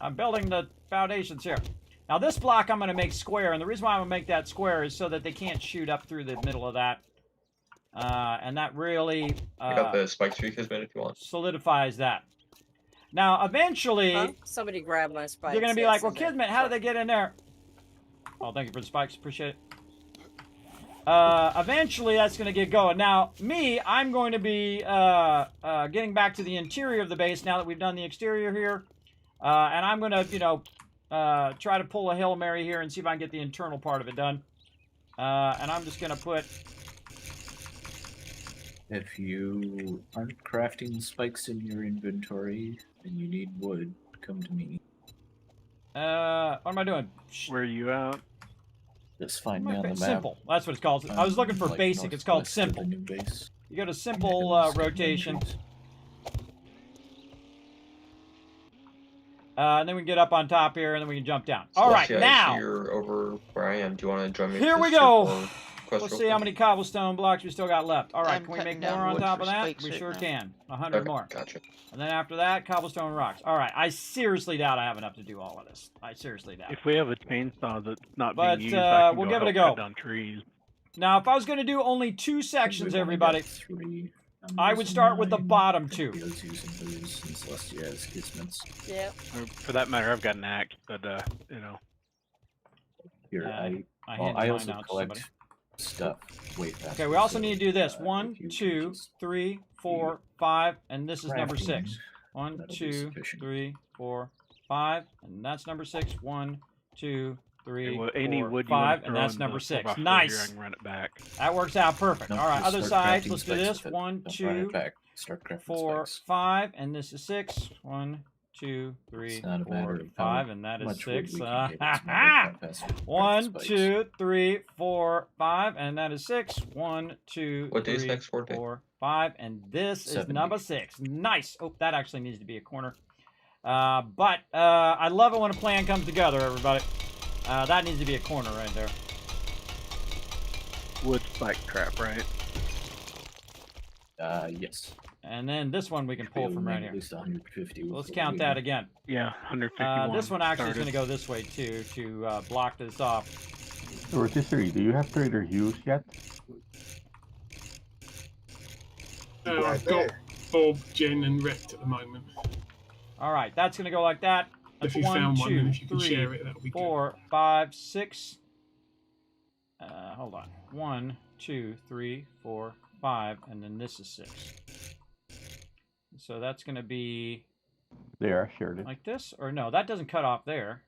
I'm building the foundations here. Now this block I'm going to make square, and the reason why I'm going to make that square is so that they can't shoot up through the middle of that. And that really I got the spikes for you, Kismet, if you want. solidifies that. Now, eventually... Huh? Somebody grab my spikes. You're going to be like, well, Kismet, how did they get in there? Oh, thank you for the spikes. Appreciate it. Eventually, that's going to get going. Now, I'm going to be getting back to the interior of the base now that we've done the exterior here. And I'm going to, you know, try to pull a Hail Mary here and see if I can get the internal part of it done. And I'm just going to put... If you aren't crafting spikes in your inventory and you need wood, come to me. What am I doing? Where are you at? Just find me on the map. Simple. That's what it's called. I was looking for like basic. It's called simple. New base. You go to simple rotation. And then we can get up on top here, and then we can jump down. All right, now. You're over where I am. Do you want to join me? Here we go. Let's see how many cobblestone blocks we still got left. All right, can we make more on top of that? We sure can. 100 more. Gotcha. And then after that, cobblestone rocks. All right, I seriously doubt I have enough to do all of this. I seriously doubt. If we have a chainsaw that's not But, being used, I can we'll go give it a help go. cut down trees. Now, if I was going to do only 2 sections, everybody, I would start with the bottom 2. Yep. Or for that matter, I've got an axe, but you know. Here, I also collect stuff way faster. Okay, we also need to do this. 1, 2, 3, 4, 5, and this is number 6. 1, 2, 3, 4, 5, and that's number 6. 1, 2, 3, 4, 5, and that's number 6. Nice. I can run it back. That works out perfect. All right, other side. Let's do this. 1, 2, 4, 5, and this is 6. 1, 2, 3, 4, 5, and that is 6. 1, 2, 3, 4, 5, and that is 6. 1, 2, 3, 4, 5, and this is number 6. Nice. Oh, that actually needs to be a corner. But I love it when a plan comes together, everybody. That needs to be a corner right there. Wood spike trap, right? Yes. And then this one we can pull from right here. At least 150. Let's count that again. Yeah, 151. This one actually is going to go this way too to block this off. Rotisserie, do you have Trader Hughes yet? No, I've got Bob, Jen, and Rect at the moment. All right, that's going to go like that. That's If you 1, found one, 2, then if you can 3, share it, that would be 4, 5, 6. Hold on. 1, 2, 3, 4, 5, and then this is 6. So that's going to be There, I shared it. like this, or no? That doesn't cut off there.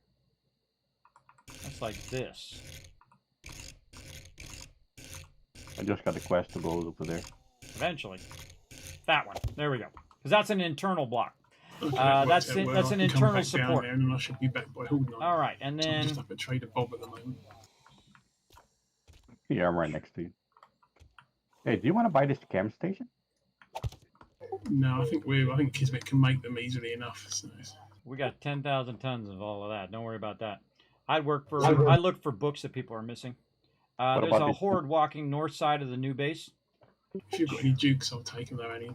That's like this. I just got a quest to go over there. Eventually, that one. There we go. Because that's an internal block. Okay, that's works out well. that's I an can come internal back down support. there and then I should be back by Hall All right, and So I'm then just up at Trader Bob at the moment. Yeah, I'm right next to you. Hey, do you want to buy this cam station? No, I think Kismet can make them easily enough. So. we got 10,000 tons of all of that. Don't worry about that. I look for books that people are missing. There's a horde walking north side of the new base. If you've got any dukes, I'll take them though, Annie.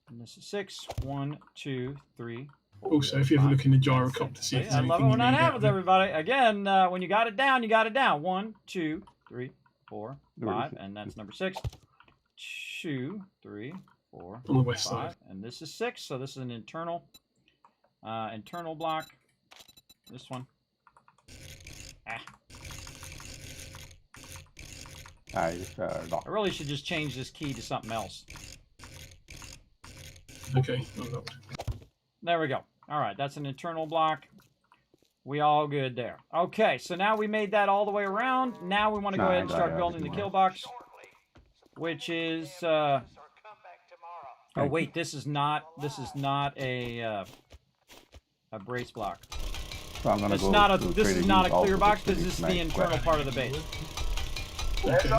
And this is 6. 1, 2, 3. 4, Also, if you ever look in the gyrocopter to see if there's I love it anything when you that need out happens, there. everybody. Again, when you got it down, you got it down. 1, 2, 3, 4, 5, and that's number 6. 2, 3, 4, On the west 5, side. and this is 6. So this is an internal block. This one. Ah. I really should just change this key to something else. Okay. There we go. All right, that's an internal block. We all good there. Okay, so now we made that all the way around. Now we want to go ahead and start building the kill box, which is. Oh wait, this is not a brace block. So I'm gonna This is not a also clear box to because this is the internal part of the base. Okay.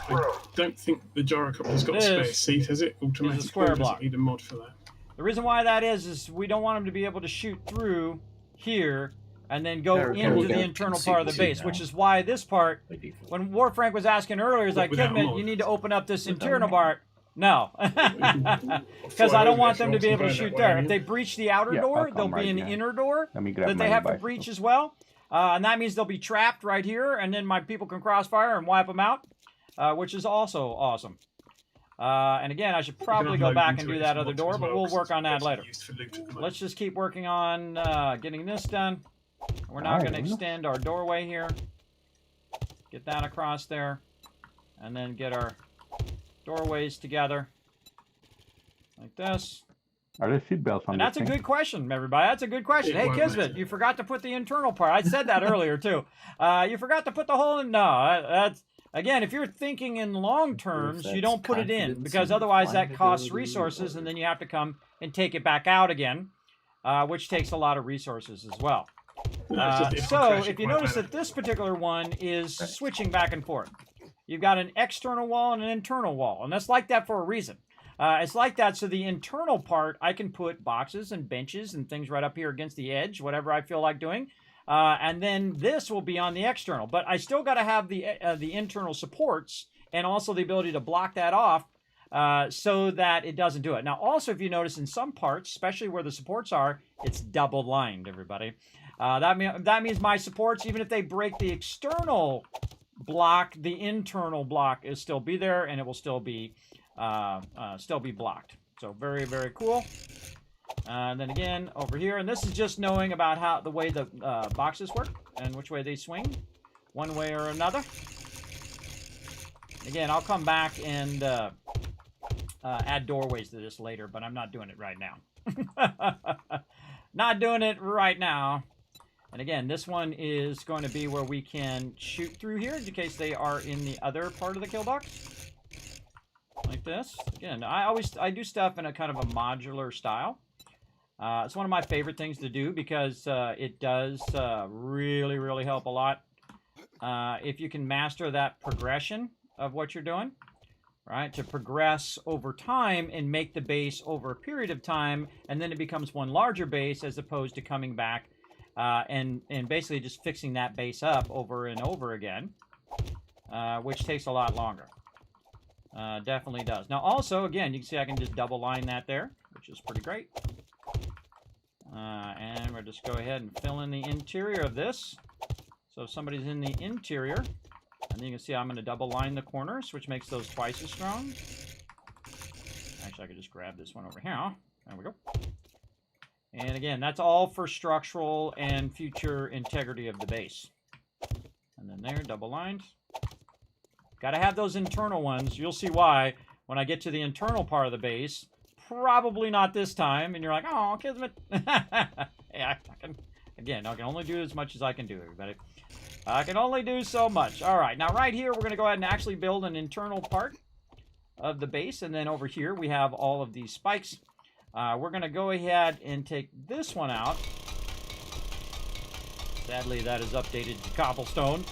I don't think the gyrocopter's got a spare seat, has it? Automatically, is a square or does block. it need a mod for that? The reason why that is we don't want them to be able to shoot through here and then go into the internal part of the base, which is why this part, when Warfrank was asking earlier, is like, Kismet, you need to open up this internal part. No, because I don't want them to be able to shoot there. If they breach the outer door, there'll be an inner door that they have to breach as well. And that means they'll be trapped right here, and then my people can crossfire and wipe them out, which is also awesome. And again, I should probably go back and do that other door, but we'll work on that later. Let's just keep working on getting this done. We're now going to extend our doorway here. Get that across there. And then get our doorways together. Like this. Are there seat belts on And this that's a thing? good question, everybody. That's a good question. Hey, Kismet, you forgot to put the internal part. I said that earlier, too. You forgot to put the hole in. No, that's... Again, if you're thinking in long terms, you don't put it in, because otherwise that costs resources, and then you have to come and take it back out again, which takes a lot of resources as well. So if you notice that this particular one is switching back and forth. You've got an external wall and an internal wall, and that's like that for a reason. It's like that so the internal part, I can put boxes and benches and things right up here against the edge, whatever I feel like doing. And then this will be on the external, but I still got to have the internal supports and also the ability to block that off so that it doesn't do it. Now, also, if you notice in some parts, especially where the supports are, it's double lined, everybody. That means my supports, even if they break the external block, the internal block is still be there, and it will still be blocked. So very, very cool. And then again, over here, and this is just knowing about how the way the boxes work and which way they swing, one way or another. Again, I'll come back and add doorways to this later, but I'm not doing it right now. Not doing it right now. And again, this one is going to be where we can shoot through here in case they are in the other part of the kill box. Like this. Again, I do stuff in a kind of a modular style. It's one of my favorite things to do because it does really, really help a lot. If you can master that progression of what you're doing, right? To progress over time and make the base over a period of time, and then it becomes one larger base as opposed to coming back and basically just fixing that base up over and over again, which takes a lot longer. Definitely does. Now also, again, you can see I can just double line that there, which is pretty great. And we'll just go ahead and fill in the interior of this. So if somebody's in the interior, and then you can see I'm going to double line the corners, which makes those twice as strong. Actually, I could just grab this one over here. There we go. And again, that's all for structural and future integrity of the base. And then there, double lined. Got to have those internal ones. You'll see why when I get to the internal part of the base. Probably not this time, and you're like, oh, Kismet. Yeah, I can only do as much as I can do, everybody. I can only do so much. All right, now right here, we're going to go ahead and actually build an internal part of the base, and then over here, we have all of these spikes. We're going to go ahead and take this one out. Sadly, that is updated to cobblestone.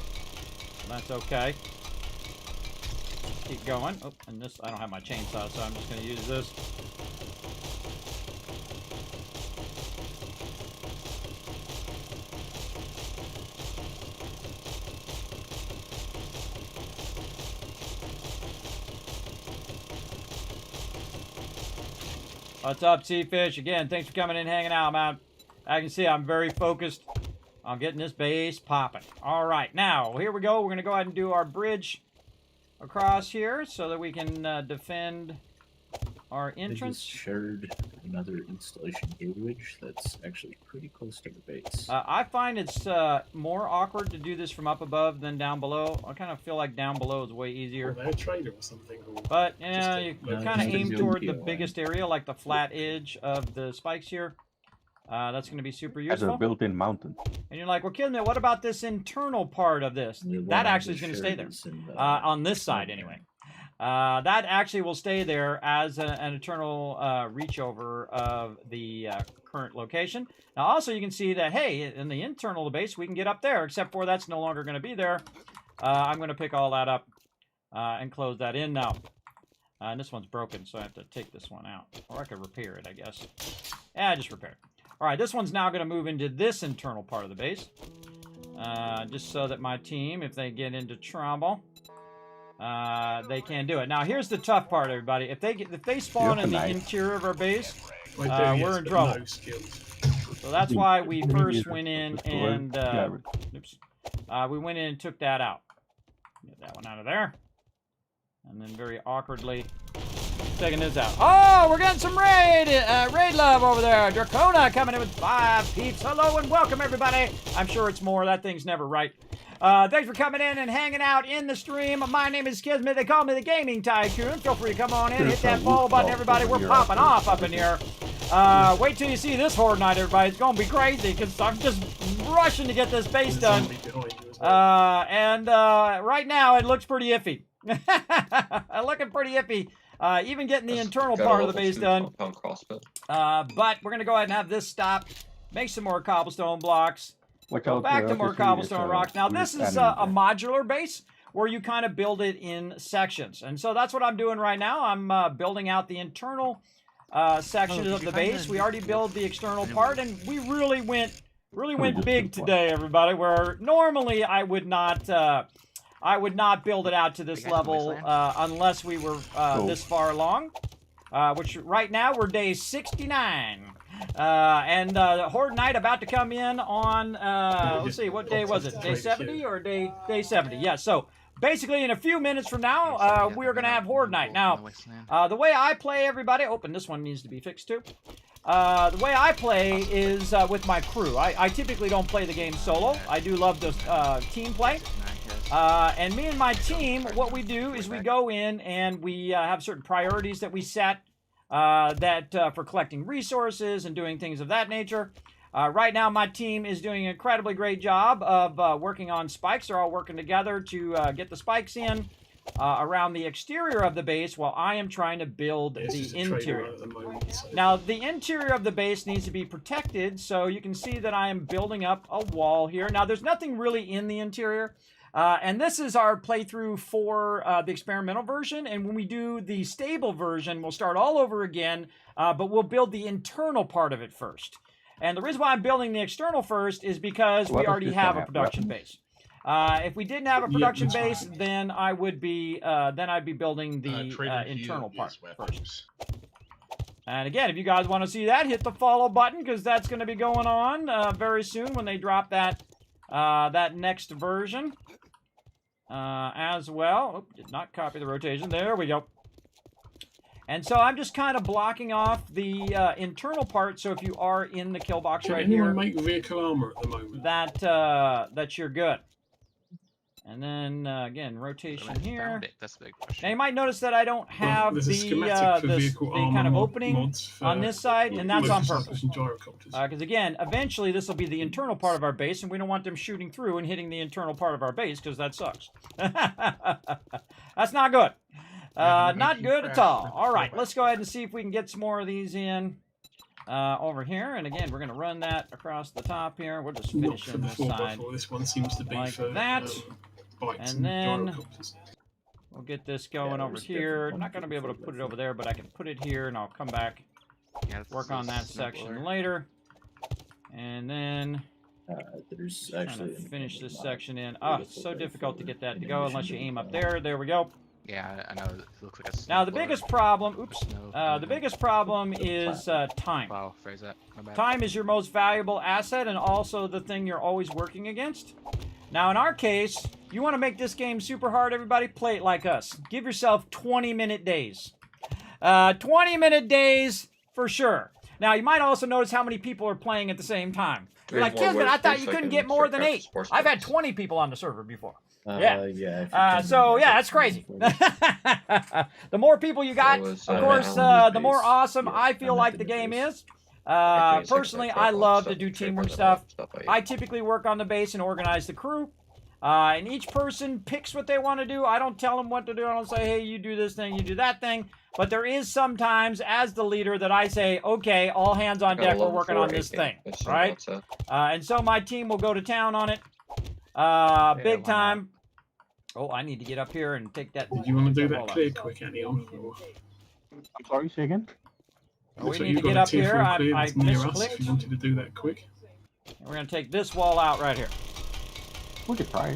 That's okay. Keep going. Oh, and this, I don't have my chainsaw, so I'm just going to use this. What's up, Seafish? Again, thanks for coming in, hanging out, man. I can see I'm very focused on getting this base popping. All right, now, here we go. We're going to go ahead and do our bridge across here so that we can defend our I entrance. just shared another installation gatewage that's actually pretty close to the base. I find it's more awkward to do this from up above than down below. I kind of feel like down below is way easier. Are they a trader or something? Or But yeah, you No, kind of just a aim good toward the POI. biggest area, like the flat edge of the spikes here. That's going to be super As a useful. built-in mountain. And you're like, well, Kismet, what about this internal part of this? The one That I actually is just going to stay shared there. is in the On this side, corner. anyway. That actually will stay there as an eternal reach over of the current location. Now, also, you can see that, hey, in the internal base, we can get up there, except for that's no longer going to be there. I'm going to pick all that up and close that in now. And this one's broken, so I have to take this one out. Or I could repair it, I guess. Yeah, just repair it. All right, this one's now going to move into this internal part of the base. Just so that my team, if they get into trouble, they can do it. Now, here's the tough part, everybody. If they spawn in the interior of our base, we're in trouble. No skills. So that's why we first went in and oops, we went in and took that out. Get that one out of there, and then very awkwardly taking this out. Oh, we're getting some raid love over there. Dracona coming in with 5 peeps. Hello and welcome, everybody. I'm sure it's more. That thing's never right. Thanks for coming in and hanging out in the stream. My name is Kismet. They call me the Gaming Tycoon. Feel free to come on in. Hit that follow button, everybody. We're popping off up in here. Wait till you see this Horde Night, everybody. It's going to be crazy because I'm just rushing to get this base done. Right now, it looks pretty iffy. Looking pretty iffy. Even getting the internal part of the base done. But we're going to go ahead and have this stop. Make some more cobblestone blocks. Go back to more cobblestone rocks. Now, this is a modular base where you kind of build it in sections. And so that's what I'm doing right now. I'm building out the internal sections of the base. We already built the external part, and we really went big today, everybody, where normally I would not build it out to this level unless we were this far along, which right now we're day 69. And Horde Night about to come in on, let's see, what day was it? Day 70 or day 70? Yeah, so basically in a few minutes from now, we're going to have Horde Night. Now, the way I play, everybody, and this one needs to be fixed too. The way I play is with my crew. I typically don't play the game solo. I do love the team play. And me and my team, what we do is we go in and we have certain priorities that we set for collecting resources and doing things of that nature. Right now, my team is doing an incredibly great job of working on spikes. They're all working together to get the spikes in around the exterior of the base while I am trying to build the interior. Now, the interior of the base needs to be protected, so you can see that I am building up a wall here. Now, there's nothing really in the interior. And this is our playthrough for the experimental version. And when we do the stable version, we'll start all over again, but we'll build the internal part of it first. And the reason why I'm building the external first is because we already have a production base. If we didn't have a production base, then I would be I'd be building the internal part first. And again, if you guys want to see that, hit the follow button because that's going to be going on very soon when they drop that next version. As well. Did not copy the rotation. There we go. And so I'm just kind of blocking off the internal part. So if you are in the kill box right here, make vehicle armor at the moment. That you're good. And then again, rotation here. That's a big question. Now you might notice that I don't have the kind of opening on this side, and that's on purpose. Because again, eventually this will be the internal part of our base, and we don't want them shooting through and hitting the internal part of our base because that sucks. That's not good. Not good at all. All right, let's go ahead and see if we can get some more of these in over here. And again, we're going to run that across the top here. We'll just finish in this side. This one seems to be like for that. Bikes and then we'll get this going over here. I'm not going to be able to put it over there, but I can put it here, and I'll come back, work on that section later. And then there's actually finish this section in. Oh, it's so difficult to get that to go unless you aim up there. There we go. Yeah, I know. It looks like a now the biggest problem, the biggest problem is time. Wow, phrase that. Time is your most valuable asset and also the thing you're always working against. Now, in our case, you want to make this game super hard, everybody? Play it like us. Give yourself 20-minute days. 20-minute days for sure. Now, you might also notice how many people are playing at the same time. You're like, Kismet, I thought you couldn't get more than 8. I've had 20 people on the server before. So, yeah, that's crazy. The more people you got, of course, the more awesome I feel like the game is. Personally, I love to do teamwork stuff. I typically work on the base and organize the crew. And each person picks what they want to do. I don't tell them what to do. I don't say, hey, you do this thing, you do that thing. But there is sometimes, as the leader, that I say, okay, all hands on deck, we're working on this thing, right? And so my team will go to town on it, big time. Oh, I need to get up here and take that. Do you want to do that clear quick, Annie? I'm sorry, say again? We need to get up here. I misclicked. If you wanted to do that quick. And we're going to take this wall out right here. We could try.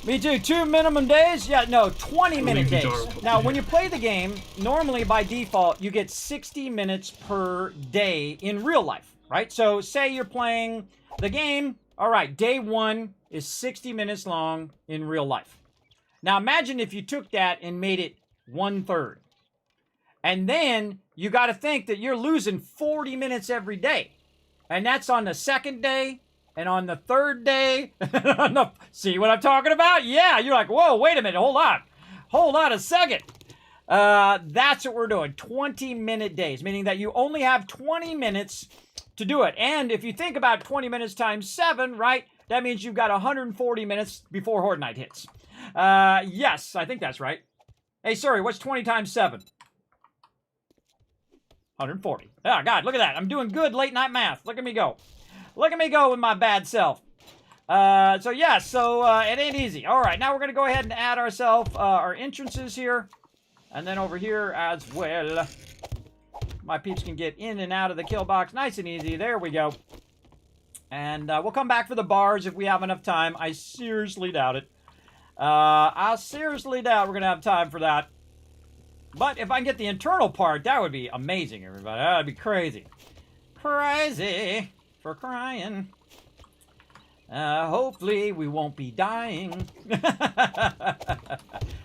Me too. 2 minimum days? Yeah, no, 20-minute days. Now, when you play the game, normally by default, you get 60 minutes per day in real life, right? So say you're playing the game. All right, day 1 is 60 minutes long in real life. Now, imagine if you took that and made it 1/3. And then you got to think that you're losing 40 minutes every day. And that's on the second day. And on the third day, see what I'm talking about? Yeah, you're like, whoa, wait a minute, hold on a second. That's what we're doing, 20-minute days, meaning that you only have 20 minutes to do it. And if you think about 20 minutes times 7, right, that means you've got 140 minutes before Horde Night hits. Yes, I think that's right. Hey, sorry, what's 20 times 7? 140. Oh, God, look at that. I'm doing good late night math. Look at me go. Look at me go with my bad self. So it ain't easy. All right, now we're going to go ahead and add ourselves our entrances here. And then over here as well. My peeps can get in and out of the kill box nice and easy. There we go. And we'll come back for the bars if we have enough time. I seriously doubt it. I seriously doubt we're going to have time for that. But if I can get the internal part, that would be amazing, everybody. That would be crazy. Crazy. For crying. Hopefully we won't be dying.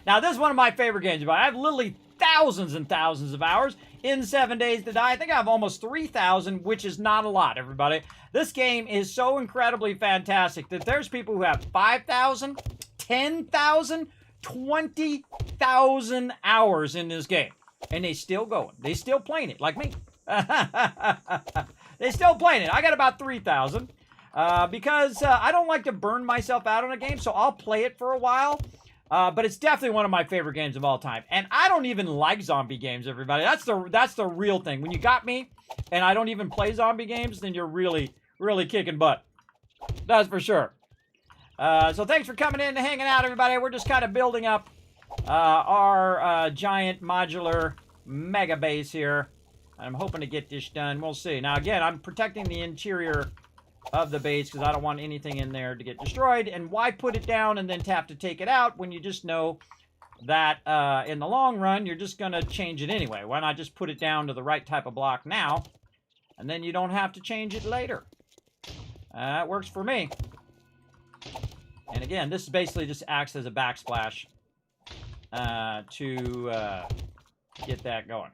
Now, this is one of my favorite games. I have literally thousands and thousands of hours in 7 Days to Die. I think I have almost 3,000, which is not a lot, everybody. This game is so incredibly fantastic that there's people who have 5,000, 10,000, 20,000 hours in this game. And they still going. They still playing it, like me. They still playing it. I got about 3,000 because I don't like to burn myself out on a game, so I'll play it for a while. But it's definitely one of my favorite games of all time. And I don't even like zombie games, everybody. That's the real thing. When you got me and I don't even play zombie games, then you're really, really kicking butt. That's for sure. So thanks for coming in and hanging out, everybody. We're just kind of building up our giant modular mega base here. I'm hoping to get this done. We'll see. Now, again, I'm protecting the interior of the base because I don't want anything in there to get destroyed. And why put it down and then have to take it out when you just know that in the long run, you're just going to change it anyway? Why not just put it down to the right type of block now, and then you don't have to change it later? That works for me. And again, this basically just acts as a backsplash to get that going.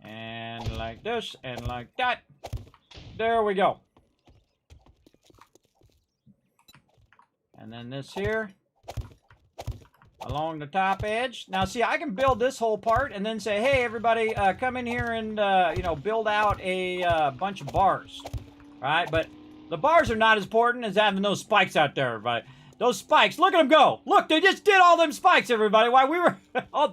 And like this, and like that. There we go. And then this here. Along the top edge. Now, see, I can build this whole part and then say, hey, everybody, come in here and, build out a bunch of bars. Right? But the bars are not as important as having those spikes out there, everybody. Those spikes, look at them go. Look, they just did all them spikes, everybody. Why we were,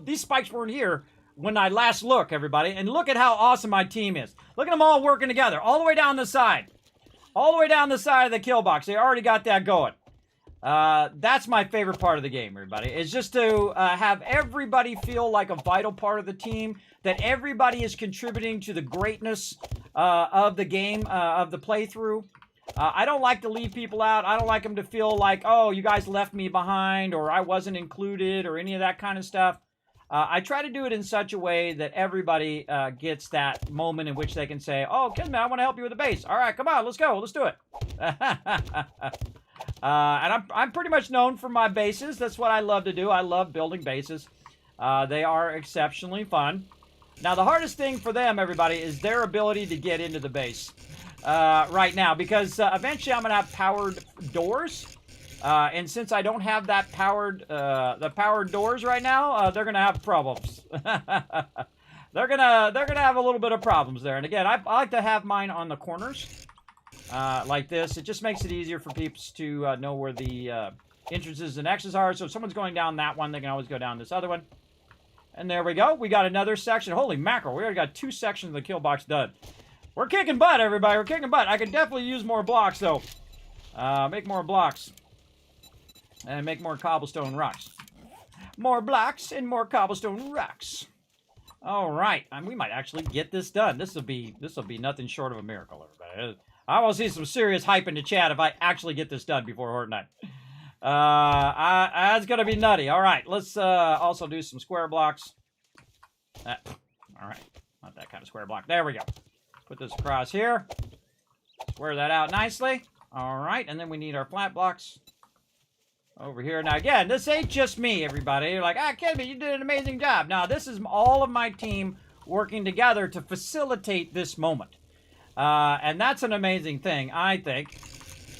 these spikes weren't here when I last looked, everybody. And look at how awesome my team is. Look at them all working together, all the way down the side. All the way down the side of the kill box. They already got that going. That's my favorite part of the game, everybody. Is just to have everybody feel like a vital part of the team. That everybody is contributing to the greatness of the game, of the playthrough. I don't like to leave people out. I don't like them to feel like, oh, you guys left me behind, or I wasn't included, or any of that kind of stuff. I try to do it in such a way that everybody gets that moment in which they can say, "Oh, Kismet, I want to help you with the base. All right, come on, let's go, let's do it." And I'm pretty much known for my bases. That's what I love to do. I love building bases. They are exceptionally fun. Now, the hardest thing for them, everybody, is their ability to get into the base right now, because eventually I'm going to have powered doors. And since I don't have that powered doors right now, they're going to have problems. they're gonna have a little bit of problems there. And again, I like to have mine on the corners like this. It just makes it easier for people to know where the entrances and exits are. So if someone's going down that one, they can always go down this other one. And there we go. We got another section. Holy mackerel. We already got 2 sections of the kill box done. We're kicking butt, everybody. We're kicking butt. I could definitely use more blocks, though. Make more blocks. And make more cobblestone rocks. More blocks and more cobblestone rocks. All right. We might actually get this done. This will be nothing short of a miracle, everybody. I will see some serious hype in the chat if I actually get this done before Horde Night. That's gonna be nutty. All right, let's also do some square blocks. All right, not that kind of square block. There we go. Put this across here. Square that out nicely. All right, and then we need our flat blocks over here. Now again, this ain't just me, everybody. You're like, Kismet, you did an amazing job. Now this is all of my team working together to facilitate this moment, and that's an amazing thing, I think.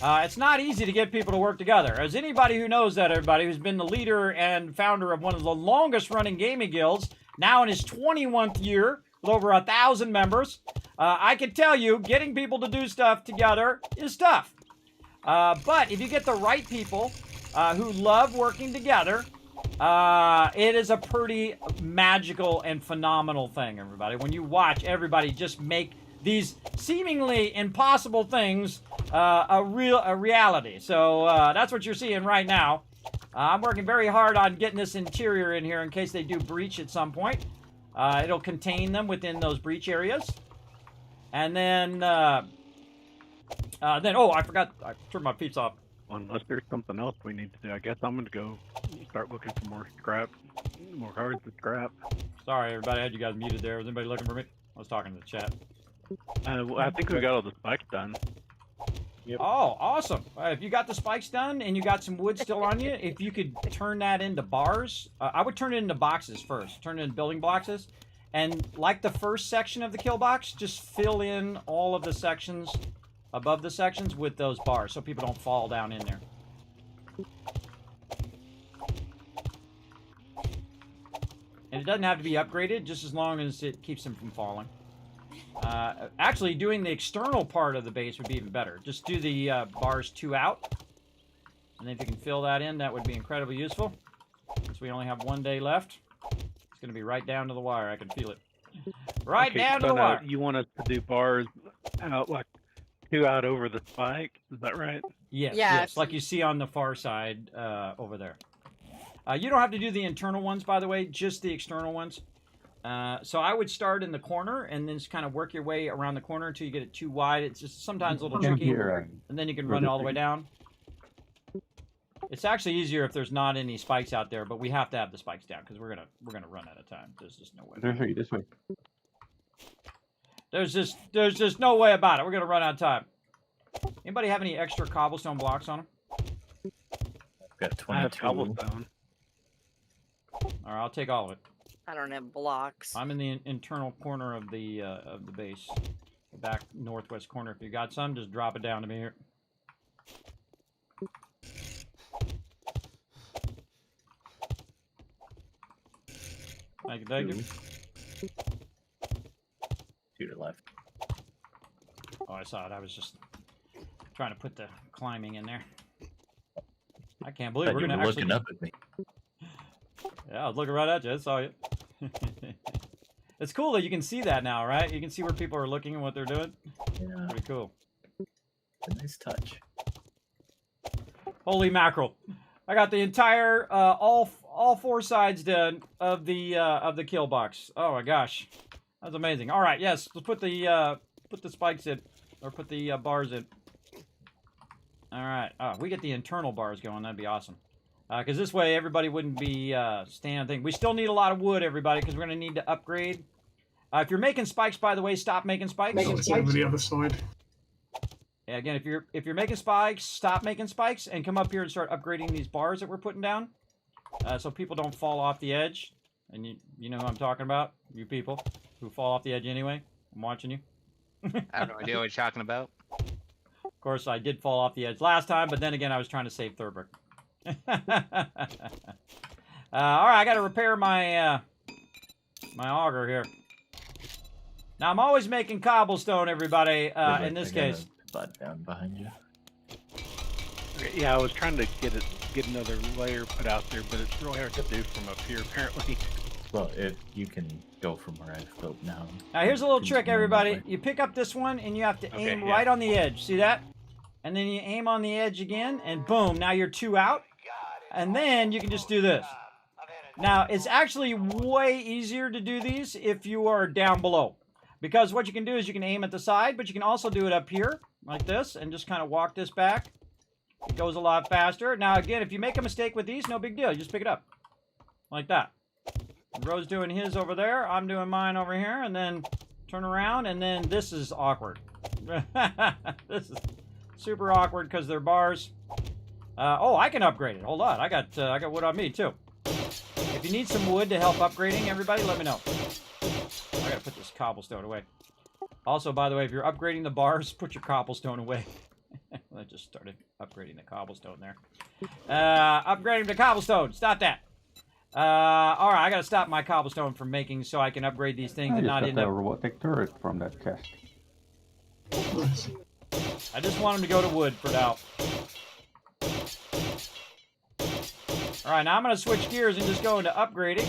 It's not easy to get people to work together. As anybody who knows that, everybody, who's been the leader and founder of one of the longest-running gaming guilds, now in his 21th year, with over 1,000 members, I can tell you, getting people to do stuff together is tough. But if you get the right people who love working together, it is a pretty magical and phenomenal thing, everybody. When you watch everybody just make these seemingly impossible things a reality. So that's what you're seeing right now. I'm working very hard on getting this interior in here in case they do breach at some point. It'll contain them within those breach areas. And then oh, I forgot. I turned my peeps off. Unless there's something else we need to do, I guess I'm going to go start looking for more scrap, more cards to scrap. Sorry, everybody. I had you guys muted there. Was anybody looking for me? I was talking to the chat. I think we got all the spikes done. Yep. Oh, awesome. If you got the spikes done and you got some wood still on you, if you could turn that into bars, I would turn it into boxes first. Turn it into building boxes. And like the first section of the kill box, just fill in all of the sections above the sections with those bars so people don't fall down in there. And it doesn't have to be upgraded, just as long as it keeps them from falling. Actually, doing the external part of the base would be even better. Just do the bars 2 out. And if you can fill that in, that would be incredibly useful. Since we only have 1 day left. It's going to be right down to the wire. I can feel it. Right down to the wire. You want us to do bars out, like 2 out over the spike? Is that right? Yes, yes. Like you see on the far side over there. You don't have to do the internal ones, by the way. Just the external ones. So I would start in the corner and then just kind of work your way around the corner until you get it too wide. It's just sometimes a little tricky, and then you can run it all the way down. It's actually easier if there's not any spikes out there, but we have to have the spikes down because we're gonna run out of time. There's just no way. This way. There's just no way about it. We're gonna run out of time. Anybody have any extra cobblestone blocks on them? I've got 22. I have cobblestone. All right, I'll take all of it. I don't have blocks. I'm in the internal corner of the base, the back northwest corner. If you got some, just drop it down to me here. Thank you, thank you. 2 to left. Oh, I saw it. I was just trying to put the climbing in there. I can't believe we're gonna actually looking up at me. Yeah, I was looking right at you. I saw you. It's cool that you can see that now, right? You can see where people are looking and what they're doing. Yeah. Pretty cool. A nice touch. Holy mackerel! I got the entire all 4 sides done of the kill box. Oh my gosh, that's amazing. All right, yes, let's put the spikes in, or put the bars in. All right, we get the internal bars going. That'd be awesome. Because this way everybody wouldn't be standing thing. We still need a lot of wood, everybody, because we're going to need to upgrade. If you're making spikes, by the way, stop making spikes. It's over the other side. Yeah, again, if you're making spikes, stop making spikes and come up here and start upgrading these bars that we're putting down, so people don't fall off the edge. And you know who I'm talking about, you people who fall off the edge anyway. I'm watching you. I have no idea what you're talking about. Of course, I did fall off the edge last time, but then again, I was trying to save Thurber. All right, I got to repair my my auger here. Now I'm always making cobblestone, everybody. In this case, butt down behind you. Yeah, I was trying to get another layer put out there, but it's really hard to do from up here, apparently. Well, if you can go from where I've built now. Now here's a little trick, everybody. You pick up this one and you have to aim right on the edge. See that? And then you aim on the edge again, and boom, now you're 2 out. And then you can just do this. Now, it's actually way easier to do these if you are down below. Because what you can do is you can aim at the side, but you can also do it up here, like this, and just kind of walk this back. It goes a lot faster. Now, again, if you make a mistake with these, no big deal. You just pick it up. Like that. Ro's doing his over there. I'm doing mine over here. And then turn around, and then this is awkward. This is super awkward because they're bars. Oh, I can upgrade it. Hold on. I got wood on me, too. If you need some wood to help upgrading, everybody, let me know. I gotta put this cobblestone away. Also, by the way, if you're upgrading the bars, put your cobblestone away. I just started upgrading the cobblestone there. Upgrading the cobblestone. Stop that. All right, I gotta stop my cobblestone from making so I can upgrade these things and not end up. A robotic turret from that chest. I just want them to go to wood for now. All right, now I'm gonna switch gears and just go into upgrading.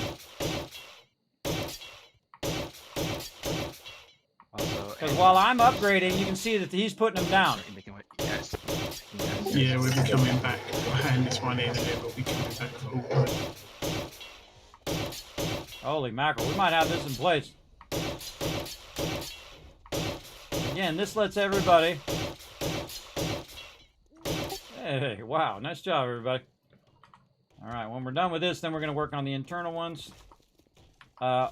Because while I'm upgrading, you can see that he's putting them down. Yeah, we'll be coming back. We'll hand this one in and then we'll be coming back for all wood. Holy mackerel, we might have this in place. Again, this lets everybody... Hey, wow, nice job, everybody. All right, when we're done with this, then we're going to work on the internal ones. Oh,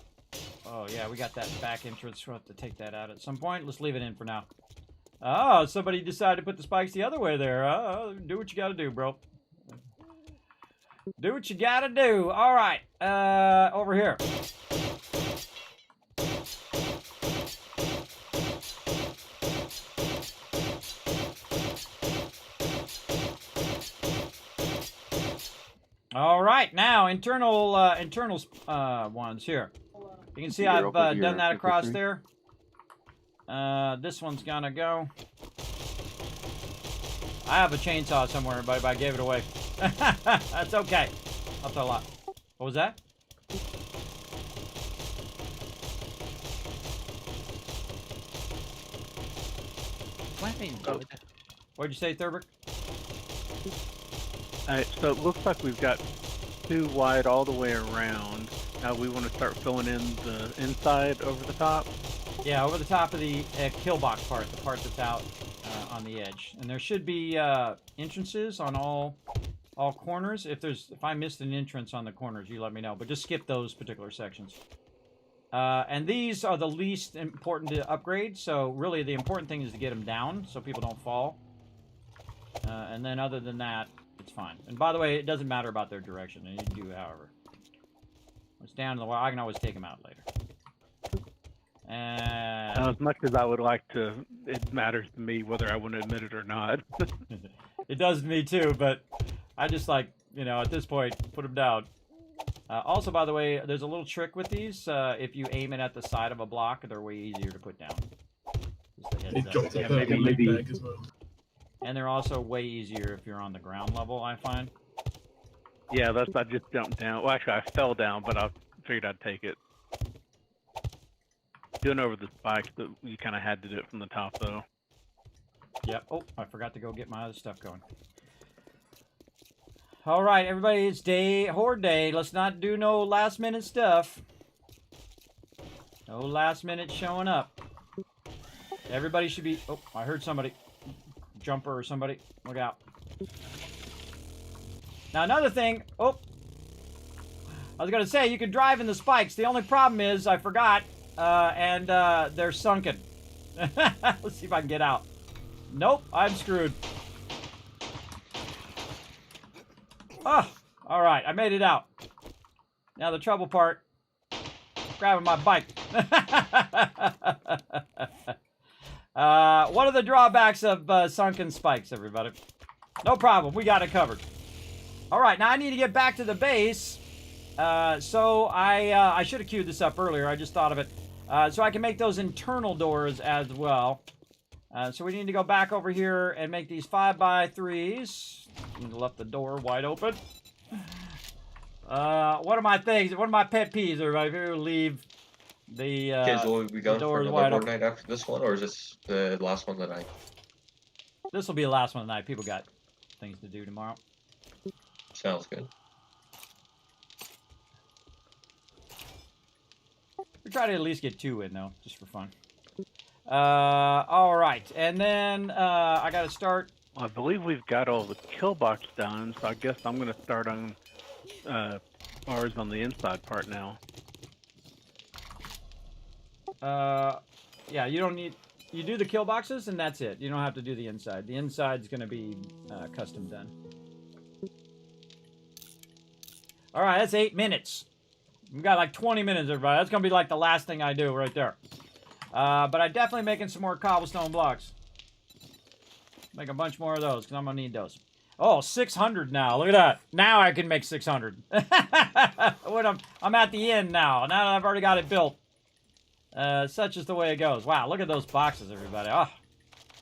yeah, we got that back entrance. We'll have to take that out at some point. Let's leave it in for now. Oh, somebody decided to put the spikes the other way there. Do what you got to do, bro. Do what you got to do. All right, over here. All right, now internal ones here. You can see I've done that across there. This one's gonna go. I have a chainsaw somewhere, but I gave it away. That's okay. Helped a lot. What was that? What'd you say, Thurber? Alright, so it looks like we've got 2 wide all the way around. Now we want to start filling in the inside over the top. Yeah, over the top of the kill box part, the part that's out on the edge. And there should be entrances on all corners. If I missed an entrance on the corners, you let me know. But just skip those particular sections. And these are the least important to upgrade. So really, the important thing is to get them down so people don't fall. And then other than that, it's fine. And by the way, it doesn't matter about their direction. You can do however. It's down in the wall. I can always take them out later. And as much as I would like to, it matters to me whether I want to admit it or not. It does to me too, but I just like, at this point, put them down. Also, by the way, there's a little trick with these. If you aim it at the side of a block, they're way easier to put down. Maybe. Bag as well. And they're also way easier if you're on the ground level, I find. Yeah, I just jumped down. Well, actually, I fell down, but I figured I'd take it. Doing over the spikes, you kind of had to do it from the top, though. Yep. Oh, I forgot to go get my other stuff going. All right, everybody, it's Horde Day. Let's not do no last-minute stuff. No last-minute showing up. Everybody should be... Oh, I heard somebody. Jumper or somebody. Look out. Now another thing, oh, I was gonna say you can drive in the spikes. The only problem is I forgot, and they're sunken. Let's see if I can get out. Nope, I'm screwed. Oh, all right, I made it out. Now the trouble part, grabbing my bike. What are the drawbacks of sunken spikes, everybody? No problem, we got it covered. All right, now I need to get back to the base. So I should have queued this up earlier. I just thought of it. So I can make those internal doors as well. So we need to go back over here and make these 5x3s. And left the door wide open. What are my things? What are my pet peeves? Everybody, if you leave the Kids, will we be going for doors another wide board open. night after this one, or is this the last one of the night? This will be the last one of the night. People got things to do tomorrow. Sounds good. We try to at least get 2 in, though, just for fun. All right, and then I got to start. Well, I believe we've got all the kill box done, so I guess I'm going to start on bars on the inside part now. Yeah, you don't need. You do the kill boxes, and that's it. You don't have to do the inside. The inside's going to be custom done. All right, that's 8 minutes. We've got like 20 minutes, everybody. That's going to be like the last thing I do right there. But I'm definitely making some more cobblestone blocks. Make a bunch more of those, because I'm going to need those. Oh, 600 now. Look at that. Now I can make 600. When I'm at the end now. Now that I've already got it built. Such is the way it goes. Wow, look at those boxes, everybody. Oh.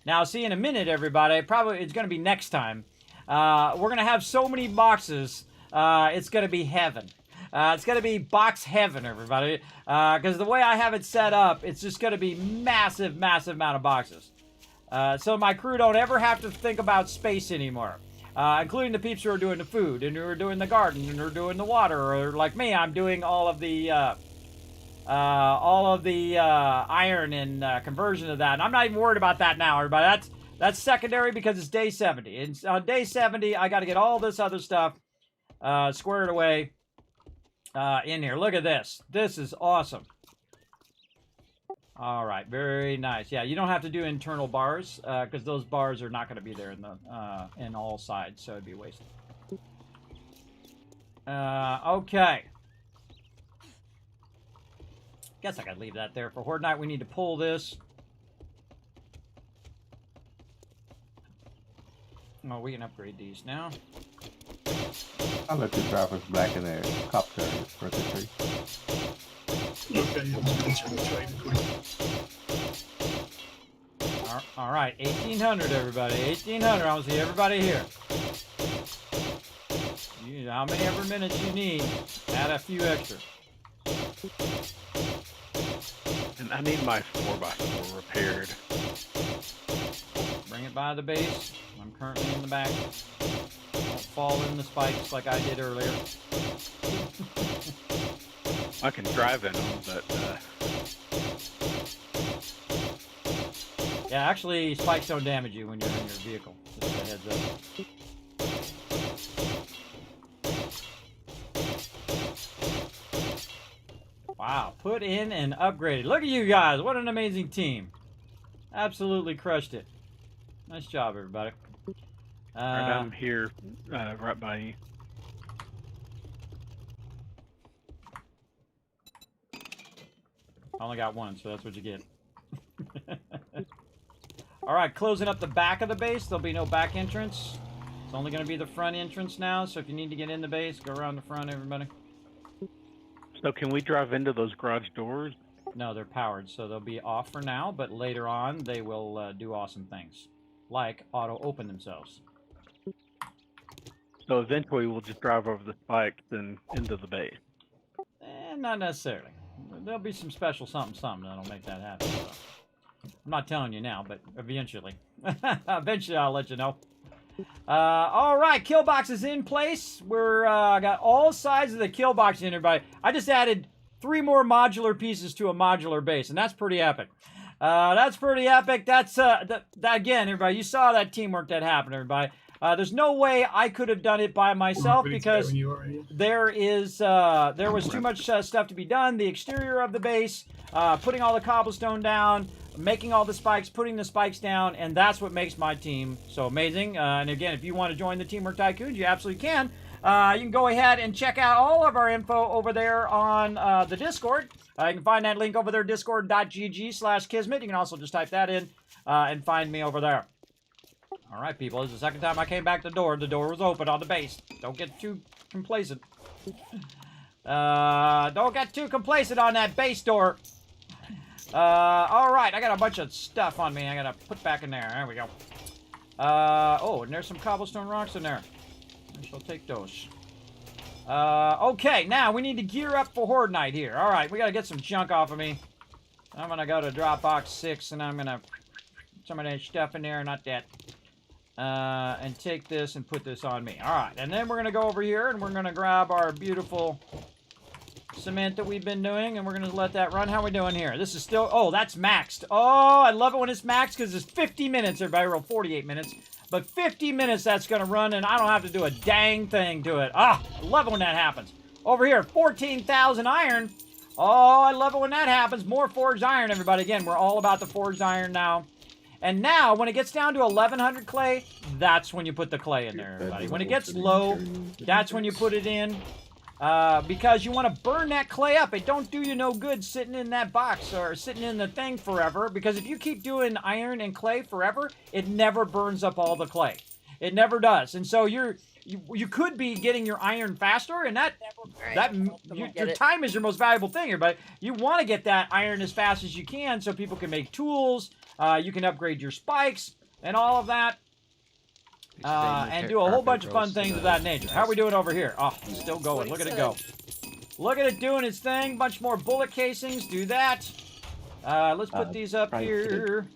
Now, see, in a minute, everybody, probably it's going to be next time. We're going to have so many boxes, it's going to be heaven. It's going to be box heaven, everybody. Because the way I have it set up, it's just going to be massive, massive amount of boxes. So my crew don't ever have to think about space anymore. Including the peeps who are doing the food, and who are doing the garden, and who are doing the water, or like me, I'm doing all of the iron and conversion of that. And I'm not even worried about that now, everybody. That's secondary because it's day 70. And on day 70, I got to get all this other stuff squared away in here. Look at this. This is awesome. All right, very nice. Yeah, you don't have to do internal bars because those bars are not going to be there in the in all sides, so it'd be wasted. Okay. Guess I gotta leave that there for Horde Night. We need to pull this. Oh, we can upgrade these now. I'll let the drivers black in their copter for the tree. Okay, all right, 1800, everybody. 1800. I want to see everybody here. How many ever minutes you need, add a few extra. And I need my 4x4 repaired. Bring it by the base. I'm currently in the back. Don't fall in the spikes like I did earlier. I can drive in them, but yeah, actually, spikes don't damage you when you're in your vehicle. Just a heads up. Wow, put in and upgraded. Look at you guys. What an amazing team. Absolutely crushed it. Nice job, everybody. and I'm here right by you. I only got one, so that's what you get. All right, closing up the back of the base. There'll be no back entrance. It's only going to be the front entrance now, so if you need to get in the base, go around the front, everybody. So can we drive into those garage doors? No, they're powered, so they'll be off for now, but later on they will do awesome things, like auto-open themselves. So eventually we'll just drive over the spikes and into the base. Not necessarily. There'll be some special something that'll make that happen. So. I'm not telling you now, but eventually. Eventually I'll let you know. All right, kill box is in place. We're got all sides of the kill box in, everybody. I just added 3 more modular pieces to a modular base, and that's pretty epic. That's pretty epic. That's again, everybody. You saw that teamwork that happened, everybody. There's no way I could have done it by myself Ready to go because when you are, yeah. there was too much stuff to be done. The exterior of the base, putting all the cobblestone down, making all the spikes, putting the spikes down, and that's what makes my team so amazing. And again, if you want to join the Teamwork Tycoons, you absolutely can. You can go ahead and check out all of our info over there on the Discord. You can find that link over there, discord.gg/Kismet. You can also just type that in and find me over there. All right, people, this is the second time I came back to the door. The door was open on the base. Don't get too complacent. Don't get too complacent on that base door. All right, I got a bunch of stuff on me I gotta put back in there. There we go. Oh, and there's some cobblestone rocks in there. I shall take those. Okay, now we need to gear up for Horde Night here. All right, we gotta get some junk off of me. I'm gonna go to Dropbox 6, and I'm gonna put some of that stuff in there, not that. And take this and put this on me. All right, and then we're gonna go over here, and we're gonna grab our beautiful cement that we've been doing, and we're gonna let that run. How are we doing here? This is still, oh, that's maxed. Oh, I love it when it's maxed because it's 50 minutes. Everybody rolled 48 minutes. But 50 minutes that's going to run, and I don't have to do a dang thing to it. Ah, I love it when that happens. Over here, 14,000 iron. Oh, I love it when that happens. More forged iron, everybody. Again, we're all about the forged iron now. And now, when it gets down to 1,100 clay, that's when you put the clay in there, everybody. When it gets low, that's when you put it in. Because you want to burn that clay up. It don't do you no good sitting in that box or sitting in the thing forever. Because if you keep doing iron and clay forever, it never burns up all the clay. It never does. And so you could be getting your iron faster, and your time is your most valuable thing here. But you want to get that iron as fast as you can so people can make tools. You can upgrade your spikes and all of that. And do a whole bunch of fun things of that nature. How are we doing over here? Oh, it's still going. Look at it go. Look at it doing its thing. Bunch more bullet casings. Do that. Let's put these up here.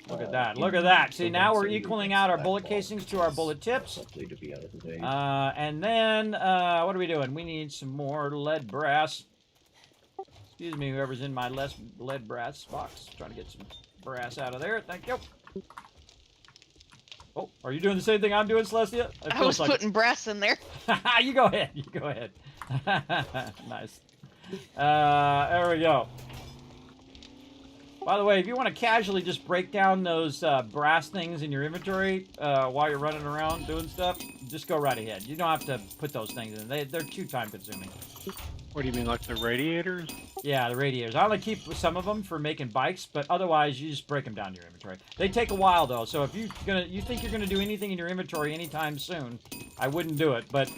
Look at that. Look at that. See, now we're equaling out our bullet casings to our bullet tips. And then, what are we doing? We need some more lead brass. Excuse me, whoever's in my lead brass box. Trying to get some brass out of there. Thank you. Oh, are you doing the same thing I'm doing, Celestia? I was putting brass in there. You go ahead. You go ahead. Nice. There we go. By the way, if you want to casually just break down those brass things in your inventory while you're running around doing stuff, just go right ahead. You don't have to put those things in. They're too time consuming. What do you mean, like the radiators? Yeah, the radiators. I only keep some of them for making bikes, but otherwise you just break them down to your inventory. They take a while though, so if you think you're gonna do anything in your inventory anytime soon, I wouldn't do it. But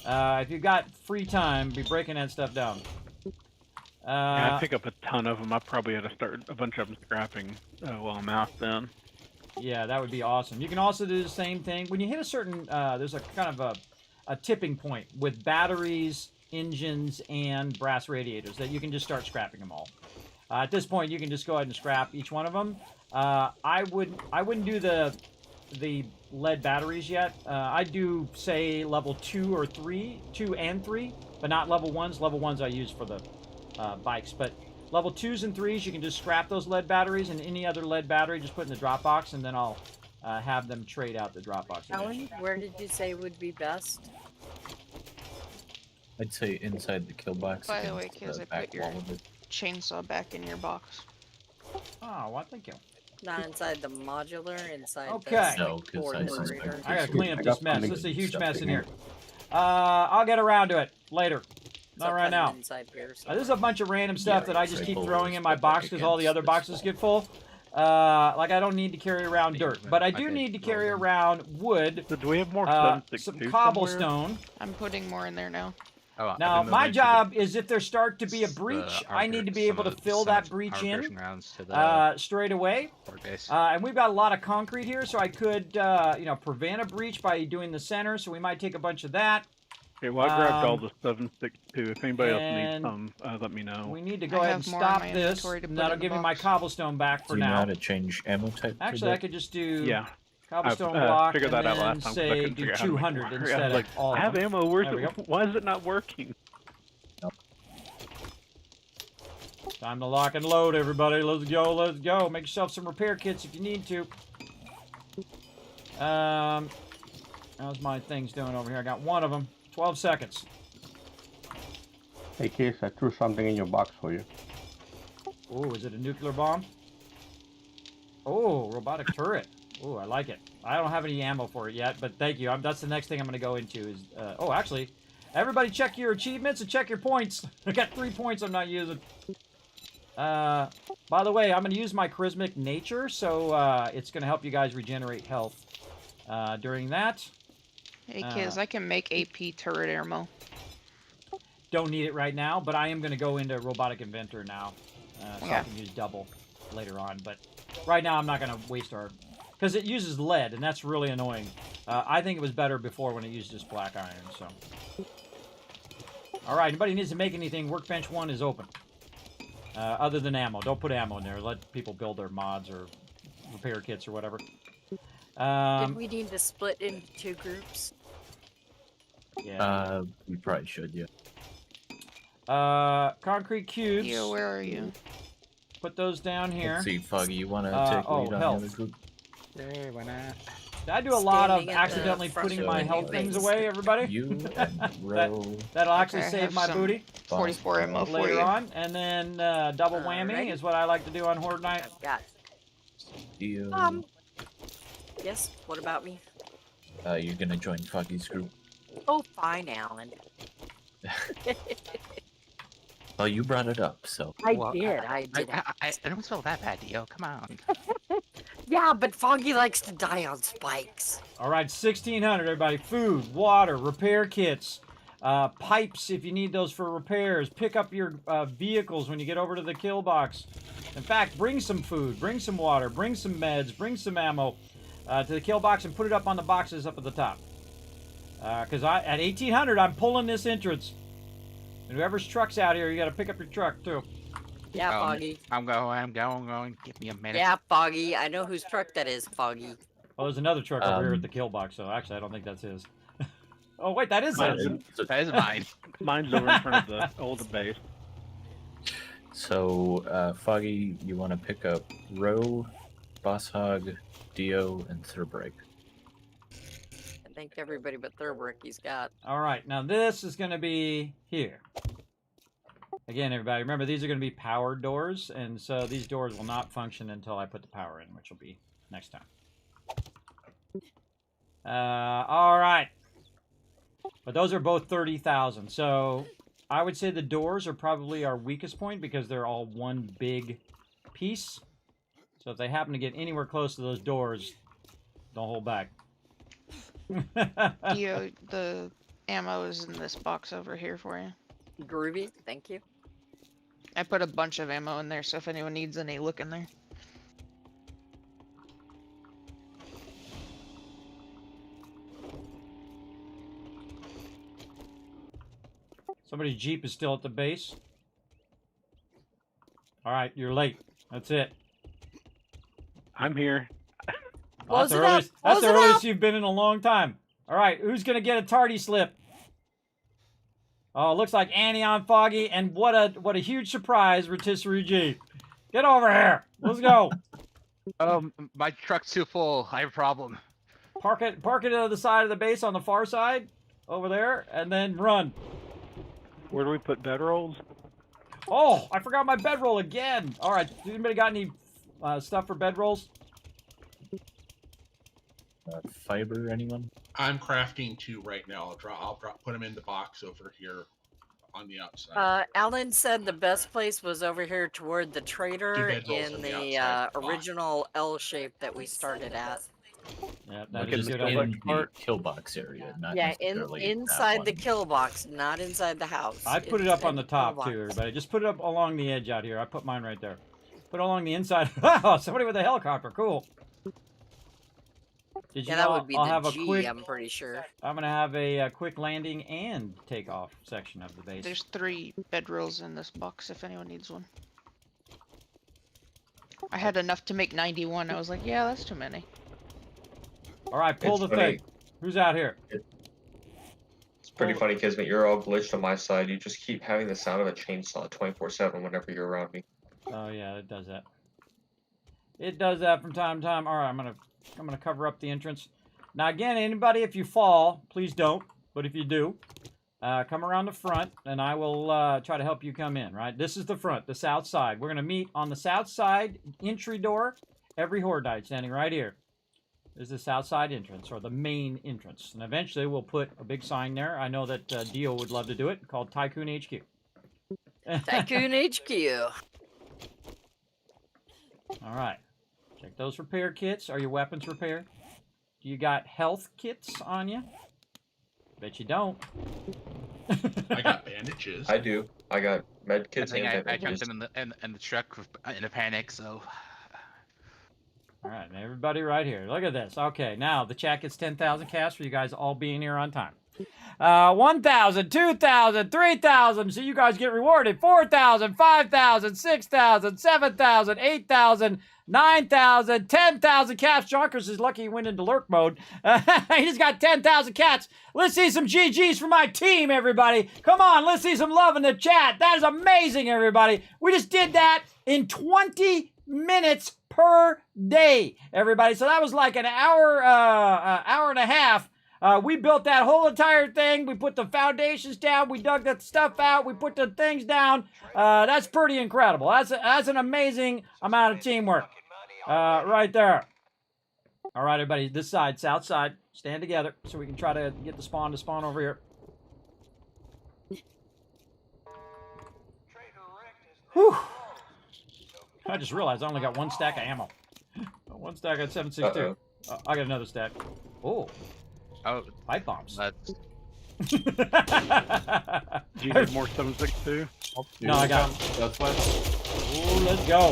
if you've got free time, be breaking that stuff down. I pick up a ton of them. I probably had to start a bunch of them scrapping while I'm out then. Yeah, that would be awesome. You can also do the same thing when you hit a certain. There's a kind of a tipping point with batteries, engines, and brass radiators that you can just start scrapping them all. At this point, you can just go ahead and scrap each one of them. I wouldn't do the lead batteries yet. I do say level 2 or 3, 2 and 3, but not level 1s. Level 1s I use for the bikes, but level 2s and 3s you can just scrap those lead batteries, and any other lead battery just put in the drop box, and then I'll have them trade out the drop box. Alan, where did you say would be best? I'd say inside the kill box. By the way, kids, I put your chainsaw back in your box. Oh, well, thank you. Not inside the modular, inside okay. the No, I gotta clean up this mess. This is a huge mess in here. I'll get around to it later. Not right now. This is a bunch of random stuff that I just keep throwing in my box because all the other boxes get full. Like I don't need to carry around dirt, but I do need to carry around wood. So do we have more some cobblestone. I'm putting more in there now. Oh, now my job is if there start to be a breach, I need to be able to fill that breach in straight away. And we've got a lot of concrete here, so I could prevent a breach by doing the center. So we might take a bunch of that. Okay, well, I grabbed all the 762. If anybody else needs some, let me know. We need to go ahead and stop this, and that'll give me my cobblestone back for now. Do you know how to change ammo type? Actually, I could just do cobblestone I've, block figured and that out then last time, say do 200 instead of all I have of them. ammo. Why is it not working? Time to lock and load, everybody. Let's go, let's go. Make yourself some repair kits if you need to. How's my things doing over here? I got one of them. 12 seconds. Hey, Case, I threw something in your box for you. Oh, is it a nuclear bomb? Oh, robotic turret. Oh, I like it. I don't have any ammo for it yet, but thank you. That's the next thing I'm going to go into is... oh, actually, everybody check your achievements and check your points. I got 3 points I'm not using. By the way, I'm going to use my charismatic nature, so it's going to help you guys regenerate health during that. Hey, kids, I can make AP turret ammo. Don't need it right now, but I am going to go into robotic inventor now, so I can use double later on. But right now, I'm not going to waste our... Because it uses lead, and that's really annoying. I think it was better before when it used just black iron, so... Alright, anybody needs to make anything, workbench 1 is open. Other than ammo. Don't put ammo in there. Let people build their mods or repair kits or whatever. Did we need to split into 2 groups? Yeah. We probably should, yeah. Concrete cubes. Theo, where are you? Put those down here. Let's see, Foggy, you want to take lead on the other group? Hey, why not? I do a lot of Standing at the accidentally front putting of my the health things base. away, everybody. You and Ro. That'll actually Okay, I save have my some booty 44 ammo for later you. on. And then double whammy Alrighty. is what I like to do on Horde Night. Got Dio. Yes, what about me? You're gonna join Foggy's group. Oh, fine, Alan. Well, you brought it up, so. I Well, did. I did. I don't feel that bad, Dio. Come on. Yeah, but Foggy likes to die on spikes. All right, 1,600, everybody. Food, water, repair kits, pipes if you need those for repairs. Pick up your vehicles when you get over to the kill box. In fact, bring some food, bring some water, bring some meds, bring some ammo to the kill box and put it up on the boxes up at the top. Because at 1,800, I'm pulling this entrance. And whoever's truck's out here, you got to pick up your truck, too. Yeah, Foggy. I'm going. Give me a minute. Yeah, Foggy. I know whose truck that is, Foggy. Oh, there's another truck over here at the kill box, so actually, I don't think that's his. Oh, wait, that is his. That is mine. Mine's over in front of the old base. So, Foggy, you want to pick up Ro, Boss Hog, Dio, and Thurbrake. I think everybody but Thurbrick he's got. All right, now this is going to be here. Again, everybody, remember these are going to be powered doors, and so these doors will not function until I put the power in, which will be next time. All right. But those are both 30,000, so I would say the doors are probably our weakest point because they're all one big piece. So if they happen to get anywhere close to those doors, don't hold back. Theo, the ammo is in this box over here for you. Groovy, thank you. I put a bunch of ammo in there, so if anyone needs any, look in there. Somebody's Jeep is still at the base. All right, you're late. That's it. I'm here. That's the earliest you've been in a long time. All right, who's going to get a tardy slip? Oh, looks like Annie on Foggy, and what a huge surprise, Rotisserie G. Get over here. Let's go. My truck's too full. I have a problem. Park it to the side of the base on the far side, over there, and then run. Where do we put bedrolls? Oh, I forgot my bedroll again. All right, anybody got any stuff for bedrolls? Fiber, anyone? I'm crafting 2 right now. I'll put them in the box over here on the outside. Alan said the best place was over here toward the trader in the original L shape that we started at. Yeah, that is in the kill box area, not necessarily inside the kill box, not inside the house. I put it up on the top too, everybody. Just put it up along the edge out here. I put mine right there. Put it along the inside. Oh, somebody with a helicopter. Cool. Yeah, that would be the G, I'm pretty sure. I'm going to have a quick landing and takeoff section of the base. There's 3 bedrolls in this box if anyone needs one. I had enough to make 91. I was like, yeah, that's too many. All right, pull the thing. Who's out here? It's pretty funny, Kismet. You're all glitched on my side. You just keep having the sound of a chainsaw 24/7 whenever you're around me. Oh yeah, it does that. It does that from time to time. All right, I'm gonna cover up the entrance. Now again, anybody, if you fall, please don't. But if you do, come around the front, and I will try to help you come in, right? This is the front, the south side. We're going to meet on the south side entry door. Every Hordite standing right here. This is the south side entrance, or the main entrance. And eventually we'll put a big sign there. I know that Dio would love to do it, called Tycoon HQ. Tycoon HQ. All right. Check those repair kits. Are your weapons repaired? Do you got health kits on you? Bet you don't. I got bandages. I do. I got med I kits think and I bandages. jumped in the truck in a panic, so. All right, everybody right here. Look at this. Okay, now the chat gets 10,000 cash for you guys all being here on time. 1,000, 2,000, 3,000. So you guys get rewarded. 4,000, 5,000, 6,000, 7,000, 8,000, 9,000, 10,000 cats. Jonkers is lucky he went into lurk mode. He just got 10,000 cats. Let's see some GGs for my team, everybody. Come on, let's see some love in the chat. That is amazing, everybody. We just did that in 20 minutes per day, everybody. So that was like an hour, hour and a half. We built that whole entire thing. We put the foundations down. We dug that stuff out. We put the things down. That's pretty incredible. That's an amazing amount of teamwork right there. All right, everybody. This side, south side. Stand together so we can try to get the spawn to spawn over here. Whew. I just realized I only got one stack of ammo. One stack at 7.62. I got another stack. Oh. Oh. Pipe bombs. Do you need more 7.62? No, I got them. That's what. Oh, let's go.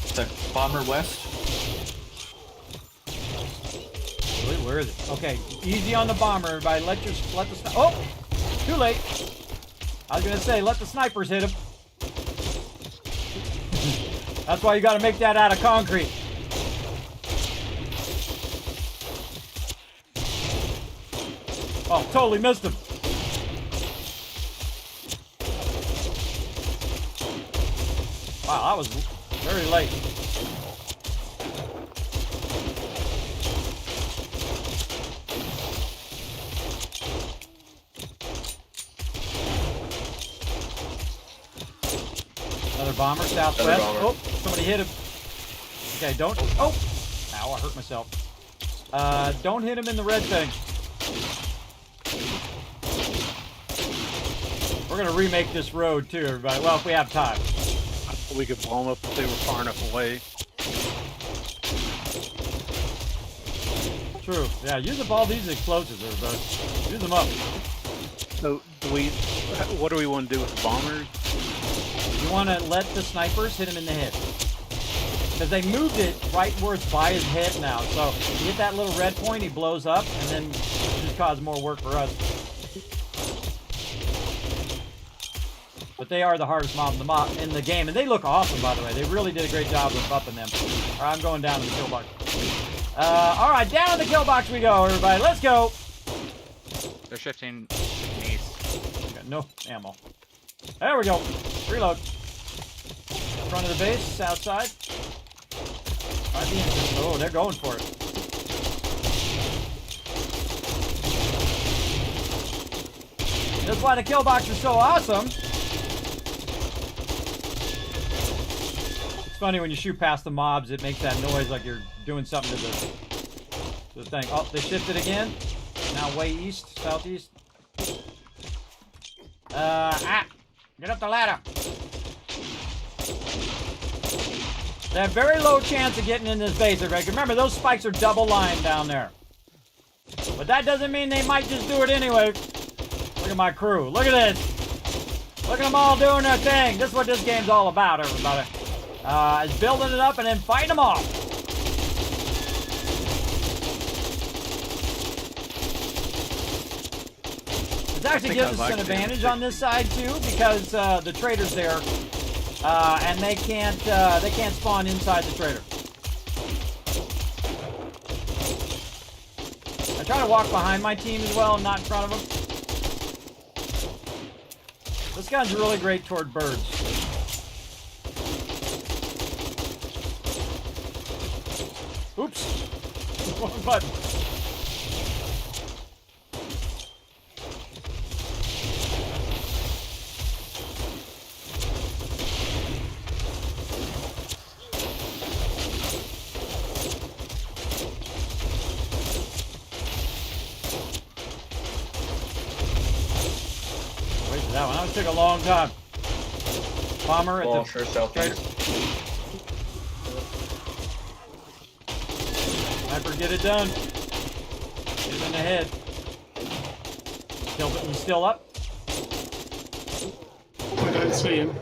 Is that Bomber West? Really? Where is it? Okay, easy on the bomber, everybody. Let the oh, too late. I was gonna say let the snipers hit him. That's why you got to make that out of concrete. Oh, totally missed him. Wow, that was very late. Another bomber, southwest. Oh, somebody hit him. Okay, don't. Oh! Ow, I hurt myself. Don't hit him in the red thing. We're gonna remake this road too, everybody. Well, if we have time. We could blow them up if they were far enough away. True. Yeah, use up all these explosives, everybody. Use them up. So, what do we want to do with the bombers? You want to let the snipers hit him in the head. Because they moved it right where it's by his head now. So, you hit that little red point, he blows up, and then it just causes more work for us. But they are the hardest mob in the game. And they look awesome, by the way. They really did a great job of buffing them. All right, I'm going down to the kill box. All right, down to the kill box we go, everybody. Let's go. They're shifting east. Got no ammo. There we go. Reload. Front of the base, south side. Right the entrance. Oh, they're going for it. That's why the kill box is so awesome. It's funny when you shoot past the mobs, it makes that noise like you're doing something to the thing. Oh, they shifted again. Now way east, southeast. Get up the ladder. They have very low chance of getting in this base. Remember, those spikes are double lined down there. But that doesn't mean they might just do it anyway. Look at my crew. Look at this. Look at them all doing their thing. This is what this game's all about, everybody. Is building it up and then fighting them off. It actually gives us an advantage on this side too, because the trader's there, and they can't spawn inside the trader. I try to walk behind my team as well, and not in front of them. This gun's really great toward birds. Oops. Wrong button. Wait, that one. That one took a long time. Bomber at the Sure, southeast. Sniper, get it done. Get it in the head. He's still up. I don't see him.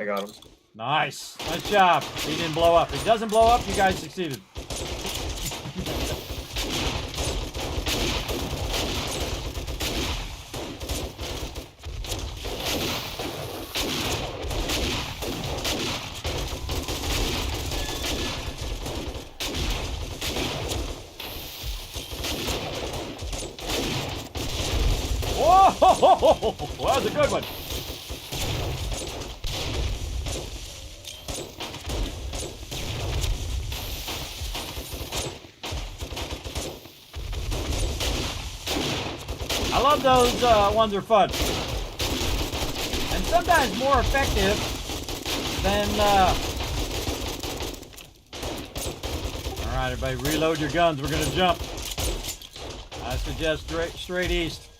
I got him. Nice. Nice job. He didn't blow up. If he doesn't blow up, you guys succeeded. Whoa! That was a good one. I love those ones are fun. And sometimes more effective than... Alright, everybody, reload your guns. We're going to jump. I suggest straight east.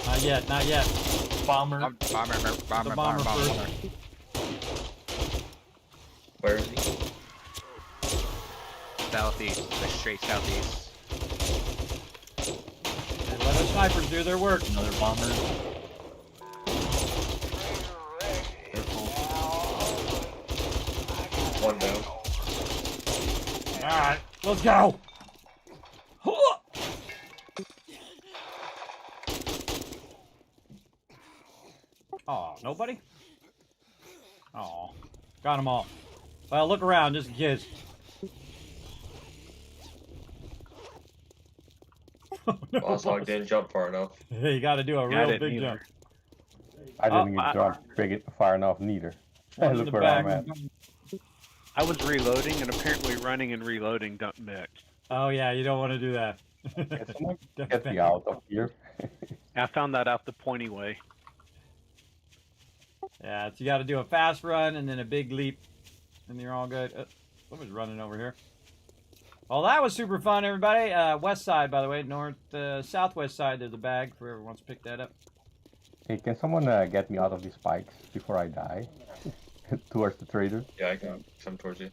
Not yet, not yet. Bomber First. Where is he? Southeast, like straight southeast. And let our snipers do their work. Another bomber. One down. Alright, let's go. Oh, nobody? Oh, got them all. Well, look around just in case. Well, so I didn't jump far enough. You got to do a real big jump. I didn't get jump far enough neither. Look where I'm at. I was reloading, and apparently running and reloading don't mix. Oh yeah, you don't want to do that. Get me out of here. I found that out the pointy way. Yeah, so you got to do a fast run and then a big leap, and you're all good. Somebody's running over here. Well, that was super fun, everybody. West side, by the way, southwest side. There's a bag for whoever wants to pick that up. Hey, can someone get me out of these spikes before I die? Towards the trader. Yeah, I got some towards you.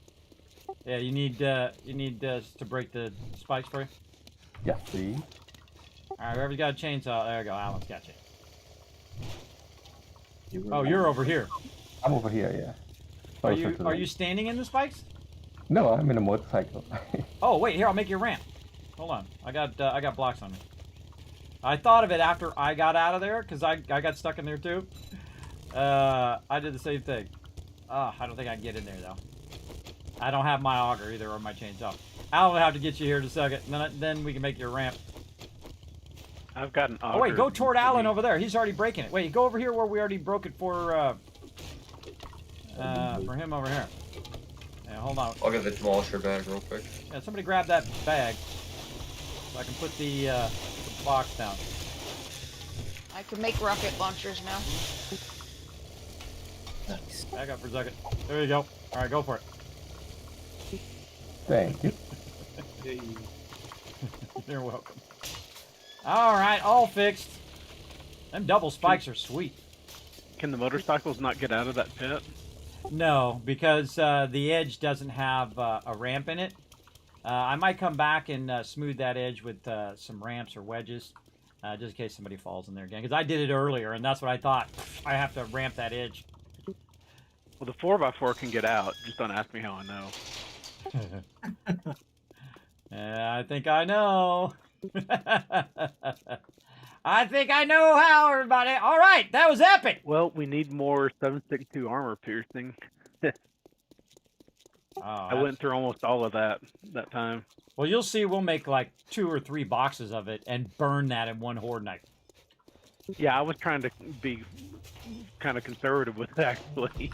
Yeah, you need us to break the spikes for you. Yes, please. All right, whoever's got a chainsaw, there you go. Alan's got you. Oh, you're over here. I'm over here, yeah. Are you standing in the spikes? No, I'm in a motorcycle. Oh wait, here I'll make you a ramp. Hold on, I got blocks on me. I thought of it after I got out of there because I got stuck in there too. I did the same thing. I don't think I can get in there though. I don't have my auger either or my chainsaw. I'll have to get you here in a second, and then we can make you a ramp. I've got an auger. Oh wait, go toward Alan over there. He's already breaking it. Wait, go over here where we already broke it for him over here. Yeah, hold on. I'll get the demolisher bag real quick. Yeah, somebody grab that bag so I can put the box down. I can make rocket launchers now. Nice. Back up for a second. There you go. All right, go for it. Thank you. You're welcome. All right, all fixed. Them double spikes are sweet. Can the motorcycles not get out of that pit? No, because the edge doesn't have a ramp in it. I might come back and smooth that edge with some ramps or wedges, just in case somebody falls in there again. Because I did it earlier, and that's what I thought. I have to ramp that edge. Well, the 4x4 can get out. Just don't ask me how I know. I think I know. I think I know how, everybody. All right, that was epic. Well, we need more 7.62 armor piercing. I went through almost all of that time. Well, you'll see. We'll make like 2 or 3 boxes of it and burn that in one horde night. Yeah, I was trying to be kind of conservative with it, actually.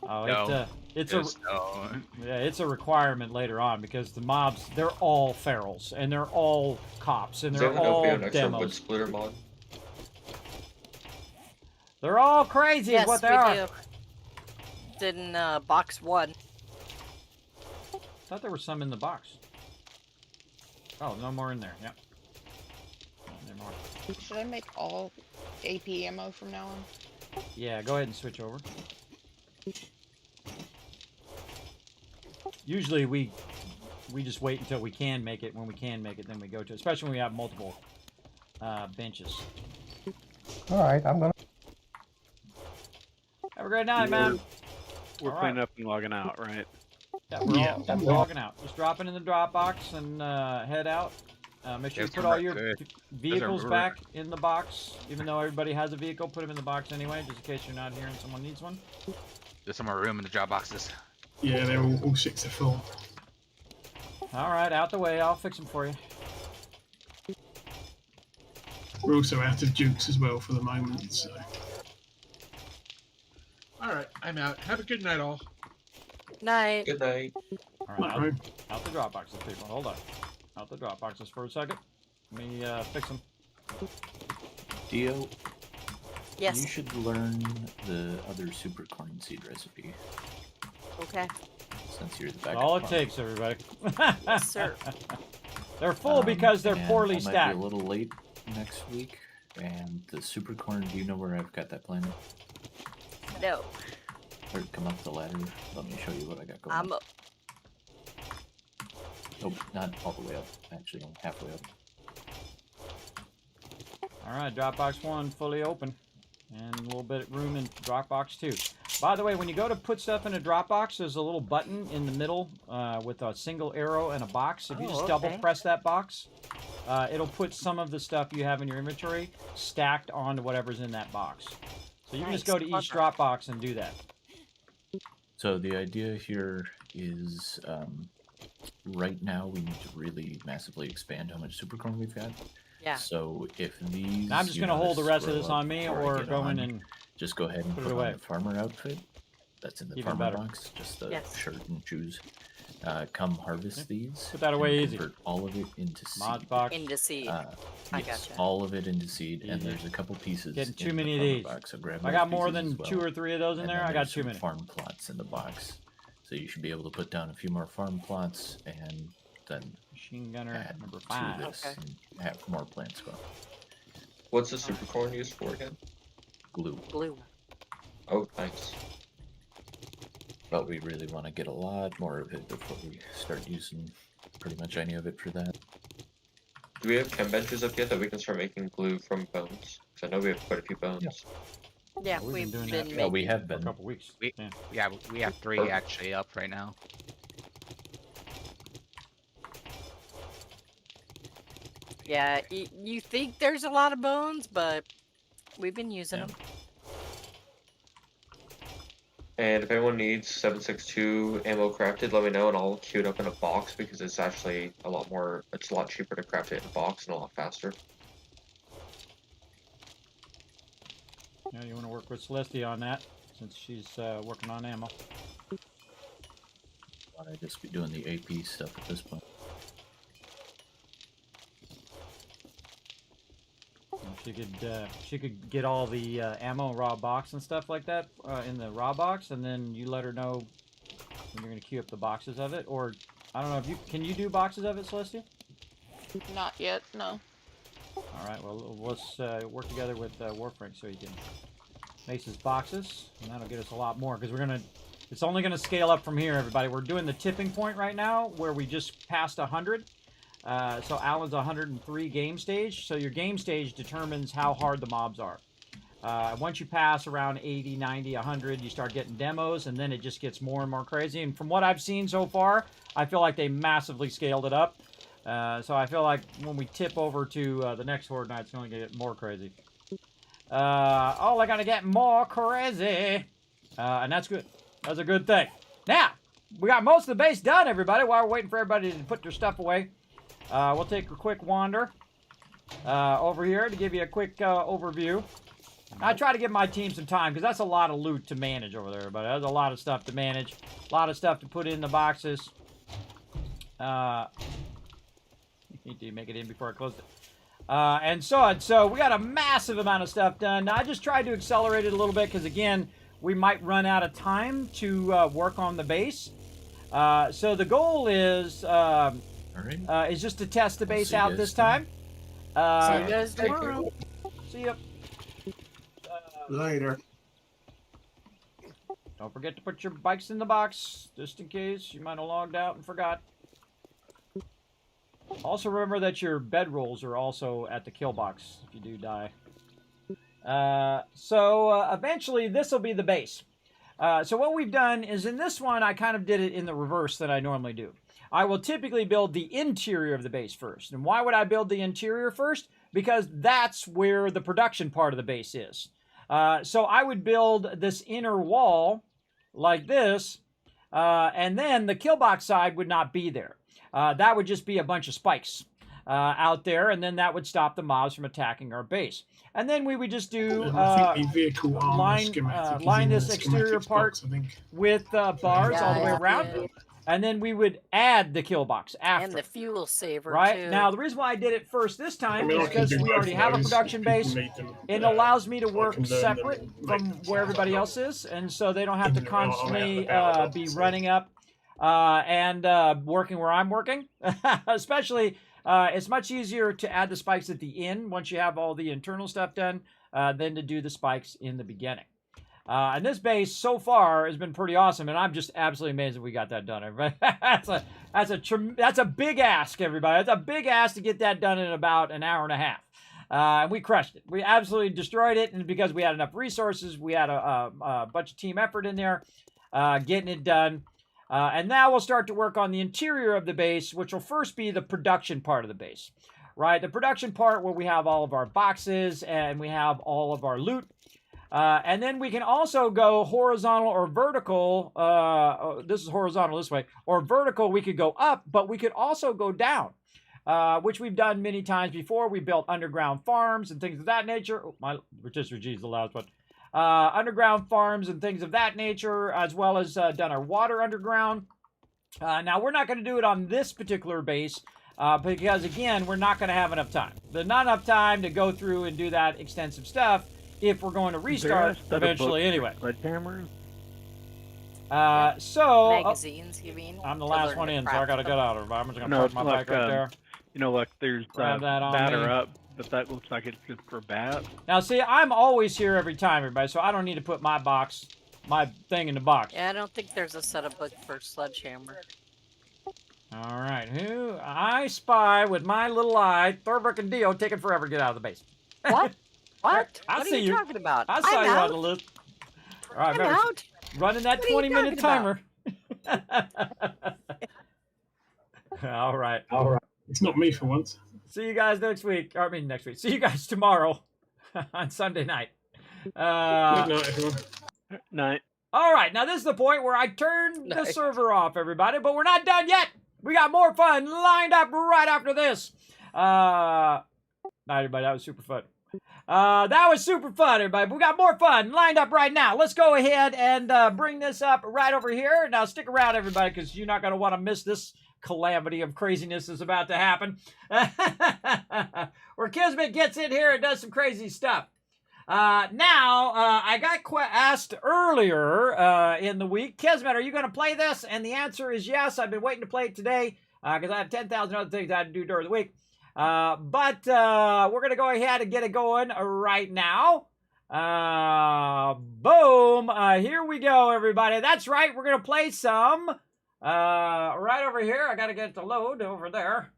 Oh, No. It's Yeah, it's a requirement later on because the mobs, they're all ferals and they're all cops and Does they're anyone know if we all have an extra wood demos. splitter mod? They're all crazy Yes, is what they we are. do. It's in box 1. I thought there was some in the box. Oh, no more in there. Yep. No more. Should I make all AP ammo from now on? Yeah, go ahead and switch over. Usually we just wait until we can make it. When we can make it, then we go to it. Especially when we have multiple benches. All right, I'm gonna. Have a great night, man. We're All cleaning right. up and logging out, right? Yeah, we're all logging out. Just drop it in the Dropbox and head out. Make sure you put all your vehicles back in the box. Even though everybody has a vehicle, put them in the box anyway, just in case you're not here and someone needs one. There's some more room in the drop boxes. Yeah, they're all 6 are full. All right, out the way. I'll fix them for you. We're also out of dukes as well for the moment, so. All right, I'm out. Have a good night, all. Night. Good night. All right, out the drop boxes, people. Hold on. Out the drop boxes for a second. Let me fix them. Dio, Yes. you should learn the other super corn seed recipe Okay. since you're the That's backup. all it farmer. takes, everybody. Yes, sir. They're full because they're and poorly I might stacked. be a little late next week, and the super corn. Do you know where I've got that planted? No. Or come up the ladder. Let me show you what I got going. I'm up. Nope, not all the way up. Actually, only halfway up. All right, Dropbox 1 fully open. And a little bit of room in Dropbox 2. By the way, when you go to put stuff in a Dropbox, there's a little button in the middle with a single arrow and a box. If you just double press that box, it'll put some of the stuff you have in your inventory stacked onto whatever's in that box. So you can just go to each Dropbox and do that. So the idea here is, right now we need to really massively expand how much super corn we've got. Yeah. So if these, Now I'm just going to hold the rest of this on me, or go in and just go ahead and put put it on away. the farmer outfit. That's in the Even farmer better. box. Just the Yes. shirt and shoes. Come harvest these. Put that away and easy. Convert all of it into seed. Mod box. Into seed. I gotcha. All of it into seed, and Easy. there's a couple pieces. Getting too in many the of farmer these. Box, so grab I those got more pieces than as well. 2 or 3 of those in And there. then I got there's too some many. farm plots in the box, so you should be able to put down a few more farm plots, and then Machine gunner add number to 5. this and have more plants go. What's the super corn used for again? Glue. Glue. Oh, thanks. But we really want to get a lot more of it before we start using pretty much any of it for that. Do we have chem benches up yet that we can start making glue from bones? Because I know we have quite a few bones. Yeah, We've we've been doing been that Yeah, we making. have for a been. couple weeks. We have 3 actually up right now. Yeah, you think there's a lot of bones, but we've been using them. And if anyone needs 7.62 ammo crafted, let me know and I'll queue it up in a box because it's actually a lot more, it's a lot cheaper to craft it in a box and a lot faster. Yeah, you want to work with Celestia on that, since she's working on ammo. I'd just be doing the AP stuff at this point. She could get all the ammo raw box and stuff like that in the raw box, and then you let her know when you're going to queue up the boxes of it. Or I don't know if you can you do boxes of it, Celestia? Not yet, no. All right, well let's work together with Warframe so you can make his boxes, and that'll get us a lot more because it's only gonna scale up from here, everybody. We're doing the tipping point right now where we just passed 100. So Alan's 103 game stage. So your game stage determines how hard the mobs are. Once you pass around 80, 90, 100, you start getting demos, and then it just gets more and more crazy. And from what I've seen so far, I feel like they massively scaled it up. So I feel like when we tip over to the next Horde Night, it's going to get more crazy. Oh, they're going to get more crazy. And that's good. That's a good thing. Now, we got most of the base done, everybody, while we're waiting for everybody to put their stuff away. We'll take a quick wander over here to give you a quick overview. I try to give my team some time because that's a lot of loot to manage over there. But there's a lot of stuff to manage, a lot of stuff to put in the boxes. Need to make it in before I close it. And so on. So we got a massive amount of stuff done. Now, I just tried to accelerate it a little bit because, again, we might run out of time to work on the base. So the goal is just to test the base out this time. See you guys tomorrow. See ya. Later. Don't forget to put your bikes in the box, just in case you might have logged out and forgot. Also remember that your bedrolls are also at the kill box if you do die. Eventually this will be the base. So what we've done is in this one I kind of did it in the reverse that I normally do. I will typically build the interior of the base first. And why would I build the interior first? Because that's where the production part of the base is. So I would build this inner wall like this, and then the kill box side would not be there. That would just be a bunch of spikes out there, and then that would stop the mobs from attacking our base. And then we would just do line this exterior part with bars all the way around. Yeah. And then we would add the kill box after. And the fuel saver, right? too. Now, the reason why I did it first this time is because we already have a production base. It allows me to work separate from where everybody else is, and so they don't have to constantly be running up and working where I'm working. Especially, it's much easier to add the spikes at the end once you have all the internal stuff done than to do the spikes in the beginning. And this base so far has been pretty awesome, and I'm just absolutely amazed that we got that done, everybody. That's a big ask, everybody. That's a big ask to get that done in about an hour and a half. And we crushed it. We absolutely destroyed it, and because we had enough resources, we had a bunch of team effort in there, getting it done. And now we'll start to work on the interior of the base, which will first be the production part of the base, right? The production part where we have all of our boxes and we have all of our loot. And then we can also go horizontal or vertical. This is horizontal this way. Or vertical, we could go up, but we could also go down, which we've done many times before. We built underground farms and things of that nature. Oh, my rotisserie G is the loudest one. Underground farms and things of that nature, as well as done our water underground. Now, we're not going to do it on this particular base because, again, we're not going to have enough time. There's not enough time to go through and do that extensive stuff if we're going to restart eventually anyway. Sledgehammers? Magazines, you mean? I'm the last one in, so I gotta get out of it. I'm just gonna park my bike right there. You know, like there's batter up, but that looks like it's just for bats. Now, see, I'm always here every time, everybody, so I don't need to put my thing in the box. Yeah, I don't think there's a setup book for Sledgehammer. All right, who I spy with my little eye, Thorberg and Dio taking forever to get out of the base. What? What? I what see are you talking about? I saw you on the list. All right, I'm out. Running that 20-minute timer. All right. It's not me for once. See you guys next week. I mean, next week. See you guys tomorrow on Sunday night. Good night, everyone. Night. All right. Now, this is the point where I turn the server off, everybody. But we're not done yet. We got more fun lined up right after this. Night, everybody. That was super fun. That was super fun, everybody. We got more fun lined up right now. Let's go ahead and bring this up right over here. Now, stick around, everybody, because you're not going to want to miss this calamity of craziness is about to happen. Where Kismet gets in here and does some crazy stuff. I got asked earlier in the week, Kismet, are you going to play this? And the answer is yes. I've been waiting to play it today because I have 10,000 other things I had to do during the week. But we're going to go ahead and get it going right now. Boom. Here we go, everybody. That's right. We're going to play some right over here. I got to get it to load over there.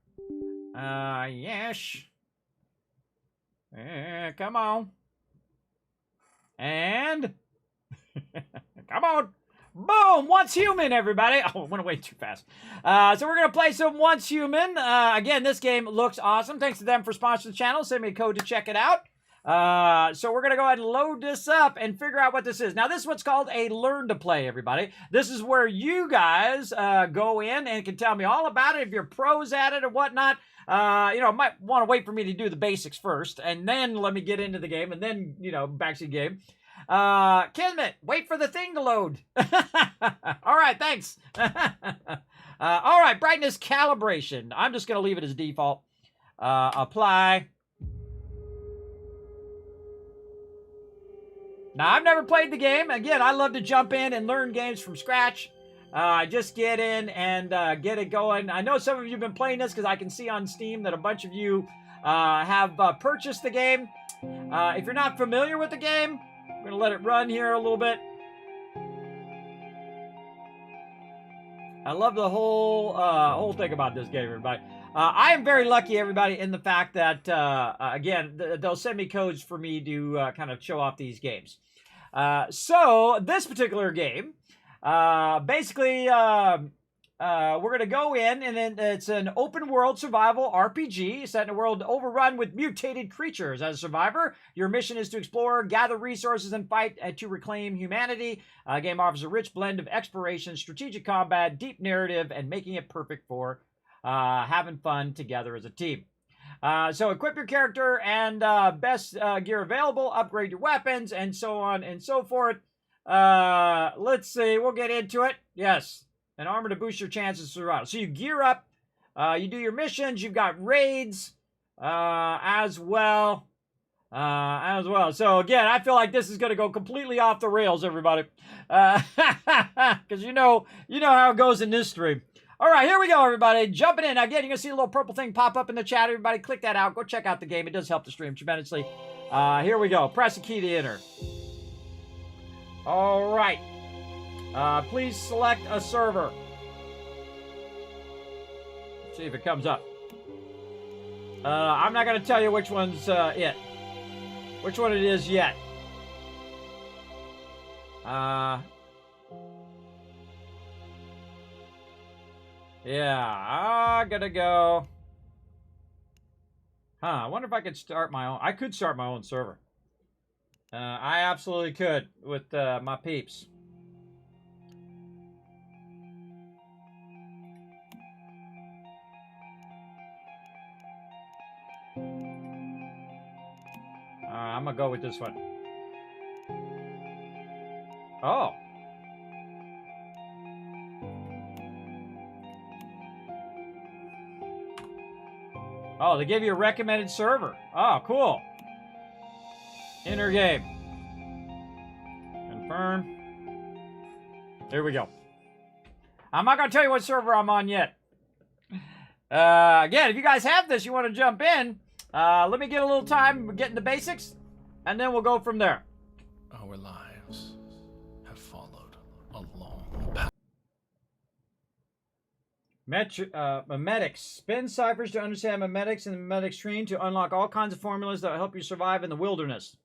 Yes. Come on. And come on. Boom! Once Human, everybody. Oh, it went away too fast. So we're going to play some Once Human. Again, this game looks awesome. Thanks to them for sponsoring the channel. Send me a code to check it out. So we're going to go ahead and load this up and figure out what this is. Now, this is what's called a learn to play, everybody. This is where you guys go in and can tell me all about it if you're pros at it or whatnot. You know, might want to wait for me to do the basics first, and then let me get into the game, and then, you know, backseat game. Kismet, wait for the thing to load. All right, thanks. All right, brightness calibration. I'm just going to leave it as default. Apply. Now, I've never played the game. Again, I love to jump in and learn games from scratch. Just get in and get it going. I know some of you have been playing this because I can see on Steam that a bunch of you have purchased the game. If you're not familiar with the game, I'm going to let it run here a little bit. I love the whole thing about this game, everybody. I am very lucky, everybody, in the fact that, again, they'll send me codes for me to kind of show off these games. So, this particular game, basically, we're going to go in, and then it's an open-world survival RPG set in a world overrun with mutated creatures. As a survivor, your mission is to explore, gather resources, and fight to reclaim humanity. The game offers a rich blend of exploration, strategic combat, deep narrative, and making it perfect for having fun together as a team. So equip your character and best gear available, upgrade your weapons, and so on and so forth. Let's see, we'll get into it. Yes. An armor to boost your chances of survival. So you gear up, you do your missions, you've got raids as well. So again, I feel like this is going to go completely off the rails, everybody. Because you know how it goes in this stream. All right, here we go, everybody. Jumping in. Again, you're going to see a little purple thing pop up in the chat. Everybody click that out. Go check out the game. It does help the stream tremendously. Here we go. Press the key to enter. All right. Please select a server. Let's see if it comes up. I'm not going to tell you which one's which one it is yet. Yeah, I'm gonna go. I wonder if I could start my own. I could start my own server. I absolutely could with my peeps. I'm gonna go with this one. Oh. Oh, they gave you a recommended server. Oh, cool. Enter game. Confirm. There we go. I'm not going to tell you what server I'm on yet. Again, if you guys have this, you want to jump in, let me get a little time getting the basics, and then we'll go from there. Our lives have followed a long path. Memetics. Spin ciphers to understand memetics and the memetic screen to unlock all kinds of formulas that will help you survive in the wilderness.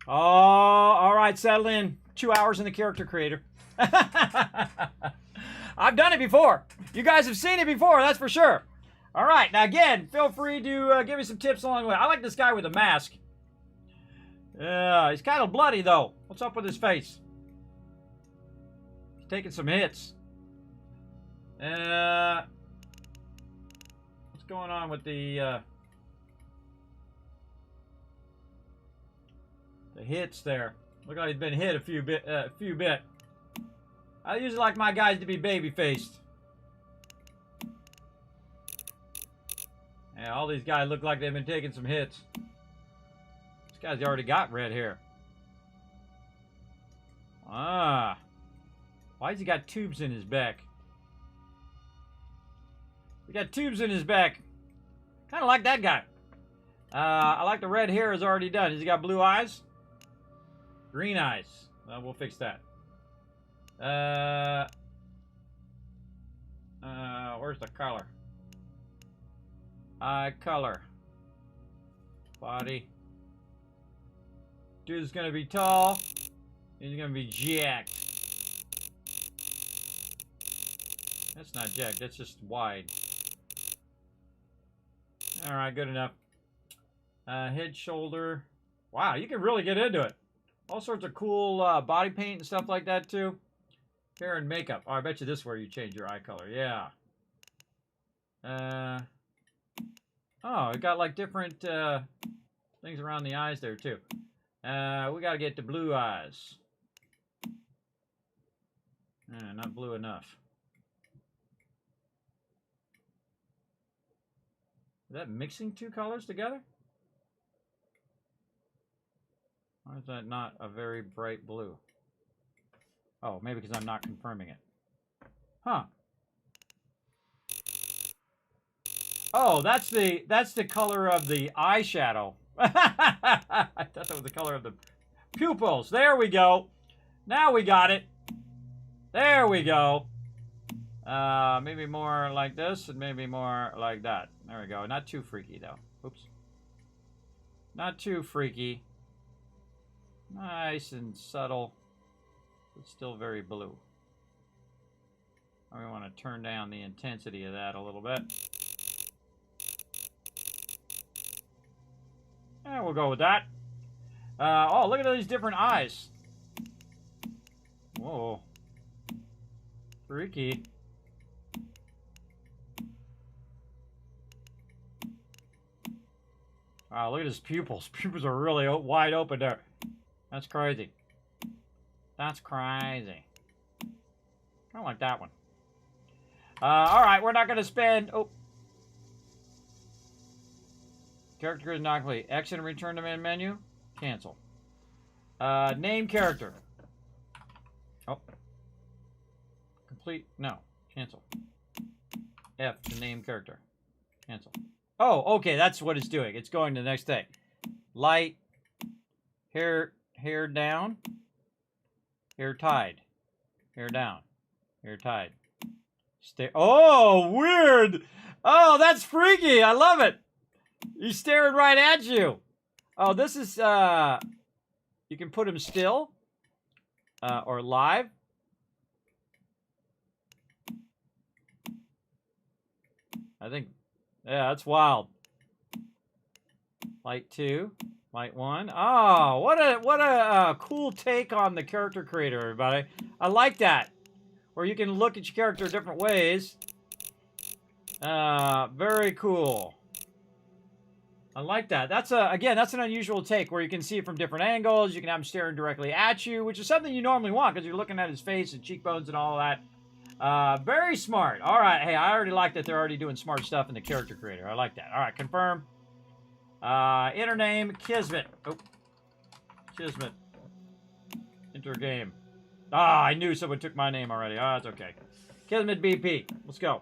Oh, all right, settle in. 2 hours in the character creator. I've done it before. You guys have seen it before, that's for sure. All right, now again, feel free to give me some tips along the way. I like this guy with a mask. He's kind of bloody, though. What's up with his face? He's taking some hits. What's going on with the hits there? Look like he's been hit a few bit. I usually like my guys to be baby-faced. Yeah, all these guys look like they've been taking some hits. This guy's already got red hair. Why has he got tubes in his back? He got tubes in his back. Kind of like that guy. I like the red hair is already done. Has he got blue eyes? Green eyes. We'll fix that. Where's the color? Eye color. Body. Dude's gonna be tall. He's gonna be jacked. That's not jacked, that's just wide. Alright, good enough. Head, shoulder. Wow, you can really get into it. All sorts of cool body paint and stuff like that too. Hair and makeup. Oh, I bet you this is where you change your eye color. Yeah. Oh, it got like different things around the eyes there too. We got to get the blue eyes. Not blue enough. Is that mixing two colors together? Why is that not a very bright blue? Oh, maybe because I'm not confirming it. Huh. Oh, that's the color of the eyeshadow. I thought that was the color of the pupils. There we go. Now we got it. There we go. Maybe more like this and maybe more like that. There we go. Not too freaky though. Oops. Not too freaky. Nice and subtle, but still very blue. We want to turn down the intensity of that a little bit. Yeah, we'll go with that. Oh, look at these different eyes. Whoa. Freaky. Wow, look at his pupils. Pupils are really wide open there. That's crazy. That's crazy. I don't like that one. Alright, we're not going to spend... Oh. Character is not complete. Exit and return to main menu. Cancel. Name character. Oh. Complete. No. Cancel. F to name character. Cancel. Oh, okay. That's what it's doing. It's going to the next thing. Light. Hair down. Hair tied. Hair down. Hair tied. Stare. Oh, weird. Oh, that's freaky. I love it. He's staring right at you. Oh, this is, you can put him still, or live. I think, yeah, that's wild. Light 2, light 1. Oh, what a cool take on the character creator, everybody. I like that, where you can look at your character different ways. Very cool. I like that. That's again, that's an unusual take where you can see it from different angles. You can have him staring directly at you, which is something you normally want because you're looking at his face and cheekbones and all that. Very smart. All right. Hey, I already like that they're already doing smart stuff in the character creator. I like that. All right. Confirm. Enter name, Kismet. Oh. Kismet. Enter game. Ah, I knew someone took my name already. Ah, that's okay. Kismet BP. Let's go.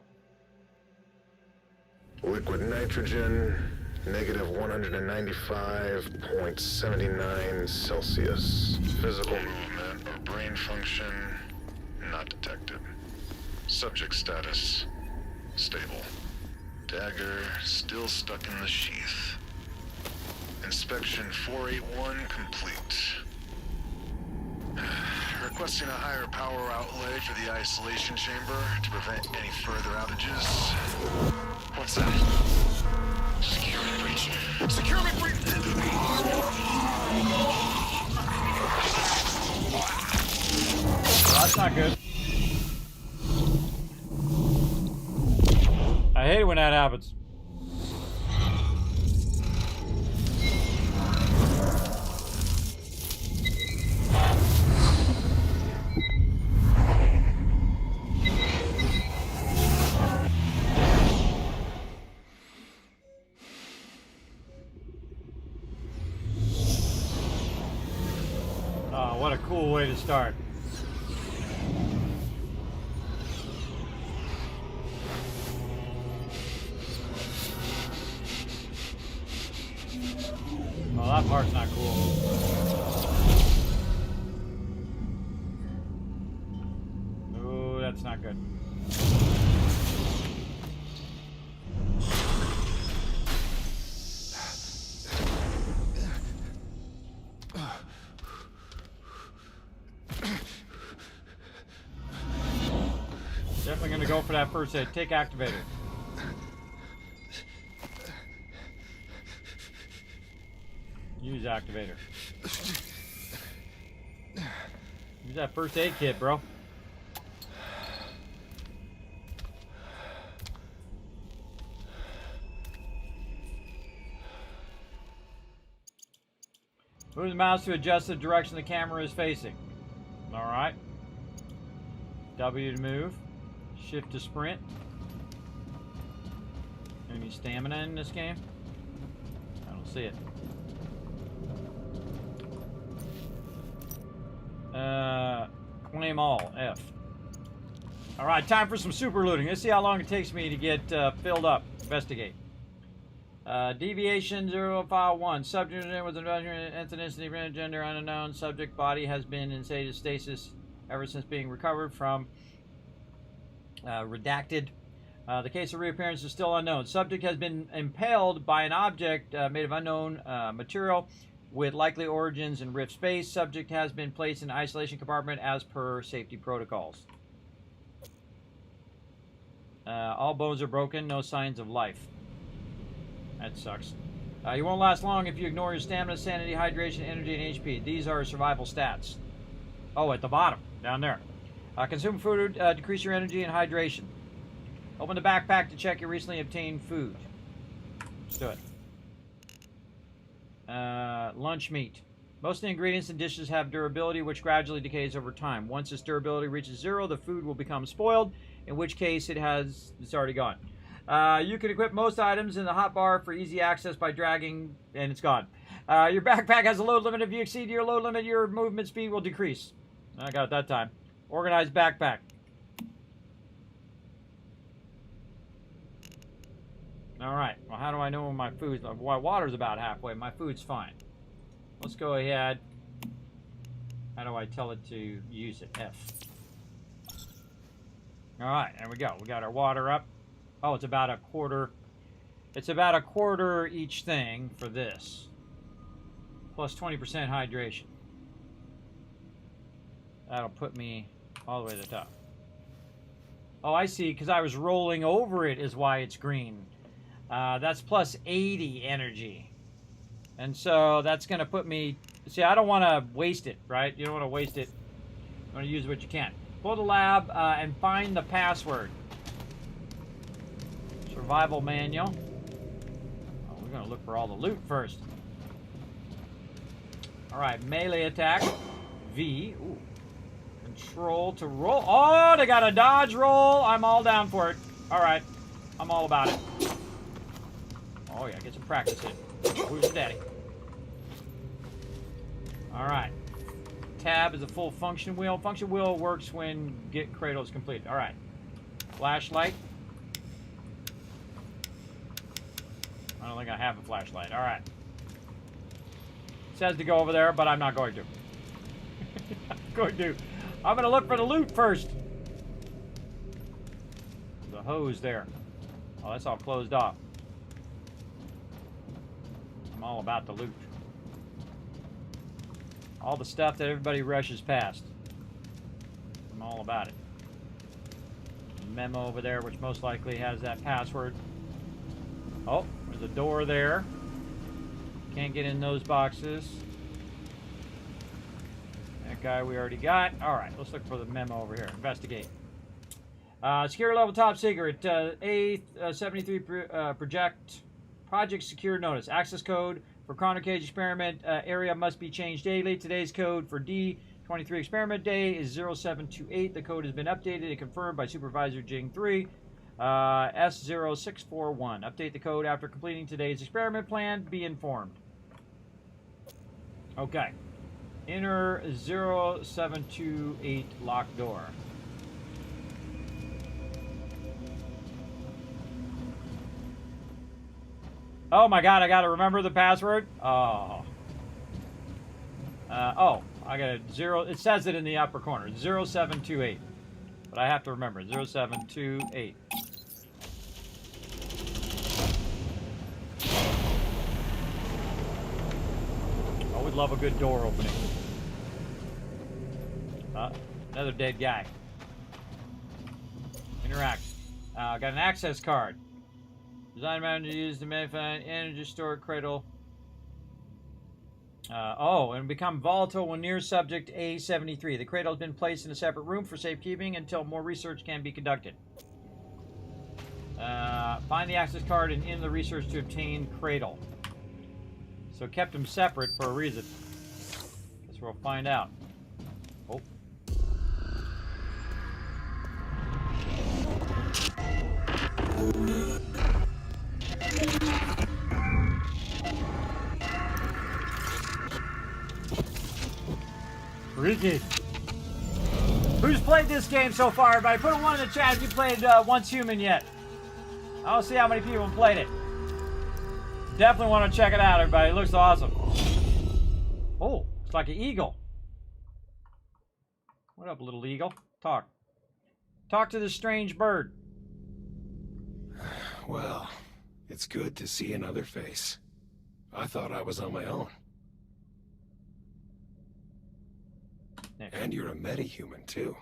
Liquid nitrogen. Negative 195.79 Celsius. Physical movement or brain function not detected. Subject status stable. Dagger still stuck in the sheath. Inspection 481 complete. Requesting a higher power outlay for the isolation chamber to prevent any further outages. What's that? Security breach. Security breach! That's not good. I hate it when that happens. Oh, what a cool way to start. Oh, that part's not cool. Oh, that's not good. Definitely gonna go for that first hit. Take activator. Use activator. Use that first aid kit, bro. Move the mouse to adjust the direction the camera is facing. Alright. W to move. Shift to sprint. Any stamina in this game? I don't see it. Claim all. F. Alright, time for some super looting. Let's see how long it takes me to get filled up. Investigate. Deviation 051. Subject with an ethnicity, gender unknown. Subject body has been in stasis ever since being recovered from redacted. The case of reappearance is still unknown. Subject has been impaled by an object made of unknown material with likely origins in rift space. Subject has been placed in isolation compartment as per safety protocols. All bones are broken. No signs of life. That sucks. You won't last long if you ignore your stamina, sanity, hydration, energy, and HP. These are survival stats. Oh, at the bottom. Down there. Consume food, decrease your energy and hydration. Open the backpack to check your recently obtained food. Let's do it. Lunch meat. Most of the ingredients and dishes have durability, which gradually decays over time. Once its durability reaches 0, the food will become spoiled, in which case it's already gone. You can equip most items in the hotbar for easy access by dragging, and it's gone. Your backpack has a load limit. If you exceed your load limit, your movement speed will decrease. I got it that time. Organized backpack. Alright, well, how do I know when my food's... Well, water's about halfway. My food's fine. Let's go ahead. How do I tell it to use it? F. Alright, there we go. We got our water up. Oh, it's about a quarter. It's about a quarter each thing for this. Plus 20% hydration. That'll put me all the way to the top. Oh, I see, because I was rolling over it is why it's green. That's plus 80 energy. And so that's going to put me... See, I don't want to waste it, right? You don't want to waste it. You want to use what you can. Pull the lab and find the password. Survival manual. Oh, we're going to look for all the loot first. Alright, melee attack. V. Ooh. Control to roll. Oh, they got a dodge roll. I'm all down for it. Alright. I'm all about it. Oh, yeah. Get some practice in. Who's your daddy? Alright. Tab is a full function wheel. Function wheel works when get cradle is completed. Alright. Flashlight. I don't think I have a flashlight. Alright. It says to go over there, but I'm not going to. I'm going to look for the loot first. The hose there. Oh, that's all closed off. I'm all about the loot. All the stuff that everybody rushes past. I'm all about it. Memo over there, which most likely has that password. Oh, there's a door there. Can't get in those boxes. That guy we already got. Alright, let's look for the memo over here. Investigate. Security level top secret. A73 project secure notice. Access code for Chrono Cage experiment area must be changed daily. Today's code for D23 experiment day is 0728. The code has been updated and confirmed by Supervisor Jing 3. S0641. Update the code after completing today's experiment plan. Be informed. Okay. Enter 0728 locked door. Oh my god, I gotta remember the password? Oh. Oh, I got a 0. It says it in the upper corner. 0728. But I have to remember. 0728. I would love a good door opening. Another dead guy. Interact. Got an access card. Design manager used to manufacture energy store cradle. And become volatile when near subject A73. The cradle has been placed in a separate room for safekeeping until more research can be conducted. Find the access card and end the research to obtain cradle. So kept them separate for a reason. Guess we'll find out. Oh. Freaky. Who's played this game so far? Everybody, put a 1 in the chat if you played Once Human yet. I don't see how many people have played it. Definitely want to check it out, everybody. It looks awesome. Oh, it's like an eagle. What up, little eagle? Talk. Talk to this strange bird. Well, it's good to see another face. I thought I was on my own. And you're a metahuman, too.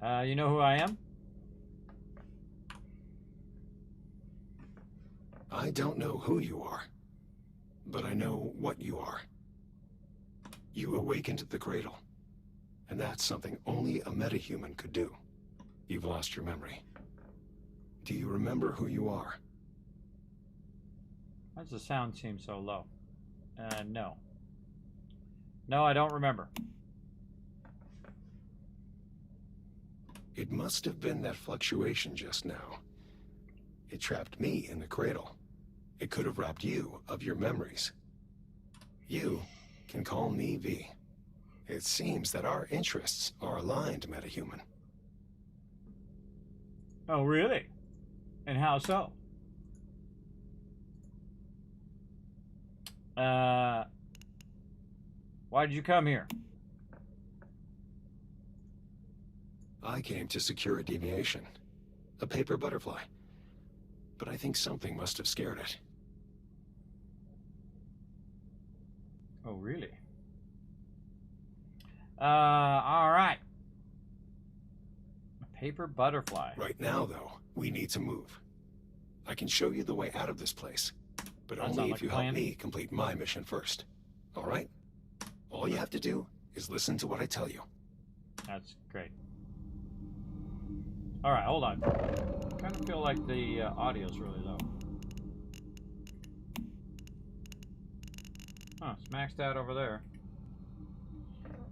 You know who I am? I don't know who you are, but I know what you are. You awakened the cradle, and that's something only a metahuman could do. You've lost your memory. Do you remember who you are? Why does the sound seem so low? No. No, I don't remember. It must have been that fluctuation just now. It trapped me in the cradle. It could have robbed you of your memories. You can call me V. It seems that our interests are aligned, metahuman. Oh, really? And how so? Why did you come here? I came to secure a deviation. A paper butterfly. But I think something must have scared it. Oh, really? All right. A paper butterfly. Right now, though, we need to move. I can show you the way out of this place, but That only sound if like you a help plan. me complete my mission first. All right? All you have to do is listen to what I tell you. That's great. All right, hold on. I kind of feel like the audio's really low. Huh, it's maxed out over there.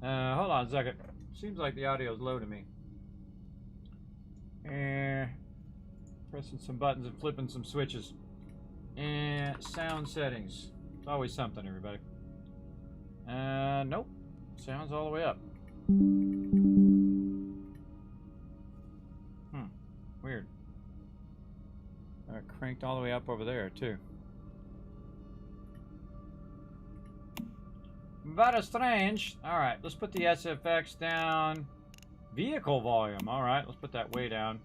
Hold on a second. Seems like the audio's low to me. Pressing some buttons and flipping some switches. And sound settings. It's always something, everybody. Nope. Sound's all the way up. Weird. Cranked all the way up over there, too. Very strange. Alright, let's put the SFX down. Vehicle volume. Alright, let's put that way down.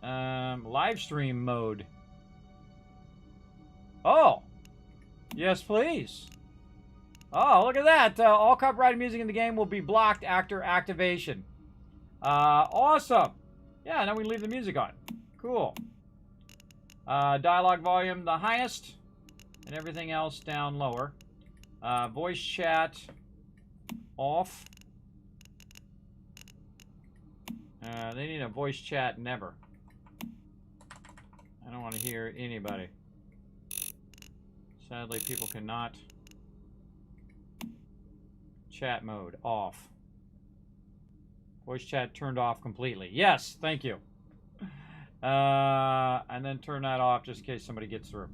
Live stream mode. Oh! Yes, please. Oh, look at that. All copyrighted music in the game will be blocked after activation. Awesome. Yeah, now we can leave the music on. Cool. Dialogue volume the highest, and everything else down lower. Voice chat off. They need a voice chat never. I don't want to hear anybody. Sadly, people cannot. Chat mode off. Voice chat turned off completely. Yes, thank you. And then turn that off just in case somebody gets through.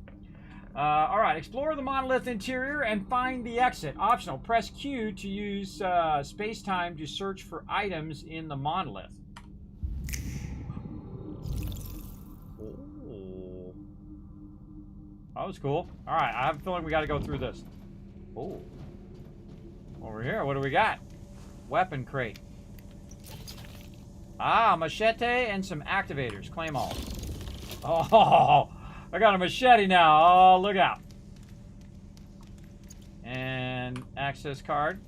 Alright, explore the monolith interior and find the exit. Optional, press Q to use space-time to search for items in the monolith. Oh. That was cool. Alright, I have a feeling we got to go through this. Oh. Over here, what do we got? Weapon crate. Ah, machete and some activators. Claim all. Oh, I got a machete now. Oh, look out. And access card.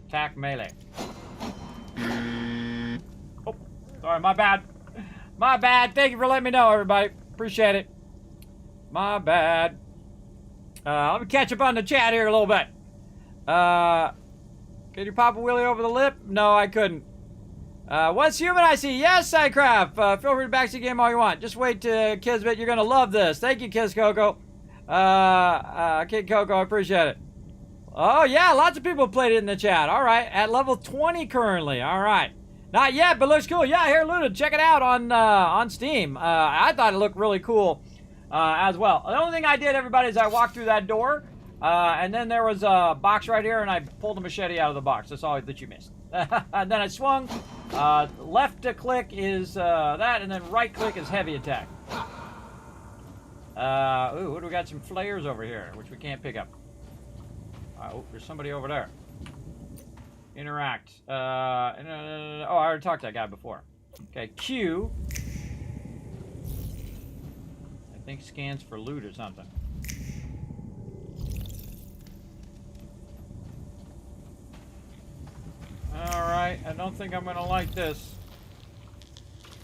Attack melee. Oh, sorry, my bad. My bad. Thank you for letting me know, everybody. Appreciate it. My bad. Let me catch up on the chat here a little bit. Can you pop a wheelie over the lip? No, I couldn't. What's human I see? Yes, Cycraft. Feel free to backseat game all you want. Just wait, Kismet. You're going to love this. Thank you, Kiss Coco. Kid Coco, I appreciate it. Oh, yeah, lots of people played it in the chat. All right, at level 20 currently. All right. Not yet, but looks cool. Yeah, here, Luna, check it out on Steam. I thought it looked really cool as well. The only thing I did, everybody, is I walked through that door, and then there was a box right here, and I pulled the machete out of the box. That's all that you missed. And then I swung. Left to click is that, and then right click is heavy attack. Ooh, what do we got? Some flares over here, which we can't pick up. Oh, there's somebody over there. Interact. Oh, I already talked to that guy before. Okay, Q. I think scans for loot or something. Alright, I don't think I'm gonna like this.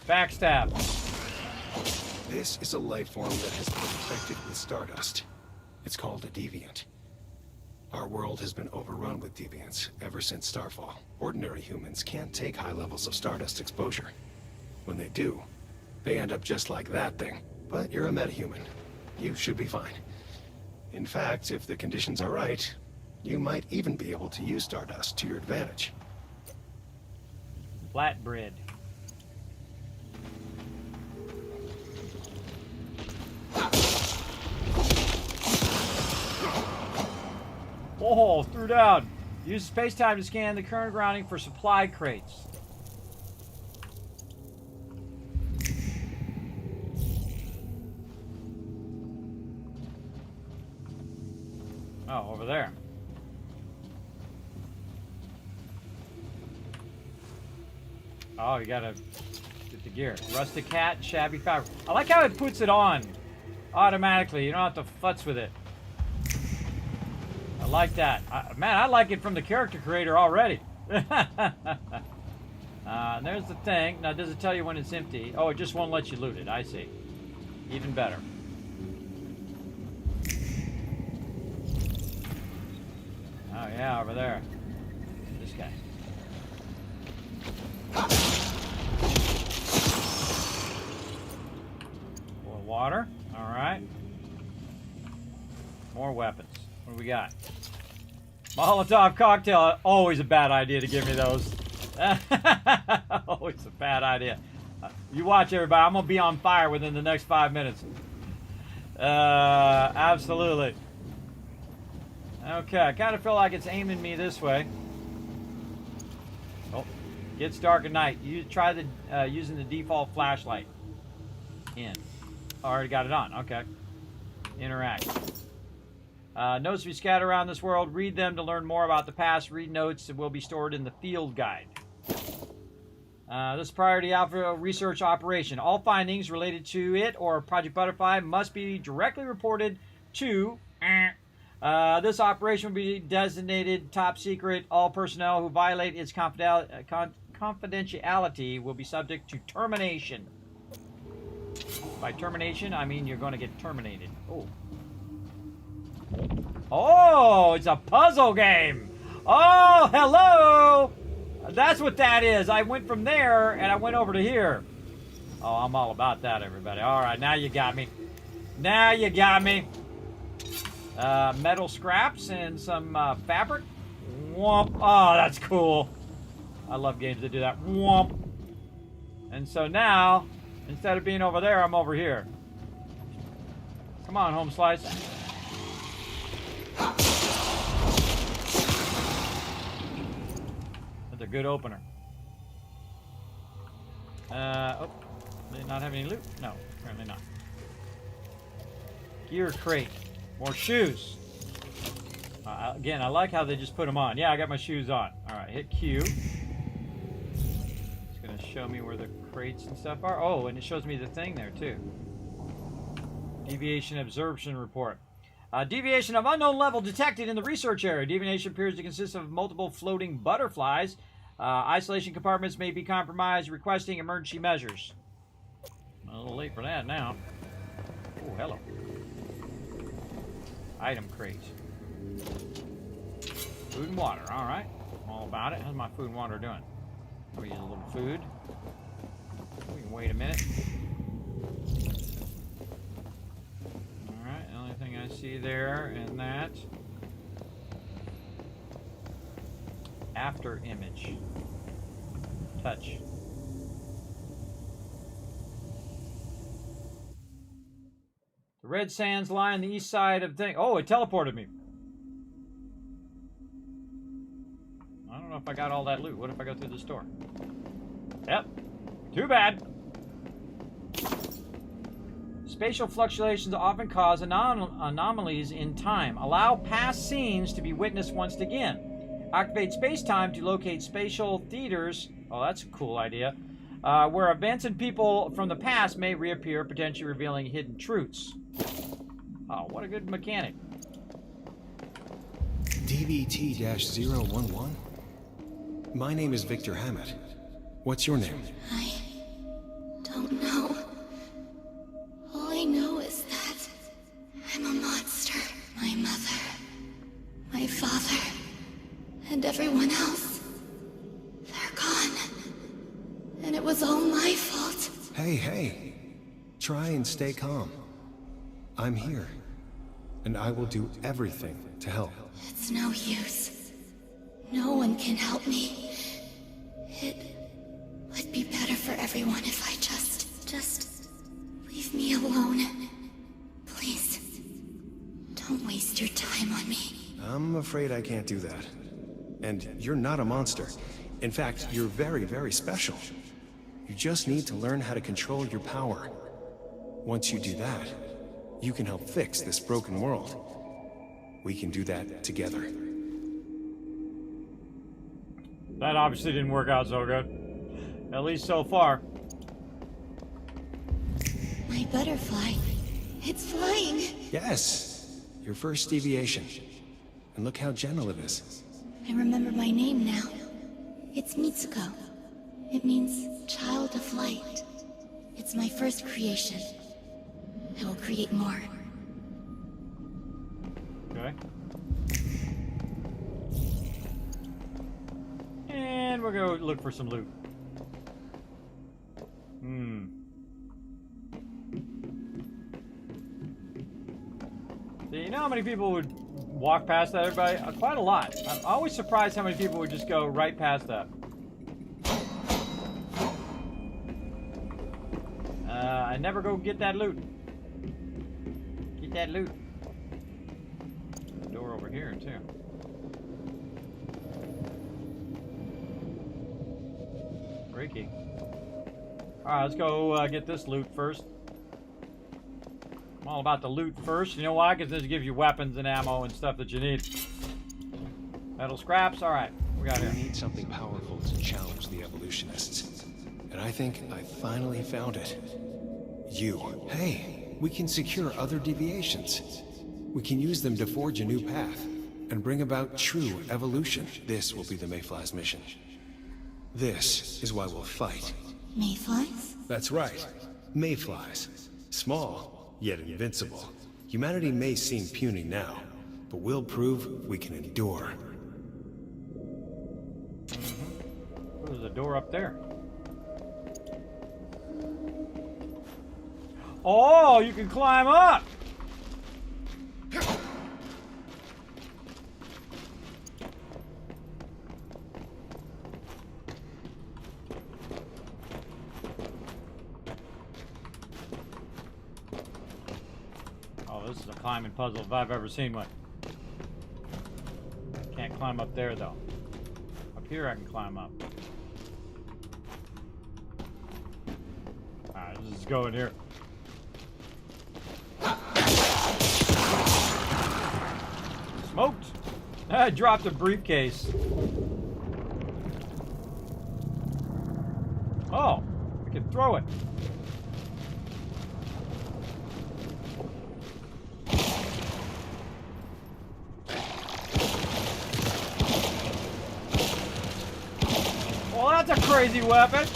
Backstab. This is a life form that has been infected with stardust. It's called a deviant. Our world has been overrun with deviants ever since Starfall. Ordinary humans can't take high levels of stardust exposure. When they do, they end up just like that thing. But you're a metahuman. You should be fine. In fact, if the conditions are right, you might even be able to use stardust to your advantage. Flatbread. Oh, threw down. Use space-time to scan the current grounding for supply crates. Oh, over there. Oh, you gotta get the gear. Rusted cat, shabby fabric. I like how it puts it on automatically. You don't have to futz with it. I like that. Man, I like it from the character creator already. There's the thing. Now, does it tell you when it's empty? Oh, it just won't let you loot it. I see. Even better. Oh, yeah, over there. This guy. More water. All right. More weapons. What do we got? Molotov cocktail. Always a bad idea to give me those. Always a bad idea. You watch, everybody. I'm going to be on fire within the next 5 minutes. Absolutely. Okay, I kind of feel like it's aiming me this way. Oh, gets dark at night. You try the using the default flashlight. In. Already got it on. Okay. Interact. Notes we scatter around this world. Read them to learn more about the past. Read notes that will be stored in the field guide. This priority alpha research operation. All findings related to it or Project Butterfly must be directly reported to... this operation will be designated top secret. All personnel who violate its confidentiality will be subject to termination. By termination, I mean you're going to get terminated. Oh. Oh, it's a puzzle game. Oh, hello. That's what that is. I went from there and I went over to here. Oh, I'm all about that, everybody. All right, now you got me. Now you got me. Metal scraps and some fabric. Womp. Oh, that's cool. I love games that do that. Womp. And so now, instead of being over there, I'm over here. Come on, home slice. That's a good opener. Oh, did not have any loot? No, apparently not. Gear crate. More shoes. Again, I like how they just put them on. Yeah, I got my shoes on. All right, hit Q. It's going to show me where the crates and stuff are. Oh, and it shows me the thing there, too. Deviation absorption report. Deviation of unknown level detected in the research area. Deviation appears to consist of multiple floating butterflies. Isolation compartments may be compromised. Requesting emergency measures. A little late for that now. Oh, hello. Item crate. Food and water, alright. All about it. How's my food and water doing? We use a little food. We can wait a minute. Alright, the only thing I see there in that. After image. Touch. The red sands lie on the east side of the thing. Oh, it teleported me. I don't know if I got all that loot. What if I go through the store? Yep. Too bad. Spatial fluctuations often cause anomalies in time. Allow past scenes to be witnessed once again. Activate space-time to locate spatial theaters. Oh, that's a cool idea. Where events and people from the past may reappear, potentially revealing hidden truths. Oh, what a good mechanic. DVT-011? My name is Victor Hammett. What's your name? I don't know. All I know is that I'm a monster. My mother, my father, and everyone else. They're gone. And it was all my fault. Hey. Try and stay calm. I'm here. And I will do everything to help. It's no use. No one can help me. It would be better for everyone if I just leave me alone. Please, don't waste your time on me. I'm afraid I can't do that. And you're not a monster. In fact, you're very, very special. You just need to learn how to control your power. Once you do that, you can help fix this broken world. We can do that together. That obviously didn't work out so good. At least so far. My butterfly, it's flying. Yes, your first deviation. And look how gentle it is. I remember my name now. It's Mitsuko. It means child of light. It's my first creation. I will create more. Okay. And we'll go look for some loot. Do you know how many people would walk past that, everybody? Quite a lot. I'm always surprised how many people would just go right past that. I never go get that loot. Get that loot. There's a door over here, too. Freaky. Alright, let's go get this loot first. I'm all about the loot first. You know why? Because this gives you weapons and ammo and stuff that you need. Metal scraps. Alright, we got here. We need something powerful to challenge the evolutionists. And I think I finally found it. You. Hey, we can secure other deviations. We can use them to forge a new path and bring about true evolution. This will be the Mayfly's mission. This is why we'll fight. Mayflies? That's right. Mayflies. Small, yet invincible. Humanity may seem puny now, but we'll prove we can endure. There's a door up there. Oh, you can climb up! Oh, this is a climbing puzzle if I've ever seen one. Can't climb up there, though. Up here I can climb up. Alright, let's just go in here. Smoked! I dropped a briefcase. Oh, we can throw it. Well, that's a crazy weapon.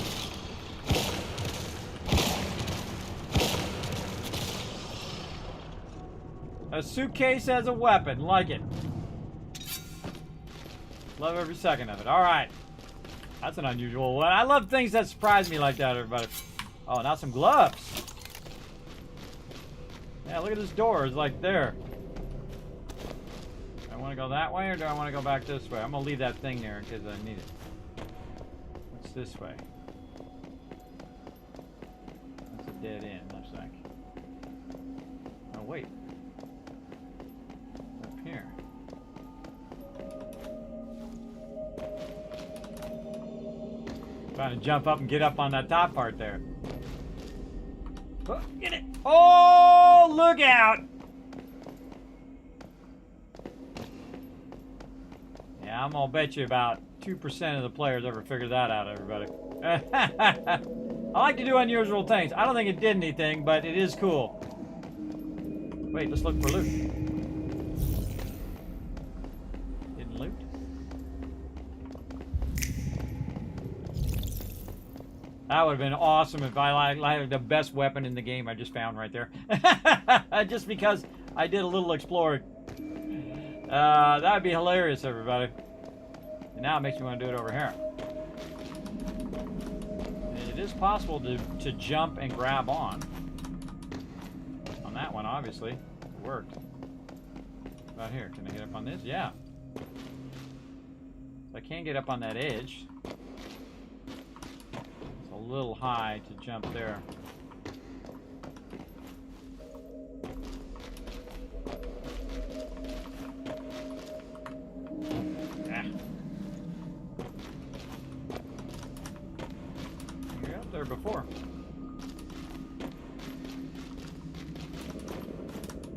A suitcase as a weapon. Like it. Love every second of it. All right. That's an unusual one. I love things that surprise me like that, everybody. Oh, now some gloves. Yeah, look at this door. It's like there. Do I want to go that way or do I want to go back this way? I'm going to leave that thing there in case I need it. What's this way? That's a dead end, looks like. Oh, wait. Up here. Trying to jump up and get up on that top part there. Oh, get it! Oh, look out! Yeah, I'm gonna bet you about 2% of the players ever figured that out, everybody. I like to do unusual things. I don't think it did anything, but it is cool. Wait, let's look for loot. Didn't loot? That would have been awesome if I like the best weapon in the game I just found right there. Just because I did a little exploring. That would be hilarious, everybody. And now it makes me want to do it over here. And it is possible to jump and grab on. On that one, obviously. It worked. About here. Can I get up on this? Yeah. I can't get up on that edge. A little high to jump there. Ah. You're up there before.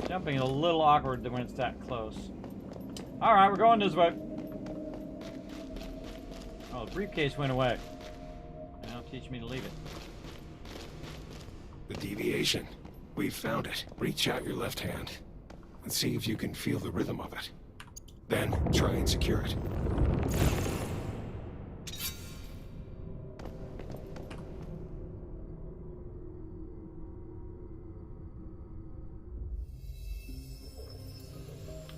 Jumping is a little awkward when it's that close. All right, we're going this way. Oh, the briefcase went away. Teach me to leave it. The deviation. We've found it. Reach out your left hand and see if you can feel the rhythm of it. Then try and secure it.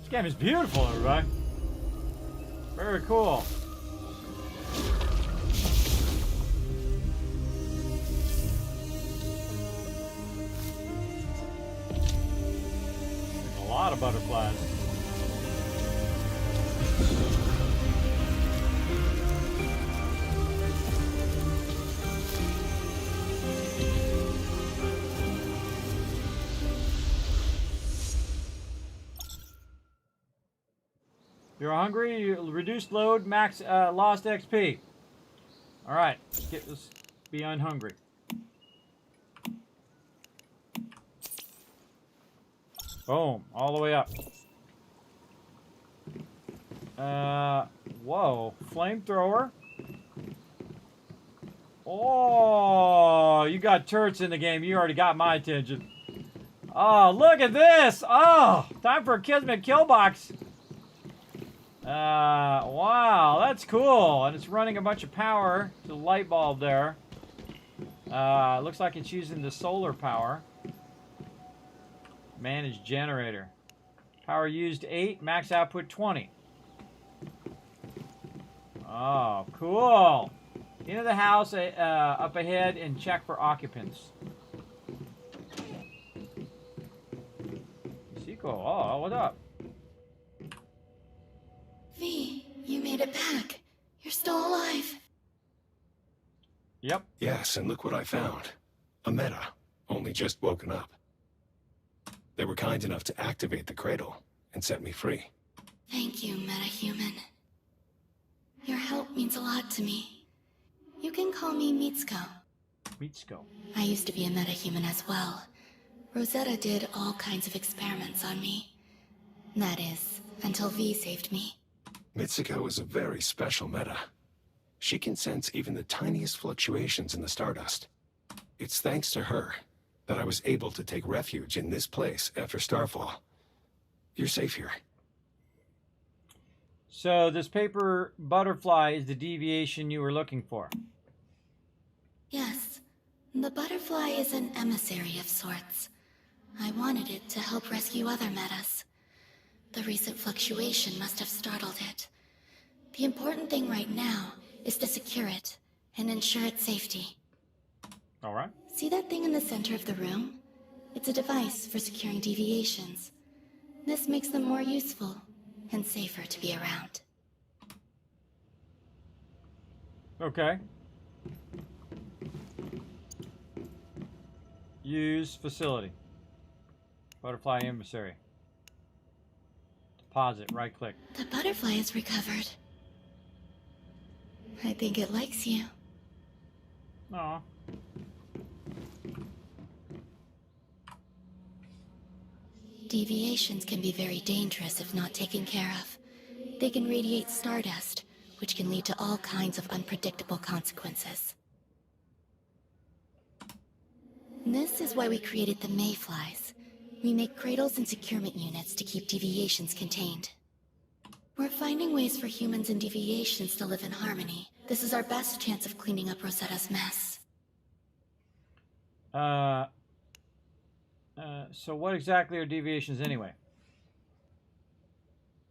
This game is beautiful, everybody. Very cool. A lot of butterflies. You're hungry, you reduced load, max lost XP. Alright, let's be unhungry. Boom, all the way up. Whoa, flamethrower. Oh, you got turrets in the game. You already got my attention. Oh, look at this. Oh, time for a Kismet kill box. Wow, that's cool. And it's running a bunch of power to the light bulb there. Looks like it's using the solar power. Manage generator. Power used 8, max output 20. Oh, cool. Into the house up ahead and check for occupants. Seco, oh, what up? V, you made it back. You're still alive. Yep. Yes, and look what I found. A meta, only just woken up. They were kind enough to activate the cradle and set me free. Thank you, metahuman. Your help means a lot to me. You can call me Mitsuko. Mitsuko. I used to be a metahuman as well. Rosetta did all kinds of experiments on me. That is, until V saved me. Mitsuko is a very special meta. She can sense even the tiniest fluctuations in the stardust. It's thanks to her that I was able to take refuge in this place after Starfall. You're safe here. So this paper butterfly is the deviation you were looking for. Yes, the butterfly is an emissary of sorts. I wanted it to help rescue other metas. The recent fluctuation must have startled it. The important thing right now is to secure it and ensure its safety. All right. See that thing in the center of the room? It's a device for securing deviations. This makes them more useful and safer to be around. Okay. Use facility. Butterfly emissary. Deposit, right click. The butterfly is recovered. I think it likes you. Aw. Deviations can be very dangerous if not taken care of. They can radiate stardust, which can lead to all kinds of unpredictable consequences. This is why we created the Mayflies. We make cradles and securement units to keep deviations contained. We're finding ways for humans and deviations to live in harmony. This is our best chance of cleaning up Rosetta's mess. So what exactly are deviations anyway?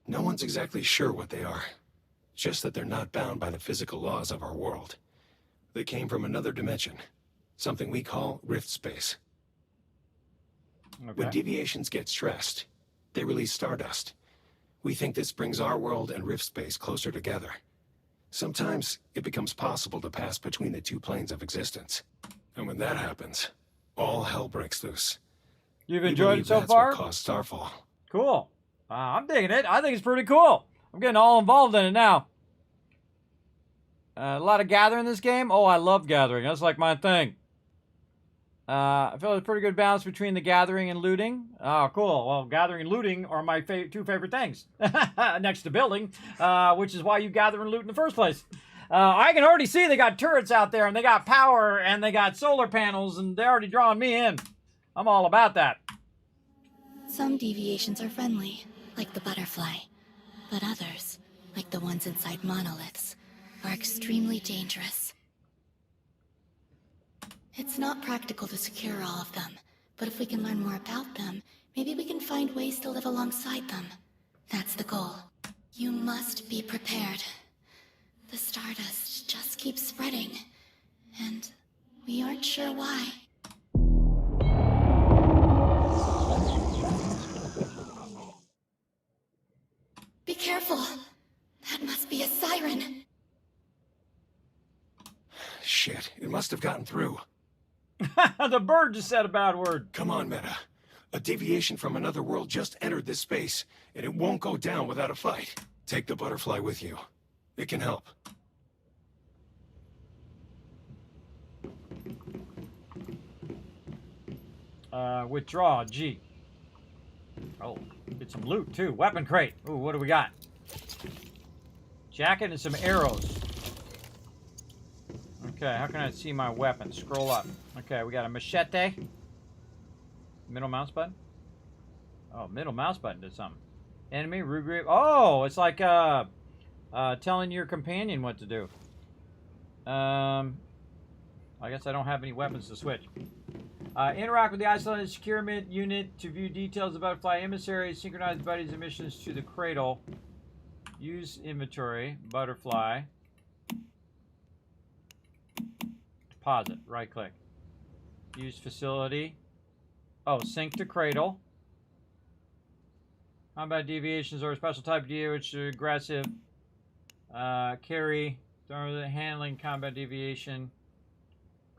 No one's exactly sure what they are. Just that they're not bound by the physical laws of our world. They came from another dimension. Something we call rift space. Okay. When deviations get stressed, they release stardust. We think this brings our world and rift space closer together. Sometimes it becomes possible to pass between the two planes of existence. And when that happens, all hell breaks loose. You've enjoyed it so that's far? What caused Starfall. Cool. I'm digging it. I think it's pretty cool. I'm getting all involved in it now. A lot of gathering in this game. Oh, I love gathering. That's like my thing. I feel there's a pretty good balance between the gathering and looting. Oh, cool. Well, gathering and looting are my two favorite things. Next to building, which is why you gather and loot in the first place. I can already see they got turrets out there, and they got power, and they got solar panels, and they're already drawing me in. I'm all about that. Some deviations are friendly, like the butterfly. But others, like the ones inside monoliths, are extremely dangerous. It's not practical to secure all of them, but if we can learn more about them, maybe we can find ways to live alongside them. That's the goal. You must be prepared. The stardust just keeps spreading, and we aren't sure why. Be careful! That must be a siren! Shit, it must have gotten through. The bird just said a bad word. Come on, Meta. A deviation from another world just entered this space, and it won't go down without a fight. Take the butterfly with you. It can help. Withdraw, G. Oh, get some loot too. Weapon crate. Ooh, what do we got? Jacket and some arrows. Okay, how can I see my weapon? Scroll up. Okay, we got a machete. Middle mouse button. Oh, middle mouse button did something. Enemy, regroup. Oh, it's like telling your companion what to do. I guess I don't have any weapons to switch. Interact with the isolated securement unit to view details of butterfly emissaries. Synchronize buddies' emissions to the cradle. Use inventory. Butterfly. Deposit. Right click. Use facility. Oh, sync to cradle. Combat deviations are a special type of deviation which are aggressive. Carry. Handling combat deviation.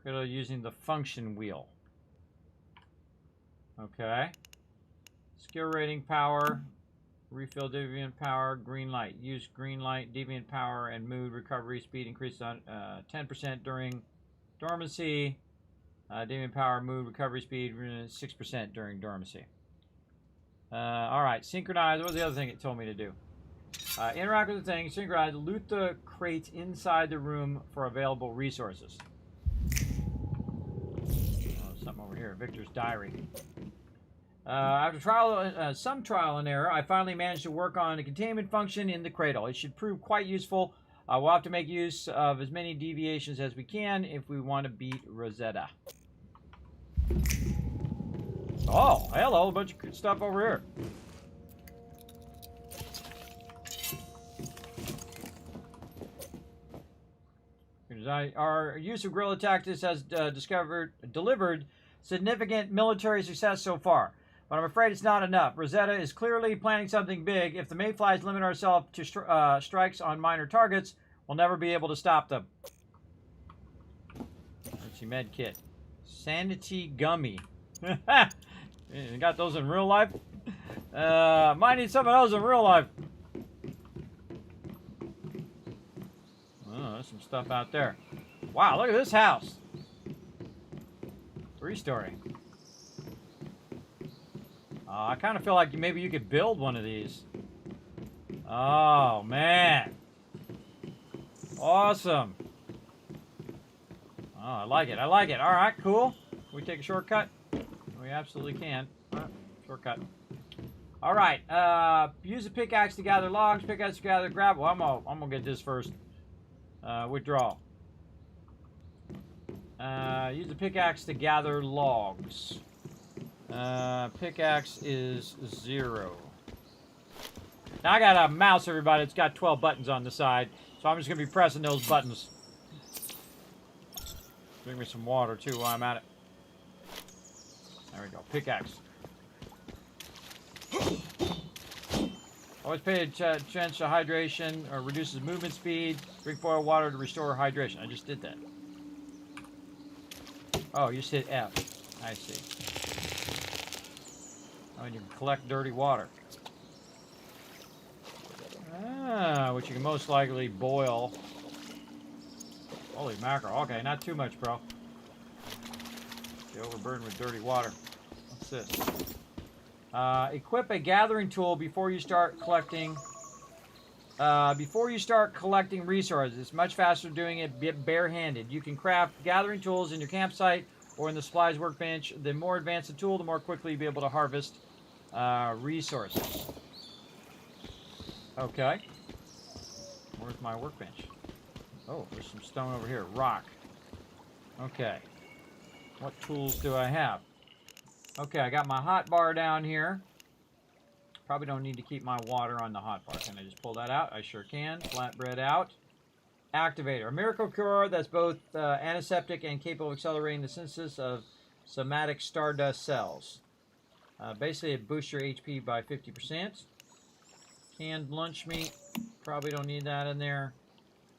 Cradle using the function wheel. Okay. Skill rating power. Refill deviant power. Green light. Use green light, deviant power, and mood recovery speed increased on 10% during dormancy. Deviant power, mood recovery speed 6% during dormancy. Alright, synchronize. What was the other thing it told me to do? Interact with the thing. Synchronize. Loot the crates inside the room for available resources. Something over here. Victor's diary. After some trial and error, I finally managed to work on a containment function in the cradle. It should prove quite useful. We'll have to make use of as many deviations as we can if we want to beat Rosetta. Oh, hello, a bunch of good stuff over here. Our use of guerrilla tactics has delivered significant military success so far, but I'm afraid it's not enough. Rosetta is clearly planning something big. If the Mayflies limit ourselves to strikes on minor targets, we'll never be able to stop them. Let's see, med kit. Sanity gummy. You got those in real life? Might need some of those in real life. Oh, there's some stuff out there. Wow, look at this house. 3-story. I kind of feel like maybe you could build one of these. Oh, man. Awesome. Oh, I like it. I like it. All right, cool. Can we take a shortcut? We absolutely can. All right, shortcut. All right. Use a pickaxe to gather logs. Pickaxe to gather gravel. I'm gonna get this first. Withdraw. Use the pickaxe to gather logs. Pickaxe is 0. Now I got a mouse, everybody. It's got 12 buttons on the side, so I'm just gonna be pressing those buttons. Bring me some water too while I'm at it. There we go. Pickaxe. Always pay attention to hydration, or reduces movement speed. Drink boiled water to restore hydration. I just did that. Oh, you just hit F. I see. Oh, and you can collect dirty water. Which you can most likely boil. Holy mackerel. Okay, not too much, bro. Get overburdened with dirty water. What's this? Equip a gathering tool before you start collecting. Before you start collecting resources. It's much faster doing it barehanded. You can craft gathering tools in your campsite or in the supplies workbench. The more advanced the tool, the more quickly you'll be able to harvest resources. Okay. Where's my workbench? Oh, there's some stone over here. Rock. Okay. What tools do I have? Okay, I got my hot bar down here. Probably don't need to keep my water on the hot bar. Can I just pull that out? I sure can. Flatbread out. Activator. A miracle cure that's both antiseptic and capable of accelerating the synthesis of somatic stardust cells. Basically, it boosts your HP by 50%. Canned lunch meat. Probably don't need that in there.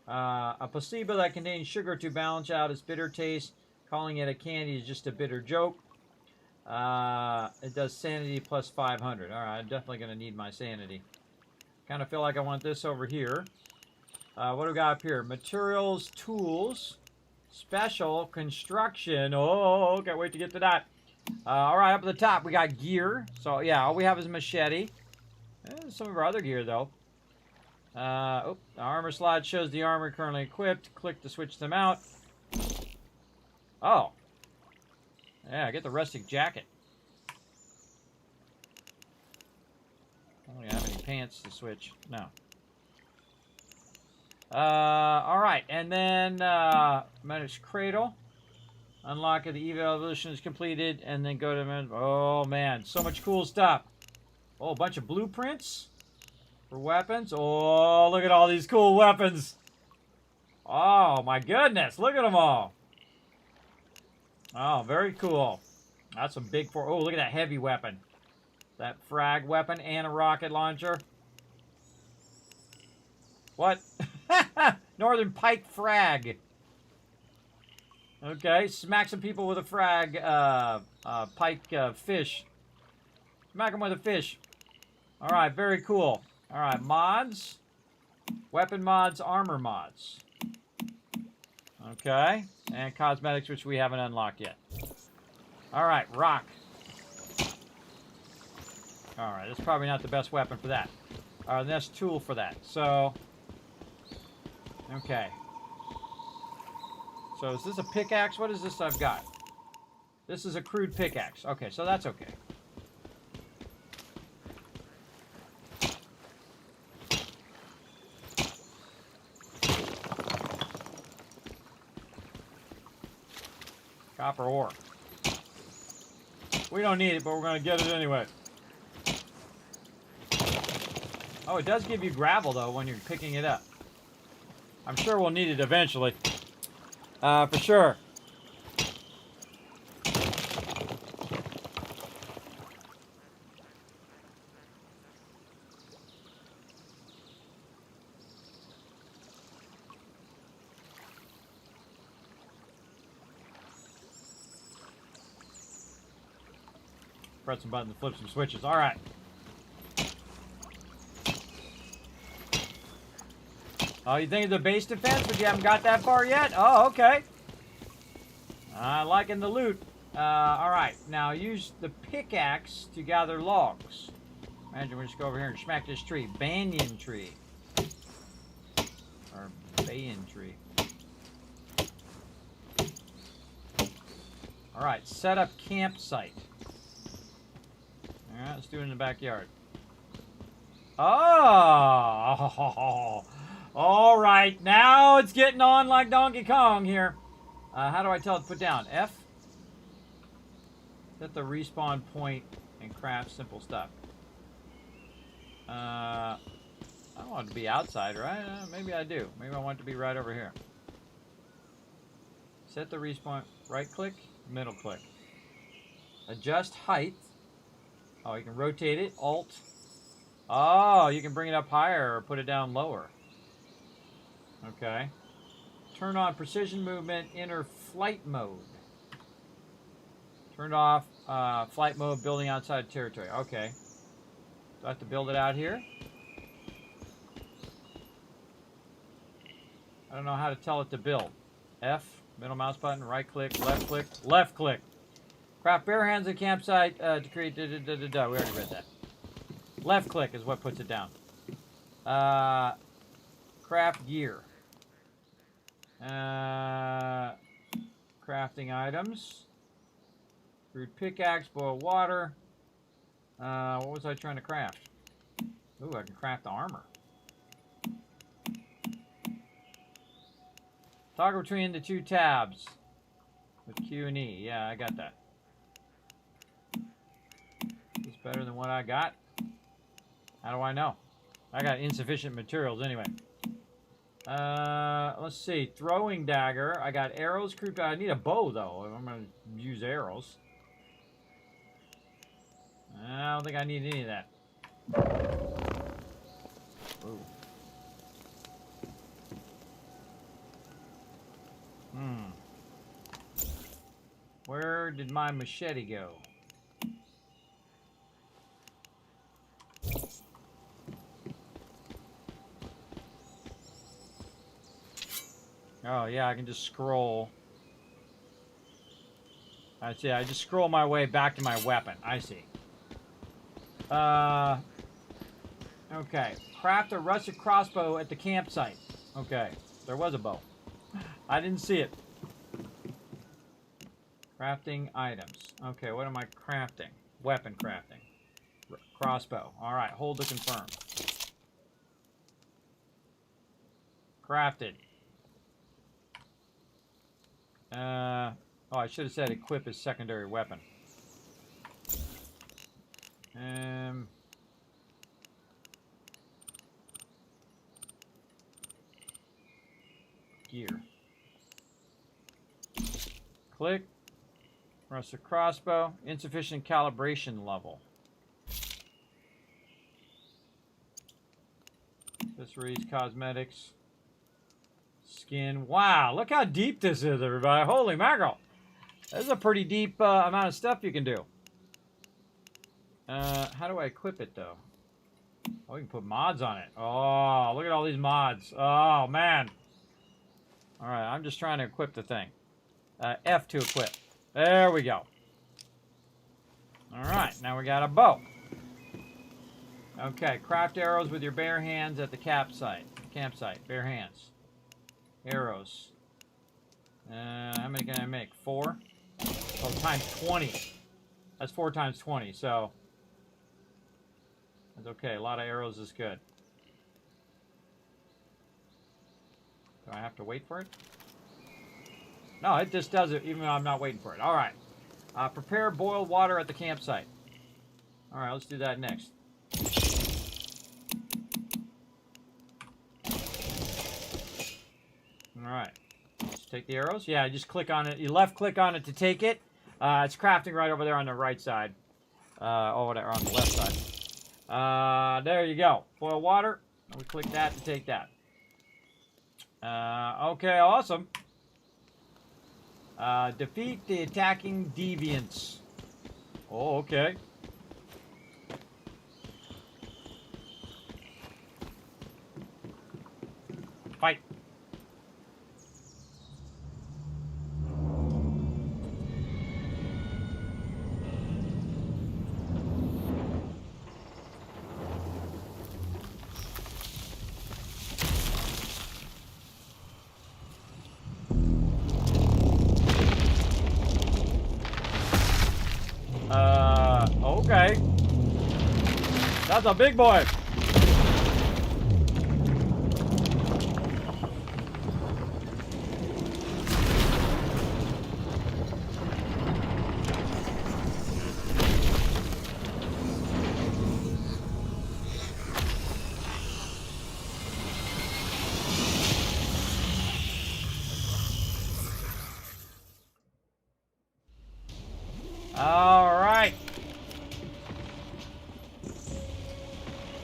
A placebo that contains sugar to balance out its bitter taste. Calling it a candy is just a bitter joke. It does sanity plus 500. Alright, I'm definitely going to need my sanity. Kind of feel like I want this over here. What do we got up here? Materials, tools, special, construction. Oh, can't wait to get to that. Alright, up at the top we got gear. So, yeah, all we have is a machete. Some of our other gear, though. The armor slot shows the armor currently equipped. Click to switch them out. Oh. Yeah, get the rustic jacket. I don't have any pants to switch. No. Alright, and then Medic's Cradle. Unlock the evolution is completed, and then go to... Oh, man, so much cool stuff. Oh, a bunch of blueprints for weapons. Oh, look at all these cool weapons. Oh, my goodness, look at them all. Oh, very cool. That's some big... Oh, look at that heavy weapon. That frag weapon and a rocket launcher. What? Northern Pike frag. Okay, smack some people with a frag, pike fish. Smack them with a fish. Alright, very cool. Alright, mods. Weapon mods, armor mods. Okay, and cosmetics, which we haven't unlocked yet. Alright, rock. Alright, that's probably not the best weapon for that. The next tool for that. So, okay. So is this a pickaxe? What is this I've got? This is a crude pickaxe. Okay, so that's okay. Copper ore. We don't need it, but we're going to get it anyway. Oh, it does give you gravel, though, when you're picking it up. I'm sure we'll need it eventually. For sure. Press some buttons to flip some switches. All right. Oh, you think it's a base defense, but you haven't got that far yet? Oh, okay. Liking the loot. All right. Now use the pickaxe to gather logs. Imagine we just go over here and smack this tree. Banyan tree. Or banyan tree. All right. Set up campsite. All right. Let's do it in the backyard. Oh! All right. Now it's getting on like Donkey Kong here. How do I tell it to put down? F? Set the respawn point and craft simple stuff. I don't want it to be outside, right? Maybe I do. Maybe I want it to be right over here. Set the respawn. Right click, middle click. Adjust height. Oh, you can rotate it. Alt. Oh, you can bring it up higher or put it down lower. Okay. Turn on precision movement, enter flight mode. Turned off flight mode, building outside territory. Okay. Do I have to build it out here? I don't know how to tell it to build. F, middle mouse button, right click, left click. Craft bare hands at campsite to create We already read that. Left click is what puts it down. Craft gear. Crafting items. Crude pickaxe, boil water. What was I trying to craft? Ooh, I can craft armor. Toggle between the two tabs with Q and E. Yeah, I got that. It's better than what I got. How do I know? I got insufficient materials anyway. Let's see. Throwing dagger. I got arrows. I need a bow though. I'm gonna use arrows. I don't think I need any of that. Ooh. Where did my machete go? Oh yeah, I can just scroll. I see. I just scroll my way back to my weapon. I see. Okay. Craft a rusted crossbow at the campsite. Okay. There was a bow. I didn't see it. Crafting items. Okay, what am I crafting? Weapon crafting. Crossbow. Alright, hold to confirm. Crafted. Oh, I should have said equip as secondary weapon. Gear. Click. Rusted crossbow. Insufficient calibration level. Accessories, cosmetics. Skin. Wow, look how deep this is, everybody. Holy mackerel. This is a pretty deep amount of stuff you can do. How do I equip it, though? Oh, we can put mods on it. Oh, look at all these mods. Oh, man. All right, I'm just trying to equip the thing. F to equip. There we go. All right, now we got a bow. Okay, craft arrows with your bare hands at the campsite. Bare hands. Arrows. How many can I make? 4? Oh, times 20. That's 4 times 20, so that's okay. A lot of arrows is good. Do I have to wait for it? No, it just does it even though I'm not waiting for it. All right. Prepare boiled water at the campsite. All right, let's do that next. All right. Let's take the arrows. Yeah, just click on it. You left click on it to take it. It's crafting right over there on the right side. Or whatever, on the left side. There you go. Boil water. We click that to take that. Okay, awesome. Defeat the attacking deviants. Oh, okay. Fight. Okay. That's a big boy. All right.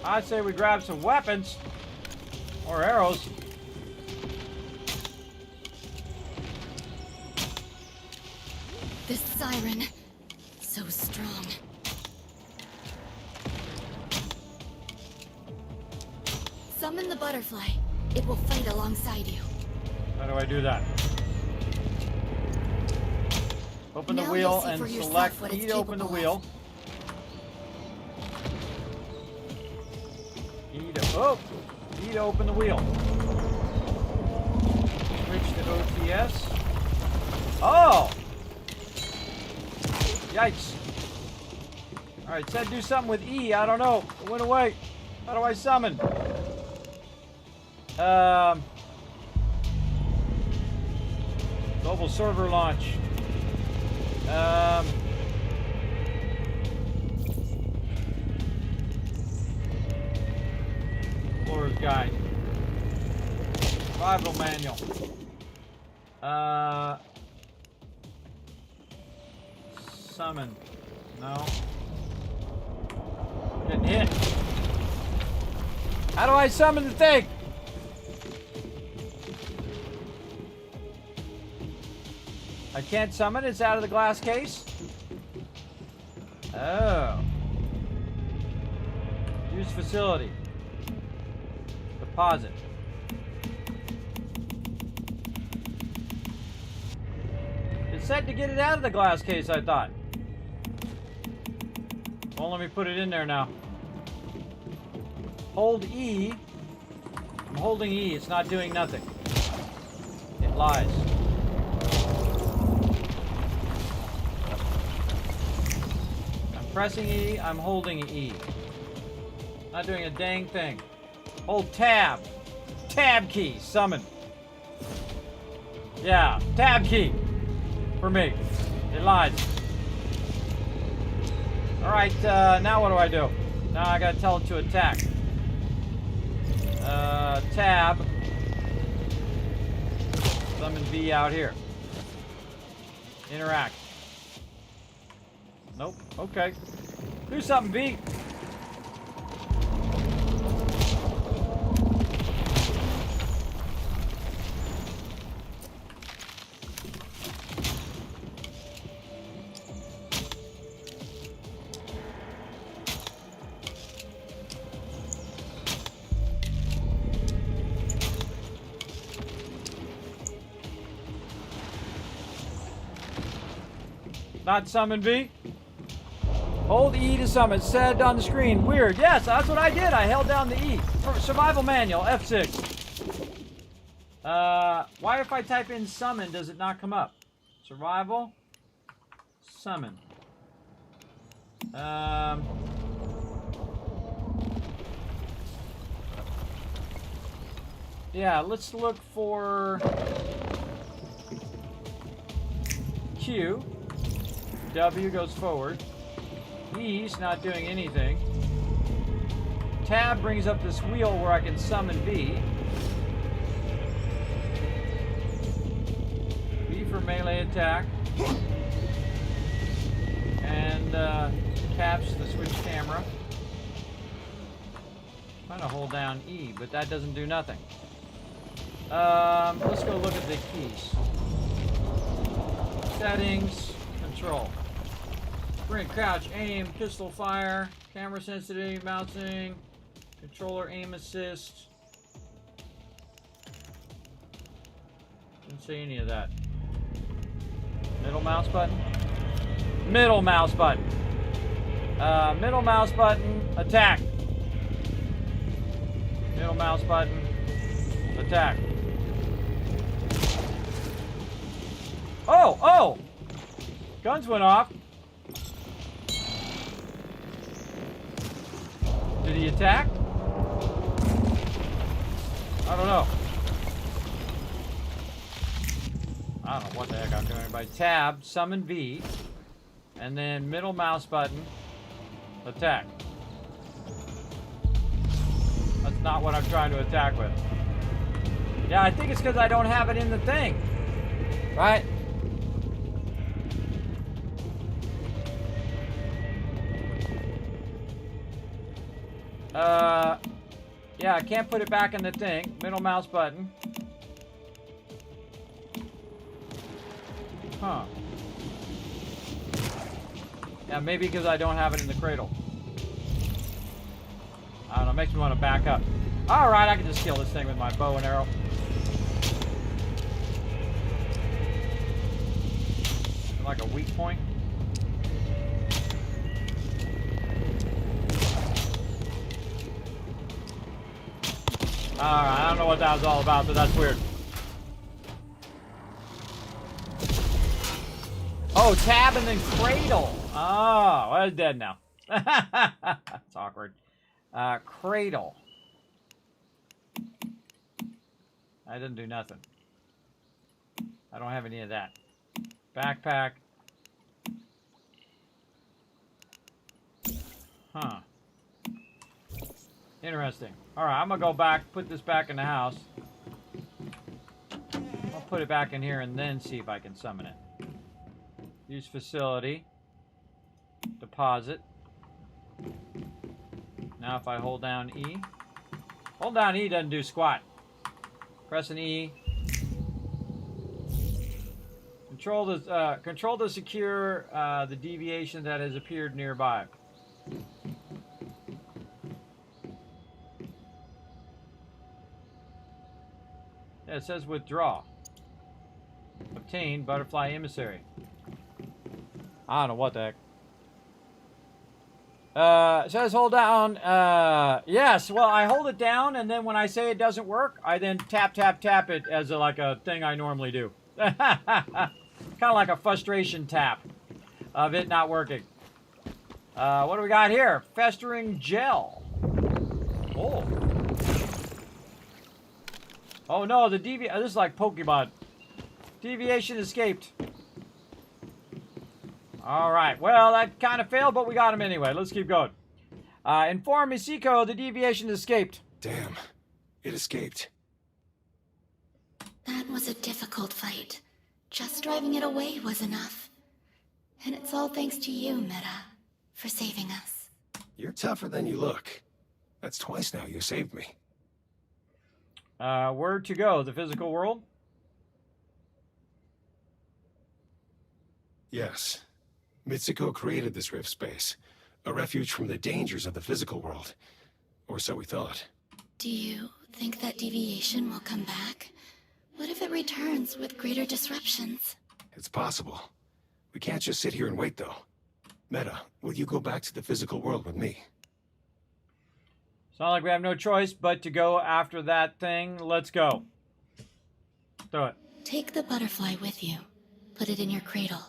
I'd say we grab some weapons or arrows. This siren, so strong. Summon the butterfly. It will fight alongside you. How do I do that? Open the Now wheel you'll see and for yourself select what E it's to open the capable wheel. E to open the wheel. Switch to OTS. Oh! Yikes. Alright, said do something with E. I don't know. It went away. How do I summon? Global server launch. Explorer's guide. Survival manual. Summon. No. Getting hit. How do I summon the thing? I can't summon, it's out of the glass case? Oh. Use facility. Deposit. It said to get it out of the glass case, I thought. Well, let me put it in there now. Hold E. I'm holding E, it's not doing nothing. It lies. Pressing E, I'm holding E. Not doing a dang thing. Hold tab. Tab key, summon. Yeah, tab key. For me. It lies. Alright, now what do I do? Now I gotta tell it to attack. Tab. Summon V out here. Interact. Nope. Okay. Do something, V. Not summon V. Hold E to summon. It said on the screen. Weird. Yes, that's what I did. I held down the E. Survival manual, F6. Why if I type in summon, does it not come up? Survival. Summon. Yeah, let's look for Q. W goes forward. E's not doing anything. Tab brings up this wheel where I can summon B. B for melee attack. And caps the switch camera. Trying to hold down E, but that doesn't do nothing. Let's go look at the keys. Settings, control. Sprint, crouch, aim, pistol fire, camera sensitivity, mousing, controller aim assist. Didn't see any of that. Middle mouse button. Middle mouse button. Middle mouse button, attack. Middle mouse button, attack. Oh, oh! Guns went off. Did he attack? I don't know. I don't know what the heck I'm doing. By tab, summon V, and then middle mouse button, attack. That's not what I'm trying to attack with. Yeah, I think it's because I don't have it in the thing. Right? Yeah, I can't put it back in the thing. Middle mouse button. Huh. Yeah, maybe because I don't have it in the cradle. I don't know, makes me want to back up. Alright, I can just kill this thing with my bow and arrow. Like a weak point. Alright, I don't know what that was all about, but that's weird. Oh, tab and then cradle. Oh, well, it's dead now. That's awkward. Cradle. That didn't do nothing. I don't have any of that. Backpack. Huh. Interesting. Alright, I'm gonna go back, put this back in the house. I'll put it back in here and then see if I can summon it. Use facility. Deposit. Now if I hold down E. Hold down E doesn't do squat. Press an E. Control to secure the deviation that has appeared nearby. Yeah, it says withdraw. Obtain butterfly emissary. I don't know what the heck. It says hold down. Yes, well, I hold it down, and then when I say it doesn't work, I then tap it as like a thing I normally do. Kind of like a frustration tap of it not working. What do we got here? Festering gel. Oh. Oh no, the this is like Pokemon. Deviation escaped. Alright, well, that kind of failed, but we got him anyway. Let's keep going. Inform Misiko the deviation escaped. Damn, it escaped. That was a difficult fight. Just driving it away was enough. And it's all thanks to you, Meta, for saving us. You're tougher than you look. That's twice now you saved me. Where to go? The physical world? Yes. Mitsuko created this rift space. A refuge from the dangers of the physical world. Or so we thought. Do you think that deviation will come back? What if it returns with greater disruptions? It's possible. We can't just sit here and wait, though. Meta, will you go back to the physical world with me? It's not like we have no choice but to go after that thing. Let's go. Do it. Take the butterfly with you. Put it in your cradle.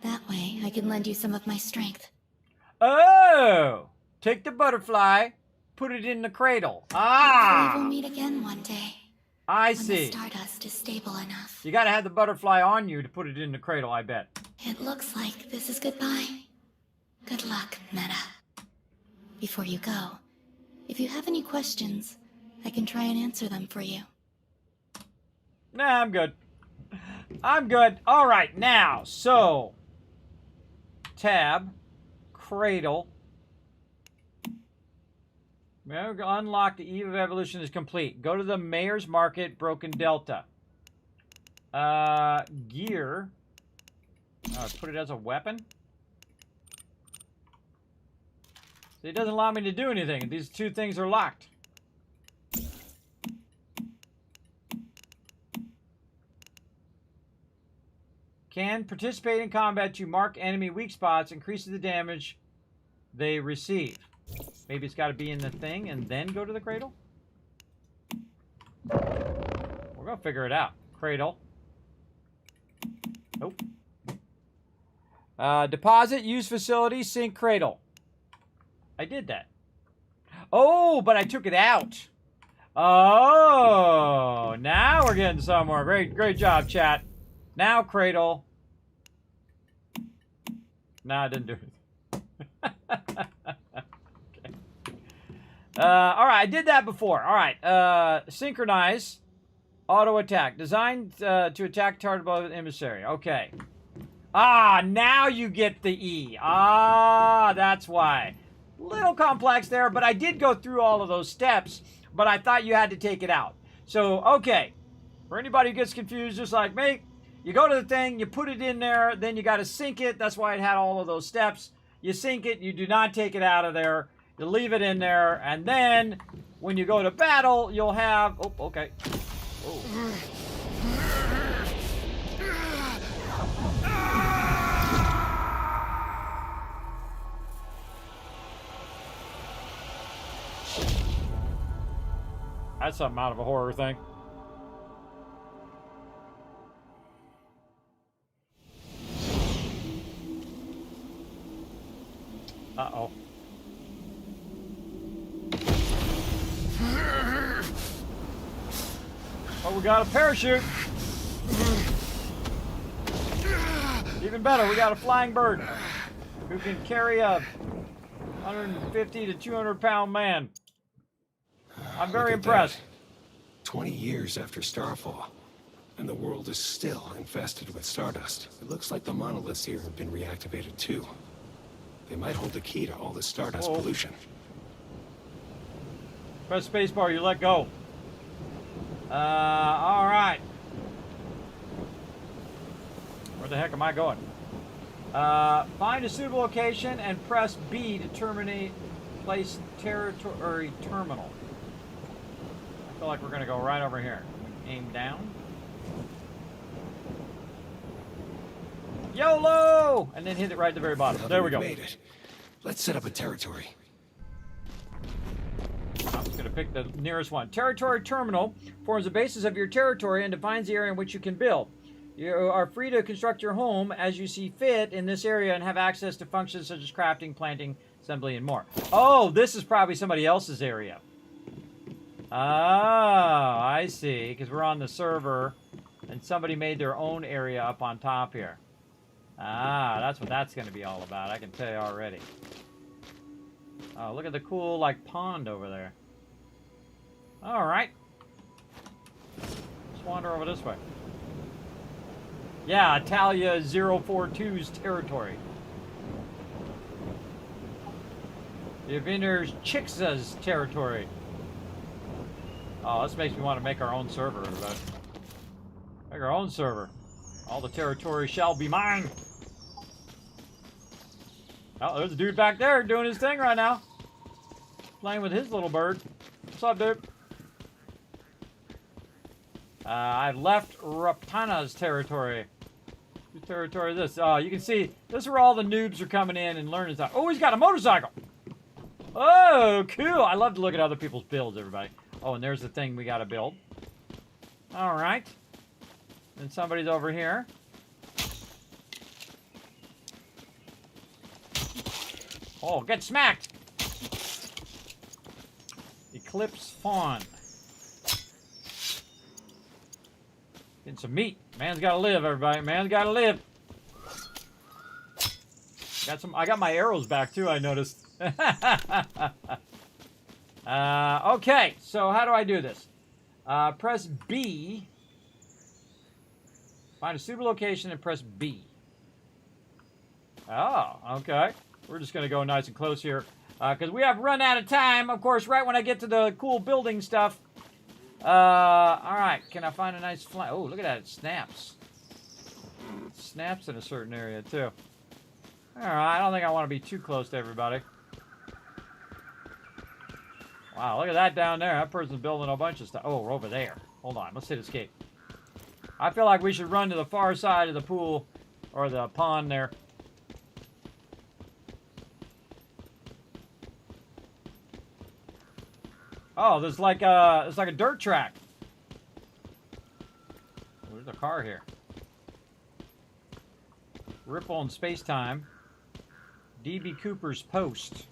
That way, I can lend you some of my strength. Oh! Take the butterfly, put it in the cradle. Ah! Hopefully we'll meet again one day. I when see. The stardust is stable enough. You gotta have the butterfly on you to put it in the cradle, I bet. It looks like this is goodbye. Good luck, Meta. Before you go, if you have any questions, I can try and answer them for you. Nah, I'm good. I'm good. All right, now, so tab, cradle. Unlock the Eve of Evolution is complete. Go to the Mayor's Market, Broken Delta. Gear. Put it as a weapon. See, it doesn't allow me to do anything. These two things are locked. Can participate in combat to mark enemy weak spots, increases the damage they receive. Maybe it's got to be in the thing and then go to the cradle? We're going to figure it out. Cradle. Nope. Deposit, use facility, sync cradle. I did that. Oh, but I took it out. Oh, now we're getting somewhere. Great job, chat. Now cradle. No, I didn't do it. Okay. All right, I did that before. All right. Synchronize. Auto attack. Designed to attack target above emissary. Okay. Ah, now you get the E. Ah, that's why. Little complex there, but I did go through all of those steps, but I thought you had to take it out. So, okay. For anybody who gets confused, just like me, you go to the thing, you put it in there, then you got to sync it. That's why it had all of those steps. You sync it, you do not take it out of there. You leave it in there, and then when you go to battle, you'll have... Oh, okay. Oh. That's something out of a horror thing. Uh-oh. Oh, we got a parachute. Even better, we got a flying bird who can carry a 150 to 200 pound man. I'm very impressed. 20 years after Starfall, and the world is still infested with stardust. It looks like the monoliths here have been reactivated too. They might hold the key to all the stardust pollution. Press spacebar, you let go. All right. Where the heck am I going? Find a suitable location and press B to terminate place territory terminal. I feel like we're going to go right over here. Aim down. YOLO! And then hit it right at the very bottom. There we go. Made it. Let's set up a territory. I'm just going to pick the nearest one. Territory terminal forms the basis of your territory and defines the area in which you can build. You are free to construct your home as you see fit in this area and have access to functions such as crafting, planting, assembly, and more. Oh, this is probably somebody else's area. Oh, I see. Because we're on the server and somebody made their own area up on top here. Ah, that's what that's going to be all about. I can tell you already. Oh, look at the cool, like, pond over there. All right. Let's wander over this way. Yeah, Italia 042's territory. The Avengers Chixa's territory. Oh, this makes me want to make our own server. Make our own server. All the territory shall be mine. Oh, there's a dude back there doing his thing right now. Playing with his little bird. What's up, dude? I've left Rapana's territory. Whose territory is this? You can see, this is where all the noobs are coming in and learning stuff. Oh, he's got a motorcycle! Oh, cool! I love to look at other people's builds, everybody. Oh, and there's the thing we gotta build. Alright. And somebody's over here. Oh, get smacked! Eclipse Fawn. Getting some meat. Man's gotta live, everybody. Man's gotta live. I got my arrows back too, I noticed. Okay, so how do I do this? Press B. Find a suitable location and press B. Oh, okay. We're just going to go nice and close here. Because we have run out of time, of course, right when I get to the cool building stuff. Alright, can I find a nice flag? Oh, look at that, it snaps. It snaps in a certain area, too. Alright, I don't think I want to be too close to everybody. Wow, look at that down there. That person's building a bunch of stuff. Oh, we're over there. Hold on, let's hit escape. I feel like we should run to the far side of the pool, or the pond there. Oh, there's like a dirt track. There's a car here. Ripple and space-time. D.B. Cooper's Post.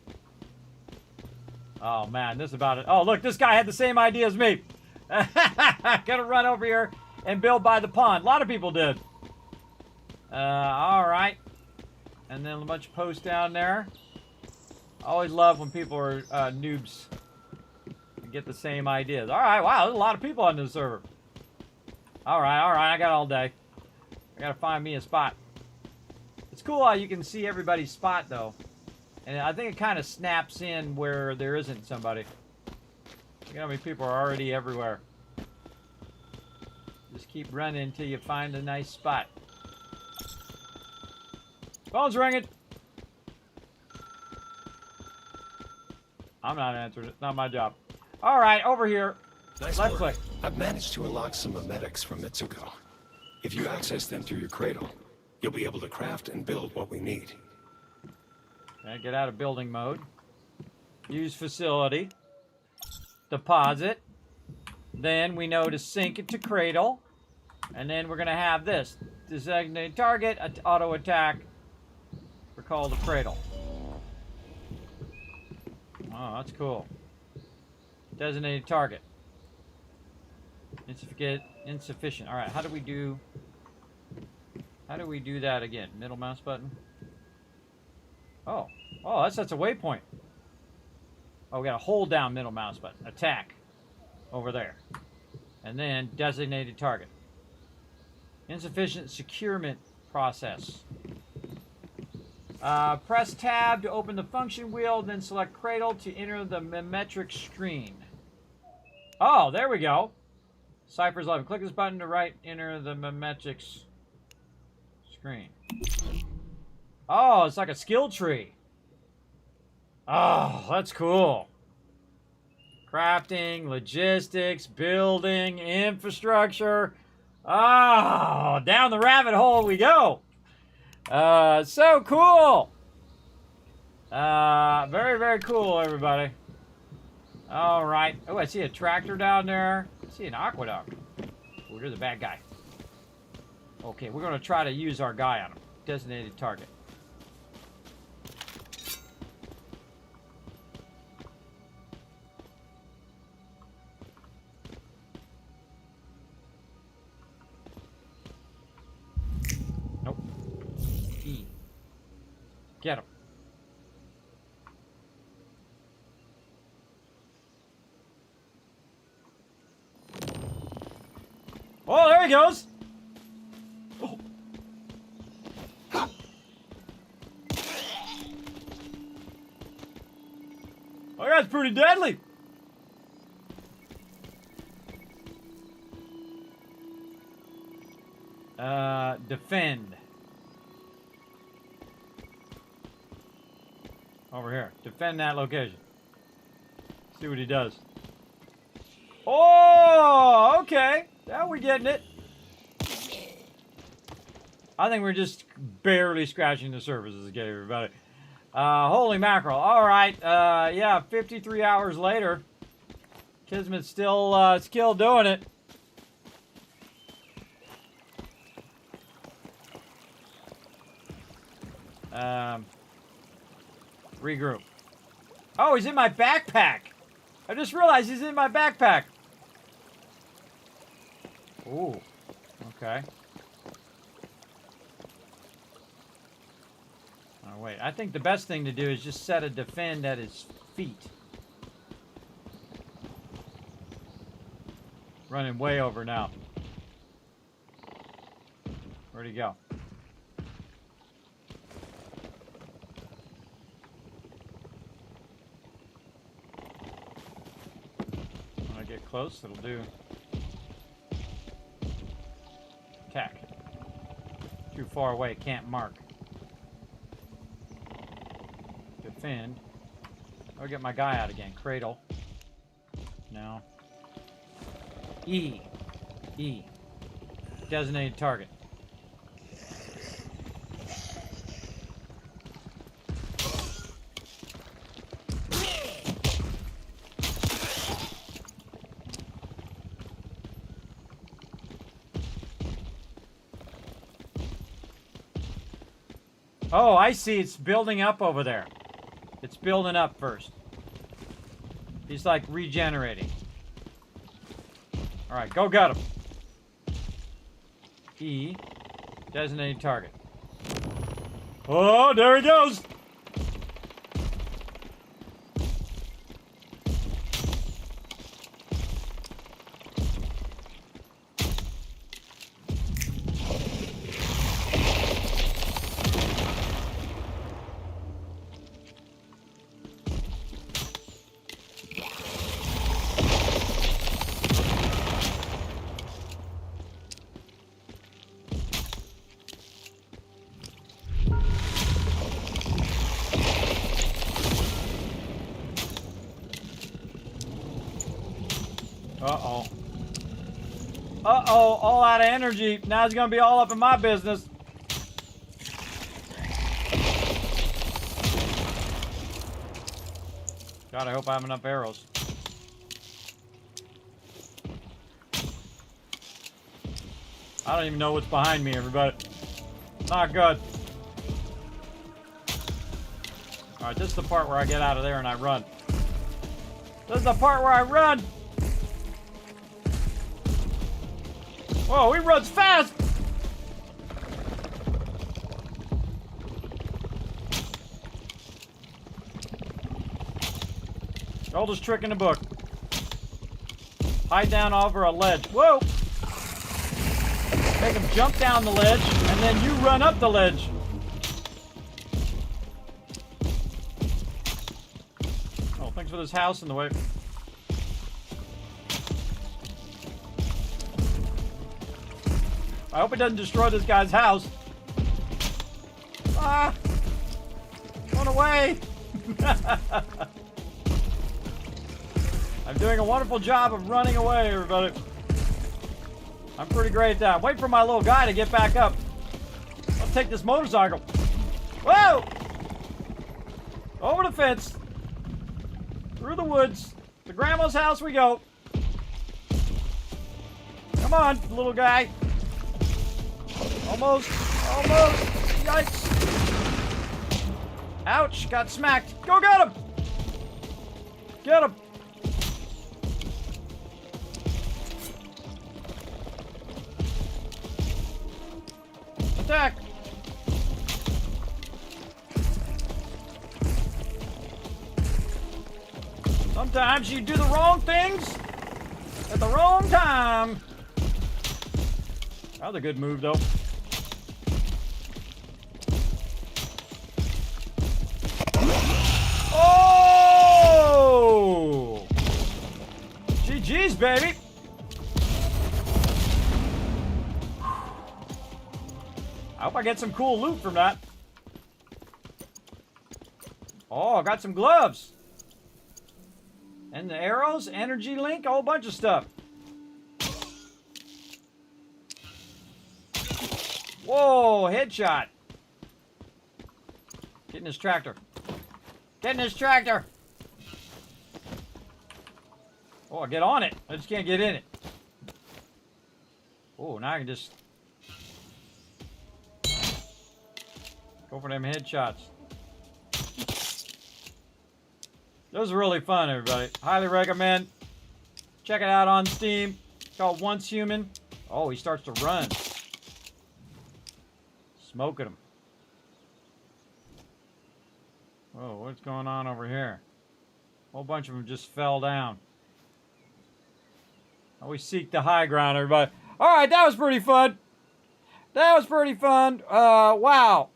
Oh man, this is about it. Oh look, this guy had the same idea as me. Gonna run over here and build by the pond. A lot of people did. All right. And then a bunch of posts down there. I always love when people are noobs. Get the same ideas. All right, wow, there's a lot of people on this server. All right, I got all day. I gotta find me a spot. It's cool how you can see everybody's spot though, and I think it kind of snaps in where there isn't somebody. Look how many people are already everywhere. Just keep running until you find a nice spot. Phone's ringing. I'm not answering it. Not my job. All right, over here. Nice Left work. click. I've managed to unlock some memetics from Mitsuko. If you access them through your cradle, you'll be able to craft and build what we need. Okay, get out of building mode. Use facility. Deposit. Then we know to sync it to cradle. And then we're going to have this. Designate target, auto attack. Recall the cradle. Oh, that's cool. Designated target. Insufficient. All right, how do we do that again? Middle mouse button. Oh, that sets a waypoint. Oh, we got to hold down middle mouse button. Attack over there, and then designated target. Insufficient securement process. Press tab to open the function wheel, then select cradle to enter the memetric screen. Oh, there we go. Cypher's 11. Click this button to enter the memetrics screen. Oh, it's like a skill tree. Oh, that's cool. Crafting, logistics, building, infrastructure. Oh, down the rabbit hole we go. So cool. Very, very cool, everybody. All right. Oh, I see a tractor down there. I see an aqueduct. Oh, there's a bad guy. Okay, we're going to try to use our guy on him. Designated target. Nope. E. Get him. Oh, there he goes. Oh. Oh, that's pretty deadly. Defend. Over here. Defend that location. See what he does. Oh, okay. Now we're getting it. I think we're just barely scratching the surface of this game, everybody. Holy mackerel. All right. Yeah, 53 hours later. Kismet's still doing it. Regroup. Oh, he's in my backpack. I just realized he's in my backpack. Ooh. Okay. Oh, wait. I think the best thing to do is just set a defend at his feet. Running way over now. Where'd he go? When I get close, it'll do. Attack. Too far away, can't mark. Defend. I'll get my guy out again. Cradle. No. E. E. Designated target. Oh, I see. It's building up over there. It's building up first. He's like regenerating. All right, go get him. E, designated target. Oh, there he goes. Uh-oh. Uh-oh, all out of energy. Now it's going to be all up in my business. God, I hope I have enough arrows. I don't even know what's behind me, everybody. Not good. Alright, this is the part where I get out of there and I run. This is the part where I run! Whoa, he runs fast! Oldest trick in the book. Hide down over a ledge. Whoa! Make him jump down the ledge, and then you run up the ledge. Oh, thanks for this house in the way. I hope it doesn't destroy this guy's house. Ah! Run away! I'm doing a wonderful job of running away, everybody. I'm pretty great at that. Wait for my little guy to get back up. I'll take this motorcycle. Whoa! Over the fence. Through the woods. To Grandma's house we go. Come on, little guy. Almost. Almost. Yikes. Ouch. Got smacked. Go get him. Get him. Attack. Sometimes you do the wrong things at the wrong time. That was a good move, though. Oh! GG's, baby. I hope I get some cool loot from that. Oh, I got some gloves. And the arrows, energy link, a whole bunch of stuff. Whoa, headshot. Get in this tractor. Get in this tractor. Oh, I get on it. I just can't get in it. Oh, now I can just go for them headshots. Those are really fun, everybody. Highly recommend. Check it out on Steam. It's called Once Human. Oh, he starts to run. Smoking him. Whoa, what's going on over here? A whole bunch of them just fell down. Always seek the high ground, everybody. All right, that was pretty fun. That was pretty fun. Wow.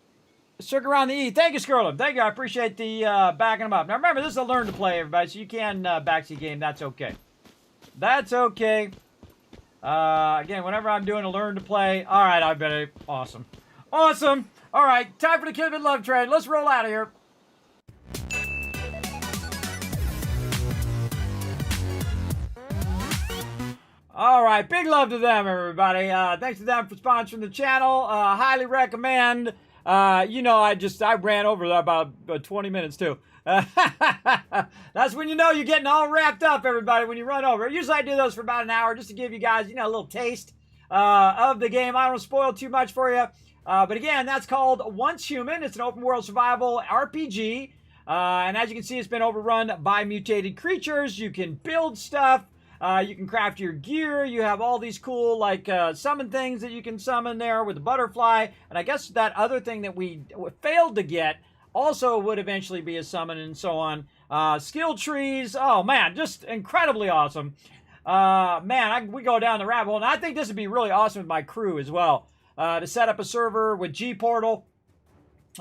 Circle around the E. Thank you, Skirlum. Thank you. I appreciate the backing them up. Now, remember, this is a learn to play, everybody, so you can backseat game. That's okay. That's okay. Again, whenever I'm doing a learn to play. All right, I bet it. Awesome. Awesome. All right, time for the Kismet Love Train. Let's roll out of here. All right, big love to them, everybody. Thanks to them for sponsoring the channel. Highly recommend. You know, I ran over that about 20 minutes, too. That's when you know you're getting all wrapped up, everybody, when you run over. Usually I do those for about an hour just to give you guys, you know, a little taste of the game. I don't want to spoil too much for you. But again, that's called Once Human. It's an open world survival RPG. And as you can see, it's been overrun by mutated creatures. You can build stuff. You can craft your gear. You have all these cool, like, summon things that you can summon there with the butterfly. And I guess that other thing that we failed to get also would eventually be a summon and so on. Skill trees. Oh, man, just incredibly awesome. Man, we go down the rabbit hole. And I think this would be really awesome with my crew as well. To set up a server with G-Portal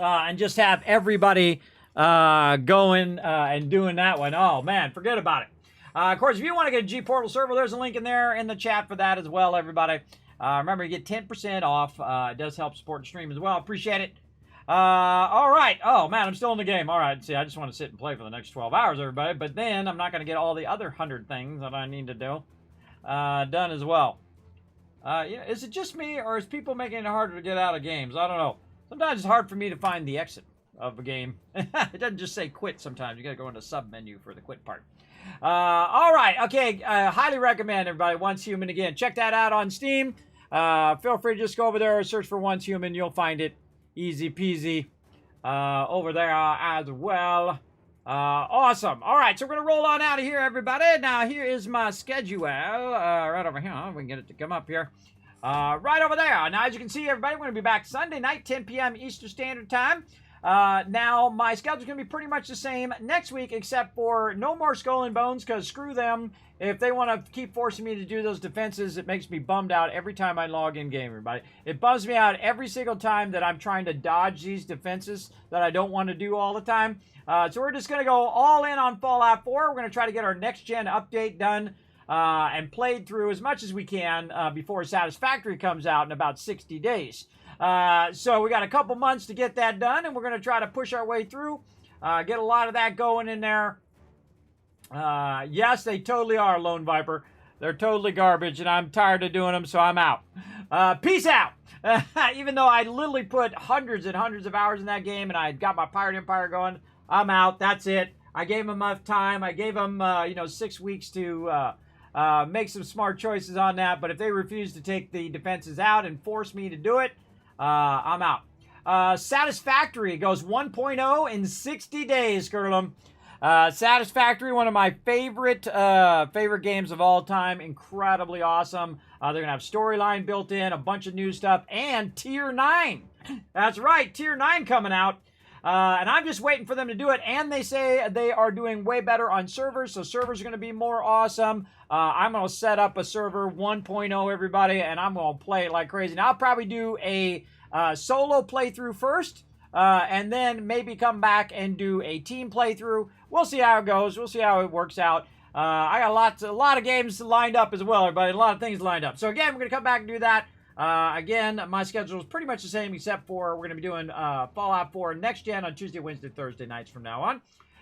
and just have everybody going and doing that one. Oh, man, forget about it. Of course, if you want to get a G-Portal server, there's a link in there in the chat for that as well, everybody. Remember, you get 10% off. It does help support the stream as well. Appreciate it. All right. Oh, man, I'm still in the game. All right. See, I just want to sit and play for the next 12 hours, everybody. But then I'm not going to get all the other 100 things that I need to do done as well. Yeah, is it just me, or is people making it harder to get out of games? I don't know. Sometimes it's hard for me to find the exit of a game. It doesn't just say quit sometimes. You got to go into sub-menu for the quit part. All right, okay, highly recommend, everybody, Once Human. Again, check that out on Steam. Feel free to just go over there, search for Once Human. You'll find it easy peasy over there as well. Awesome. All right, so we're going to roll on out of here, everybody. Now, here is my schedule right over here. We can get it to come up here. Right over there. Now, as you can see, everybody, we're going to be back Sunday night, 10 p.m. Eastern Standard Time. Now, my schedule's going to be pretty much the same next week, except for no more Skull and Bones, because screw them. If they want to keep forcing me to do those defenses, it makes me bummed out every time I log in game, everybody. It bums me out every single time that I'm trying to dodge these defenses that I don't want to do all the time. So we're just going to go all in on Fallout 4. We're going to try to get our next-gen update done and played through as much as we can before Satisfactory comes out in about 60 days. So we got a couple months to get that done, and we're going to try to push our way through, get a lot of that going in there. Yes, they totally are, Lone Viper. They're totally garbage, and I'm tired of doing them, so I'm out. Peace out! Even though I literally put hundreds and hundreds of hours in that game, and I got my Pirate Empire going, I'm out. That's it. I gave them enough time. I gave them, 6 weeks to make some smart choices on that, but if they refuse to take the defenses out and force me to do it, I'm out. Satisfactory goes 1.0 in 60 days, Kurlum. Satisfactory, one of my favorite games of all time. Incredibly awesome. They're going to have storyline built in, a bunch of new stuff, and Tier 9. That's right, Tier 9 coming out. And I'm just waiting for them to do it, and they say they are doing way better on servers, so servers are going to be more awesome. I'm going to set up a server 1.0, everybody, and I'm going to play it like crazy. Now, I'll probably do a solo playthrough first, and then maybe come back and do a team playthrough. We'll see how it goes. We'll see how it works out. I got a lot of games lined up as well, everybody. A lot of things lined up. So, again, we're going to come back and do that. Again, my schedule is pretty much the same, except for we're going to be doing Fallout 4 Next Gen on Tuesday, Wednesday, Thursday nights from now on.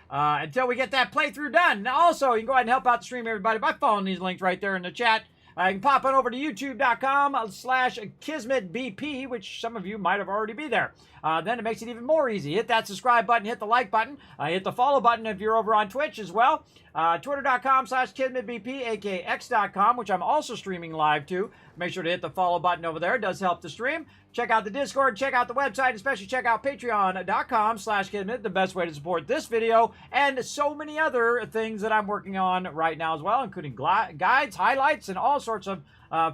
Until we get that playthrough done. Now, also, you can go ahead and help out the stream, everybody, by following these links right there in the chat. You can pop on over to youtube.com/KismetBP, which some of you might have already be there. Then it makes it even more easy. Hit that subscribe button, hit the like button, hit the follow button if you're over on Twitch as well. Twitter.com/KismetBP, aka X.com, which I'm also streaming live to. Make sure to hit the follow button over there. It does help the stream. Check out the Discord, check out the website, especially check out patreon.com/Kismet, the best way to support this video, and so many other things that I'm working on right now as well, including guides, highlights, and all sorts of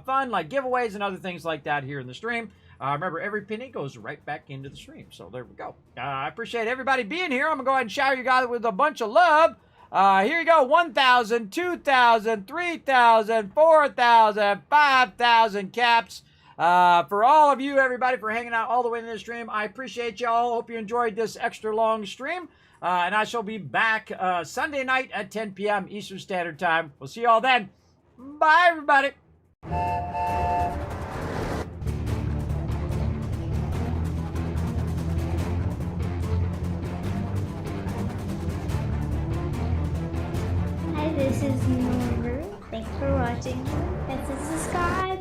fun, like giveaways and other things like that here in the stream. Remember, every penny goes right back into the stream. So there we go. I appreciate everybody being here. I'm going to go ahead and shower you guys with a bunch of love. Here you go. 1,000, 2,000, 3,000, 4,000, 5,000 caps. For all of you, everybody, for hanging out all the way in this stream. I appreciate y'all. Hope you enjoyed this extra long stream. And I shall be back Sunday night at 10 p.m. Eastern Standard Time. We'll see y'all then. Bye, everybody. Hi, this is Noru. Thanks for watching. This is the Sky.